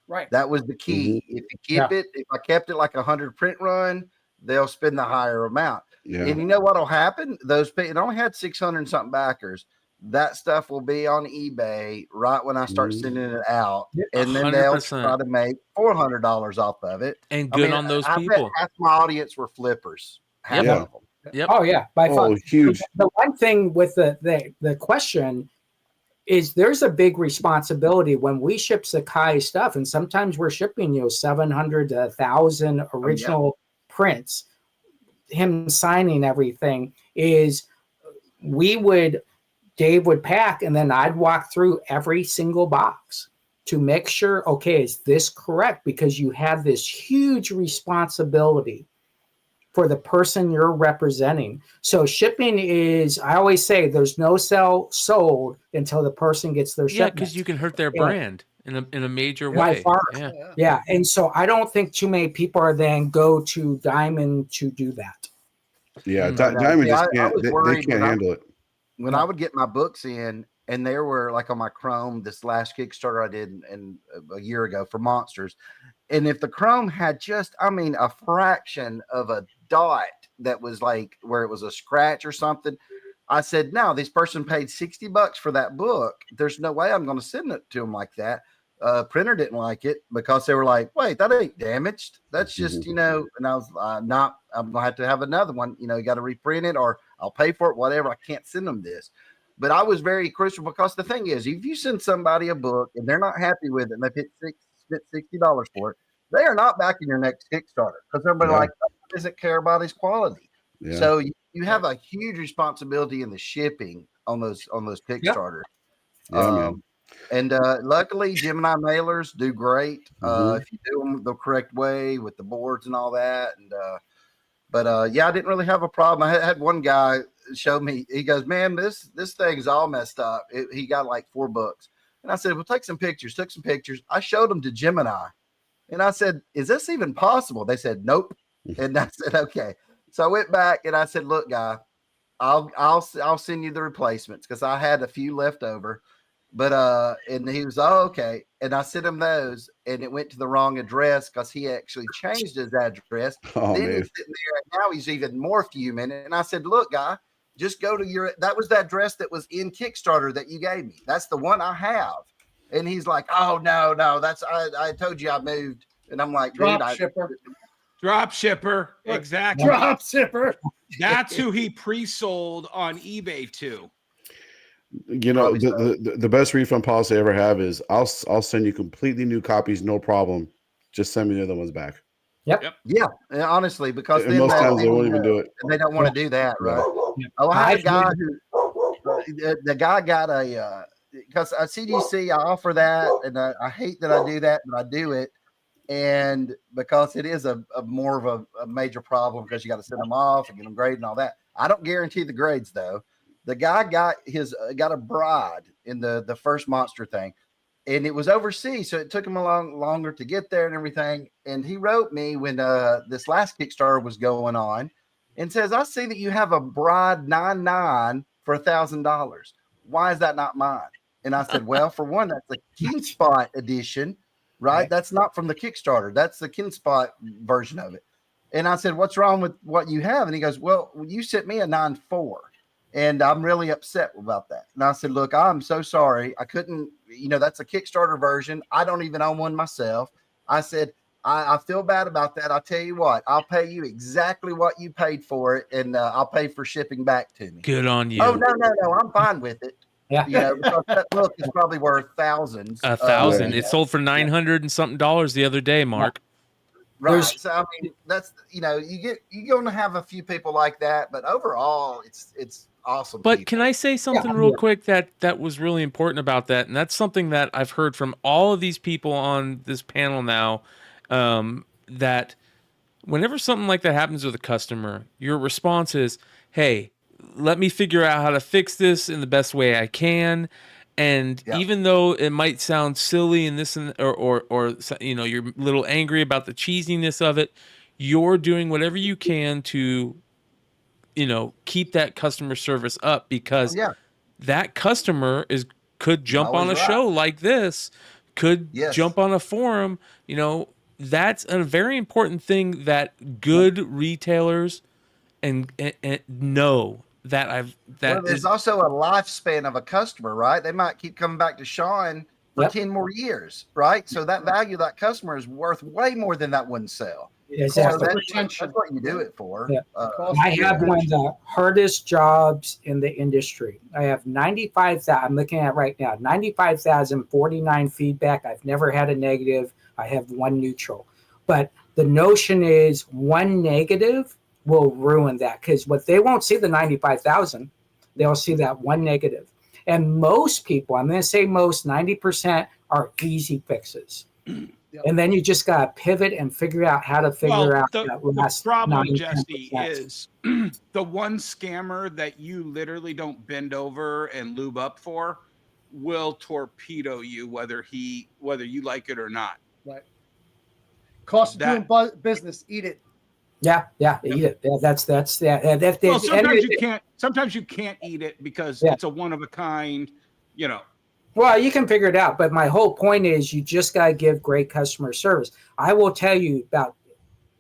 Speaker 6: Right.
Speaker 8: That was the key. If you keep it, if I kept it like 100 print run, they'll spend the higher amount.
Speaker 11: Yeah.
Speaker 8: And you know what'll happen? It only had 600 and something backers. That stuff will be on eBay right when I start sending it out, and then they'll
Speaker 4: 100%.
Speaker 8: try to make $400 off of it.
Speaker 4: And good on those people.
Speaker 8: Bet half my audience were flippers. Half
Speaker 4: Yep.
Speaker 8: of them.
Speaker 4: Yep.
Speaker 6: Oh yeah, by far.
Speaker 11: Huge.
Speaker 6: The one thing with the question is there's a big responsibility when we ship Sakai stuff, and sometimes we're shipping 700 to 1,000 original prints. Him signing everything is Dave would pack, and then I'd walk through every single box to make sure, okay, is this correct? Because you have this huge responsibility for the person you're representing. So shipping is, I always say, there's no sell sold until the person gets their shipment.
Speaker 4: Yeah, because you can hurt their brand in a major
Speaker 6: By
Speaker 4: way.
Speaker 6: far.
Speaker 4: Yeah.
Speaker 6: And so I don't think too many people are then go to Diamond to do that.
Speaker 11: Yeah, Diamond just
Speaker 8: I
Speaker 11: can't.
Speaker 8: was
Speaker 11: They
Speaker 8: worried
Speaker 11: can't handle it.
Speaker 8: When I would get my books in, and there were like on my Chrome, this last Kickstarter I did a year ago for Monsters. And if the Chrome had just, a fraction of a dot that was like where it was a scratch or something, I said, no, this person paid $60 for that book. There's no way I'm going to send it to them like that. Printer didn't like it because they were like, wait, that ain't damaged. That's just, and I was I'm going to have to have another one. You got to reprint it or I'll pay for it, whatever. I can't send them this. But I was very crucial because the thing is, if you send somebody a book and they're not happy with it and they spent $60 for it, they are not backing your next Kickstarter because everybody doesn't care about his quality.
Speaker 11: Yeah.
Speaker 8: So you have a huge responsibility in the shipping on those Kickstarters.
Speaker 11: Yeah, man.
Speaker 8: And luckily, Gemini mailers do great if you do them the correct way with the boards and all that. And but I didn't really have a problem. I had one guy show me. He goes, "Man, this thing's all messed up." He got like 4 books, and I said, "Well, take some pictures." Took some pictures. I showed them to Gemini, and I said, "Is this even possible?" They said, "Nope." And I said, "Okay." So I went back and I said, "Look, guy, I'll send you the replacements because I had a few left over." But and he was okay, and I sent him those, and it went to the wrong address because he actually changed his address.
Speaker 11: Oh,
Speaker 8: then
Speaker 11: man.
Speaker 8: he's sitting there, and now he's even more fuming. And I said, "Look, guy, just go to that was the address that was in Kickstarter that you gave me. That's the one I have." And he's like, "Oh no, that's I told you I moved." And I'm like,
Speaker 10: Drop
Speaker 8: "Dude,
Speaker 10: shipper.
Speaker 5: Drop shipper. Exactly.
Speaker 10: Drop shipper.
Speaker 5: That's who he pre-sold on eBay to.
Speaker 11: The best refund policy I ever have is I'll send you completely new copies, no problem. Just send me the other ones back.
Speaker 6: Yep.
Speaker 8: Yeah, and honestly, because
Speaker 11: And most times they won't even do it.
Speaker 8: and they don't want to do that, right? Oh, I had a guy the guy got a because CDC, I offer that, and I hate that I do that, but I do it, and because it is a more of a major problem because you got to send them off and get them graded and all that. I don't guarantee the grades though. The guy got a bride in the first monster thing, and it was overseas, so it took him longer to get there and everything. And he wrote me when this last Kickstarter was going on, and says, "I see that you have a bride 99 for $1,000. Why is that not mine?" And I said, "Well, for one, that's the Kinspot edition, right? That's not from the Kickstarter. That's the Kinspot version of it." And I said, "What's wrong with what you have?" And he goes, "Well, you sent me a 9.4. And I'm really upset about that." And I said, "Look, I'm so sorry. I couldn't, that's a Kickstarter version. I don't even own one myself." I said, I feel bad about that. I'll tell you what, I'll pay you exactly what you paid for it. And I'll pay for shipping back to me."
Speaker 4: Good on you.
Speaker 8: "Oh, no. I'm fine with it."
Speaker 6: Yeah.
Speaker 8: Because that book is probably worth thousands.
Speaker 4: 1,000. It sold for $900 and something the other day, Mark.
Speaker 8: Right. So I mean, that's you're going to have a few people like that, but overall, it's awesome.
Speaker 4: But
Speaker 8: people.
Speaker 4: can I say something real quick that was really important about that? And that's something that I've heard from all of these people on this panel now, that whenever something like that happens with a customer, your response is, "Hey, let me figure out how to fix this in the best way I can." And even though it might sound silly and this or you're a little angry about the cheesiness of it, you're doing whatever you can to keep that customer service up, because
Speaker 8: Yeah.
Speaker 4: that customer could jump on a
Speaker 8: Always right.
Speaker 4: show like this, could
Speaker 8: Yes.
Speaker 4: jump on a forum. That's a very important thing that good retailers and know that
Speaker 8: there's also a lifespan of a customer, right? They might keep coming back to Shawn for 10 more years, right? So that value of that customer is worth way more than that one sale.
Speaker 6: Exactly.
Speaker 8: So that's what you do it for.
Speaker 6: Yeah. I have one of the hardest jobs in the industry. I have 95,000. I'm looking at right now, 95,049 feedback. I've never had a negative. I have one neutral. But the notion is one negative will ruin that, because what they won't see the 95,000, they'll see that one negative. And most people, I'm going to say most, 90% are easy fixes. Yep. And then you just got to pivot and figure out how to figure out that last.
Speaker 5: The problem, Jesse, is the one scammer that you literally don't bend over and lube up for will torpedo you, whether you like it or not.
Speaker 10: Right. Cost of doing business. Eat it.
Speaker 6: Yeah, eat it. Yeah, that's that.
Speaker 5: Well, sometimes you can't eat it because it's a one of a kind.
Speaker 6: Well, you can figure it out, but my whole point is you just got to give great customer service. I will tell you, about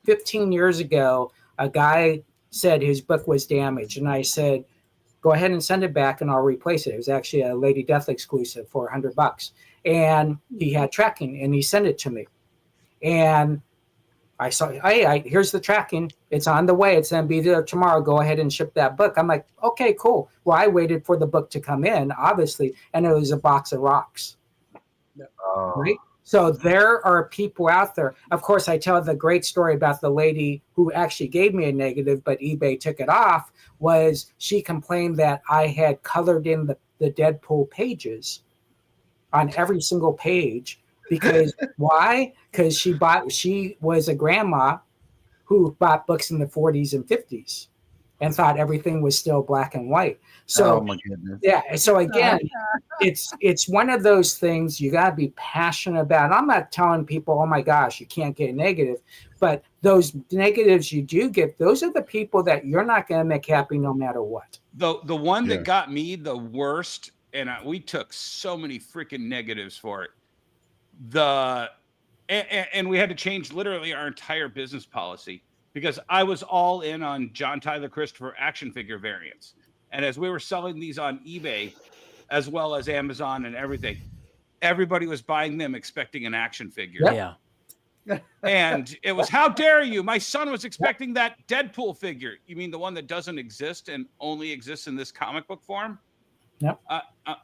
Speaker 6: 15 years ago, a guy said his book was damaged, and I said, go ahead and send it back and I'll replace it. It was actually a Lady Death exclusive for $100. And he had tracking, and he sent it to me. And I saw, hey, here's the tracking. It's on the way. It's going to be there tomorrow. Go ahead and ship that book. I'm like, okay, cool. Well, I waited for the book to come in, obviously, and it was a box of rocks. Right? So there are people out there. Of course, I tell the great story about the lady who actually gave me a negative, but eBay took it off, was she complained that I had colored in the Deadpool pages on every single page. Because why? Because she was a grandma who bought books in the 40s and 50s and thought everything was still black and white. So,
Speaker 8: oh my goodness.
Speaker 6: Yeah. So again, it's one of those things you got to be passionate about. I'm not telling people, oh my gosh, you can't get negative, but those negatives you do get, those are the people that you're not going to make happy no matter what.
Speaker 5: The one that got me the worst, and we took so many freaking negatives for it. And we had to change literally our entire business policy, because I was all in on John Tyler Christopher action figure variants. And as we were selling these on eBay, as well as Amazon and everything, everybody was buying them expecting an action figure.
Speaker 6: Yeah.
Speaker 5: And it was, how dare you? My son was expecting that Deadpool figure. You mean the one that doesn't exist and only exists in this comic book form?
Speaker 6: Yep.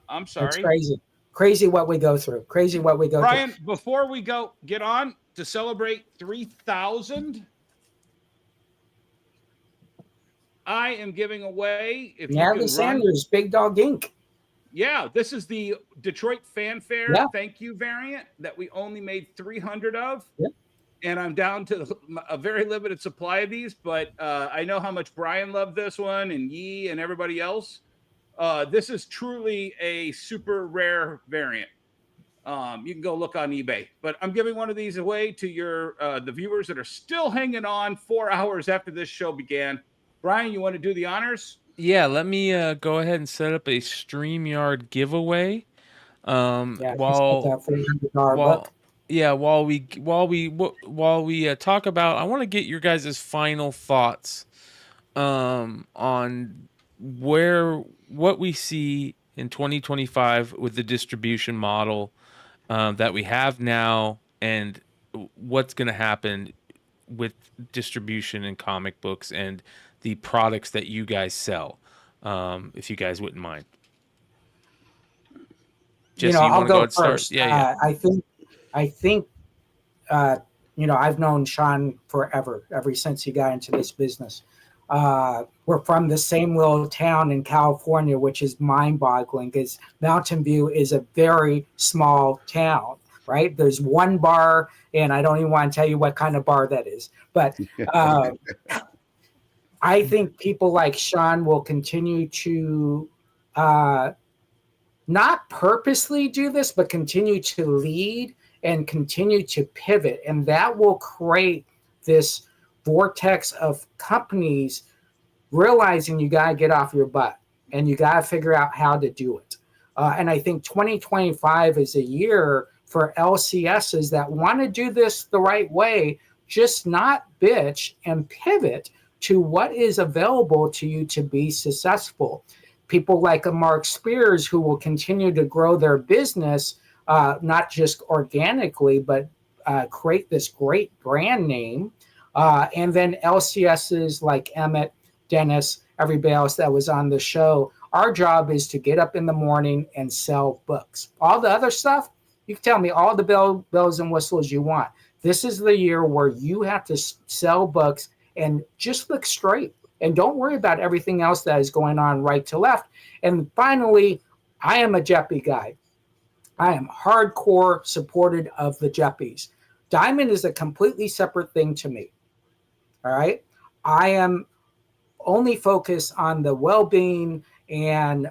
Speaker 5: I'm sorry.
Speaker 6: It's crazy what we go through.
Speaker 5: Brian, before we get on to celebrate 3,000, I am giving away, if
Speaker 6: Natalie
Speaker 5: you can
Speaker 6: Sanders, Big Dog Inc.
Speaker 5: Yeah, this is the Detroit Fanfare thank you variant that we only made 300 of.
Speaker 6: Yep.
Speaker 5: And I'm down to a very limited supply of these, but I know how much Brian loved this one, and Yee and everybody else. This is truly a super rare variant. You can go look on eBay, but I'm giving one of these away to the viewers that are still hanging on 4 hours after this show began. Brian, you want to do the honors?
Speaker 4: Yeah, let me go ahead and set up a StreamYard giveaway. While we talk about, I want to get your guys' final thoughts on what we see in 2025 with the distribution model that we have now, and what's going to happen with distribution in comic books and the products that you guys sell, if you guys wouldn't mind. Jesse,
Speaker 6: I'll go first.
Speaker 4: Yeah.
Speaker 6: I think I've known Shawn forever, ever since he got into this business. We're from the same little town in California, which is mind-boggling, because Mountain View is a very small town, right? There's one bar, and I don't even want to tell you what kind of bar that is. But I think people like Shawn will continue to not purposely do this, but continue to lead and continue to pivot. And that will create this vortex of companies realizing you got to get off your butt and you got to figure out how to do it. And I think 2025 is a year for LCSs that want to do this the right way, just not bitch and pivot to what is available to you to be successful. People like a Mark Spears who will continue to grow their business, not just organically, but create this great brand name. And then LCSs like Emmett, Dennis, everybody else that was on the show. Our job is to get up in the morning and sell books. All the other stuff, you can tell me all the bells and whistles you want. This is the year where you have to sell books and just look straight. And don't worry about everything else that is going on right to left. And finally, I am a Jeppy guy. I am hardcore supported of the Jeppies. Diamond is a completely separate thing to me. All right. I am only focused on the well-being and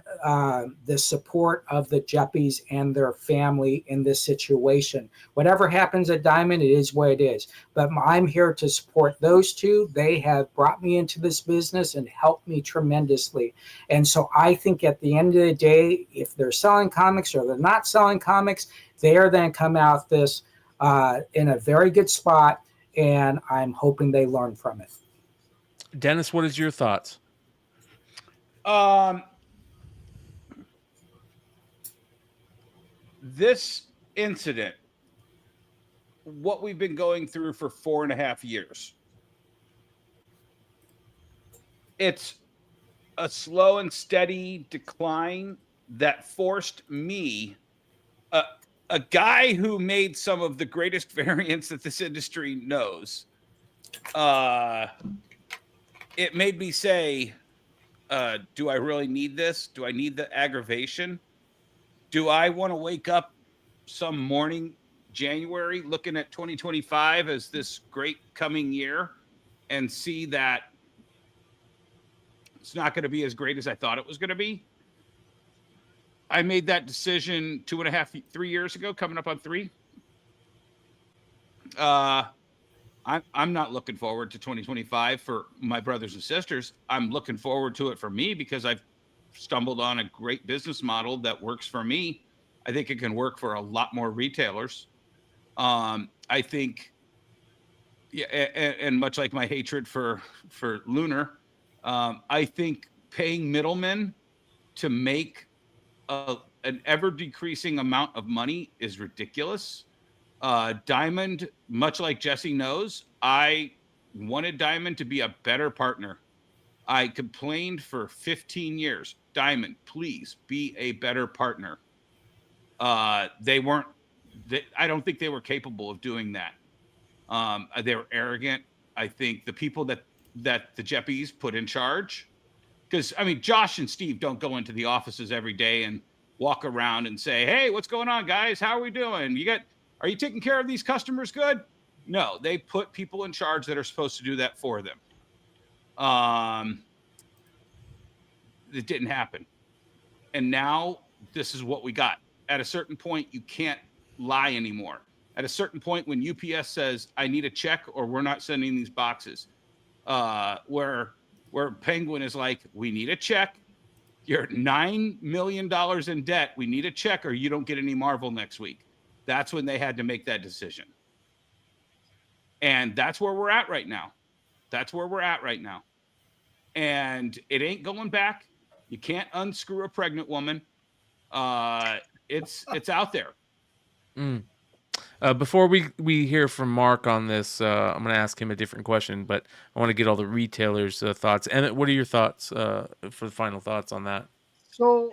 Speaker 6: the support of the Jeppies and their family in this situation. Whatever happens at Diamond, it is what it is. But I'm here to support those two. They have brought me into this business and helped me tremendously. And so I think at the end of the day, if they're selling comics or they're not selling comics, they are then come out this in a very good spot. And I'm hoping they learn from it.
Speaker 4: Dennis, what is your thoughts?
Speaker 5: This incident, what we've been going through for 4.5 years, it's a slow and steady decline that forced me, a guy who made some of the greatest variants that this industry knows, it made me say, do I really need this? Do I need the aggravation? Do I want to wake up some morning, January, looking at 2025 as this great coming year and see that it's not going to be as great as I thought it was going to be? I made that decision 2.5, 3 years ago, coming up on 3. I'm not looking forward to 2025 for my brothers and sisters. I'm looking forward to it for me because I've stumbled on a great business model that works for me. I think it can work for a lot more retailers. I think, yeah, and much like my hatred for Lunar, I think paying middlemen to make an ever decreasing amount of money is ridiculous. Diamond, much like Jesse knows, I wanted Diamond to be a better partner. I complained for 15 years, Diamond, please be a better partner. They weren't, I don't think they were capable of doing that. They were arrogant. I think the people that the Jeppies put in charge, because I mean, Josh and Steve don't go into the offices every day and walk around and say, hey, what's going on, guys? How are we doing? Are you taking care of these customers good? No, they put people in charge that are supposed to do that for them. It didn't happen. And now this is what we got. At a certain point, you can't lie anymore. At a certain point, when UPS says, I need a check or we're not sending these boxes, where Penguin is like, we need a check. You're $9 million in debt. We need a check or you don't get any Marvel next week. That's when they had to make that decision. And that's where we're at right now. And it ain't going back. You can't unscrew a pregnant woman. It's out there.
Speaker 4: Before we hear from Mark on this, I'm going to ask him a different question, but I want to get all the retailers' thoughts. Emmett, what are your thoughts for the final thoughts on that?
Speaker 10: So,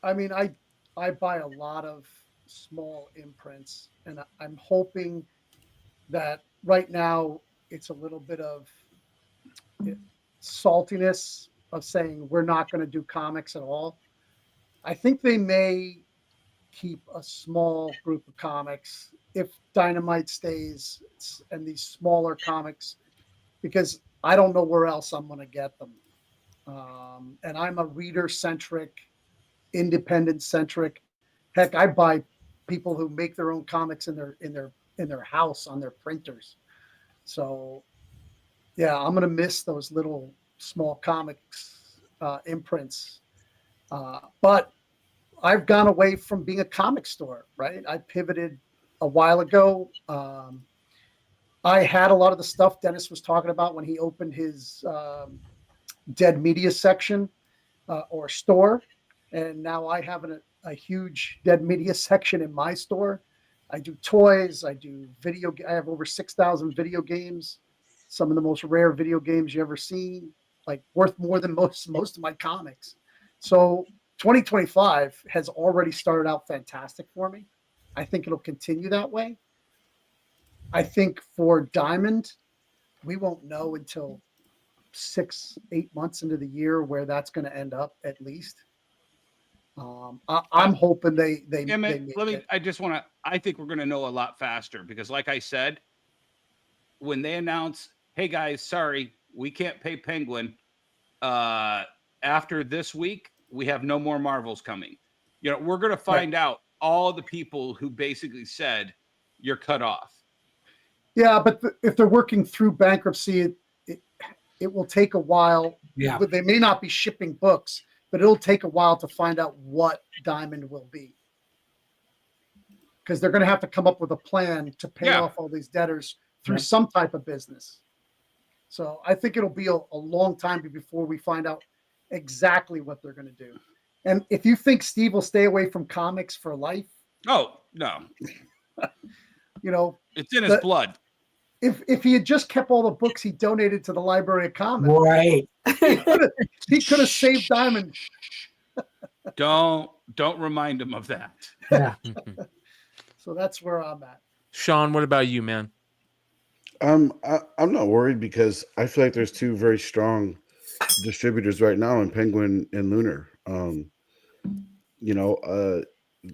Speaker 10: I mean, I buy a lot of small imprints, and I'm hoping that right now it's a little bit of saltiness of saying we're not going to do comics at all. I think they may keep a small group of comics if Dynamite stays and these smaller comics, because I don't know where else I'm going to get them. And I'm a reader-centric, independent-centric. Heck, I buy people who make their own comics in their house on their printers. So, yeah, I'm going to miss those little small comics imprints. But I've gone away from being a comic store, right? I pivoted a while ago. I had a lot of the stuff Dennis was talking about when he opened his dead media section or store. And now I have a huge dead media section in my store. I do toys. I do video. I have over 6,000 video games. Some of the most rare video games you ever seen, like worth more than most of my comics. So 2025 has already started out fantastic for me. I think it'll continue that way. I think for Diamond, we won't know until 6-8 months into the year where that's going to end up at least. I'm hoping they
Speaker 5: Emmett,
Speaker 10: make
Speaker 5: let me.
Speaker 10: it.
Speaker 5: I think we're going to know a lot faster because, like I said, when they announce, "Hey guys, sorry, we can't pay Penguin," after this week, we have no more Marvels coming. You know, we're going to find out all the people who basically said you're cut off.
Speaker 10: Yeah, but if they're working through bankruptcy, it will take a while.
Speaker 6: Yeah.
Speaker 10: But they may not be shipping books, but it'll take a while to find out what Diamond will be. Because they're going to have to come up with a plan to pay off all these debtors through some type of business. So I think it'll be a long time before we find out exactly what they're going to do. And if you think Steve will stay away from comics for life,
Speaker 5: oh no,
Speaker 10: you know,
Speaker 5: it's in his blood.
Speaker 10: If he had just kept all the books he donated to the Library of Comics,
Speaker 6: right,
Speaker 10: he could have saved Diamond.
Speaker 5: Don't remind him of that.
Speaker 6: Yeah.
Speaker 10: So that's where I'm at.
Speaker 4: Shawn, what about you, man?
Speaker 11: I'm not worried because I feel like there's two very strong distributors right now in Penguin and Lunar.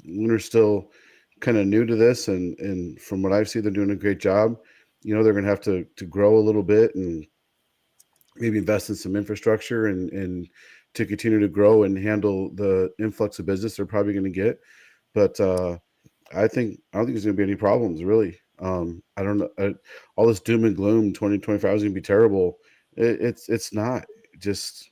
Speaker 11: Lunar's still kind of new to this, and from what I've seen, they're doing a great job. You know, they're going to have to grow a little bit and maybe invest in some infrastructure and to continue to grow and handle the influx of business they're probably going to get. But I don't think there's going to be any problems really. I don't know. All this doom and gloom, 2025 is going to be terrible. It's not. Just,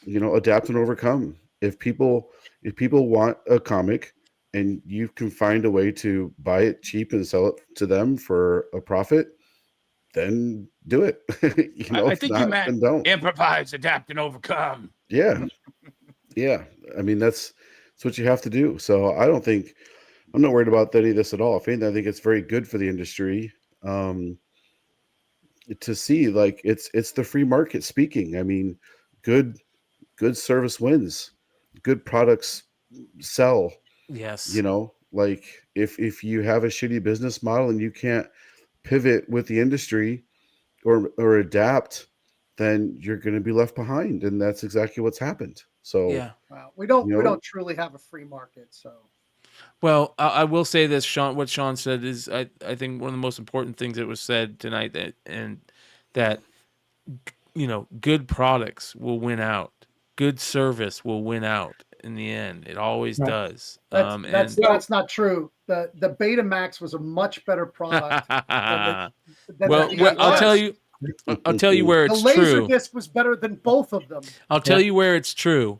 Speaker 11: you know, adapt and overcome. If people want a comic and you can find a way to buy it cheap and sell it to them for a profit, then do it. You know,
Speaker 5: I think you meant don't improvise, adapt, and overcome.
Speaker 11: Yeah. Yeah. I mean, that's what you have to do. So I'm not worried about any of this at all. If anything, I think it's very good for the industry to see, like, it's the free market speaking. I mean, good service wins, good products sell.
Speaker 4: Yes.
Speaker 11: You know, like if you have a shitty business model and you can't pivot with the industry or adapt, then you're going to be left behind. And that's exactly what's happened. So
Speaker 4: yeah,
Speaker 10: wow. We don't truly have a free market. So,
Speaker 4: well, I will say this, Shawn, what Shawn said is, I think one of the most important things that was said tonight, that, you know, good products will win out. Good service will win out in the end. It always does.
Speaker 10: That's not true. The Betamax was a much better product.
Speaker 4: I'll tell you where it's
Speaker 10: true. The
Speaker 4: true.
Speaker 10: Laserdisc was better than both of them.
Speaker 4: I'll tell you where it's true.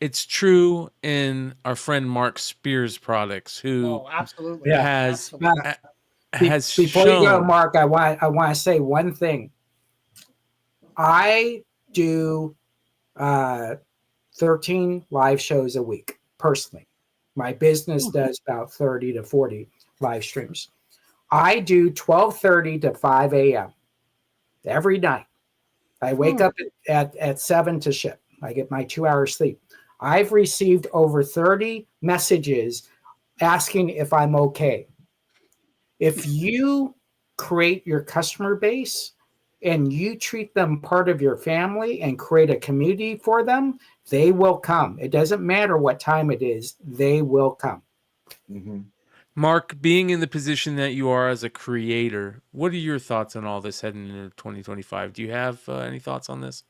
Speaker 4: It's true in our friend Mark Spears products, who
Speaker 10: absolutely
Speaker 4: has
Speaker 6: before
Speaker 4: shown...
Speaker 6: you go, Mark, I want to say one thing. I do 13 live shows a week personally. My business does about 30 to 40 live streams. I do 12:30 to 5 a.m. every night. I wake up at 7 to ship. I get my 2 hours sleep. I've received over 30 messages asking if I'm okay. If you create your customer base and you treat them part of your family and create a community for them, they will come. It doesn't matter what time it is, they will come.
Speaker 8: Mm-hmm.
Speaker 4: Mark, being in the position that you are as a creator, what are your thoughts on all this heading into 2025? Do you have any thoughts on this?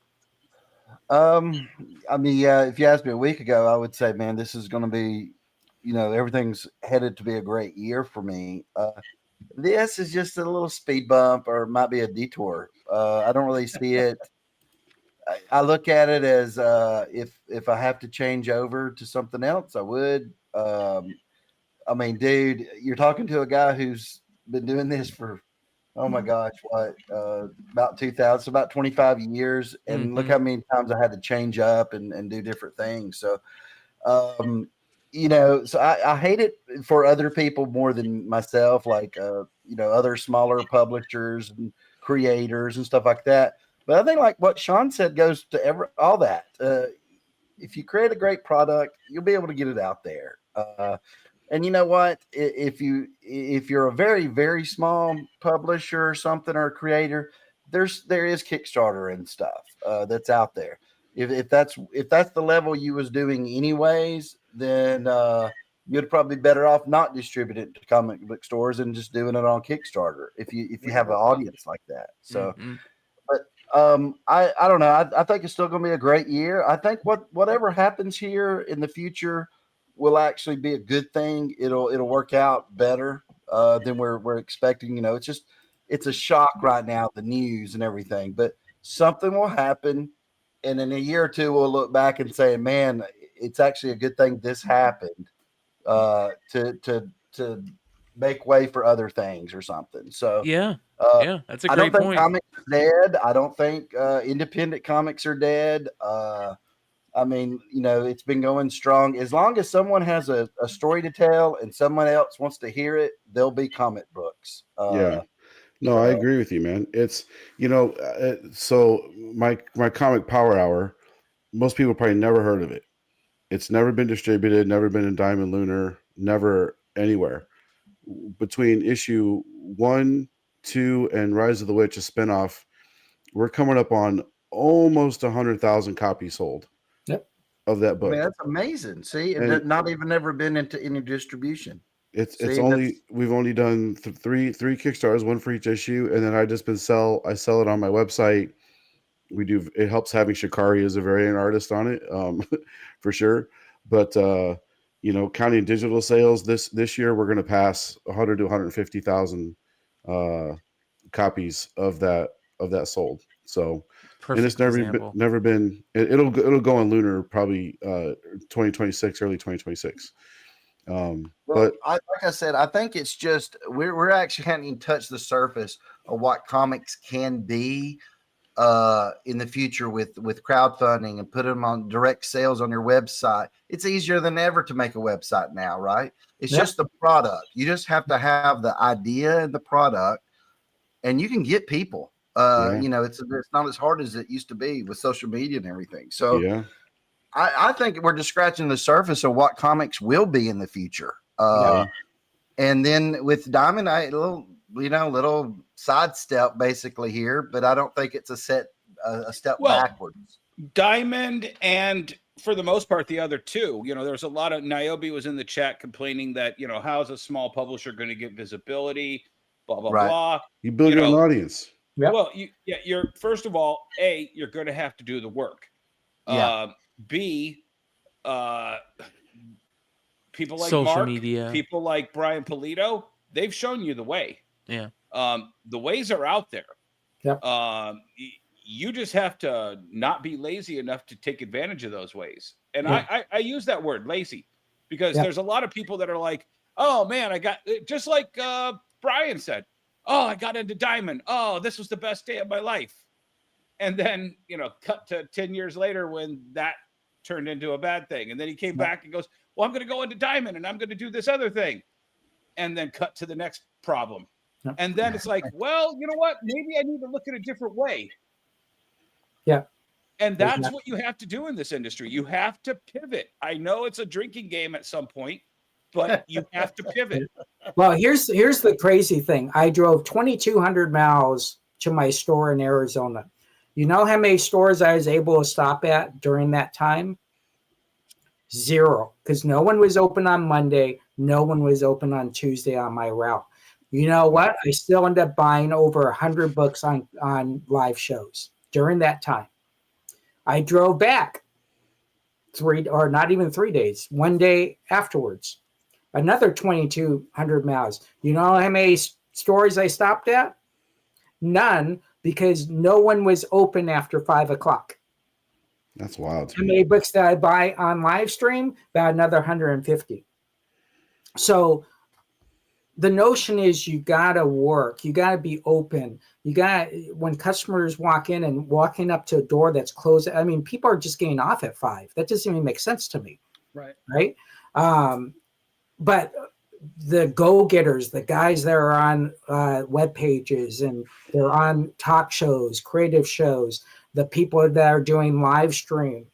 Speaker 8: I mean, yeah, if you asked me a week ago, I would say, man, this is going to be, you know, everything's headed to be a great year for me. This is just a little speed bump or it might be a detour. I don't really see it. I look at it as if I have to change over to something else, I would. I mean, dude, you're talking to a guy who's been doing this for, oh my gosh, what, about 2000, so about 25 years. And look how many times I had to change up and do different things. So, you know, so I hate it for other people more than myself, like, you know, other smaller publishers and creators and stuff like that. But I think like what Shawn said goes to all that. If you create a great product, you'll be able to get it out there. And you know what? If you're a very, very small publisher or something, or a creator, there is Kickstarter and stuff that's out there. If that's the level you was doing anyways, then you'd probably be better off not distributing it to comic book stores and just doing it on Kickstarter if you have an audience like that. So, but I don't know. I think it's still going to be a great year. I think whatever happens here in the future will actually be a good thing. It'll work out better than we're expecting. You know, it's a shock right now, the news and everything, but something will happen. And in a year or two, we'll look back and say, man, it's actually a good thing this happened to make way for other things or something. So
Speaker 4: yeah, that's a great
Speaker 8: I don't think
Speaker 4: point.
Speaker 8: comics are dead. I don't think independent comics are dead. I mean, you know, it's been going strong. As long as someone has a story to tell and someone else wants to hear it, there'll be comic books.
Speaker 11: Yeah. No, I agree with you, man. It's, you know, so my comic power hour, most people probably never heard of it. It's never been distributed, never been in Diamond Lunar, never anywhere. Between issue 1, 2, and Rise of the Witch, a spinoff, we're coming up on almost 100,000 copies sold.
Speaker 6: Yep.
Speaker 11: Of that book.
Speaker 8: I mean, that's amazing. See, and not even ever been into any distribution.
Speaker 11: We've only done three Kickstarters, one for each issue, and then I sell it on my website. It helps having Shikari as a variant artist on it, for sure. But you know, counting digital sales this year, we're going to pass 100 to 150,000 copies of that sold. So, and it's never been. It'll go on Lunar probably 2026, early 2026. But
Speaker 8: like I said, I think it's just we're actually hadn't even touched the surface of what comics can be in the future with crowdfunding and put them on direct sales on your website. It's easier than ever to make a website now, right? It's just the product. You just have to have the idea and the product, and you can get people. You know, it's not as hard as it used to be with social media and everything. So I think we're just scratching the surface of what comics will be in the future. And then with Diamond, little sidestep basically here, but I don't think it's a step backwards.
Speaker 5: Diamond, and for the most part, the other two, you know, there's a lot of Niobe was in the chat complaining that, you know, how's a small publisher going to get visibility, blah, blah, blah.
Speaker 11: You build your own audience.
Speaker 5: Yep. Well, you're first of all, you're going to have to do the work. B, people like
Speaker 4: social
Speaker 5: Mark,
Speaker 4: media,
Speaker 5: people like Brian Pulido, they've shown you the way.
Speaker 4: Yeah.
Speaker 5: The ways are out there.
Speaker 6: Yep.
Speaker 5: You just have to not be lazy enough to take advantage of those ways. And I use that word, lazy, because there's a lot of people that are like, oh man, I got, just like Brian said, oh, I got into Diamond. Oh, this was the best day of my life. And then, you know, cut to 10 years later when that turned into a bad thing. And then he came back and goes, well, I'm going to go into Diamond and I'm going to do this other thing. And then cut to the next problem. And then it's like, well, you know what? Maybe I need to look at a different way.
Speaker 6: Yeah.
Speaker 5: And that's what you have to do in this industry. You have to pivot. I know it's a drinking game at some point, but you have to pivot.
Speaker 6: Well, here's the crazy thing. I drove 2,200 miles to my store in Arizona. You know how many stores I was able to stop at during that time? 0, because no one was open on Monday. No one was open on Tuesday on my route. You know what? I still ended up buying over 100 books on live shows during that time. I drove back 3 or not even 3 days, 1 day afterwards. Another 2,200 miles. You know how many stores I stopped at? None, because no one was open after 5 o'clock.
Speaker 11: That's wild.
Speaker 6: How many books that I buy on live stream? About another 150. So the notion is you got to work. You got to be open. You got, when customers walk in and walking up to a door that's closed. I mean, people are just getting off at 5. That doesn't even make sense to me.
Speaker 10: Right.
Speaker 6: Right. But the go-getters, the guys that are on web pages and they're on talk shows, creative shows, the people that are doing live stream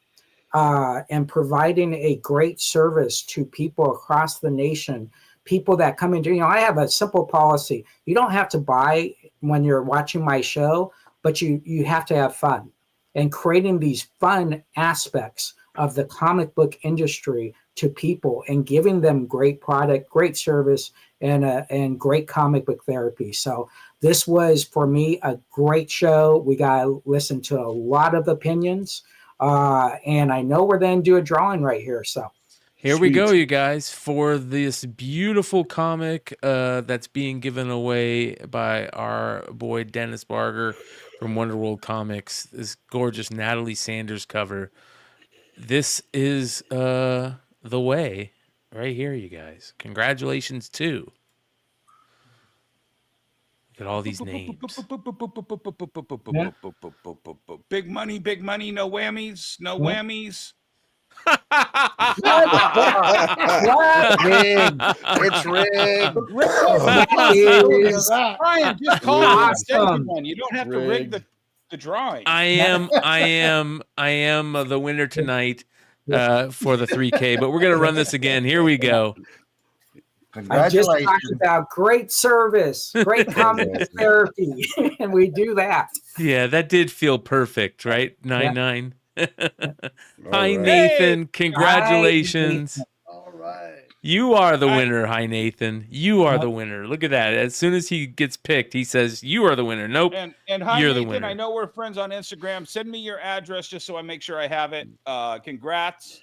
Speaker 6: and providing a great service to people across the nation, people that come into, I have a simple policy. You don't have to buy when you're watching my show, but you have to have fun. And creating these fun aspects of the comic book industry to people and giving them great product, great service, and great comic book therapy. So this was, for me, a great show. We got to listen to a lot of opinions. And I know we're going to do a drawing right here. So
Speaker 4: here we go, you guys, for this beautiful comic that's being given away by our boy Dennis Barger from Wonderworld Comics. This gorgeous Natalie Sanders cover. This is the way right here, you guys. Congratulations too. Look at all these names.
Speaker 5: Big money, no whammies, no whammies.
Speaker 8: Rigged. It's rigged.
Speaker 5: Brian, just call it a second one. You don't have to rig the drawing.
Speaker 4: I am the winner tonight for the 3K, but we're gonna run this again. Here we go.
Speaker 6: I just talked about great service, great comic therapy, and we do that.
Speaker 4: Yeah, that did feel perfect, right? 9-9. Hi,
Speaker 11: right.
Speaker 4: Nathan. Congratulations.
Speaker 10: Hi, Nathan. All right.
Speaker 4: You are the winner. Hi, Nathan. You are the winner. Look at that. As soon as he gets picked, he says, you are the winner. Nope.
Speaker 5: And hi,
Speaker 4: you're
Speaker 5: Nathan.
Speaker 4: The winner.
Speaker 5: I know we're friends on Instagram. Send me your address just so I make sure I have it. Congrats.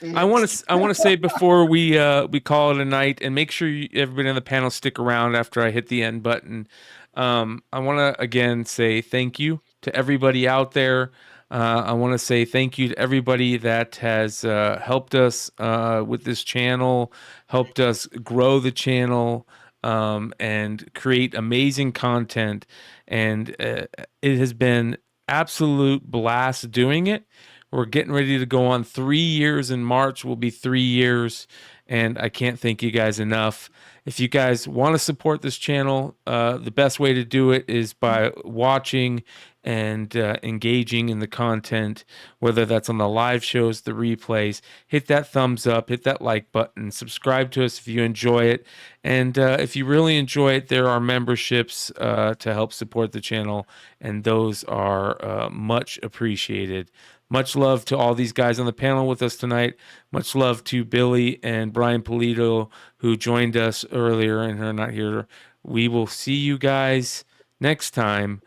Speaker 4: I want to say before we call it a night, and make sure everybody on the panel stick around after I hit the end button. I want to again say thank you to everybody out there. I want to say thank you to everybody that has helped us with this channel, helped us grow the channel, and create amazing content. And it has been absolute blast doing it. We're getting ready to go on 3 years. In March will be 3 years, and I can't thank you guys enough. If you guys want to support this channel, the best way to do it is by watching and engaging in the content, whether that's on the live shows, the replays. Hit that thumbs up, hit that like button, subscribe to us if you enjoy it. And if you really enjoy it, there are memberships to help support the channel, and those are much appreciated. Much love to all these guys on the panel with us tonight. Much love to Billy and Brian Pulido, who joined us earlier and are not here. We will see you guys next time,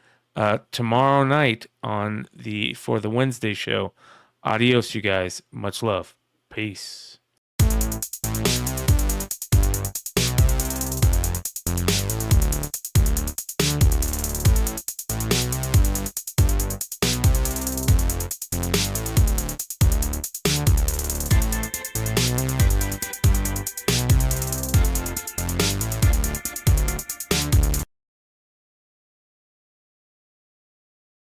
Speaker 4: tomorrow night for the Wednesday show. Adios, you guys. Much love. Peace.